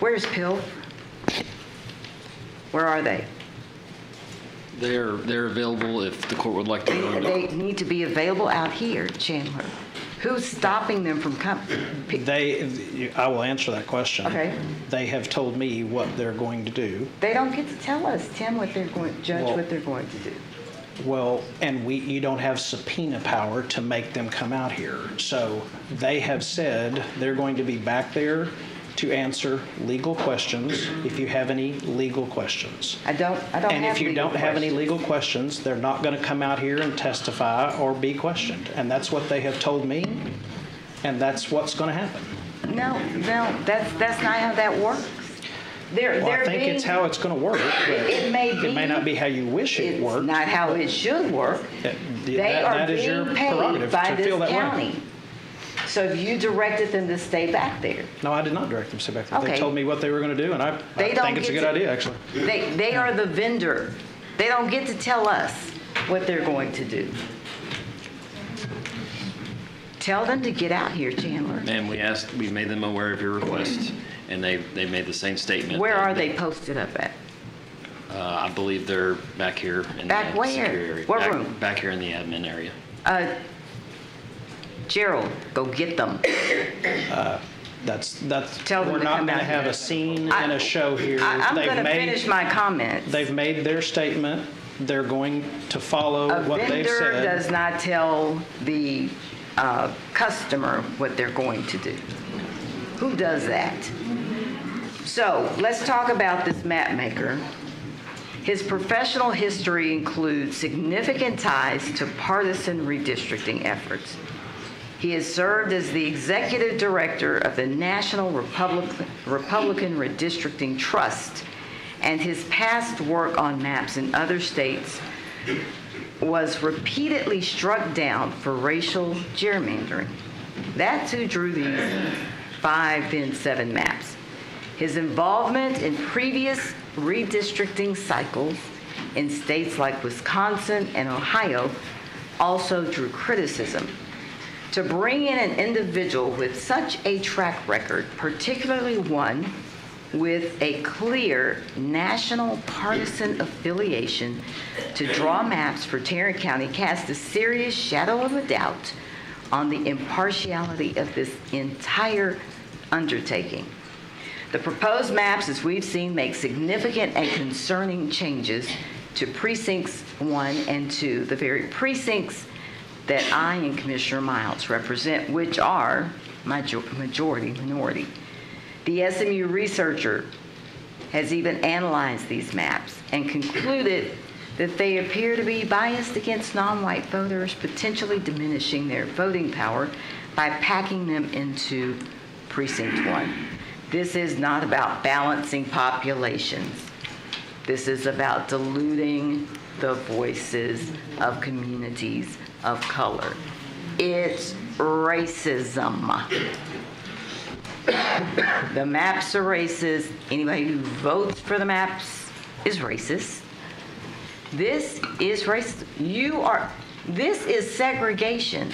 Where's PILF? Where are they? They're available if the court would like to go into. They need to be available out here, Chandler. Who's stopping them from coming? I will answer that question. Okay. They have told me what they're going to do. They don't get to tell us, Tim, what they're going, Judge, what they're going to do. Well, and you don't have subpoena power to make them come out here. So they have said they're going to be back there to answer legal questions if you have any legal questions. I don't And have if you legal don't have any questions. legal questions, they're not going to come out here and testify or be questioned. And that's what they have told me, and that's what's going to happen. No, that's not how that works. Well, I think it's how it's going to work. But It may be. It may not be how you wish it worked. Not how it should work. They are that is your being paid prerogative by to this feel that way. county. So you directed them to stay back there. No, I did not direct them to stay back there. Okay. They told me what they were going to do, and I They don't think it's a get good to- idea, actually. They are the vendor. They don't get to tell us what they're going to do. Tell them to get out here, Chandler. And we made them aware of your request, and they made the same statement. Where that- are they posted up at? I believe they're back here in Back the where? security area. What room? Back here in the admin area. Gerald, go get them. That's Tell them we're to not come going to out have here. a scene and a show here. I'm going to finish my comments. They've made their statement. They're going to follow A what they've vendor said. does not tell the customer what they're going to do. Who does that? So let's talk about this map maker. His professional history includes significant ties to partisan redistricting efforts. He has served as the executive director of the National Republican Redistricting Trust, and his past work on maps in other states was repeatedly struck down for racial gerrymandering. That's who drew these 5, then 7 maps. His involvement in previous redistricting cycles in states like Wisconsin and Ohio also drew criticism. To bring in an individual with such a track record, particularly one with a clear national partisan affiliation, to draw maps for Tarrant County cast a serious shadow of a doubt on the impartiality of this entire undertaking. The proposed maps, as we've seen, make significant and concerning changes to precincts 1 and 2, the very precincts that I and Commissioner Miles represent, which are majority minority. The SMU researcher has even analyzed these maps and concluded that they appear to be biased against non-white voters, potentially diminishing their voting power by packing them into precinct 1. This is not about balancing populations. This is about diluting the voices of communities of color. It's racism. The maps are racist. Anybody who votes for the maps is racist. This is racist. This is segregation.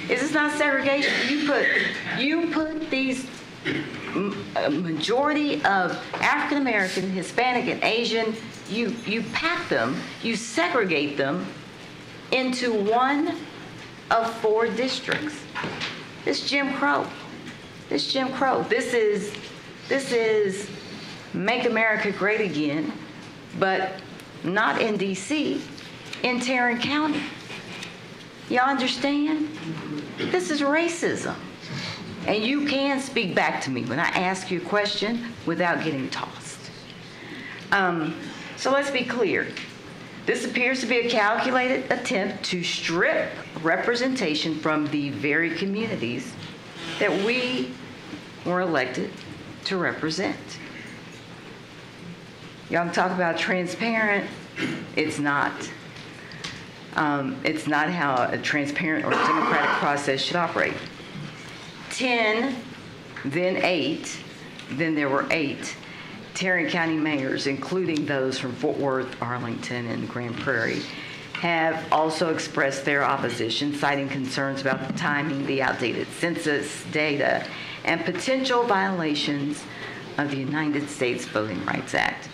This is not segregation. You put these a majority of African American, Hispanic, and Asian, you pack them, you segregate them into one of 4 districts. This Jim Crow. This is Make America Great Again, but not in DC, in Tarrant County. Y'all understand? This is racism. And you can speak back to me when I ask you a question without getting tossed. So let's be clear. This appears to be a calculated attempt to strip representation from the very communities that we were elected to represent. Y'all talk about transparent. It's not. It's not how a transparent or democratic process should operate. 10, then 8, then there were 8 Tarrant County mayors, including those from Fort Worth, Arlington, and Grand Prairie, have also expressed their opposition, citing concerns about the timing, the outdated census data, and potential violations of the United States Voting Rights Act.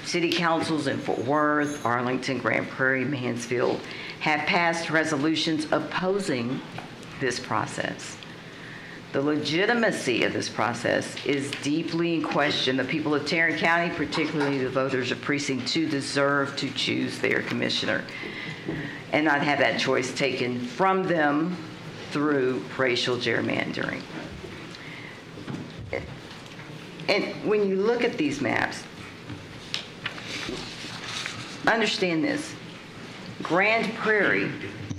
City councils in Fort Worth, Arlington, Grand Prairie, Mansfield have passed resolutions opposing this process. The legitimacy of this process is deeply in question. The people of Tarrant County, particularly the voters of Precinct 2, deserve to choose their commissioner and not have that choice taken from them through racial gerrymandering. And when you look at these maps, understand this. Grand Prairie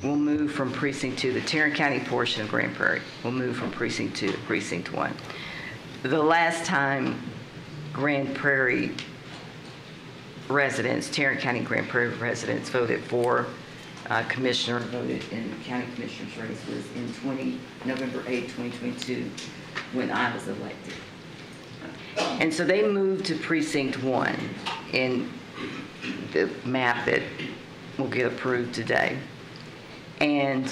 will move from Precinct 2, the Tarrant County portion of Grand Prairie will move from Precinct 2 to Precinct 1. The last time Grand Prairie residents, Tarrant County Grand Prairie residents voted for commissioner, voted in the county commissioner's race was in November 8, 2022, when I was elected. And so they moved to Precinct 1 in the map that will get approved today. And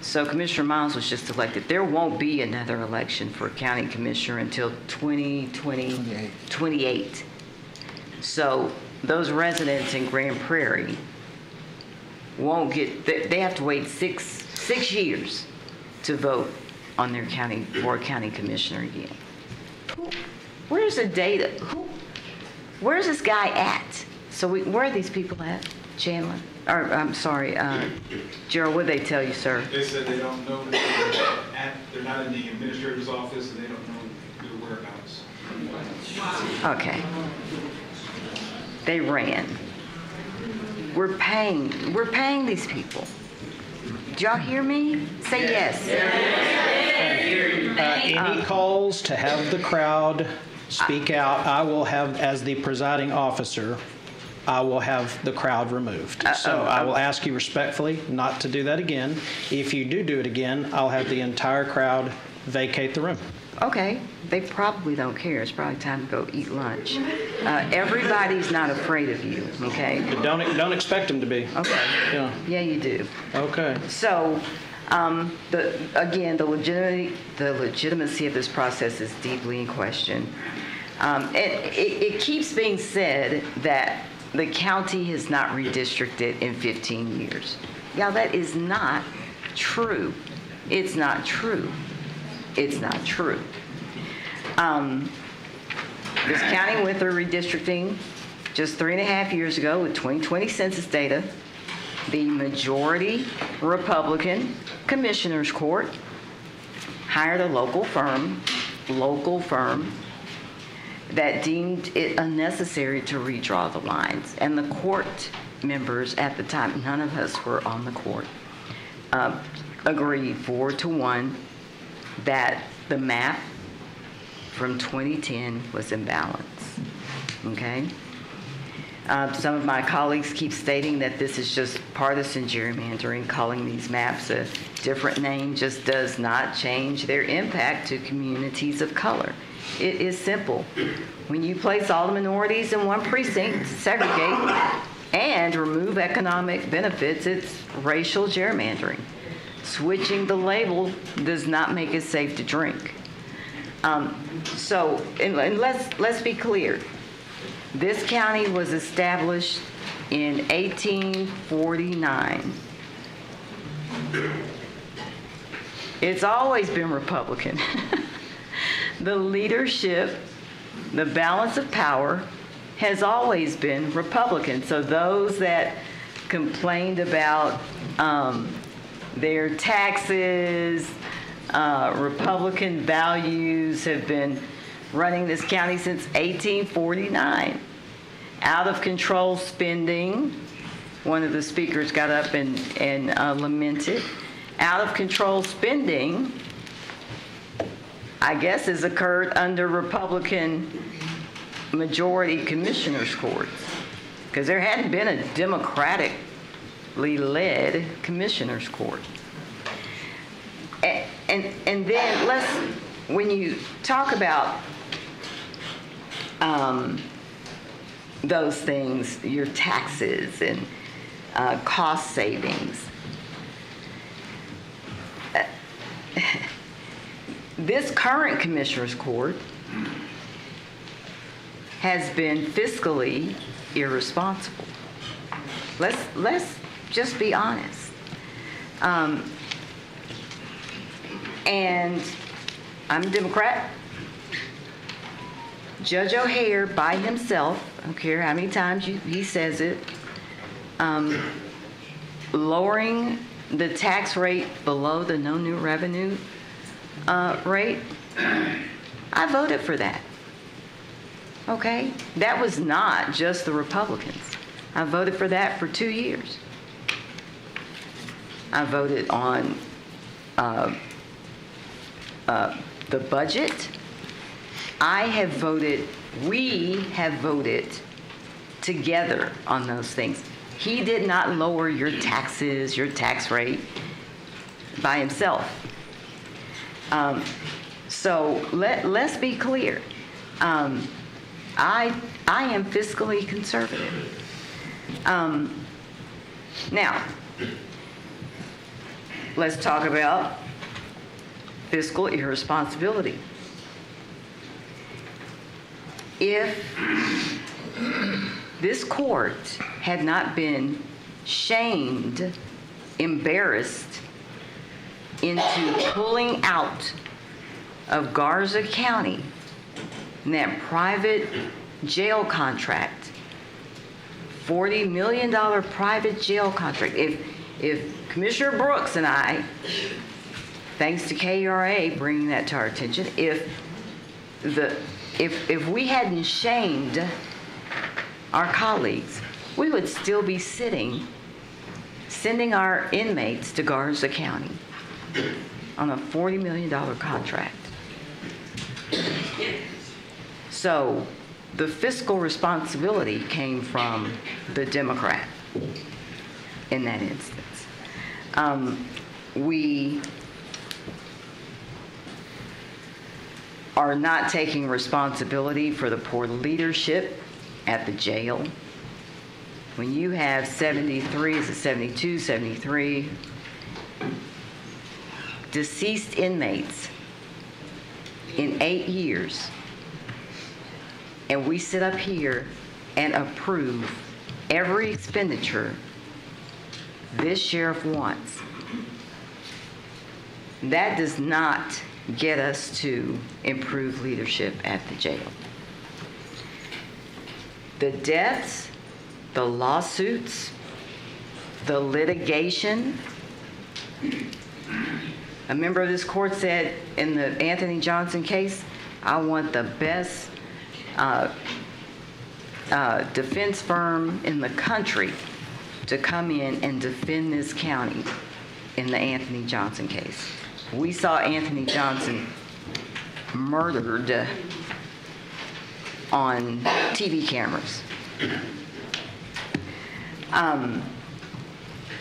so Commissioner Miles was just elected. There won't be another election for county commissioner until 2028. So those residents in Grand Prairie won't get, they have to wait six years to vote on their county, for a county commissioner again. Where's the data? Where's this guy at? So where are these people at, Chandler? Or, I'm sorry, Gerald, what did they tell you, sir? They said they don't know, they're not in the administrator's office, and they don't know their whereabouts. Okay. They ran. We're paying these people. Did y'all hear me? Say yes. Any calls to have the crowd speak out, I will have, as the presiding officer, I will have the crowd removed. So I will ask you respectfully not to do that again. If you do it again, I'll have the entire crowd vacate the room. Okay, they probably don't care. It's probably time to go eat lunch. Everybody's not afraid of you, okay? But don't expect them to be. Okay. Yeah. Yeah, you do. Okay. So, the legitimacy of this process is deeply in question. It keeps being said that the county has not redistricted in 15 years. Now, that is not true. It's not true. It's not true. This county went through redistricting just 3.5 years ago with 2020 census data. The majority Republican Commissioners Court hired a local firm that deemed it unnecessary to redraw the lines. And the court members at the time, none of us were on the court, agreed 4-1 that the map from 2010 was in balance. Okay? Some of my colleagues keep stating that this is just partisan gerrymandering. Calling these maps a different name just does not change their impact to communities of color. It is simple. When you place all the minorities in one precinct, segregate, and remove economic benefits, it's racial gerrymandering. Switching the label does not make it safe to drink. And let's be clear. This county was established in 1849. It's always been Republican. The leadership, the balance of power has always been Republican. So those that complained about their taxes, Republican values have been running this county since 1849. Out of control spending, one of the speakers got up and lamented. Out of control spending, I guess, has occurred under Republican majority commissioners' courts, because there hadn't been a Democratic led commissioners court. And then when you talk about those things, your taxes and cost savings, this current commissioners court has been fiscally irresponsible. Let's just be honest. And I'm a Democrat. Judge O'Hare by himself, I don't care how many times he says it, lowering the tax rate below the no new revenue rate, I voted for that. Okay? That was not just the Republicans. I voted for that for 2 years. I voted on the budget. We have voted together on those things. He did not lower your taxes, your tax rate by himself. So let's be clear. I am fiscally conservative. Now, let's talk about fiscal irresponsibility. If this court had not been shamed, embarrassed into pulling out of Garza County in that private jail contract, $40 million private jail contract. If Commissioner Brooks and I, thanks to KRA bringing that to our attention, if we hadn't shamed our colleagues, we would still be sending our inmates to Garza County on a $40 million contract. So the fiscal responsibility came from the Democrat in that instance. We are not taking responsibility for the poor leadership at the jail. When you have 73 deceased inmates in 8 years, and we sit up here and approve every expenditure this sheriff wants, that does not get us to improve leadership at the jail. The deaths, the lawsuits, the litigation. A member of this court said in the Anthony Johnson case, I want the best defense firm in the country to come in and defend this county in the Anthony Johnson case. We saw Anthony Johnson murdered on TV cameras.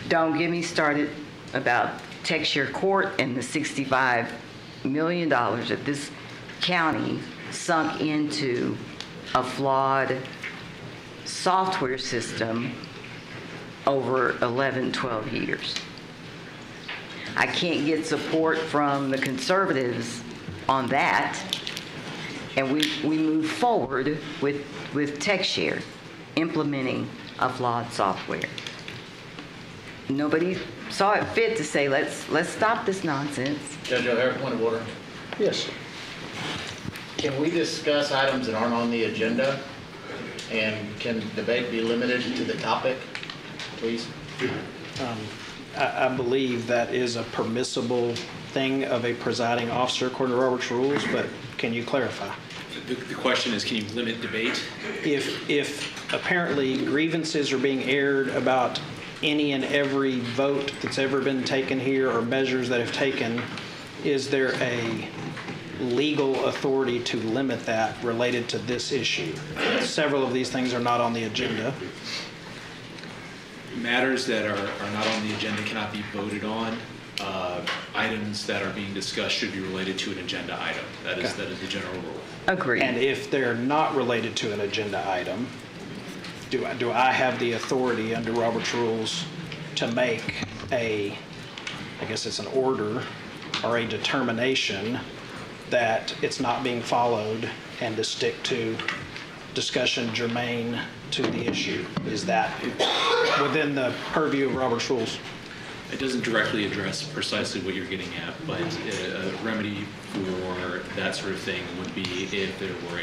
Don't get me started about Texture Court and the $65 million that this county sunk into a flawed software system over 11, 12 years. I can't get support from the conservatives on that, and we move forward with TechShare, implementing a flawed software. Nobody saw it fit to say, let's stop this nonsense. Judge O'Hare, point of order. Yes. Can we discuss items that aren't on the agenda? And can debate be limited to the topic, please? I believe that is a permissible thing of a presiding officer according to Robert's rules, but can you clarify? The question is, can you limit debate? If apparently grievances are being aired about any and every vote that's ever been taken here or measures that have taken, is there a legal authority to limit that related to this issue? Several of these things are not on the agenda. matters that are not on the agenda cannot be voted on. Items that are being discussed should be related to an agenda item. That is the general rule. Agreed. And if they're not related to an agenda item, do I have the authority under Robert's rules to make I guess it's an order or a determination that it's not being followed and to stick to discussion germane to the issue? Is that within the purview of Robert's rules? It doesn't directly address precisely what you're getting at, but a remedy for that sort of thing would be if there were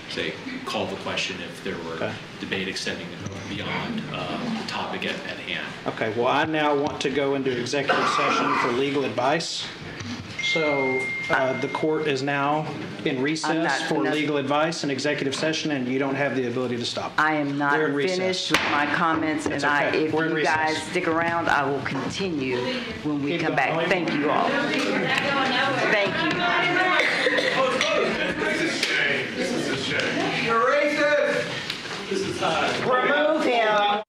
say, call the question if there were debate extending beyond the topic at hand. Okay, well, I now want to go into executive session for legal advice. So the court is now in recess for legal advice and executive session, and you don't have the ability to stop. I am not We're in recess. finished with my comments, That's and okay. if We're in you recess. guys stick around, I will continue when we come back. Thank you all. Thank you. This is a shame. You're racist! Remove him.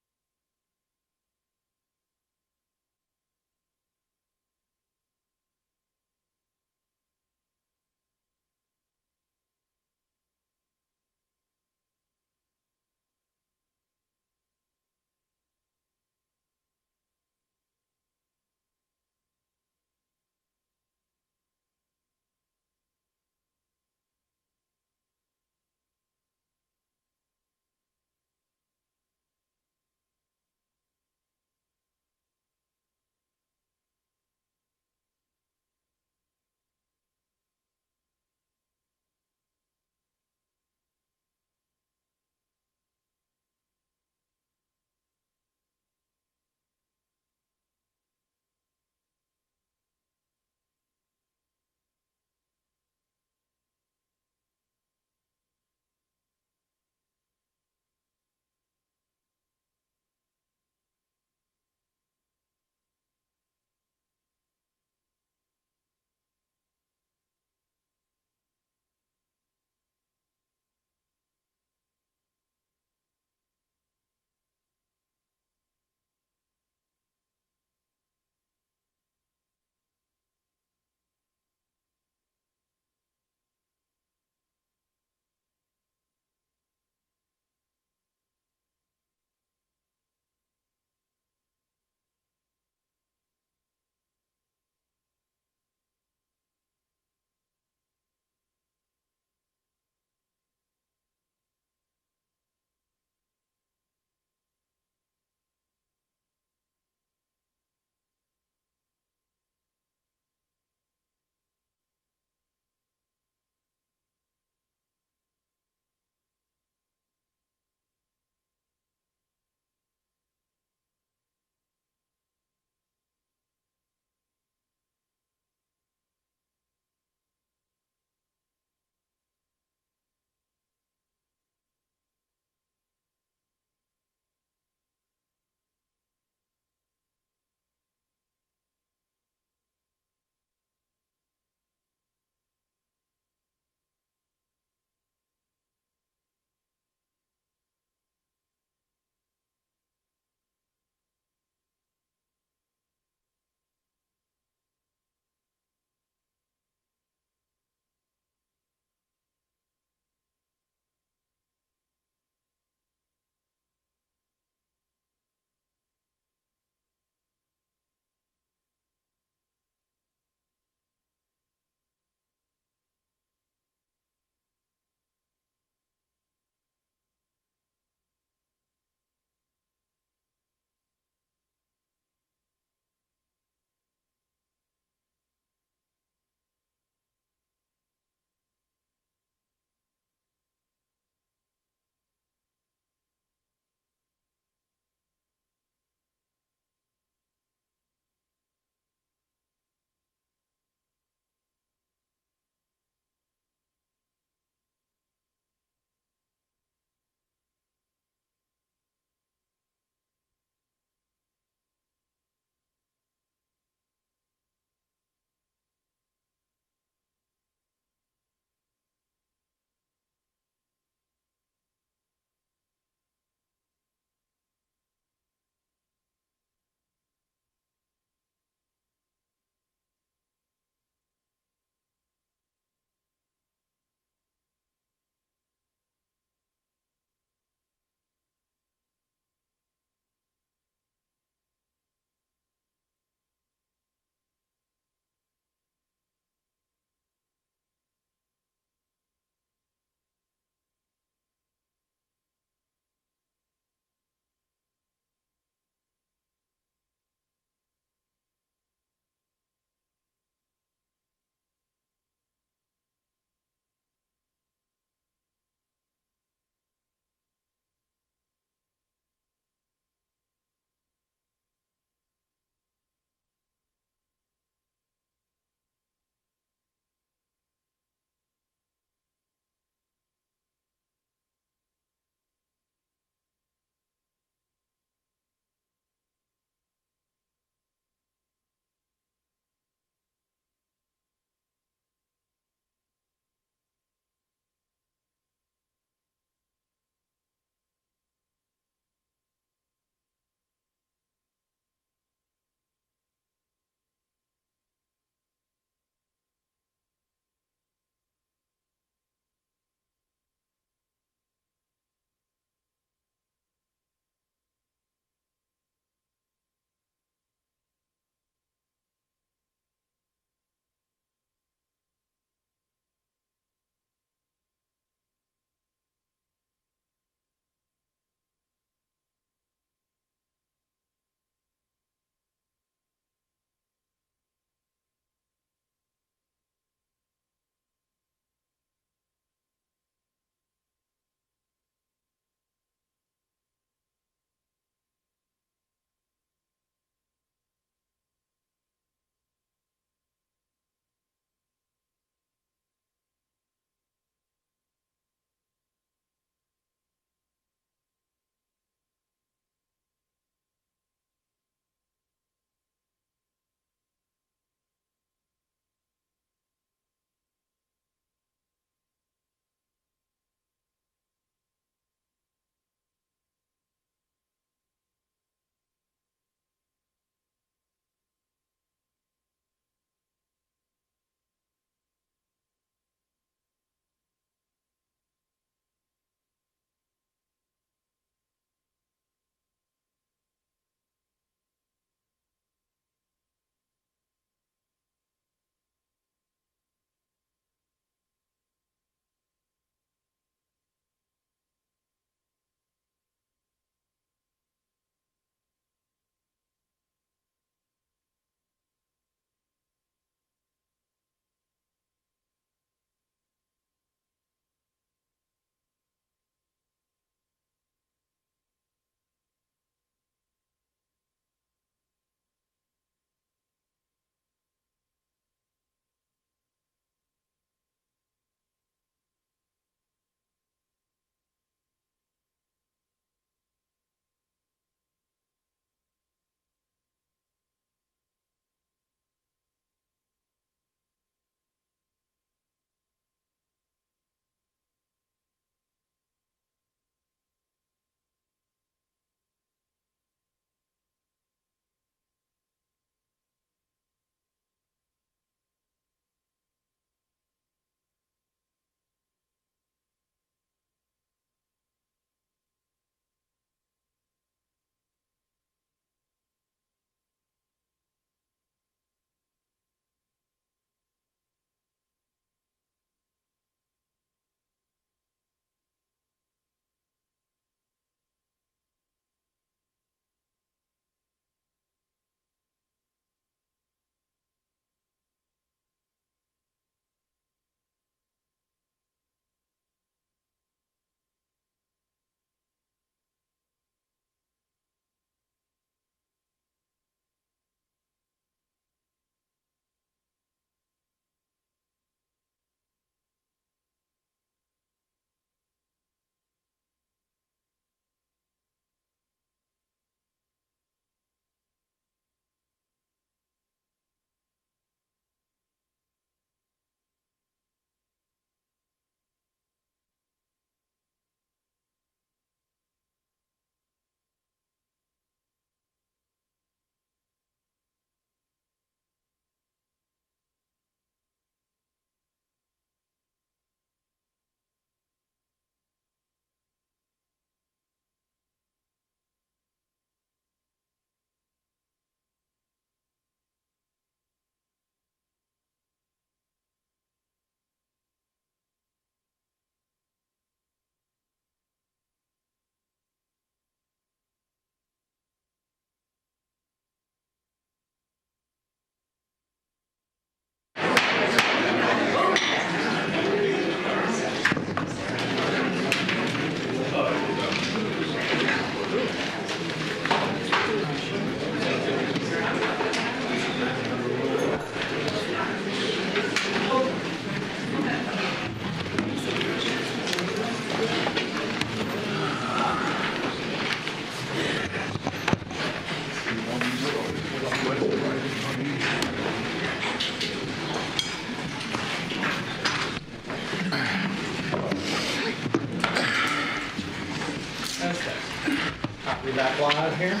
we back live here?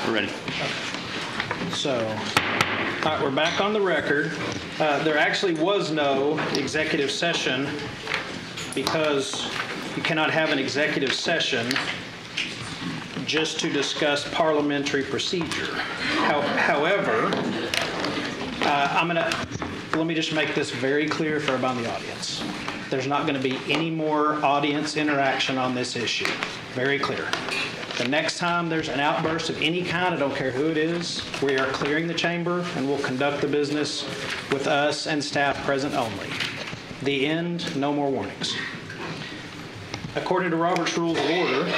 We're ready. So, all right, we're back on the record. There actually was no executive session because you cannot have an executive session just to discuss parliamentary procedure. However, let me just make this very clear for everybody in the audience. There's not going to be any more audience interaction on this issue. Very clear. The next time there's an outburst of any kind, I don't care who it is, we are clearing the chamber and we'll conduct the business with us and staff present only. The end, no more warnings. According to Robert's Rules of Order,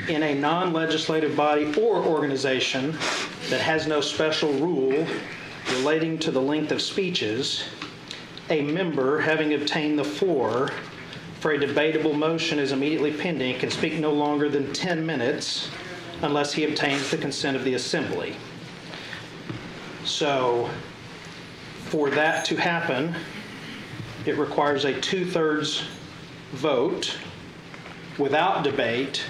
in a non-legislative body or organization that has no special rule relating to the length of speeches, a member having obtained the floor for a debatable motion is immediately pending can speak no longer than 10 minutes unless he obtains the consent of the assembly. So for that to happen, it requires a 2/3 vote without debate,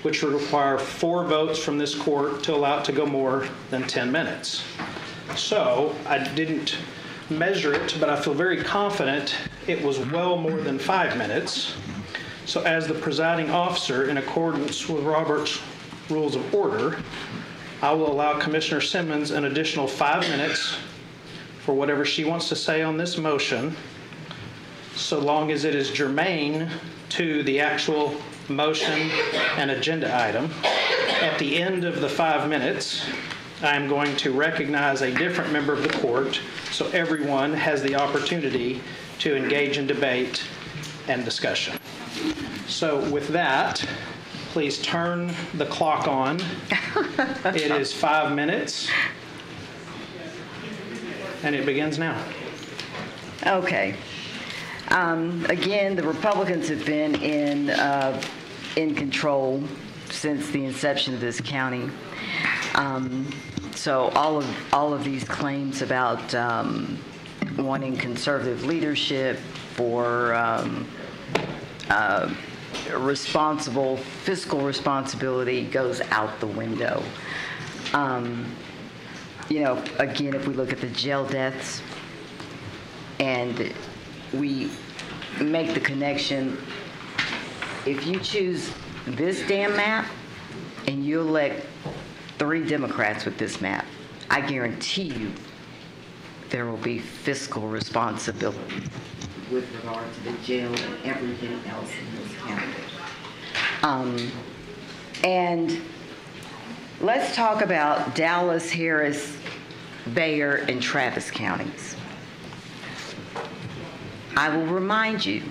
which would require 4 votes from this court to allow it to go more than 10 minutes. So I didn't measure it, but I feel very confident it was well more than 5 minutes. So as the presiding officer, in accordance with Robert's Rules of Order, I will allow Commissioner Simmons an additional 5 minutes for whatever she wants to say on this motion, so long as it is germane to the actual motion and agenda item. At the end of the 5 minutes, I am going to recognize a different member of the court so everyone has the opportunity to engage in debate and discussion. So with that, please turn the clock on. It is 5 minutes, and it begins now. Okay. Again, the Republicans have been in control since the inception of this county. So all of these claims about wanting conservative leadership, for responsible fiscal responsibility goes out the window. Again, if we look at the jail deaths and we make the connection, if you choose this damn map and you elect 3 Democrats with this map, I guarantee you there will be fiscal responsibility with regard to the jail and everything else in this county. And let's talk about Dallas, Harris, Bexar, and Travis counties. I will remind you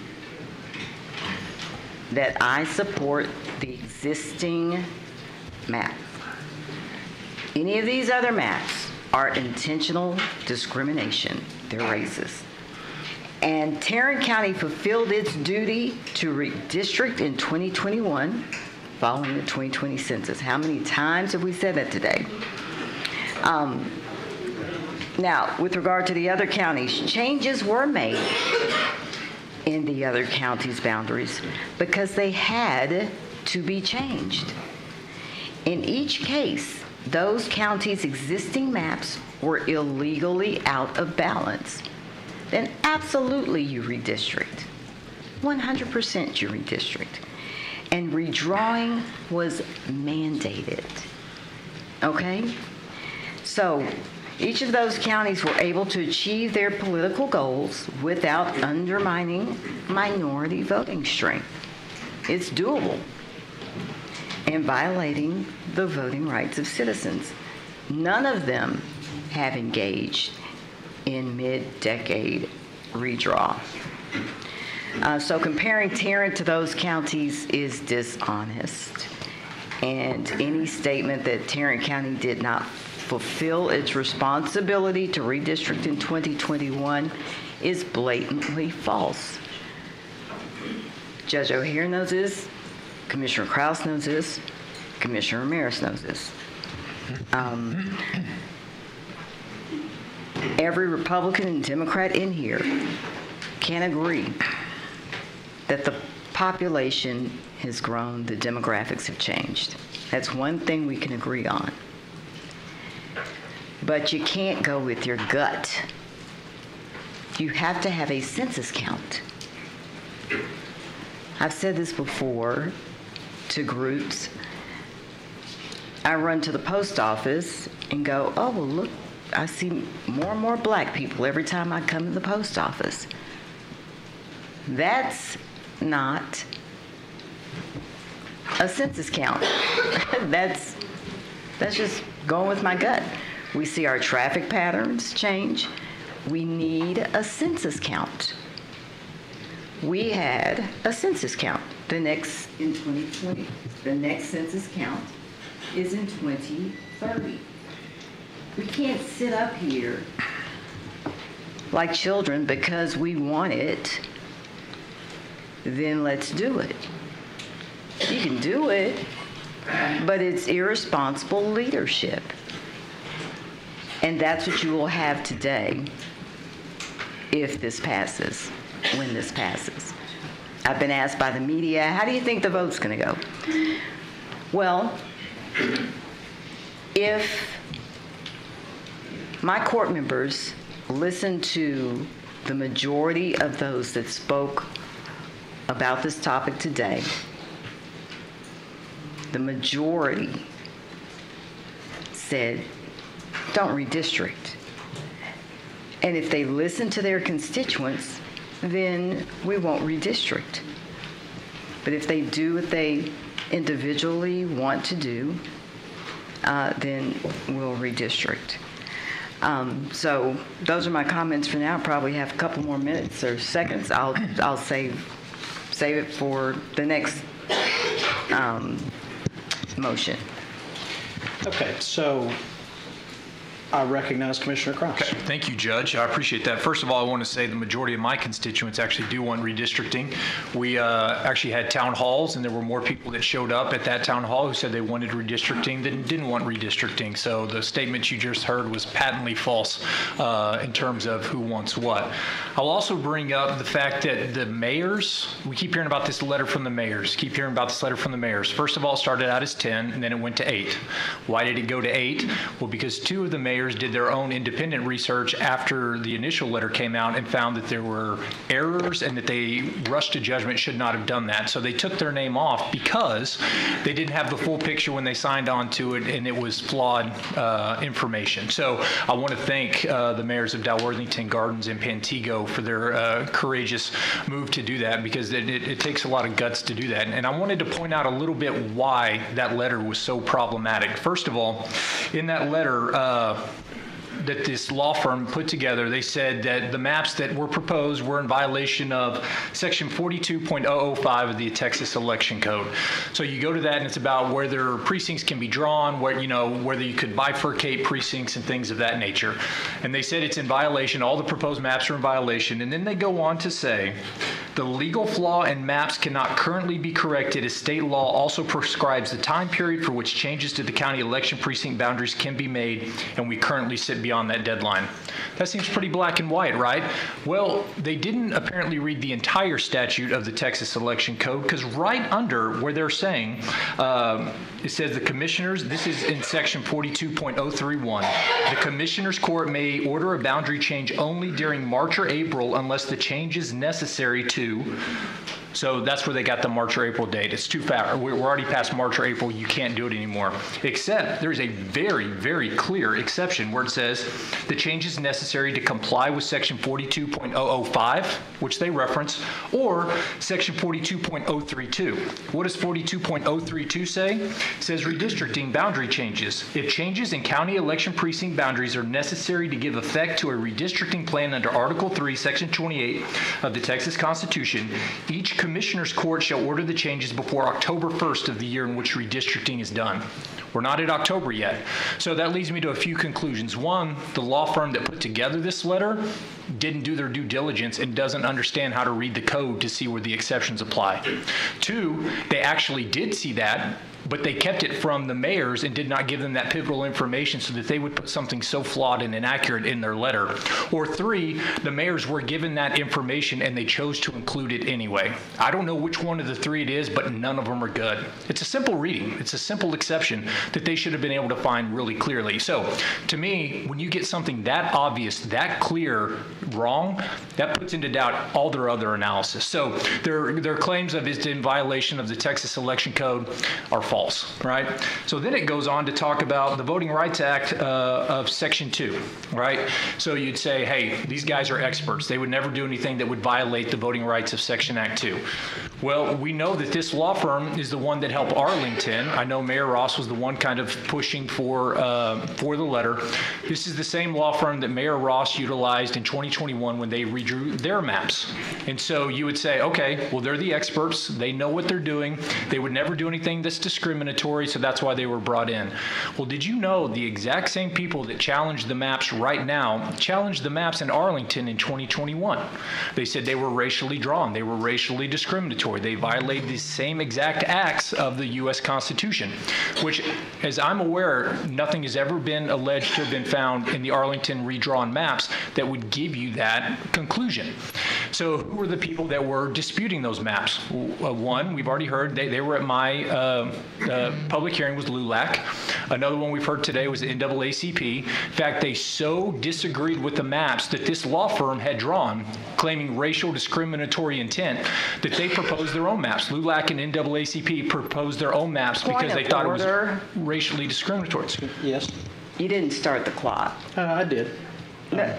that I support the existing map. Any of these other maps are intentional discrimination. They're racist. And Tarrant County fulfilled its duty to redistrict in 2021 following the 2020 census. How many times have we said that today? Now, with regard to the other counties, changes were made in the other counties' boundaries because they had to be changed. In each case, those counties' existing maps were illegally out of balance. Then absolutely you redistrict. 100% you redistrict. And redrawing was mandated. Okay? So each of those counties were able to achieve their political goals without undermining minority voting strength. It's doable. And violating the voting rights of citizens. None of them have engaged in mid-decade redraw. So comparing Tarrant to those counties is dishonest. And any statement that Tarrant County did not fulfill its responsibility to redistrict in 2021 is blatantly false. Judge O'Hare knows this. Commissioner Kraus knows this. Commissioner Ramirez knows this. Every Republican and Democrat in here can agree that the population has grown, the demographics have changed. That's one thing we can agree on. But you can't go with your gut. You have to have a census count. I've said this before to groups. I run to the post office and go, oh, well, look, I see more and more black people every time I come to the post office. That's not a census count. That's just going with my gut. We see our traffic patterns change. We need a census count. We had a census count. In 2020, the next census count is in 2030. We can't sit up here like children because we want it, then let's do it. You can do it, but it's irresponsible leadership. And that's what you will have today if this passes, when this passes. I've been asked by the media, how do you think the vote's going to go? Well, if my court members listen to the majority of those that spoke about this topic today, the majority said, don't redistrict. And if they listen to their constituents, then we won't redistrict. But if they do what they individually want to do, then we'll redistrict. So those are my comments for now. I probably have a couple more minutes or seconds. I'll save it for the next motion. Okay, so I recognize Commissioner Cross. Okay, thank you, Judge. I appreciate that. First of all, I want to say the majority of my constituents actually do want redistricting. We actually had town halls, and there were more people that showed up at that town hall who said they wanted redistricting than didn't want redistricting. So the statement you just heard was patently false in terms of who wants what. I'll also bring up the fact that the mayors, we keep hearing about this letter from the mayors, First of all, it started out as 10, and then it went to 8. Why did it go to 8? Well, because 2 of the mayors did their own independent research after the initial letter came out and found that there were errors and that they rushed to judgment, should not have done that. So they took their name off because they didn't have the full picture when they signed on to it, and it was flawed information. So I want to thank the mayors of Dalworthington Gardens and Pantego for their courageous move to do that, because it takes a lot of guts to do that. And I wanted to point out a little bit why that letter was so problematic. First of all, in that letter, that this law firm put together, they said that the maps that were proposed were in violation of section 42.005 of the Texas Election Code. So you go to that and it's about whether precincts can be drawn, whether you could bifurcate precincts and things of that nature. And they said it's in violation, all the proposed maps are in violation. And then they go on to say, the legal flaw in maps cannot currently be corrected as state law also prescribes the time period for which changes to the county election precinct boundaries can be made, and we currently sit beyond that deadline. That seems pretty black and white, right? Well, they didn't apparently read the entire statute of the Texas Election Code, because right under where they're saying, it says the commissioners, this is in section 42.031, the commissioners court may order a boundary change only during March or April unless the change is necessary to. So that's where they got the March or April date. It's too far. We're already past March or April. You can't do it anymore. Except there's a very, very clear exception where it says the change is necessary to comply with section 42.005, which they reference, or section 42.032. What does 42.032 say? It says redistricting boundary changes. If changes in county election precinct boundaries are necessary to give effect to a redistricting plan under Article 3, Section 28 of the Texas Constitution, each Commissioner's Court shall order the changes before October 1st of the year in which redistricting is done. We're not at October yet. So that leads me to a few conclusions. One, the law firm that put together this letter didn't do their due diligence and doesn't understand how to read the code to see where the exceptions apply. Two, they actually did see that, but they kept it from the mayors and did not give them that pivotal information so that they would put something so flawed and inaccurate in their letter. Or 3, the mayors were given that information and they chose to include it anyway. I don't know which one of the 3 it is, but none of them are good. It's a simple reading. It's a simple exception that they should have been able to find really clearly. So to me, when you get something that obvious, that clear, wrong, that puts into doubt all their other analysis. So their claims of it's in violation of the Texas Election Code are false, right? So then it goes on to talk about the Voting Rights Act of Section 2, right? So you'd say, hey, these guys are experts. They would never do anything that would violate the voting rights of Section Act 2. Well, we know that this law firm is the one that helped Arlington. I know Mayor Ross was the one kind of pushing for the letter. This is the same law firm that Mayor Ross utilized in 2021 when they redrew their maps. And so you would say, okay, well, they're the experts. They know what they're doing. They would never do anything that's discriminatory, so that's why they were brought in. Well, did you know the exact same people that challenged the maps right now challenged the maps in Arlington in 2021? They said they were racially drawn. They were racially discriminatory. They violated the same exact acts of the U.S. Constitution, which, as I'm aware, nothing has ever been alleged to have been found in the Arlington redrawn maps that would give you that conclusion. So who were the people that were disputing those maps? One, we've already heard, they were at my public hearing, was LULAC. Another one we've heard today was the NAACP. In fact, they so disagreed with the maps that this law firm had drawn, claiming racial discriminatory intent, that they proposed their own maps. LULAC and NAACP proposed their own maps because they thought it was racially discriminatory. Yes. You didn't start the clock. I did. No,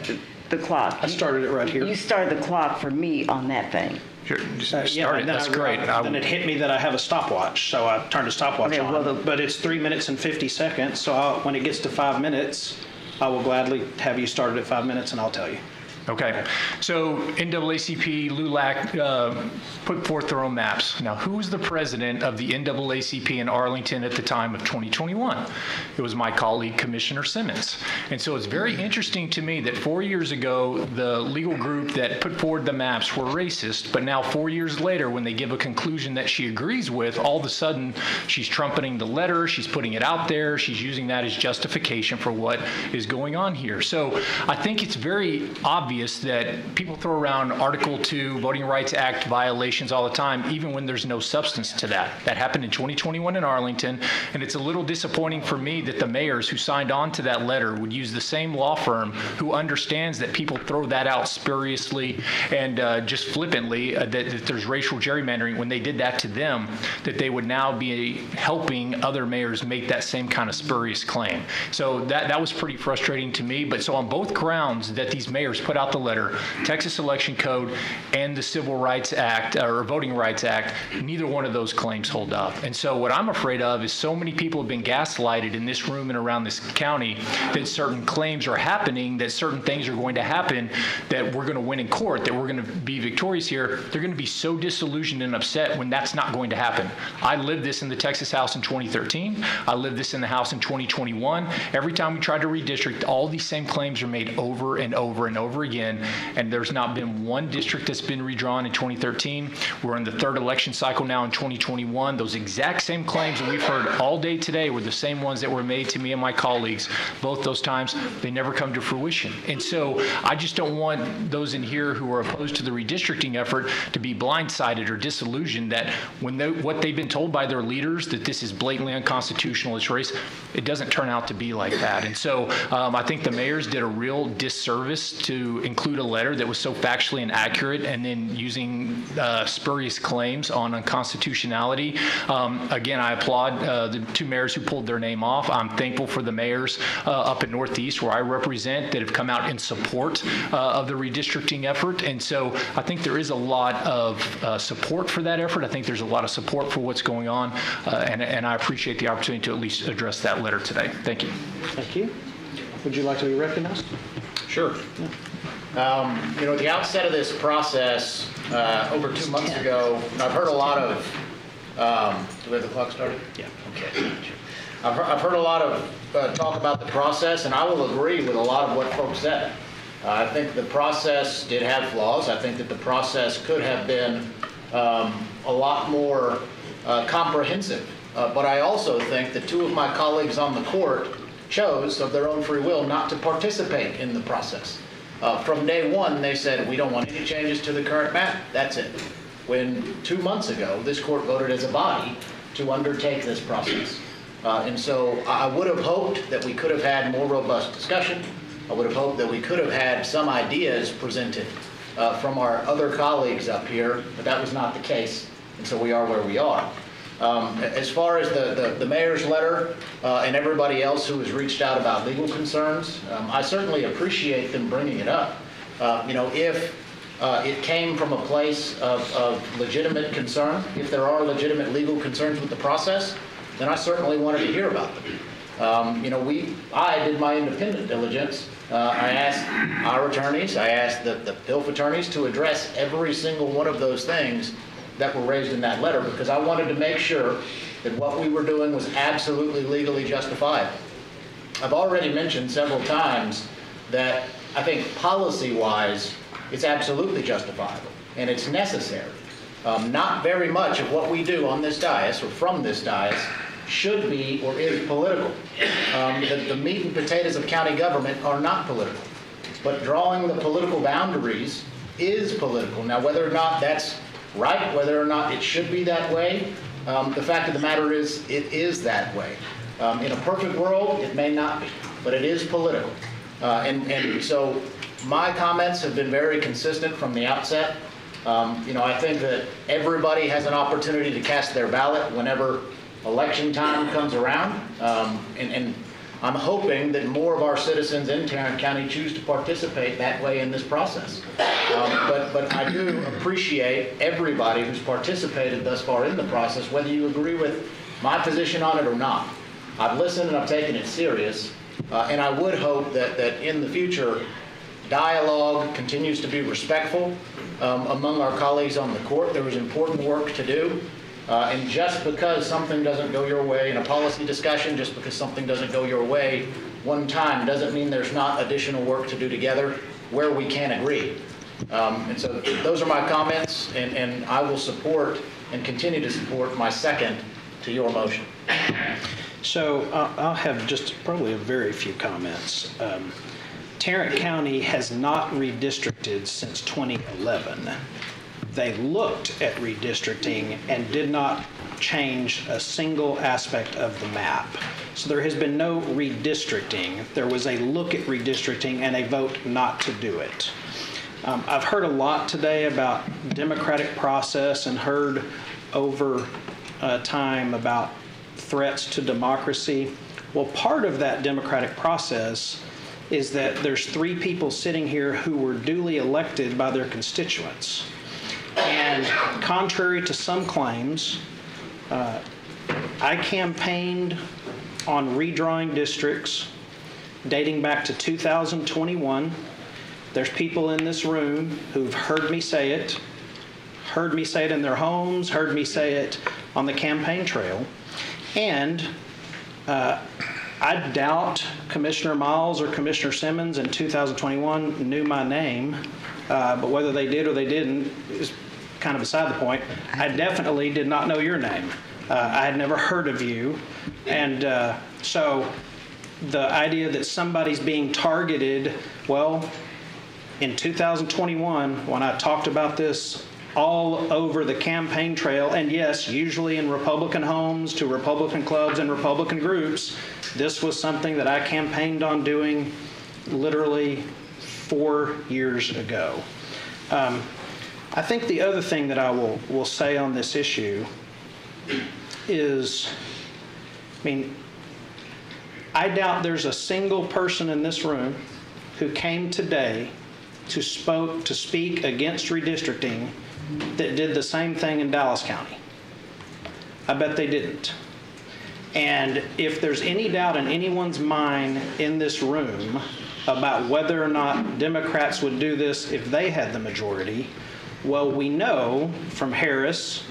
the clock. I started it right here. You started the clock for me on that thing. Sure, just yeah, start it. That's great. Then it hit me that I have a stopwatch, so I turned the stopwatch on. Well, but it's 3 minutes and 50 seconds, so when it gets to 5 minutes, I will gladly have you start it at 5 minutes, and I'll tell you. Okay, so NAACP, LULAC put forth their own maps. Now, who was the president of the NAACP in Arlington at the time of 2021? It was my colleague, Commissioner Simmons. And so it's very interesting to me that 4 years ago, the legal group that put forward the maps were racist, but now 4 years later, when they give a conclusion that she agrees with, all of a sudden, she's trumpeting the letter, she's putting it out there, she's using that as justification for what is going on here. So I think it's very obvious that people throw around Article 2 Voting Rights Act violations all the time, even when there's no substance to that. That happened in 2021 in Arlington, and it's a little disappointing for me that the mayors who signed on to that letter would use the same law firm who understands that people throw that out spuriously and just flippantly, that there's racial gerrymandering. When they did that to them, that they would now be helping other mayors make that same kind of spurious claim. So that was pretty frustrating to me. But so on both grounds that these mayors put out the letter, Texas Election Code and the Civil Rights Act, or Voting Rights Act, neither one of those claims hold up. And so what I'm afraid of is so many people have been gaslighted in this room and around this county that certain claims are happening, that certain things are going to happen, that we're going to win in court, that we're going to be victorious here. They're going to be so disillusioned and upset when that's not going to happen. I lived this in the Texas House in 2013. I lived this in the House in 2021. Every time we tried to redistrict, all these same claims are made over and over and over again, and there's not been one district that's been redrawn in 2013. We're in the third election cycle now in 2021. Those exact same claims that we've heard all day today were the same ones that were made to me and my colleagues. Both those times, they never come to fruition. And so I just don't want those in here who are opposed to the redistricting effort to be blindsided or disillusioned that when what they've been told by their leaders, that this is blatantly unconstitutional, it's race, it doesn't turn out to be like that. And so I think the mayors did a real disservice to include a letter that was so factually inaccurate and then using spurious claims on unconstitutionality. Again, I applaud the 2 mayors who pulled their name off. I'm thankful for the mayors up in Northeast where I represent that have come out in support of the redistricting effort. And so I think there is a lot of support for that effort. I think there's a lot of support for what's going on, and I appreciate the opportunity to at least address that letter today. Thank you. Thank you. Would you like to be recognized? Sure. At the outset of this process, over 2 months ago, I've heard a lot of, do we have the clock started? Yeah. Okay. I've heard a lot of talk about the process, and I will agree with a lot of what folks said. I think the process did have flaws. I think that the process could have been a lot more comprehensive But I also think that two of my colleagues on the court chose, of their own free will, not to participate in the process. From day one, they said, we don't want any changes to the current map. That's it. When 2 months ago, this court voted as a body to undertake this process. And so I would have hoped that we could have had more robust discussion. I would have hoped that we could have had some ideas presented from our other colleagues up here, but that was not the case, and so we are where we are. As far as the mayor's letter and everybody else who has reached out about legal concerns, I certainly appreciate them bringing it up. If it came from a place of legitimate concern, if there are legitimate legal concerns with the process, then I certainly wanted to hear about them. I did my independent diligence. I asked our attorneys, I asked the PILF attorneys to address every single one of those things that were raised in that letter, because I wanted to make sure that what we were doing was absolutely legally justifiable. I've already mentioned several times that I think policy-wise, it's absolutely justifiable and it's necessary. Not very much of what we do on this dais or from this dais should be or is political. The meat and potatoes of county government are not political, but drawing the political boundaries is political. Now, whether or not that's right, whether or not it should be that way, the fact of the matter is it is that way. In a perfect world, it may not be, but it is political. And so my comments have been very consistent from the outset. I think that everybody has an opportunity to cast their ballot whenever election time comes around. And I'm hoping that more of our citizens in Tarrant County choose to participate that way in this process. But I do appreciate everybody who's participated thus far in the process, whether you agree with my position on it or not. I've listened and I've taken it serious, and I would hope that in the future, dialogue continues to be respectful among our colleagues on the court. There is important work to do. And just because something doesn't go your way in a policy discussion, just because something doesn't go your way one time, doesn't mean there's not additional work to do together where we can agree. And so those are my comments, and I will support and continue to support my second to your motion. So I'll have just probably a very few comments. Tarrant County has not redistricted since 2011. They looked at redistricting and did not change a single aspect of the map. So there has been no redistricting. There was a look at redistricting and a vote not to do it. I've heard a lot today about democratic process and heard over time about threats to democracy. Well, part of that democratic process is that there's 3 people sitting here who were duly elected by their constituents. And contrary to some claims, I campaigned on redrawing districts dating back to 2021. There's people in this room who've heard me say it in their homes, heard me say it on the campaign trail. And I doubt Commissioner Miles or Commissioner Simmons in 2021 knew my name, but whether they did or they didn't is kind of beside the point. I definitely did not know your name. I had never heard of you. And so the idea that somebody's being targeted, well, in 2021, when I talked about this all over the campaign trail, and yes, usually in Republican homes, to Republican clubs and Republican groups, this was something that I campaigned on doing literally 4 years ago. I think the other thing that I will say on this issue is, I doubt there's a single person in this room who came today to speak against redistricting that did the same thing in Dallas County. I bet they didn't. And if there's any doubt in anyone's mind in this room about whether or not Democrats would do this if they had the majority, well, we know from Harris,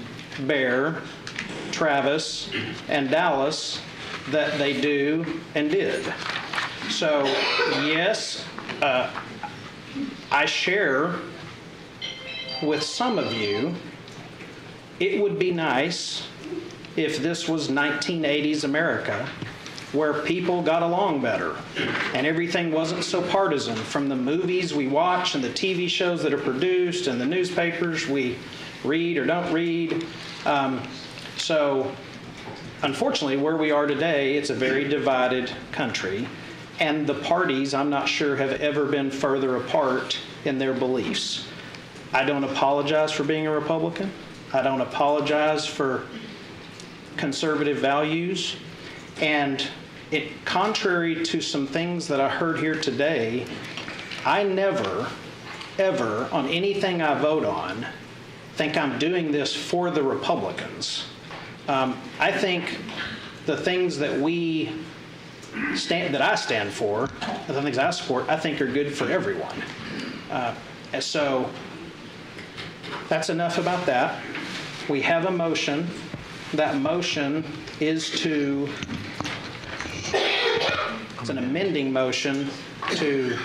Bear, Travis, and Dallas that they do and did. So, yes, I share with some of you, it would be nice if this was 1980s America, where people got along better and everything wasn't so partisan, from the movies we watch and the TV shows that are produced and the newspapers we read or don't read. So unfortunately, where we are today, it's a very divided country, and the parties, I'm not sure, have ever been further apart in their beliefs. I don't apologize for being a Republican. I don't apologize for conservative values. And contrary to some things that I heard here today, I never, ever, on anything I vote on, think I'm doing this for the Republicans. I think the things that I stand for, the things I support, I think are good for everyone. And so that's enough about that. We have a motion. That motion is it's an amending motion to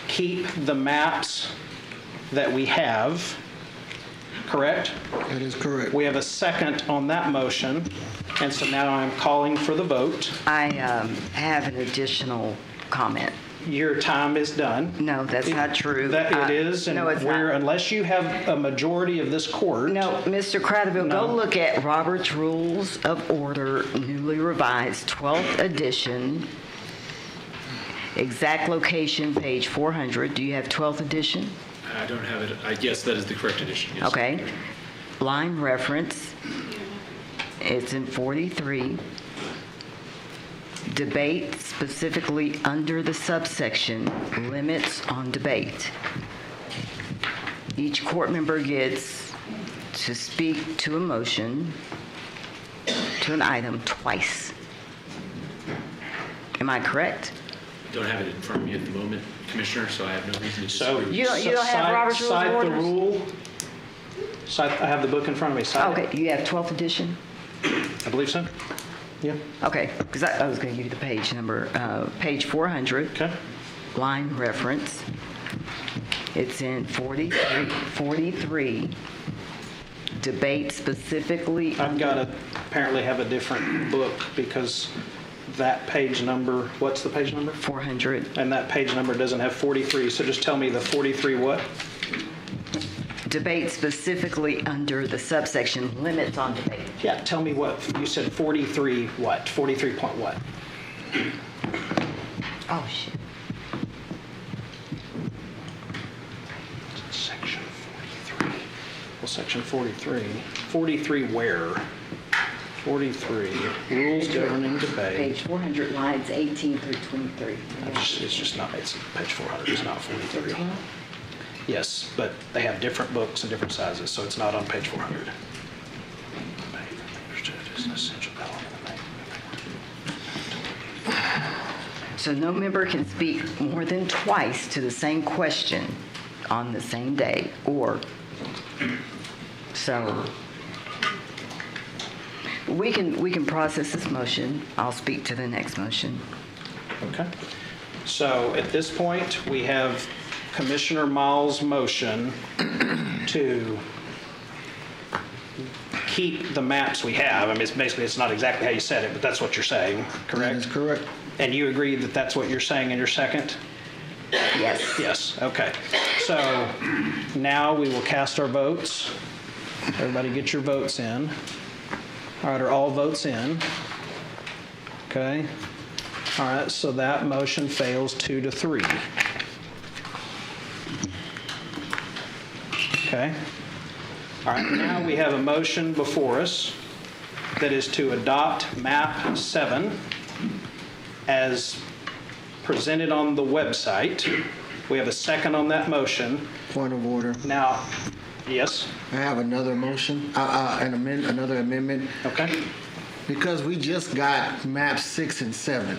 keep the maps that we have, correct? That is correct. We have a second on that motion, and so now I'm calling for the vote. I have an additional comment. Your time is done. No, that's not true. That it is, and no, it's not. Unless you have a majority of this court. No, Mr. Cradaville, go look at Robert's Rules of Order, newly revised, 12th edition, exact location, page 400. Do you have 12th edition? I don't have it. Yes, that is the correct edition. Yes. Okay. Line reference, it's in 43. Debate specifically under the subsection limits on debate. Each court member gets to speak to a motion, to an item twice. Am I correct? Don't have it in front of me at the moment, Commissioner, so I have no reason to So disagree. You don't have Robert's Rules of Cite the Orders? rule. I have the book in front of me. Cite it. Okay, you have 12th edition? I believe so. Yeah. Okay, because I was going to give you the page number. Page 400. Okay. Line reference. It's in 43. Debate specifically. I've got to apparently have a different book because that page number, what's the page number? 400. And that page number doesn't have 43, so just tell me the 43 what? Debate specifically under the subsection limits on debate. Yeah, tell me what, you said 43 what? 43 point what? Oh, shit. Section 43. Well, section 43. 43 where? 43, rules governing debate. Page 400, lines 18 through 23. It's just not, it's page 400, it's not 43. Yes, but they have different books and different sizes, so it's not on page 400. So no member can speak more than twice to the same question on the same day, or so we can process this motion. I'll speak to the next motion. Okay. So at this point, we have Commissioner Miles' motion to keep the maps we have. I mean, it's not exactly how you said it, but that's what you're saying, correct? That is correct. And you agree that that's what you're saying in your second? Yes. Yes, okay. So now we will cast our votes. Everybody get your votes in. All right, are all votes in? Okay. All right, so that motion fails 2-3. Okay. All right, now we have a motion before us that is to adopt map 7 as presented on the website. We have a second on that motion. Point of order. Now, yes? I have another motion, another amendment. Okay. Because we just got maps 6 and 7.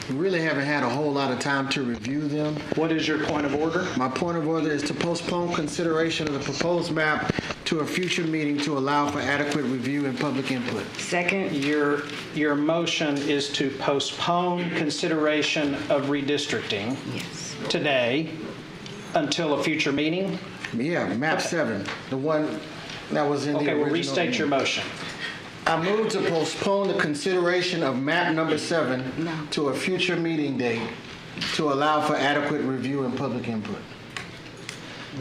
We really haven't had a whole lot of time to review them. What is your point of order? My point of order is to postpone consideration of the proposed map to a future meeting to allow for adequate review and public input. Second. Your motion is to postpone consideration of redistricting today until a future meeting? Yeah, map 7, the one that was in the original. Okay, well, restate your motion. I move to postpone the consideration of map number 7 to a future meeting date to allow for adequate review and public input.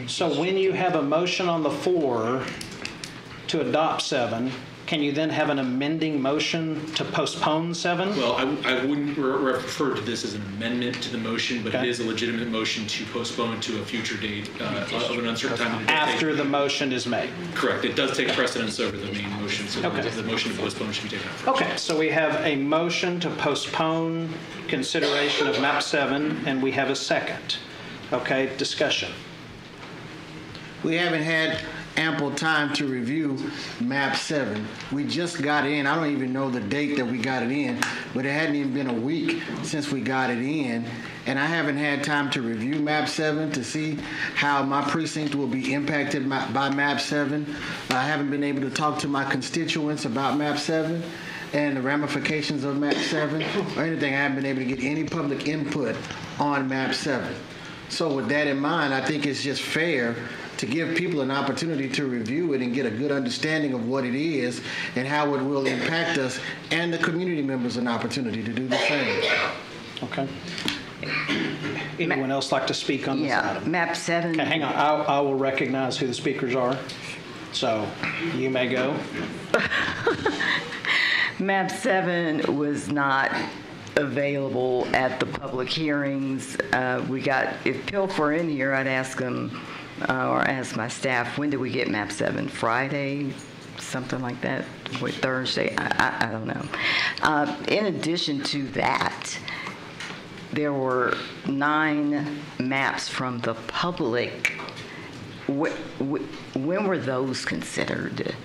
So when you have a motion on the floor to adopt 7, can you then have an amending motion to postpone 7? Well, I wouldn't refer to this as an amendment to the motion, but Okay. it is a legitimate motion to postpone to a future date of an uncertain time. After the motion is made. Correct. It does take precedence over the main motion, so Okay. the motion to postpone should be taken out first. Okay, so we have a motion to postpone consideration of map 7, and we have a second. Okay, discussion. We haven't had ample time to review map 7. We just got in. I don't even know the date that we got it in, but it hadn't even been a week since we got it in. And I haven't had time to review map 7 to see how my precinct will be impacted by map 7. I haven't been able to talk to my constituents about map 7 and the ramifications of map 7 or anything. I haven't been able to get any public input on map 7. So with that in mind, I think it's just fair to give people an opportunity to review it and get a good understanding of what it is and how it will impact us, and the community members an opportunity to do the same. Okay. Anyone else like to speak on this item? Map 7. Okay, hang on. I will recognize who the speakers are. So you may go. Map 7 was not available at the public hearings. If Pilf were in here, I'd ask him, or ask my staff, when did we get map 7? Friday? Something like that? Wait, Thursday? I don't know. In addition to that, there were 9 maps from the public. When were those considered?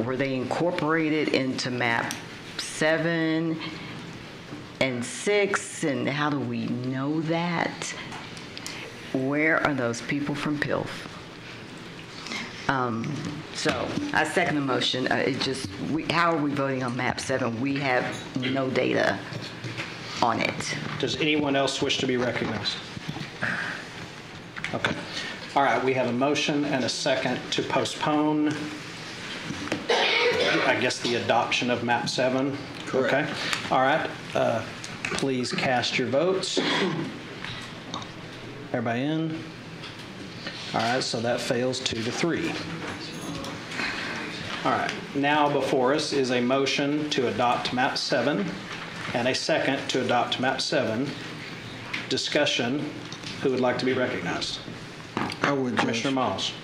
Were they incorporated into map 7 and 6? And how do we know that? Where are those people from PILF? So I second the motion. How are we voting on map 7? We have no data on it. Does anyone else wish to be recognized? Okay. All right, we have a motion and a second to postpone, I guess, the adoption of map 7. Correct. Okay. All right. Please cast your votes. Everybody in? All right, so that fails 2-3. All right, now before us is a motion to adopt map 7 and a second to adopt map 7. Discussion. Who would like to be recognized? I would, Commissioner Miles.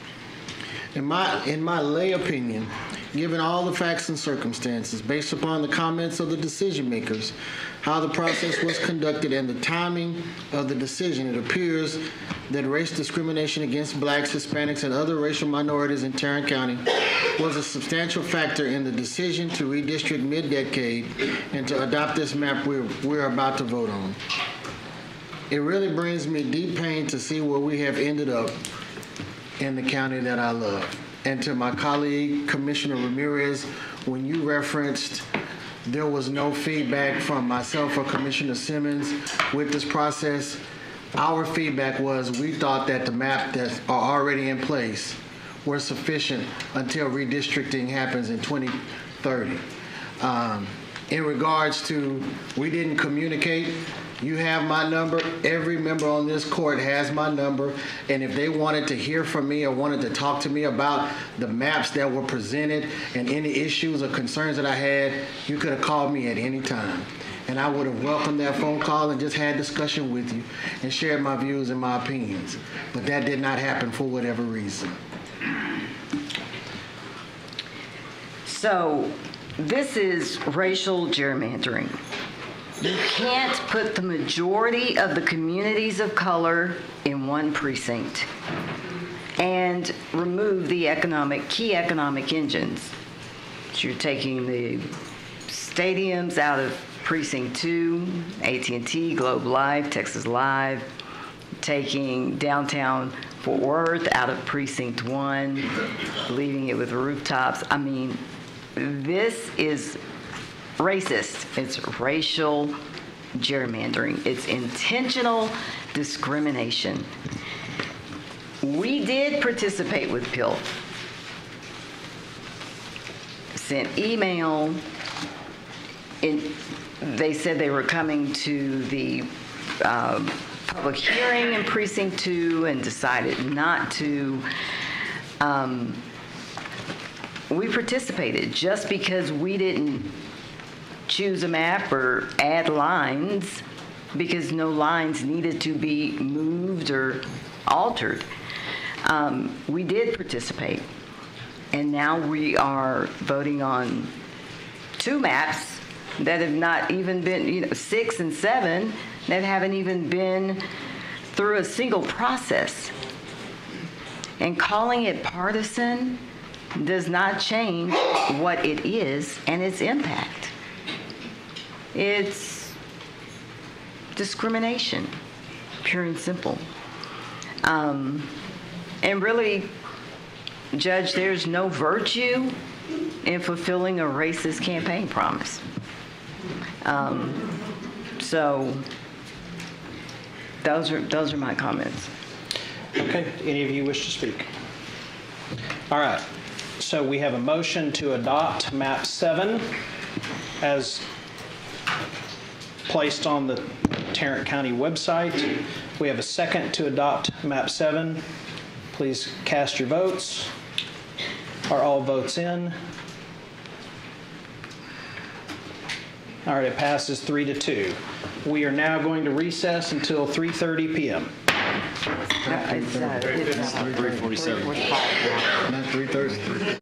In my lay opinion, given all the facts and circumstances, based upon the comments of the decision makers, how the process was conducted, and the timing of the decision, it appears that race discrimination against blacks, Hispanics, and other racial minorities in Tarrant County was a substantial factor in the decision to redistrict mid-decade and to adopt this map we're about to vote on. It really brings me deep pain to see where we have ended up in the county that I love. And to my colleague, Commissioner Ramirez, when you referenced there was no feedback from myself or Commissioner Simmons with this process, our feedback was we thought that the map that are already in place were sufficient until redistricting happens in 2030. In regards to we didn't communicate, you have my number. Every member on this court has my number. And if they wanted to hear from me or wanted to talk to me about the maps that were presented and any issues or concerns that I had, you could have called me at any time. And I would have welcomed that phone call and just had discussion with you and shared my views and my opinions. But that did not happen for whatever reason. So this is racial gerrymandering. You can't put the majority of the communities of color in one precinct and remove the key economic engines. So you're taking the stadiums out of Precinct 2, AT&T, Globe Life, Texas Live, taking downtown Fort Worth out of Precinct 1, leaving it with rooftops. I mean, this is racist. It's racial gerrymandering. It's intentional discrimination. We did participate with PILF. sent email. They said they were coming to the public hearing in Precinct 2 and decided not to. We participated just because we didn't choose a map or add lines, because no lines needed to be moved or altered. We did participate, and now we are voting on 2 maps that have not even been, 6 and 7, that haven't even been through a single process. And calling it partisan does not change what it is and its impact. It's discrimination, pure and simple. And really, Judge, there's no virtue in fulfilling a racist campaign promise. So those are my comments. Okay, any of you wish to speak? All right, so we have a motion to adopt map 7 as placed on the Tarrant County website. We have a second to adopt map 7. Please cast your votes. Are all votes in? All right, it passes 3-2. We are now going to recess until 3:30 p.m. It's 3:47. Not 3:30.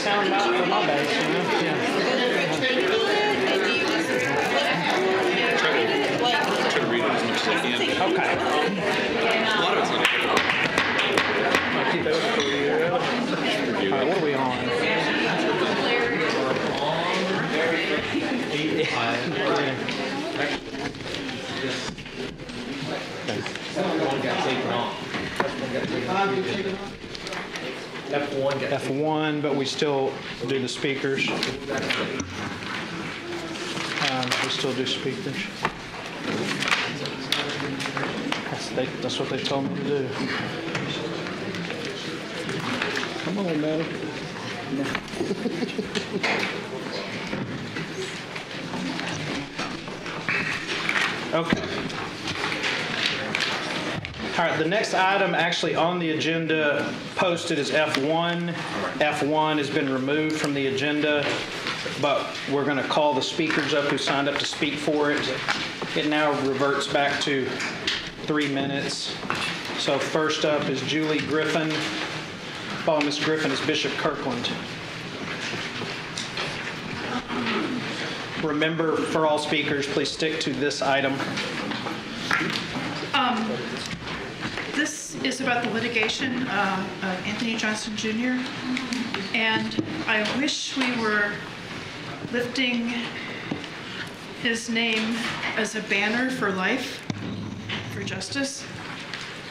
sound bite for my base, you know? Yeah. Try to read it as much as I can. Okay. A lot of it's not good. I'll keep those for you. All right, what are we on? F1, but we still do the speakers. We still do speakers. That's what they told me to do. Come on, man. Okay. All right, the next item actually on the agenda posted is F1. F1 has been removed from the agenda, but we're going to call the speakers up who signed up to speak for it. It now reverts back to 3 minutes. So first up is Julie Griffin. Following Ms. Griffin is Bishop Kirkland. Remember, for all speakers, please stick to this item. This is about the litigation of Anthony Johnson Jr. And I wish we were lifting his name as a banner for life, for justice.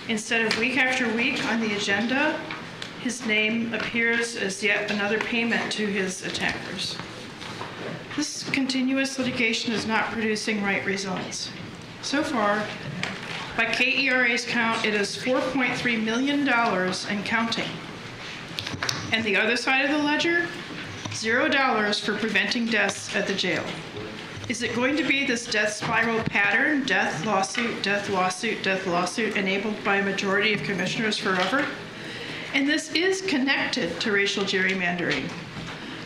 Instead of week after week on the agenda, his name appears as yet another payment to his attackers. This continuous litigation is not producing right results. So far, by KERA's count, it is $4.3 million and counting. And the other side of the ledger, $0 for preventing deaths at the jail. Is it going to be this death spiral pattern, death, lawsuit, death, lawsuit, death, lawsuit, enabled by a majority of commissioners forever? And this is connected to racial gerrymandering.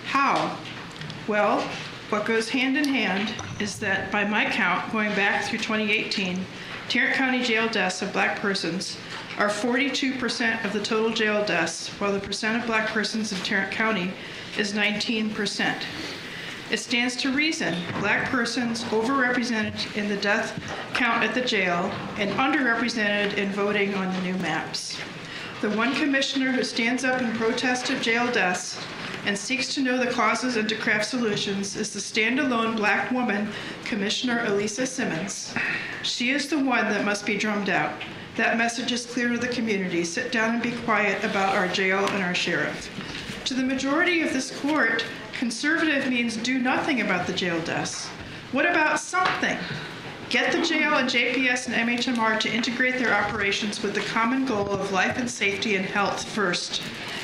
How? Well, what goes hand in hand is that by my count, going back through 2018, Tarrant County jail deaths of black persons are 42% of the total jail deaths, while the percent of black persons in Tarrant County is 19%. It stands to reason black persons overrepresented in the death count at the jail and underrepresented in voting on the new maps. The one commissioner who stands up in protest of jail deaths and seeks to know the causes and to craft solutions is the standalone black woman, Commissioner Elisa Simmons. She is the one that must be drummed out. That message is clear to the community. Sit down and be quiet about our jail and our sheriff. To the majority of this court, conservative means do nothing about the jail deaths. What about something? Get the jail and JPS and MHMR to integrate their operations with the common goal of life and safety and health first.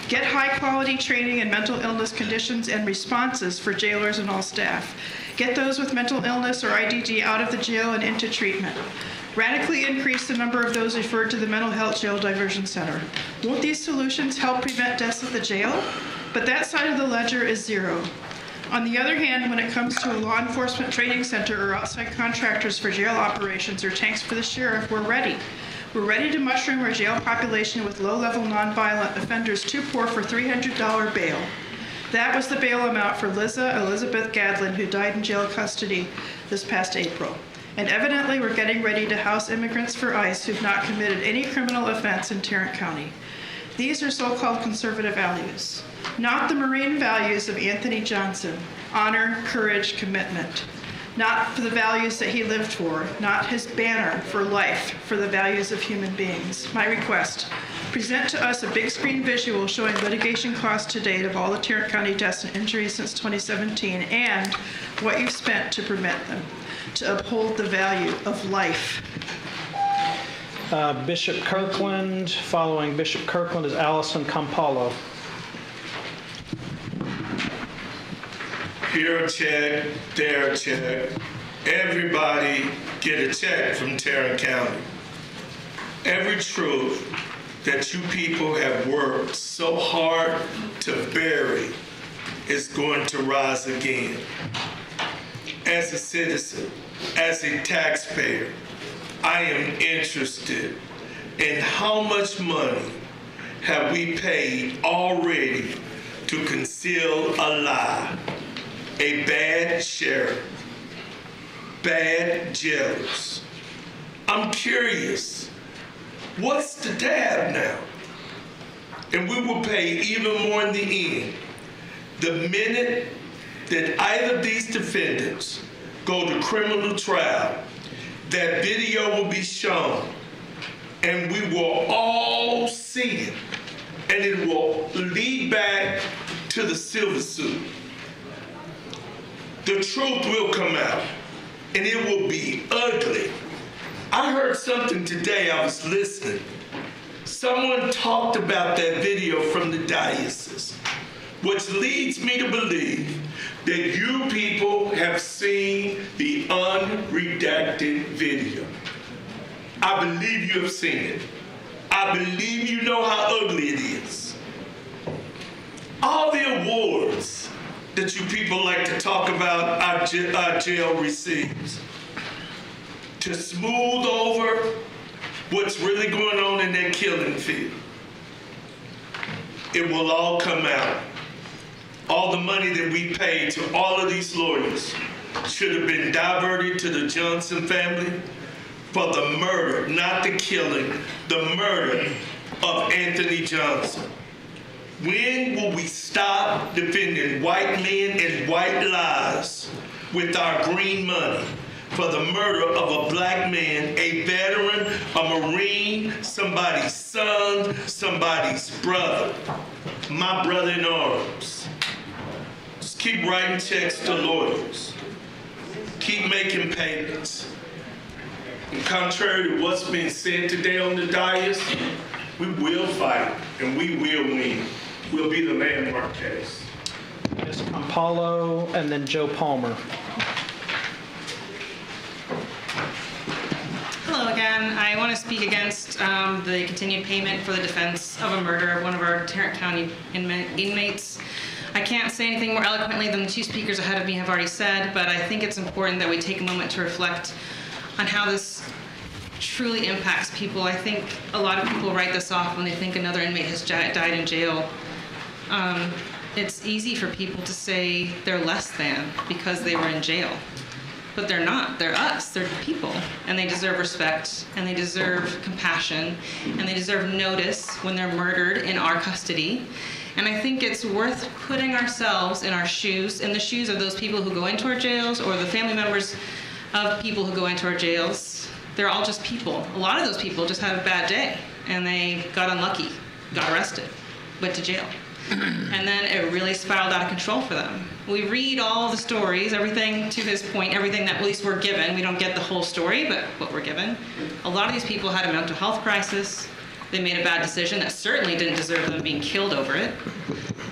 Get high-quality training in mental illness conditions and responses for jailers and all staff. Get those with mental illness or IDD out of the jail and into treatment. Radically increase the number of those referred to the Mental Health Jail Diversion Center. Won't these solutions help prevent deaths at the jail? But that side of the ledger is zero. On the other hand, when it comes to a law enforcement training center or outside contractors for jail operations or tanks for the sheriff, we're ready. We're ready to mushroom our jail population with low-level nonviolent offenders too poor for $300 bail. That was the bail amount for Liza Elizabeth Gadlin, who died in jail custody this past April. And evidently, we're getting ready to house immigrants for ICE who've not committed any criminal offense in Tarrant County. These are so-called conservative values, not the Marine values of Anthony Johnson: honor, courage, commitment. Not for the values that he lived for, not his banner for life, for the values of human beings. My request, present to us a big screen visual showing litigation costs to date of all the Tarrant County deaths and injuries since 2017 and what you've spent to prevent them, to uphold the value of life. Bishop Kirkland. Following Bishop Kirkland is Allison Campolo. Here a check, there a check. Everybody get a check from Tarrant County. Every truth that you people have worked so hard to bury is going to rise again. As a citizen, as a taxpayer, I am interested in how much money have we paid already to conceal a lie, a bad sheriff, bad jailers. I'm curious, what's the tab now? And we will pay even more in the end. The minute that either of these defendants go to criminal trial, that video will be shown, and we will all see it, and it will lead back to the silver suit. The truth will come out, and it will be ugly. I heard something today, I was listening. Someone talked about that video from the diocese, which leads me to believe that you people have seen the unredacted video. I believe you have seen it. I believe you know how ugly it is. All the awards that you people like to talk about our jail receives, to smooth over what's really going on in that killing field, it will all come out. All the money that we paid to all of these lawyers should have been diverted to the Johnson family for the murder, not the killing, the murder of Anthony Johnson. When will we stop defending white men and white lies with our green money for the murder of a black man, a veteran, a Marine, somebody's son, somebody's brother, my brother in arms? Just keep writing checks to lawyers. Keep making payments. And contrary to what's been said today on the dais, we will fight and we will win. We'll be the landmark case. Ms. Campolo and then Joe Palmer. Hello again. I want to speak against the continued payment for the defense of a murder of one of our Tarrant County inmates. I can't say anything more eloquently than the two speakers ahead of me have already said, but I think it's important that we take a moment to reflect on how this truly impacts people. I think a lot of people write this off when they think another inmate has died in jail. It's easy for people to say they're less than because they were in jail. But they're not. They're us. They're people. And they deserve respect, and they deserve compassion, and they deserve notice when they're murdered in our custody. And I think it's worth putting ourselves in our shoes, in the shoes of those people who go into our jails or the family members of people who go into our jails. They're all just people. A lot of those people just had a bad day, and they got unlucky, got arrested, went to jail. And then it really spiraled out of control for them. We read all the stories, everything to his point, everything that at least we're given. We don't get the whole story, but what we're given. A lot of these people had a mental health crisis. They made a bad decision that certainly didn't deserve them being killed over it.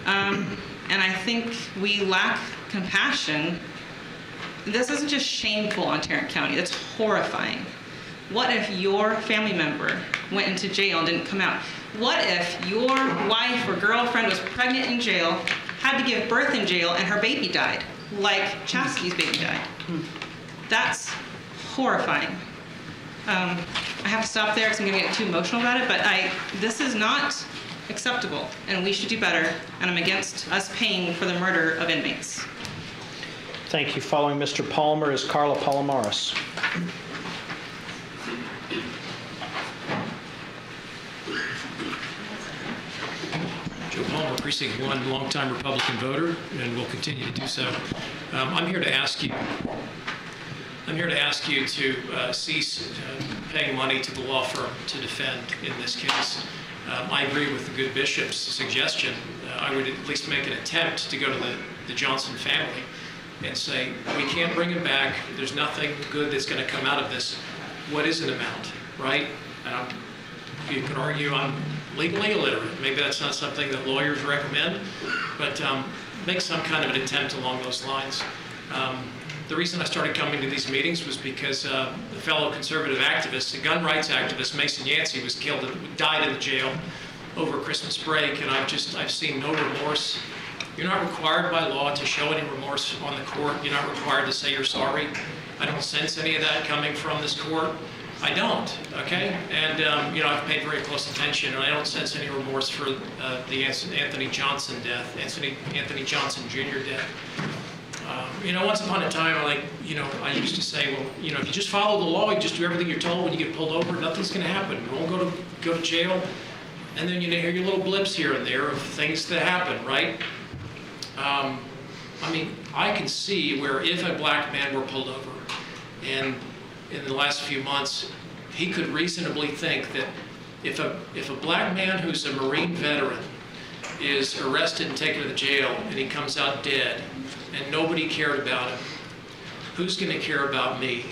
And I think we lack compassion. This isn't just shameful on Tarrant County, it's horrifying. What if your family member went into jail and didn't come out? What if your wife or girlfriend was pregnant in jail, had to give birth in jail, and her baby died, like Chastity's baby died? That's horrifying. I have to stop there because I'm going to get too emotional about it, but this is not acceptable, and we should do better, and I'm against us paying for the murder of inmates. Thank you. Following Mr. Palmer is Carla Palomares. Joe Palmer, Precinct 1, longtime Republican voter, and will continue to do so. I'm here to ask you to cease paying money to the law firm to defend in this case. I agree with the good bishop's suggestion. I would at least make an attempt to go to the Johnson family and say, we can't bring him back. There's nothing good that's going to come out of this. What is an amount, right? You could argue I'm legally illiterate. Maybe that's not something that lawyers recommend, but make some kind of an attempt along those lines. The reason I started coming to these meetings was because a fellow conservative activist, a gun rights activist, Mason Yancey, was killed, died in the jail over Christmas break, and I've seen no remorse. You're not required by law to show any remorse on the court. You're not required to say you're sorry. I don't sense any of that coming from this court. I don't, okay? And, I've paid very close attention, and I don't sense any remorse for the Anthony Johnson death, Anthony Johnson Jr. death. Once upon a time, I used to say, well, if you just follow the law, you just do everything you're told, when you get pulled over, nothing's going to happen. You won't go to jail. And then you hear your little blips here and there of things that happen, right? I can see where if a black man were pulled over, and in the last few months, he could reasonably think that if a black man who's a Marine veteran is arrested and taken to the jail and he comes out dead and nobody cared about him, who's going to care about me?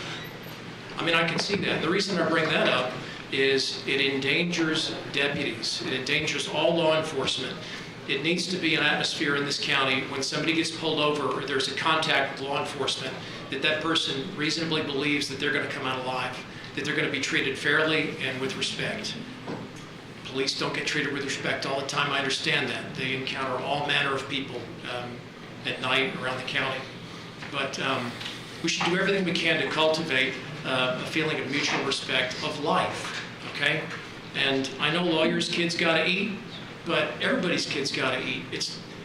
I can see that. The reason I bring that up is it endangers deputies. It endangers all law enforcement. It needs to be an atmosphere in this county when somebody gets pulled over or there's a contact with law enforcement, that person reasonably believes that they're going to come out alive, that they're going to be treated fairly and with respect. Police don't get treated with respect all the time. I understand that. They encounter all manner of people at night around the county. But we should do everything we can to cultivate a feeling of mutual respect of life, okay? And I know lawyers' kids got to eat, but everybody's kids got to eat.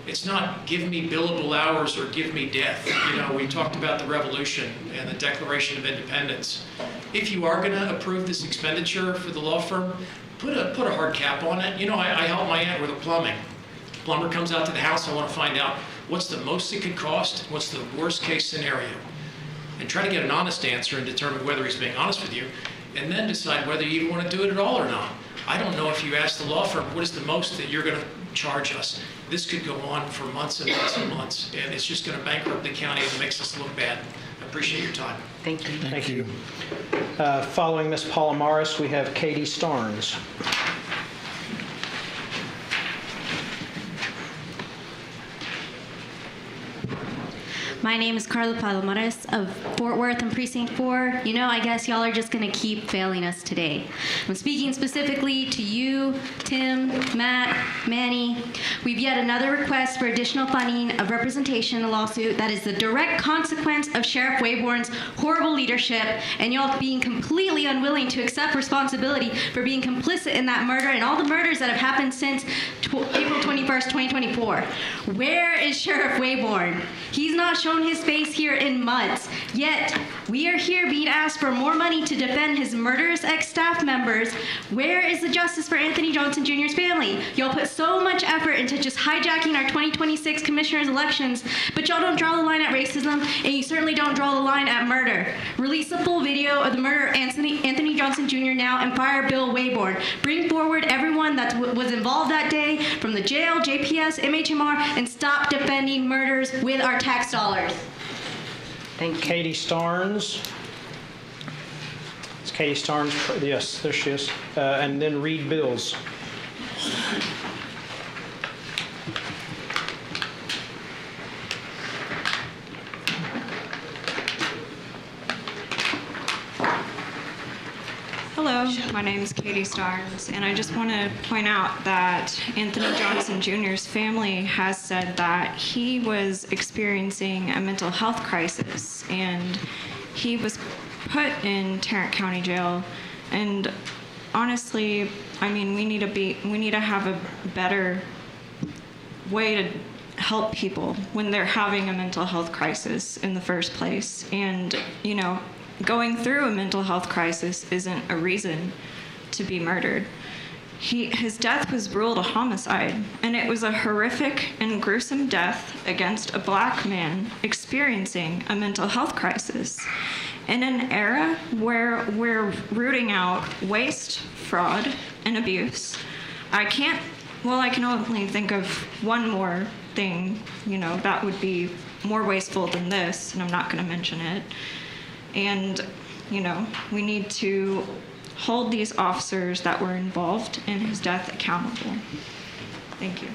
It's not give me billable hours or give me death. We talked about the Revolution and the Declaration of Independence. If you are going to approve this expenditure for the law firm, put a hard cap on it. I help my aunt with the plumbing. Plumber comes out to the house. I want to find out what's the most it could cost, what's the worst case scenario, and try to get an honest answer and determine whether he's being honest with you, and then decide whether you even want to do it at all or not. I don't know if you ask the law firm, what is the most that you're going to charge us? This could go on for months and months and months, and it's just going to bankrupt the county and it makes us look bad. I appreciate your time. Thank you. Thank you. Following Ms. Palomares, we have Katie Starnes. My name is Carla Palomares of Fort Worth and Precinct 4. I guess y'all are just going to keep failing us today. I'm speaking specifically to you, Tim, Matt, Manny. We've yet another request for additional funding of representation in a lawsuit that is the direct consequence of Sheriff Wayborn's horrible leadership and y'all being completely unwilling to accept responsibility for being complicit in that murder and all the murders that have happened since April 21st, 2024. Where is Sheriff Wayborn? He's not shown his face here in months, yet we are here being asked for more money to defend his murderous ex-staff members. Where is the justice for Anthony Johnson Jr.'s family? Y'all put so much effort into just hijacking our 2026 commissioners elections, but y'all don't draw the line at racism, and you certainly don't draw the line at murder. Release the full video of the murder of Anthony Johnson Jr. now and fire Bill Wayborn. Bring forward everyone that was involved that day from the jail, JPS, MHMR, and stop defending murders with our tax dollars. Thank you. Katie Starnes. It's Katie Starnes. Yes, there she is. And then Reed Bills. Hello, my name is Katie Starnes, and I just want to point out that Anthony Johnson Jr.'s family has said that he was experiencing a mental health crisis, and he was put in Tarrant County Jail. And honestly, we need to have a better way to help people when they're having a mental health crisis in the first place. And going through a mental health crisis isn't a reason to be murdered. His death was ruled a homicide, and it was a horrific and gruesome death against a black man experiencing a mental health crisis. In an era where we're rooting out waste, fraud, and abuse, I can only think of one more thing, that would be more wasteful than this, and I'm not going to mention it. And, we need to hold these officers that were involved in his death accountable. Thank you.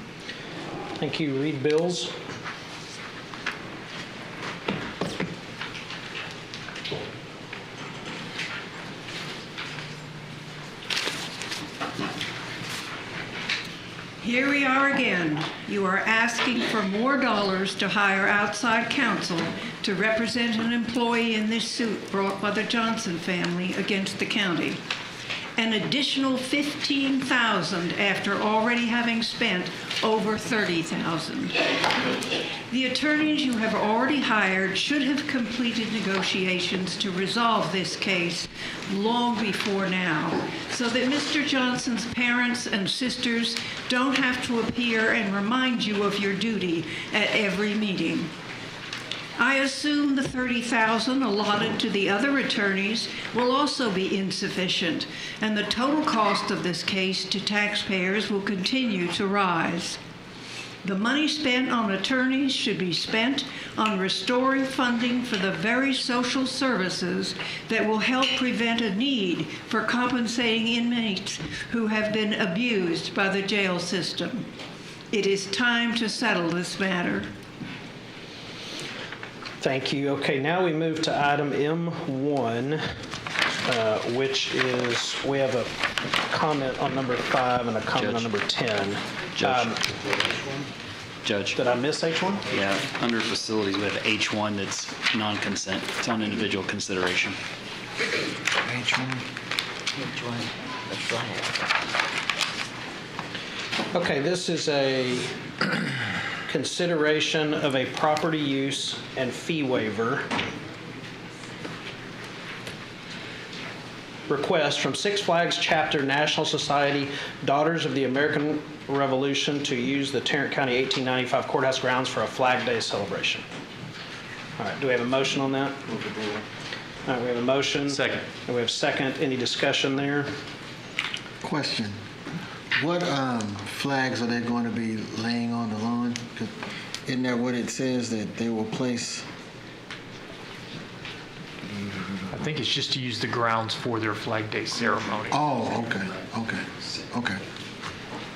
Thank you. Reed Bills. Here we are again. You are asking for more dollars to hire outside counsel to represent an employee in this suit brought by the Johnson family against the county. An additional $15,000 after already having spent over $30,000. The attorneys you have already hired should have completed negotiations to resolve this case long before now, so that Mr. Johnson's parents and sisters don't have to appear and remind you of your duty at every meeting. I assume the $30,000 allotted to the other attorneys will also be insufficient, and the total cost of this case to taxpayers will continue to rise. The money spent on attorneys should be spent on restoring funding for the very social services that will help prevent a need for compensating inmates who have been abused by the jail system. It is time to settle this matter. Thank you. Okay, now we move to item M1, which is, we have a comment on number 5 and a comment on number 10. Judge. Did I miss H1? Yeah, under facilities, we have H1 that's non-consent. It's on individual consideration. H1. Okay, this is a consideration of a property use and fee waiver request from Six Flags Chapter National Society Daughters of the American Revolution to use the Tarrant County 1895 courthouse grounds for a Flag Day celebration. All right, do we have a motion on that? All right, we have a motion. Second. And we have second. Any discussion there? Question. What flags are they going to be laying on the lawn? 'Cause isn't that what it says, that they will place? I think it's just to use the grounds for their Flag Day ceremony. Oh, okay. Okay.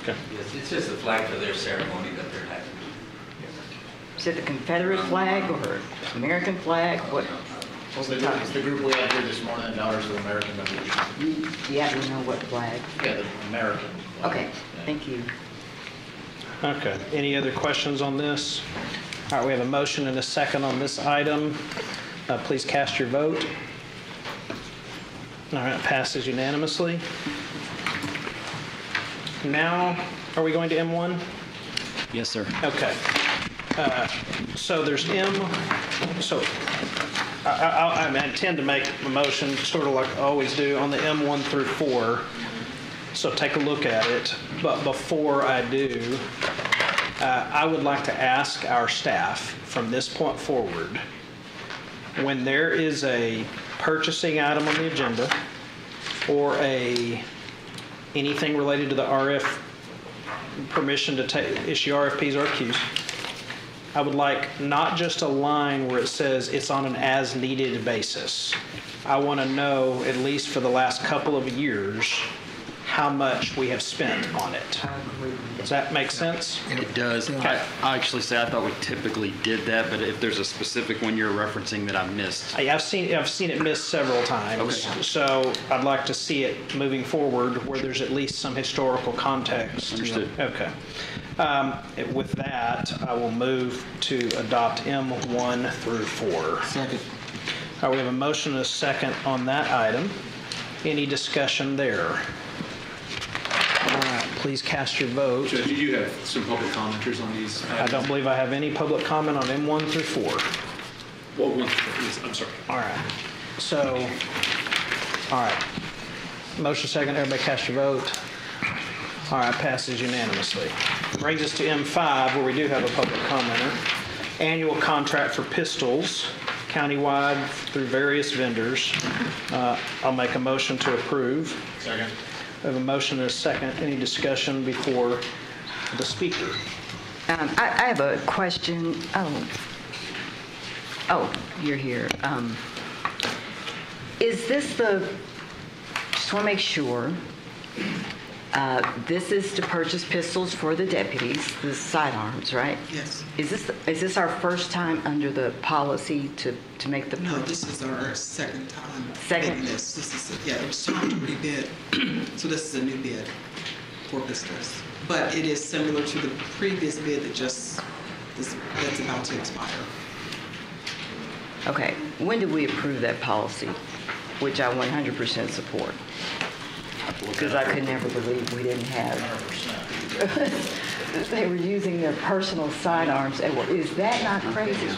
Yes, it's just a flag for their ceremony that they're having. Is it the Confederate flag or American flag? What? It's the group we had here this morning, Daughters of the American Revolution. You happen to know what flag? Yeah, the American. Okay, thank you. Okay. Any other questions on this? All right, we have a motion and a second on this item. Please cast your vote. All right, passes unanimously. Now, are we going to M1? Yes, sir. Okay. So there's M, so I intend to make a motion, sort of like I always do, on the M1 through 4. So take a look at it. But before I do, I would like to ask our staff from this point forward, when there is a purchasing item on the agenda or anything related to the RF permission to issue RFPs or RFQs, I would like not just a line where it says it's on an as-needed basis. I want to know, at least for the last couple of years, how much we have spent on it. Does that make sense? It does. I actually say I thought we typically did that, but if there's a specific one you're referencing that I missed. I've seen it missed several times. Okay. So I'd like to see it moving forward where there's at least some historical context. Understood. Okay. With that, I will move to adopt M1 through 4. Second. All right, we have a motion and a second on that item. Any discussion there? All right, please cast your vote. Judge, you have some public commenters on these items? I don't believe I have any public comment on M1 through 4. Well, one, I'm sorry. All right. So, all right. Motion second, everybody cast your vote. All right, passes unanimously. Brings us to M5, where we do have a public commenter. Annual contract for pistols, countywide through various vendors. I'll make a motion to approve. Second. I have a motion and a second. Any discussion before the speaker? I have a question. Oh, you're here. Is this just want to make sure, this is to purchase pistols for the deputies, the sidearms, right? Yes. Is this our first time under the policy to make the purchase? No, this is our second time. Second? bidding This is, it was time to rebid, so this is a new bid for pistols. but it is similar to the previous bid that's about to expire. Okay, when did we approve that policy, which I 100% support? Because I could never believe we didn't have. They were using their personal sidearms. Is that not crazy?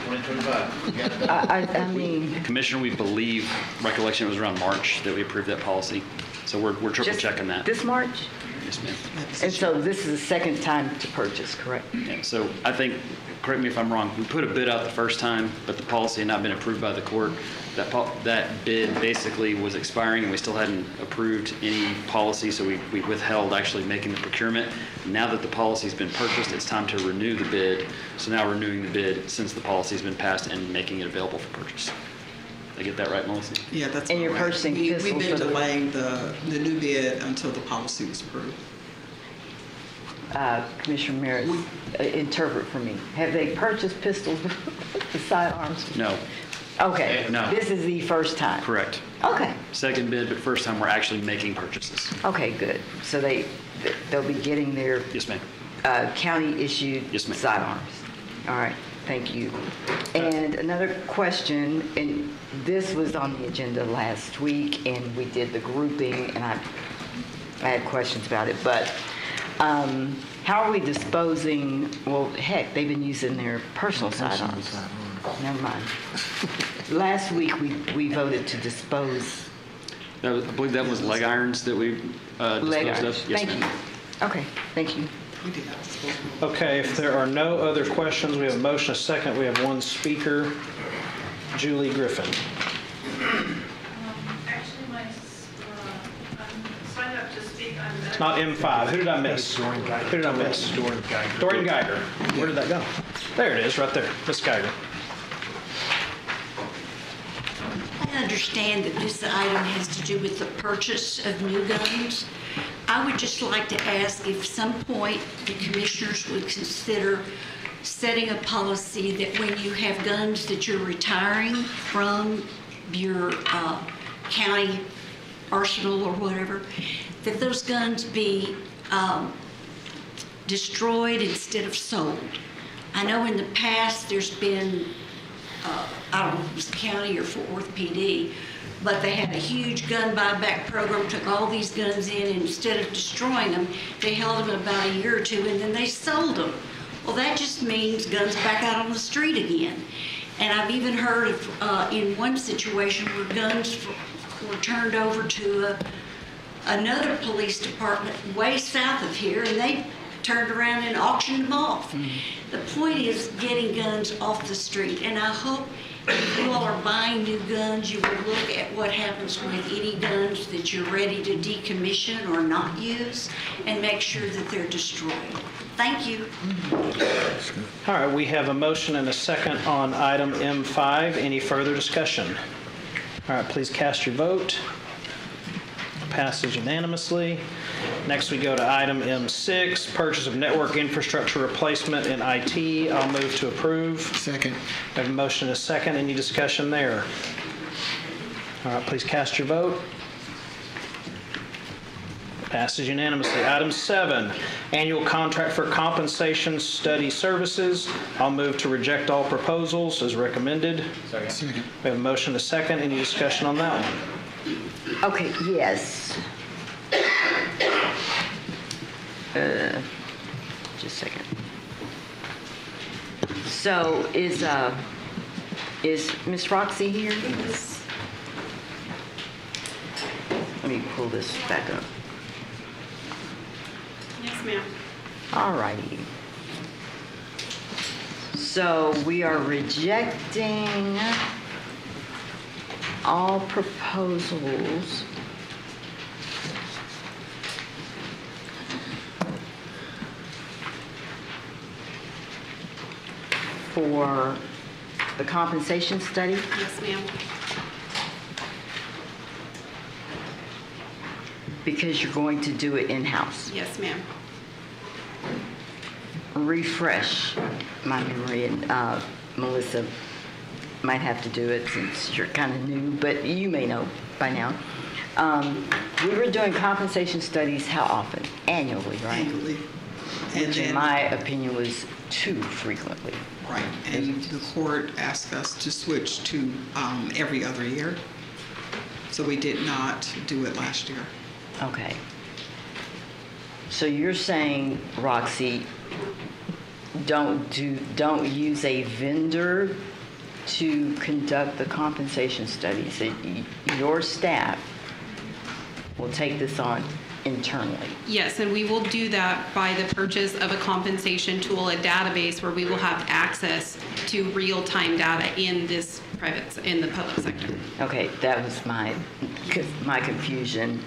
I mean. Commissioner, we believe, recollection, it was around March that we approved that policy. So we're triple checking that. This March? Yes, ma'am. And so this is the second time to purchase, correct? Yeah, so I think, correct me if I'm wrong, we put a bid out the first time, but the policy had not been approved by the court. That bid basically was expiring and we still hadn't approved any policy, so we withheld actually making the procurement. Now that the policy's been purchased, it's time to renew the bid. So now renewing the bid since the policy's been passed and making it available for purchase. Did I get that right, Melissa? Yeah, that's And you're correct. purchasing We've pistols been for the- delaying the new bid until the policy was approved. Commissioner Merritt, interpret for me. Have they purchased pistols with the sidearms? No. Okay. No. This is the first time? Correct. Okay. Second bid, but first time we're actually making purchases. Okay, good. So they'll be getting their Yes, ma'am. county-issued Yes, ma'am. sidearms. All right, thank you. And another question, and this was on the agenda last week, and we did the grouping, and I had questions about it, but how are we disposing, well, heck, they've been using their personal sidearms. Never mind. Last week, we voted to dispose. I believe that was leg irons that we Leg disposed irons. of. Yes, Thank ma'am. you. Okay, thank you. Okay, if there are no other questions, we have a motion, a second. We have one speaker, Julie Griffin. Actually, I'm signed up to speak on Not M5. Who did I miss? Who did I miss? Dorian Geiger. Where did that go? There it is, right there. Miss Geiger. I understand that this item has to do with the purchase of new guns. I would just like to ask if some point the commissioners would consider setting a policy that when you have guns that you're retiring from your county arsenal or whatever, that those guns be destroyed instead of sold. I know in the past there's been I don't know if it was the county or Fort Worth PD, but they had a huge gun buyback program, took all these guns in, and instead of destroying them, they held them about a year or two, and then they sold them. Well, that just means guns back out on the street again. And I've even heard of, in one situation where guns were turned over to another police department way south of here, and they turned around and auctioned them off. The point is getting guns off the street, and I hope if you all are buying new guns, you will look at what happens with any guns that you're ready to decommission or not use, and make sure that they're destroyed. Thank you. All right, we have a motion and a second on item M5. Any further discussion? All right, please cast your vote. Passes unanimously. Next, we go to item M6, purchase of network infrastructure replacement in IT. I'll move to approve. Second. We have a motion and a second. Any discussion there? All right, please cast your vote. Passes unanimously. Item 7, annual contract for compensation study services. I'll move to reject all proposals as recommended. Second. We have a motion and a second. Any discussion on that one? Okay, yes. Just a second. So is Miss Roxy here? Yes. Let me pull this back up. Yes, ma'am. All righty. So we are rejecting all proposals for the compensation study. Yes, ma'am. Because you're going to do it in-house. Yes, ma'am. Refresh my memory, and Melissa might have to do it since you're kind of new, but you may know by now. We were doing compensation studies how often? Annually, right? Annually. Which in my opinion was too frequently. Right, and the court asked us to switch to every other year. So we did not do it last year. Okay. So you're saying, Roxy, don't use a vendor to conduct the compensation studies. That your staff will take this on internally. Yes, and we will do that by the purchase of a compensation tool, a database where we will have access to real-time data in the public sector. Okay, that was my confusion.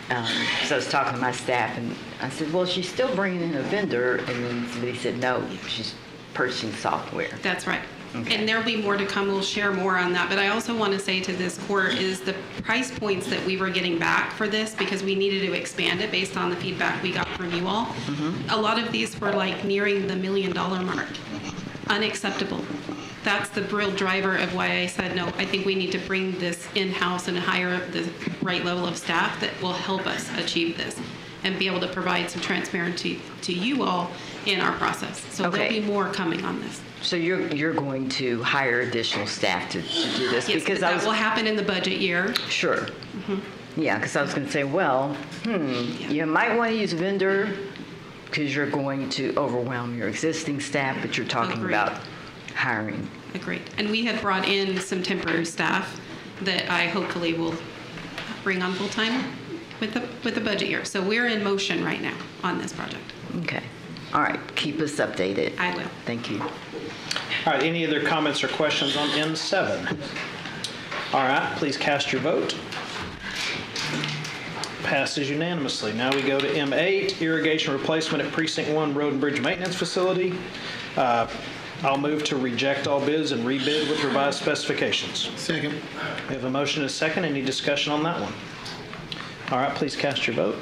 Because I was talking to my staff, and I said, well, she's still bringing in a vendor, and then somebody said, no, she's purchasing software. That's right. Okay. And there'll be more to come. We'll share more on that. But I also want to say to this court is the price points that we were getting back for this, because we needed to expand it based on the feedback we got from you all. A lot of these were like nearing the $1 million mark. Unacceptable. That's the real driver of why I said, no, I think we need to bring this in-house and hire the right level of staff that will help us achieve this and be able to provide some transparency to you all in our process. So there'll be more coming on this. So you're going to hire additional staff to do this? Yes, because that will happen in the budget year. Sure. Yeah, because I was going to say, well, you might want to use a vendor because you're going to overwhelm your existing staff, but you're talking about hiring. Agreed. And we have brought in some temporary staff that I hopefully will bring on full-time with the budget year. So we're in motion right now on this project. Okay. All right. Keep us updated. I will. Thank you. All right, any other comments or questions on M7? All right, please cast your vote. Passes unanimously. Now we go to M8, irrigation replacement at Precinct 1 Road and Bridge Maintenance Facility. I'll move to reject all bids and rebid with revised specifications. Second. We have a motion and a second. Any discussion on that one? All right, please cast your vote.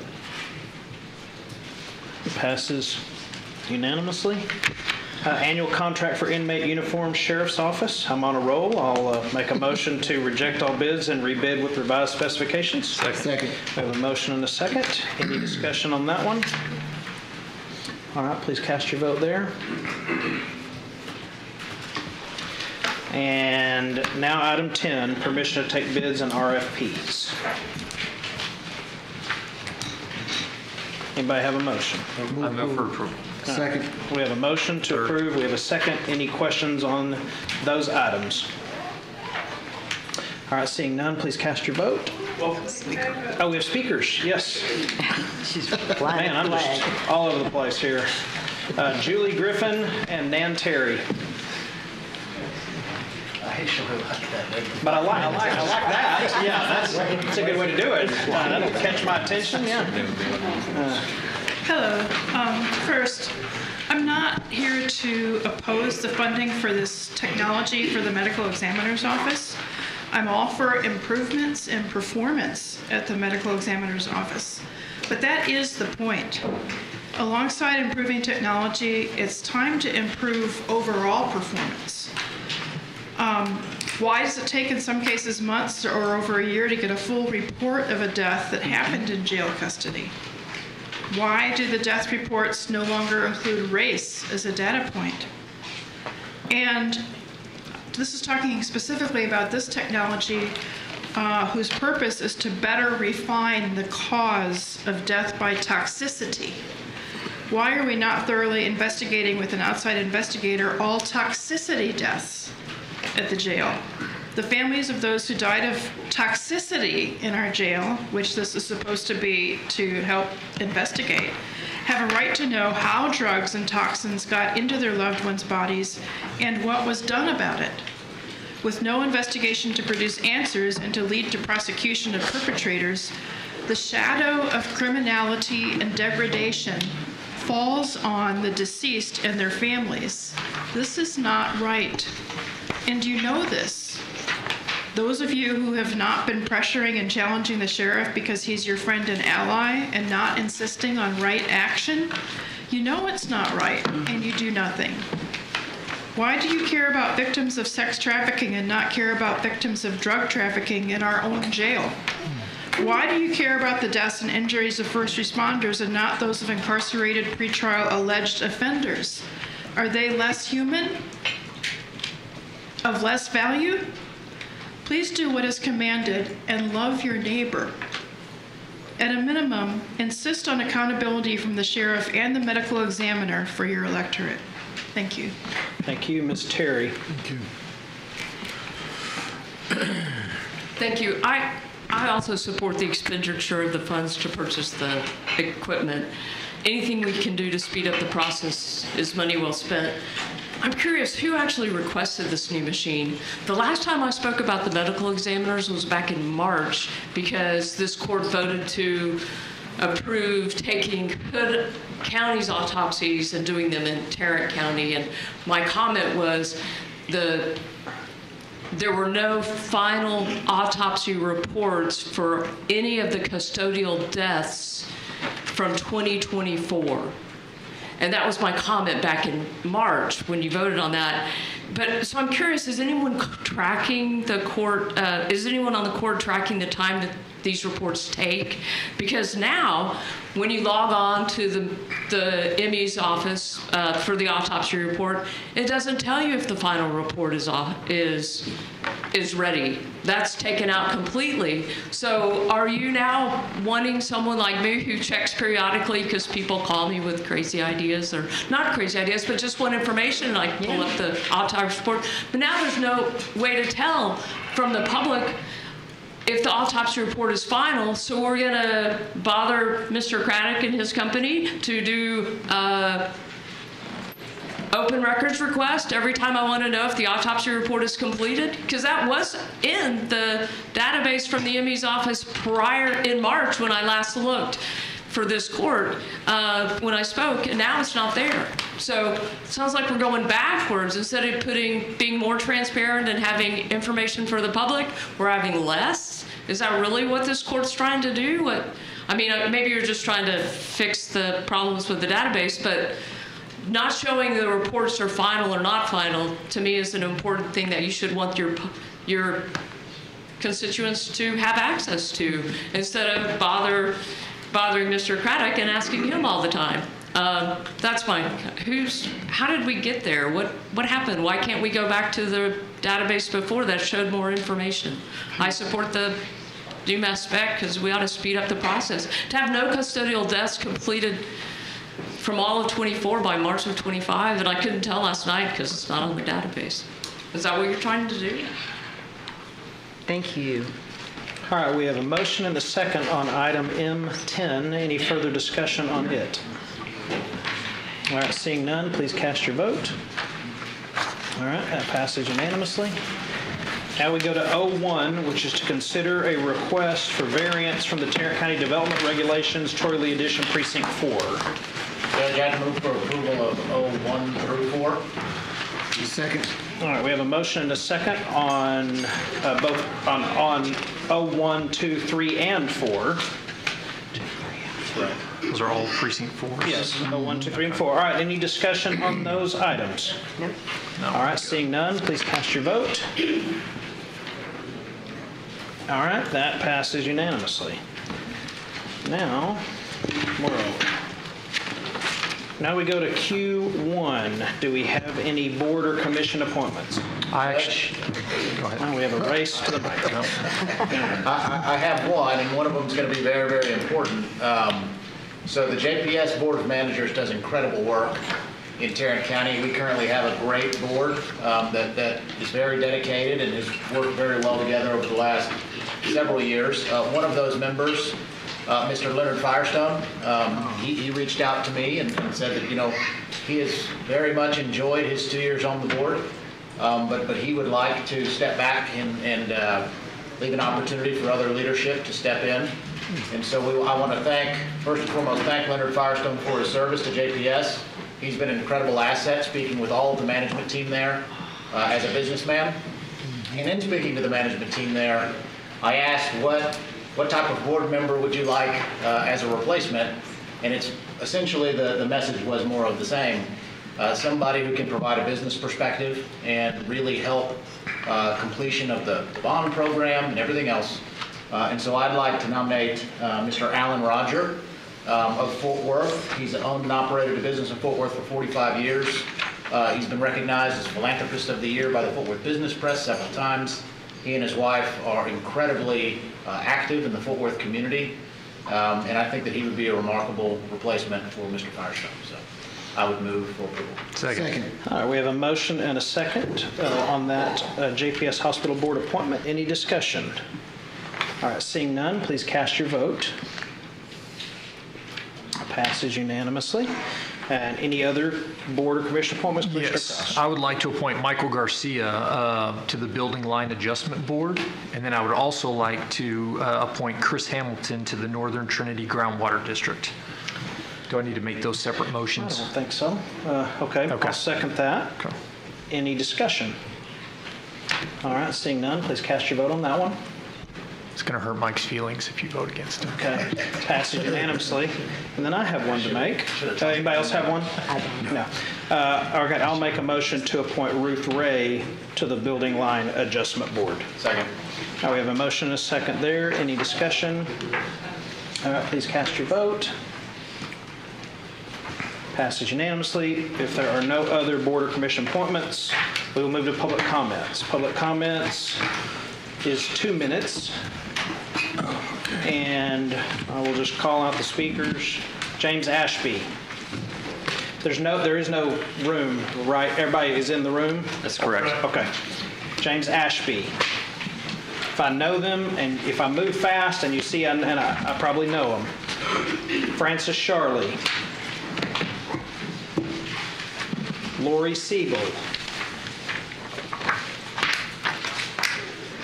It passes unanimously. Annual contract for inmate uniform, Sheriff's Office. I'm on a roll. I'll make a motion to reject all bids and rebid with revised specifications. Second. We have a motion and a second. Any discussion on that one? All right, please cast your vote there. And now item 10, permission to take bids and RFPs. Anybody have a motion? I move for approval. Second. We have a motion to approve. We have a second. Any questions on those items? All right, seeing none, please cast your vote. Oh, we have speakers. Yes. Man, I'm just all over the place here. Julie Griffin and Nan Terry. But I like that. Yeah, that's a good way to do it. That'll catch my attention. Yeah. Hello. First, I'm not here to oppose the funding for this technology for the medical examiner's office. I'm all for improvements in performance at the medical examiner's office. But that is the point. Alongside improving technology, it's time to improve overall performance. Why does it take in some cases months or over a year to get a full report of a death that happened in jail custody? Why do the death reports no longer include race as a data point? And this is talking specifically about this technology whose purpose is to better refine the cause of death by toxicity. Why are we not thoroughly investigating with an outside investigator all toxicity deaths at the jail? The families of those who died of toxicity in our jail, which this is supposed to be to help investigate, have a right to know how drugs and toxins got into their loved ones' bodies and what was done about it. With no investigation to produce answers and to lead to prosecution of perpetrators, the shadow of criminality and degradation falls on the deceased and their families. This is not right. And you know this. Those of you who have not been pressuring and challenging the sheriff because he's your friend and ally and not insisting on right action, you know it's not right and you do nothing. Why do you care about victims of sex trafficking and not care about victims of drug trafficking in our own jail? Why do you care about the deaths and injuries of first responders and not those of incarcerated pretrial alleged offenders? Are they less human? Of less value? Please do what is commanded and love your neighbor. At a minimum, insist on accountability from the sheriff and the medical examiner for your electorate. Thank you. Thank you, Ms. Terry. Thank you. Thank you. I also support the expenditure of the funds to purchase the equipment. Anything we can do to speed up the process is money well spent. I'm curious, who actually requested this new machine? The last time I spoke about the medical examiners was back in March, because this court voted to approve taking Hood County's autopsies and doing them in Tarrant County. And my comment was there were no final autopsy reports for any of the custodial deaths from 2024. And that was my comment back in March when you voted on that. But so I'm curious, is anyone tracking the court, is anyone on the court tracking the time that these reports take? Because now, when you log on to the ME's office for the autopsy report, it doesn't tell you if the final report is ready. That's taken out completely. So are you now wanting someone like me who checks periodically, because people call me with crazy ideas, or not crazy ideas, but just want information, and I pull up the autopsy report. But now there's no way to tell from the public if the autopsy report is final, so we're gonna bother Mr. Craddock and his company to do open records request every time I want to know if the autopsy report is completed? Because that was in the database from the ME's office in March when I last looked for this court when I spoke, and now it's not there. So it sounds like we're going backwards. Instead of being more transparent and having information for the public, we're having less. Is that really what this court's trying to do? I mean, maybe you're just trying to fix the problems with the database, but not showing the reports are final or not final, to me, is an important thing that you should want your constituents to have access to, instead of bothering Mr. Craddock and asking him all the time. That's fine. How did we get there? What happened? Why can't we go back to the database before that showed more information? I support the UMass spec because we ought to speed up the process. To have no custodial deaths completed from all of 24 by March of 25, and I couldn't tell last night because it's not on the database. Is that what you're trying to do? Thank you. All right, we have a motion and a second on item M10. Any further discussion on it? All right, seeing none, please cast your vote. All right, that passes unanimously. Now we go to 01, which is to consider a request for variance from the Tarrant County Development Regulations, Troy Lee Edition, Precinct 4. Judge, I'd move for approval of 01 through 4. Second. All right, we have a motion and a second on both on 01, 2, 3, and 4. Right. Those are all precinct 4s? Yes, 01, 2, 3, and 4. All right, any discussion on those items? Nope. No. All right, seeing none, please cast your vote. All right, that passes unanimously. Now, where are we? Now we go to Q1. Do we have any board or commission appointments? Go ahead. Well, we have a race to the microphone. I have one, and one of them is going to be very, very important. So the JPS Board of Managers does incredible work in Tarrant County. We currently have a great board that is very dedicated and has worked very well together over the last several years. One of those members, Mr. Leonard Firestone, he reached out to me and said that, he has very much enjoyed his 2 years on the board, but he would like to step back and leave an opportunity for other leadership to step in. And so I want to first and foremost, thank Leonard Firestone for his service to JPS. He's been an incredible asset, speaking with all of the management team there as a businessman. And in speaking to the management team there, I asked what type of board member would you like as a replacement? And it's essentially the message was more of the same. Somebody who can provide a business perspective and really help completion of the bond program and everything else. And so I'd like to nominate Mr. Alan Roger of Fort Worth. He's owned and operated a business in Fort Worth for 45 years. He's been recognized as Philanthropist of the Year by the Fort Worth Business Press several times. He and his wife are incredibly active in the Fort Worth community, and I think that he would be a remarkable replacement for Mr. Firestone. So I would move for approval. Second. All right, we have a motion and a second on that JPS Hospital Board appointment. Any discussion? All right, seeing none, please cast your vote. Passes unanimously. And any other board or commission appointments? Yes, I would like to appoint Michael Garcia to the Building Line Adjustment Board, and then I would also like to appoint Chris Hamilton to the Northern Trinity Groundwater District. Do I need to make those separate motions? I don't think so. Okay, I'll second that. Okay. Any discussion? All right, seeing none, please cast your vote on that one. It's going to hurt Mike's feelings if you vote against it. Okay, passes unanimously. And then I have one to make. Anybody else have one? I don't. No. Okay, I'll make a motion to appoint Ruth Ray to the Building Line Adjustment Board. Second. Now we have a motion and a second there. Any discussion? All right, please cast your vote. Passes unanimously. If there are no other board or commission appointments, we will move to public comments. Public comments is 2 minutes. And I will just call out the speakers. James Ashby. There is no room, right? Everybody is in the room? That's correct. Okay. James Ashby. If I know them, and if I move fast and you see, and I probably know them. Francis Charlie. Lori Siegel.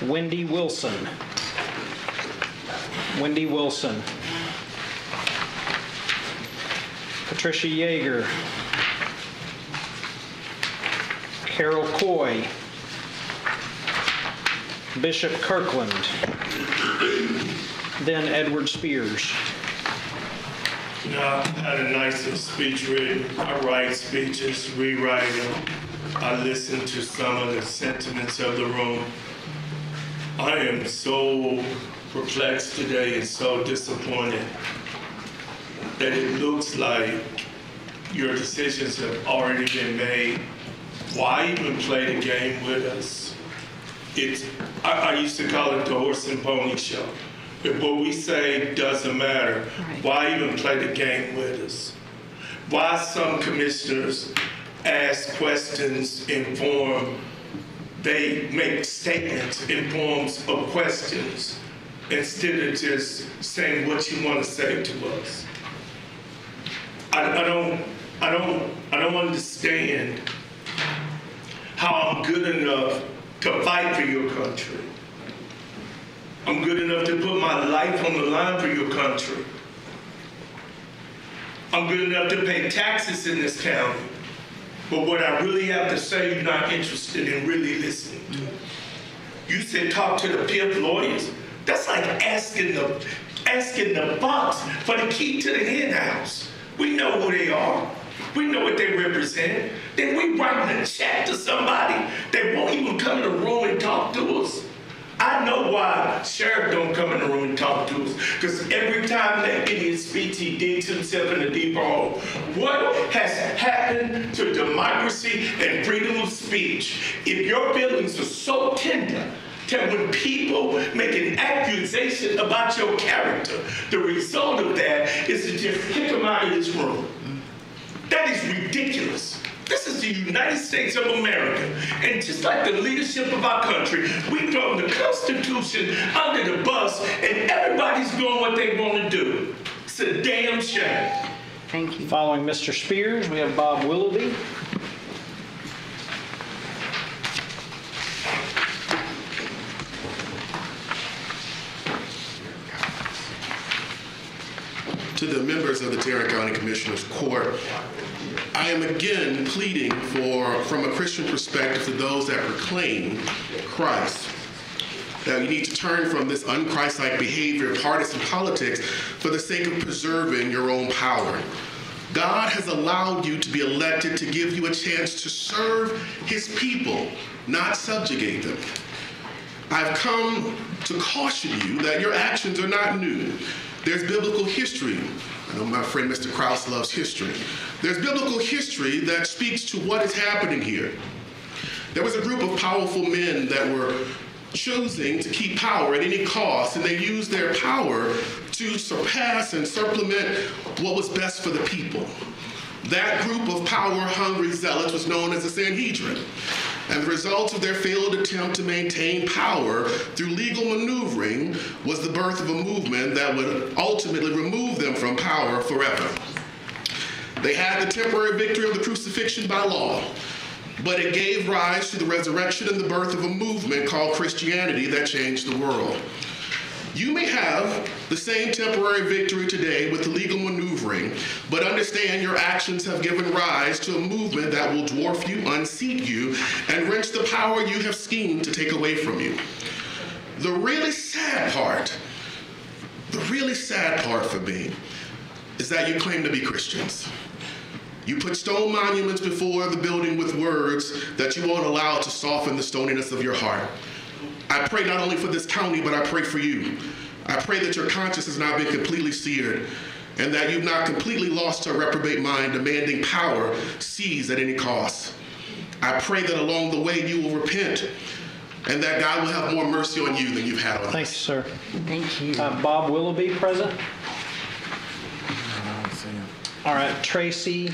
Wendy Wilson. Wendy Wilson. Patricia Yeager. Carol Coy. Bishop Kirkland. Then Edward Spears. You know, I had a nice speech written. I write speeches, rewrite them. I listen to some of the sentiments of the room. I am so perplexed today and so disappointed that it looks like your decisions have already been made. Why even play the game with us? I used to call it the horse and pony show. If what we say doesn't matter, why even play the game with us? Why some commissioners ask questions in form, they make statements in forms of questions instead of just saying what you want to say to us. I don't understand how I'm good enough to fight for your country. I'm good enough to put my life on the line for your country. I'm good enough to pay taxes in this county. But what I really have to say, you're not interested in really listening to. You said talk to the PIP lawyers. That's like asking the fox for the key to the hen house. We know who they are. We know what they represent. Then we writing a check to somebody that won't even come in the room and talk to us. I know why sheriff don't come in the room and talk to us. Because every time that idiot speaks, he digs himself in a deeper hole. What has happened to democracy and freedom of speech? If your feelings are so tender that when people make an accusation about your character, the result of that is to just kick them out of this room. That is ridiculous. This is the United States of America. And just like the leadership of our country, we throw the Constitution under the bus and everybody's doing what they want to do. It's a damn shame. Thank you. Following Mr. Spears, we have Bob Willoughby. To the members of the Tarrant County Commissioners Court, I am again pleading from a Christian perspective to those that proclaim Christ, that we need to turn from this unchristlike behavior of partisan politics for the sake of preserving your own power. God has allowed you to be elected to give you a chance to serve his people, not subjugate them. I've come to caution you that your actions are not new. There's biblical history. I know my friend Mr. Krause loves history. There's biblical history that speaks to what is happening here. There was a group of powerful men that were choosing to keep power at any cost, and they used their power to surpass and supplement what was best for the people. That group of power-hungry zealots was known as the Sanhedrin. And the result of their failed attempt to maintain power through legal maneuvering was the birth of a movement that would ultimately remove them from power forever. They had the temporary victory of the crucifixion by law, but it gave rise to the resurrection and the birth of a movement called Christianity that changed the world. You may have the same temporary victory today with the legal maneuvering, but understand your actions have given rise to a movement that will dwarf you, unseat you, and wrench the power you have schemed to take away from you. The really sad part for me is that you claim to be Christians. You put stone monuments before the building with words that you won't allow to soften the stoniness of your heart. I pray not only for this county, but I pray for you. I pray that your conscience has not been completely seared and that you've not completely lost to a reprobate mind demanding power seized at any cost. I pray that along the way you will repent and that God will have more mercy on you than you've had on us. Thanks, sir. Thank you. Bob Willoughby, present. All right, Tracy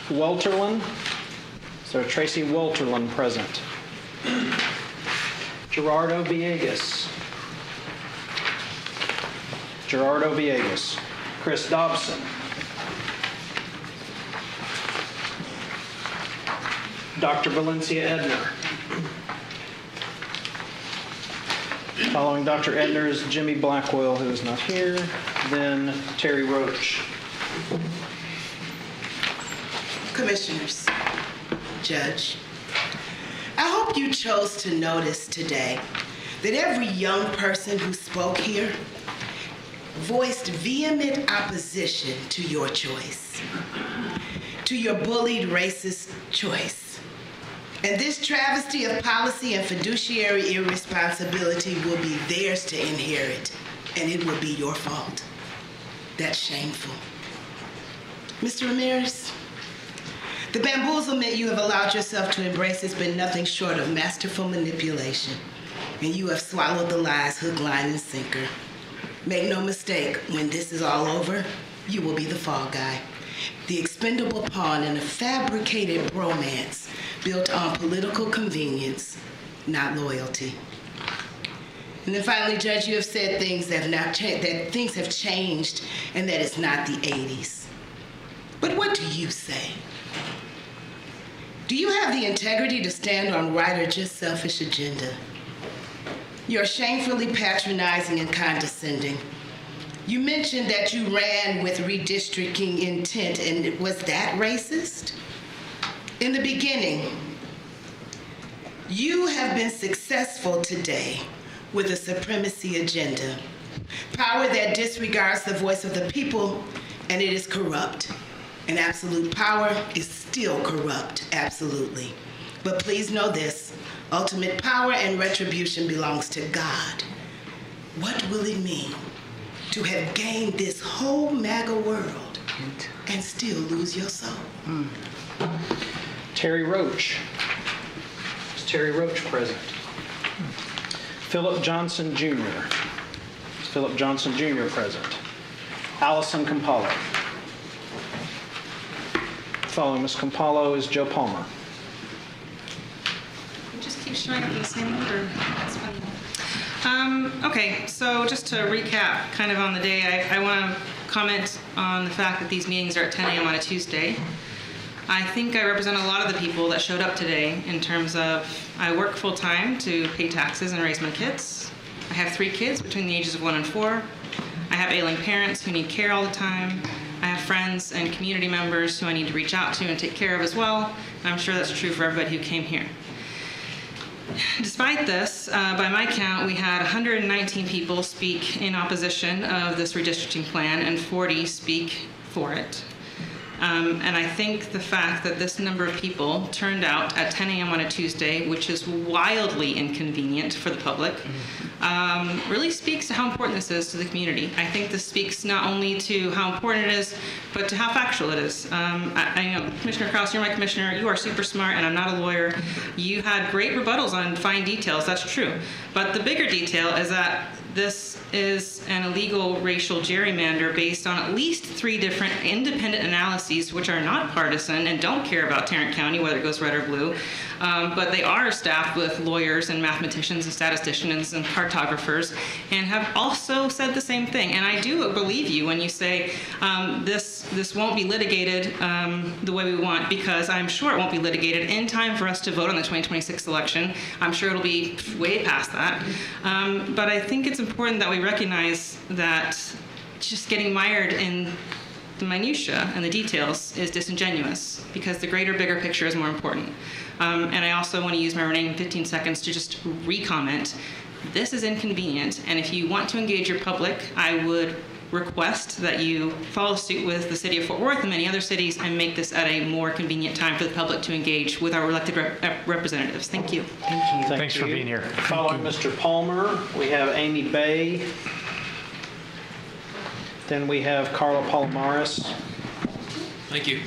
Welterlin. So Tracy Welterlin, present. Gerardo Villegas. Gerardo Villegas. Chris Dobson. Dr. Valencia Edner. Following Dr. Edner is Jimmy Blackwell, who is not here. Then Terry Roach. Commissioners, Judge, I hope you chose to notice today that every young person who spoke here voiced vehement opposition to your choice, to your bullied racist choice. And this travesty of policy and fiduciary irresponsibility will be theirs to inherit, and it will be your fault. That's shameful. Mr. Ramirez, the bamboozlement you have allowed yourself to embrace has been nothing short of masterful manipulation, and you have swallowed the lies hook, line, and sinker. Make no mistake, when this is all over, you will be the fall guy, the expendable pawn in a fabricated bromance built on political convenience, not loyalty. And then finally, Judge, you have said things that things have changed and that it's not the 80s. But what do you say? Do you have the integrity to stand on right or just selfish agenda? You're shamefully patronizing and condescending. You mentioned that you ran with redistricting intent, and was that racist? In the beginning, you have been successful today with a supremacy agenda, power that disregards the voice of the people, and it is corrupt. And absolute power is still corrupt, absolutely. But please know this, ultimate power and retribution belongs to God. What will it mean to have gained this whole MAGA world and still lose your soul? Terry Roach. Is Terry Roach present? Philip Johnson Jr. Is Philip Johnson Jr. present? Allison Campolo. Following Ms. Campolo is Joe Palmer. It just keeps showing up in the same order. That's funny. Okay, so just to recap kind of on the day, I want to comment on the fact that these meetings are at 10 a.m. on a Tuesday. I think I represent a lot of the people that showed up today in terms of I work full-time to pay taxes and raise my kids. I have 3 kids between the ages of 1 and 4. I have ailing parents who need care all the time. I have friends and community members who I need to reach out to and take care of as well. And I'm sure that's true for everybody who came here. Despite this, by my count, we had 119 people speak in opposition of this redistricting plan and 40 speak for it. And I think the fact that this number of people turned out at 10 a.m. on a Tuesday, which is wildly inconvenient for the public, really speaks to how important this is to the community. I think this speaks not only to how important it is, but to how factual it is. I know, Commissioner Krause, you're my commissioner. You are super smart, and I'm not a lawyer. You had great rebuttals on fine details. That's true. But the bigger detail is that this is an illegal racial gerrymander based on at least 3 different independent analyses, which are not partisan and don't care about Tarrant County, whether it goes red or blue. But they are staffed with lawyers and mathematicians and statisticians and cartographers, and have also said the same thing. And I do believe you when you say this won't be litigated the way we want, because I'm sure it won't be litigated in time for us to vote on the 2026 election. I'm sure it'll be way past that. But I think it's important that we recognize that just getting mired in the minutia and the details is disingenuous, because the greater, bigger picture is more important. And I also want to use my remaining 15 seconds to just re-comment. This is inconvenient, and if you want to engage your public, I would request that you follow suit with the city of Fort Worth and many other cities and make this at a more convenient time for the public to engage with our elected representatives. Thank you. Thank you. Thanks for being here. Following Mr. Palmer, we have Amy Bay. Then we have Carla Palomares. Thank you.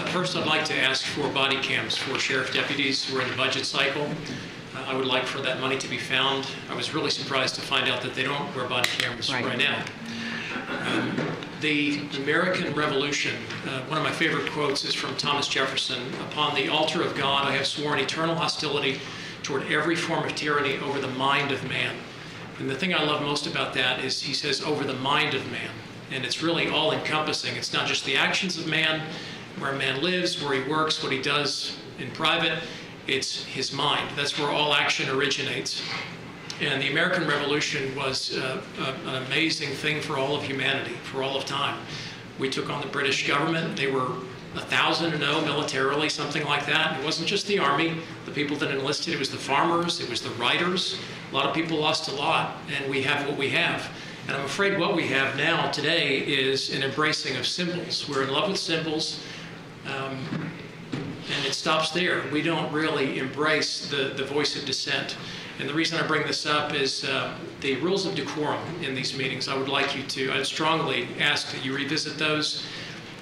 First, I'd like to ask for body cams for sheriff deputies. We're in the budget cycle. I would like for that money to be found. I was really surprised to find out that they don't wear body cameras right now. The American Revolution, one of my favorite quotes is from Thomas Jefferson. Upon the altar of God, I have sworn eternal hostility toward every form of tyranny over the mind of man. And the thing I love most about that is he says over the mind of man. And it's really all encompassing. It's not just the actions of man, where a man lives, where he works, what he does in private. It's his mind. That's where all action originates. And the American Revolution was an amazing thing for all of humanity, for all of time. We took on the British government. They were 1,000-0 militarily, something like that. It wasn't just the army, the people that enlisted. It was the farmers. It was the writers. A lot of people lost a lot, and we have what we have. And I'm afraid what we have now today is an embracing of symbols. We're in love with symbols, and it stops there. We don't really embrace the voice of dissent. And the reason I bring this up is the rules of decorum in these meetings. I would like you to, I'd strongly ask that you revisit those.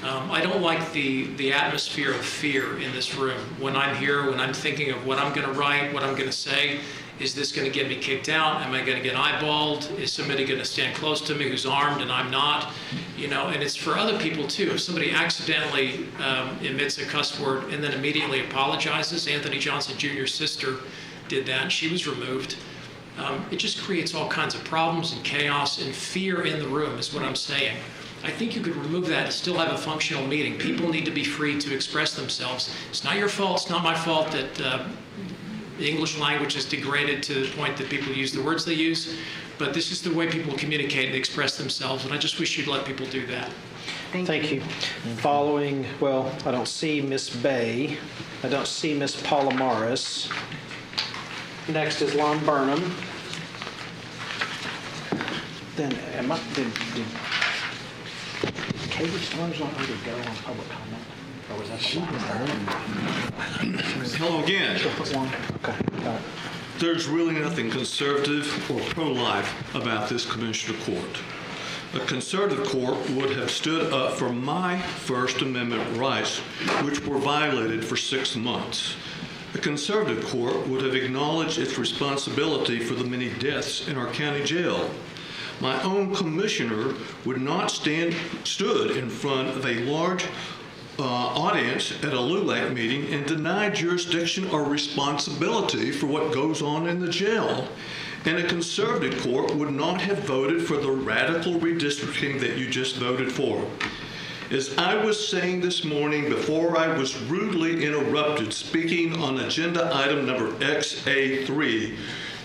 I don't like the atmosphere of fear in this room. When I'm here, when I'm thinking of what I'm going to write, what I'm going to say, is this going to get me kicked out? Am I going to get eyeballed? Is somebody going to stand close to me who's armed and I'm not? You know, and it's for other people too. If somebody accidentally emits a cuss word and then immediately apologizes, Anthony Johnson Jr.'s sister did that, and she was removed. It just creates all kinds of problems and chaos and fear in the room is what I'm saying. I think you could remove that and still have a functional meeting. People need to be free to express themselves. It's not your fault, it's not my fault that the English language is degraded to the point that people use the words they use, but this is the way people communicate and express themselves, and I just wish you'd let people do that. Thank you. Following, well, I don't see Ms. Bay. I don't see Ms. Palomares. Next is Lon Burnham. Then, did Katie Starnes already go on public comment? Or was that Hello again. Okay. There's really nothing conservative or pro-life about this commissioner court. A conservative court would have stood up for my First Amendment rights, which were violated for 6 months. A conservative court would have acknowledged its responsibility for the many deaths in our county jail. My own commissioner would not stood in front of a large audience at a LULAC meeting and deny jurisdiction or responsibility for what goes on in the jail. And a conservative court would not have voted for the radical redistricting that you just voted for. As I was saying this morning before I was rudely interrupted speaking on agenda item number XA3,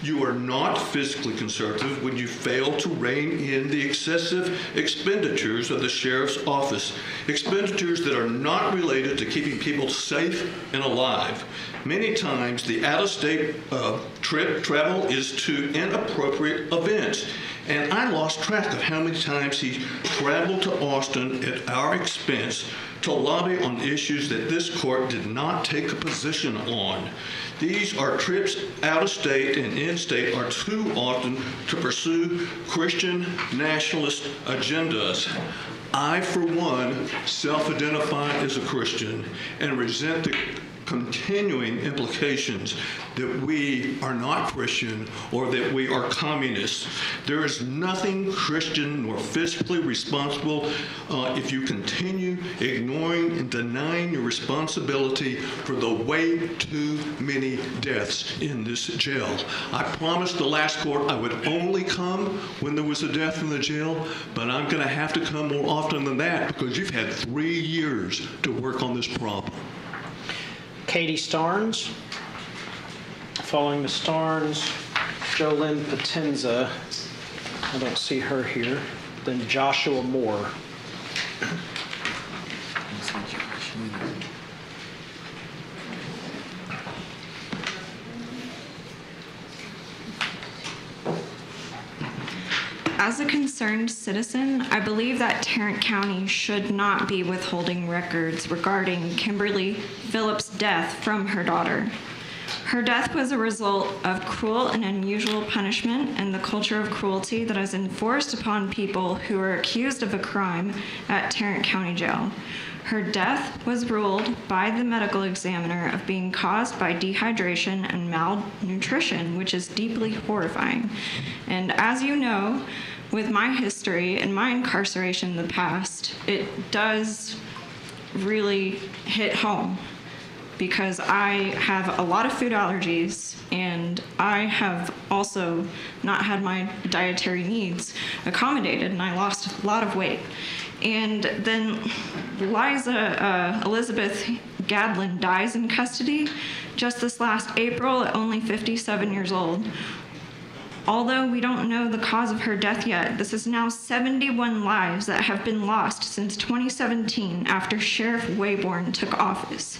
you are not fiscally conservative when you fail to rein in the excessive expenditures of the sheriff's office, expenditures that are not related to keeping people safe and alive. Many times the out-of-state travel is to inappropriate events. And I lost track of how many times he traveled to Austin at our expense to lobby on issues that this court did not take a position on. These are trips out of state and in state are too often to pursue Christian nationalist agendas. I, for one, self-identify as a Christian and resent the continuing implications that we are not Christian or that we are communists. There is nothing Christian nor fiscally responsible if you continue ignoring and denying your responsibility for the way too many deaths in this jail. I promised the last court I would only come when there was a death in the jail, but I'm going to have to come more often than that because you've had 3 years to work on this problem. Katie Starnes. Following Ms. Starnes, Jolynn Potenza. I don't see her here. Then Joshua Moore. As a concerned citizen, I believe that Tarrant County should not be withholding records regarding Kimberly Phillips' death from her daughter. Her death was a result of cruel and unusual punishment and the culture of cruelty that is enforced upon people who are accused of a crime at Tarrant County Jail. Her death was ruled by the medical examiner of being caused by dehydration and malnutrition, which is deeply horrifying. And as you know, with my history and my incarceration in the past, it does really hit home because I have a lot of food allergies and I have also not had my dietary needs accommodated and I lost a lot of weight. And then Liza Elizabeth Gadlin dies in custody just this last April at only 57 years old. Although we don't know the cause of her death yet, this is now 71 lives that have been lost since 2017 after Sheriff Wayborn took office.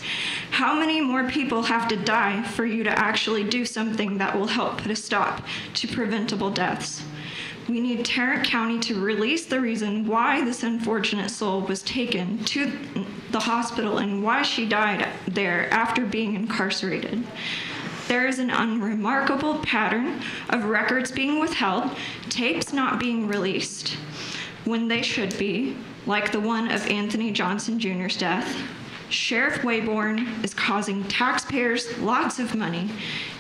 How many more people have to die for you to actually do something that will help put a stop to preventable deaths? We need Tarrant County to release the reason why this unfortunate soul was taken to the hospital and why she died there after being incarcerated. There is an unremarkable pattern of records being withheld, tapes not being released when they should be, like the one of Anthony Johnson Jr.'s death. Sheriff Wayborn is causing taxpayers lots of money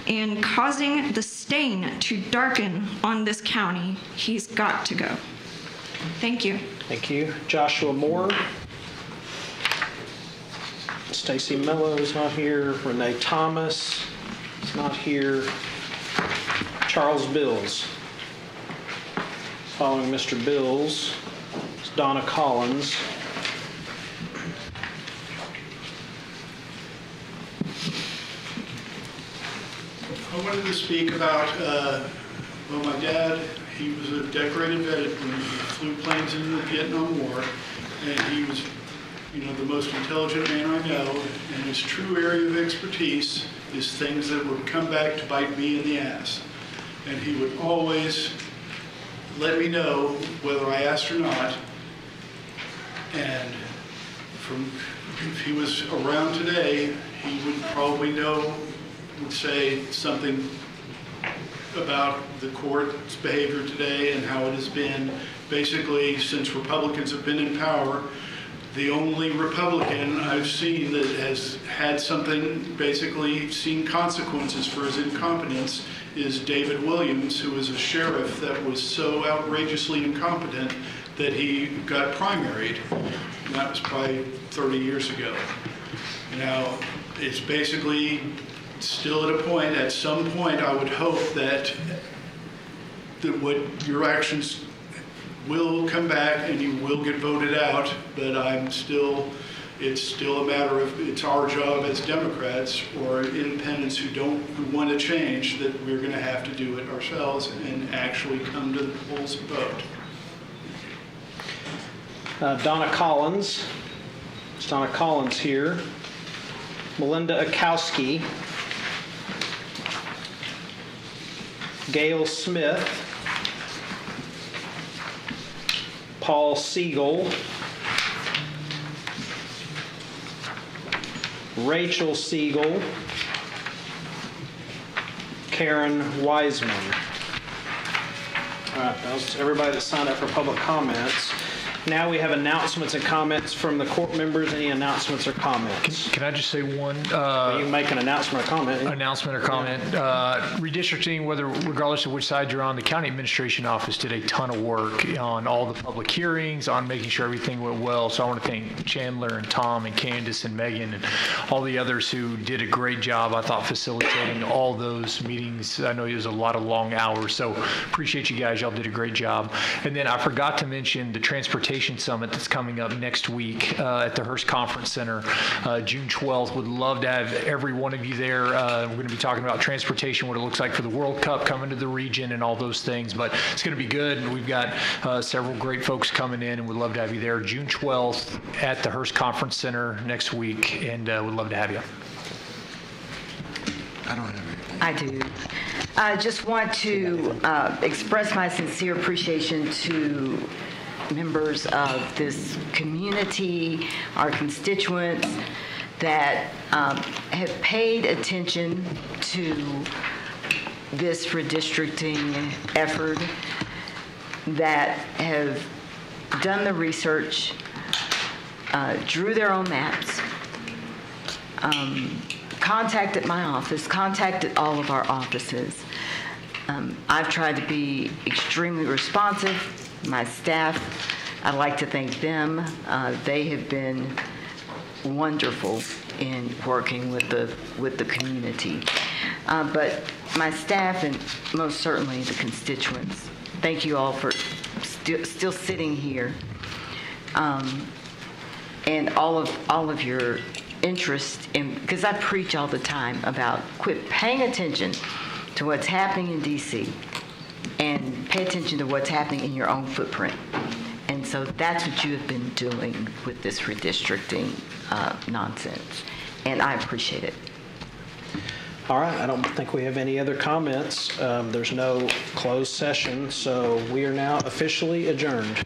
and causing the stain to darken on this county. He's got to go. Thank you. Thank you. Joshua Moore. Stacy Mello is not here. Renee Thomas is not here. Charles Bills. Following Mr. Bills is Donna Collins. I wanted to speak about, my dad, he was a decorated vet when he flew planes in the Vietnam War, and he was, the most intelligent man I know, and his true area of expertise is things that would come back to bite me in the ass. And he would always let me know whether I asked or not, and if he was around today, he would probably would say something about the court's behavior today and how it has been. Basically, since Republicans have been in power, the only Republican I've seen that has had something, basically seen consequences for his incompetence is David Williams, who was a sheriff that was so outrageously incompetent that he got primaried. And that was probably 30 years ago. Now, it's basically still at a point, at some point, I would hope that what your actions will come back and you will get voted out, but it's still a matter of, it's our job as Democrats or independents who want to change, that we're going to have to do it ourselves and actually come to the polls and vote. Donna Collins. It's Donna Collins here. Melinda Akowski. Gail Smith. Paul Siegel. Rachel Siegel, Karen Wiseman. All right, that was everybody that signed up for public comments. Now we have announcements and comments from the court members. Any announcements or comments? Can I just say one? You can make an announcement or comment. Announcement or comment. Redistricting, regardless of which side you're on, the county administration office did a ton of work on all the public hearings, on making sure everything went well. So I want to thank Chandler and Tom and Candace and Megan and all the others who did a great job, I thought, facilitating all those meetings. I know it was a lot of long hours, so appreciate you guys. Y'all did a great job. And then I forgot to mention the transportation summit that's coming up next week at the Hearst Conference Center, June 12th. Would love to have every one of you there. We're going to be talking about transportation, what it looks like for the World Cup coming to the region and all those things, but it's going to be good. And we've got several great folks coming in, and we'd love to have you there June 12th at the Hearst Conference Center next week, and would love to have you. I don't have anything. I do. I just want to express my sincere appreciation to members of this community, our constituents that have paid attention to this redistricting effort, that have done the research, drew their own maps, contacted my office, contacted all of our offices. I've tried to be extremely responsive. My staff, I'd like to thank them. They have been wonderful in working with the community. But my staff and most certainly the constituents, thank you all for still sitting here, and all of your interest in, because I preach all the time about quit paying attention to what's happening in DC and pay attention to what's happening in your own footprint. And so that's what you have been doing with this redistricting nonsense, and I appreciate it. All right, I don't think we have any other comments. There's no closed session, so we are now officially adjourned.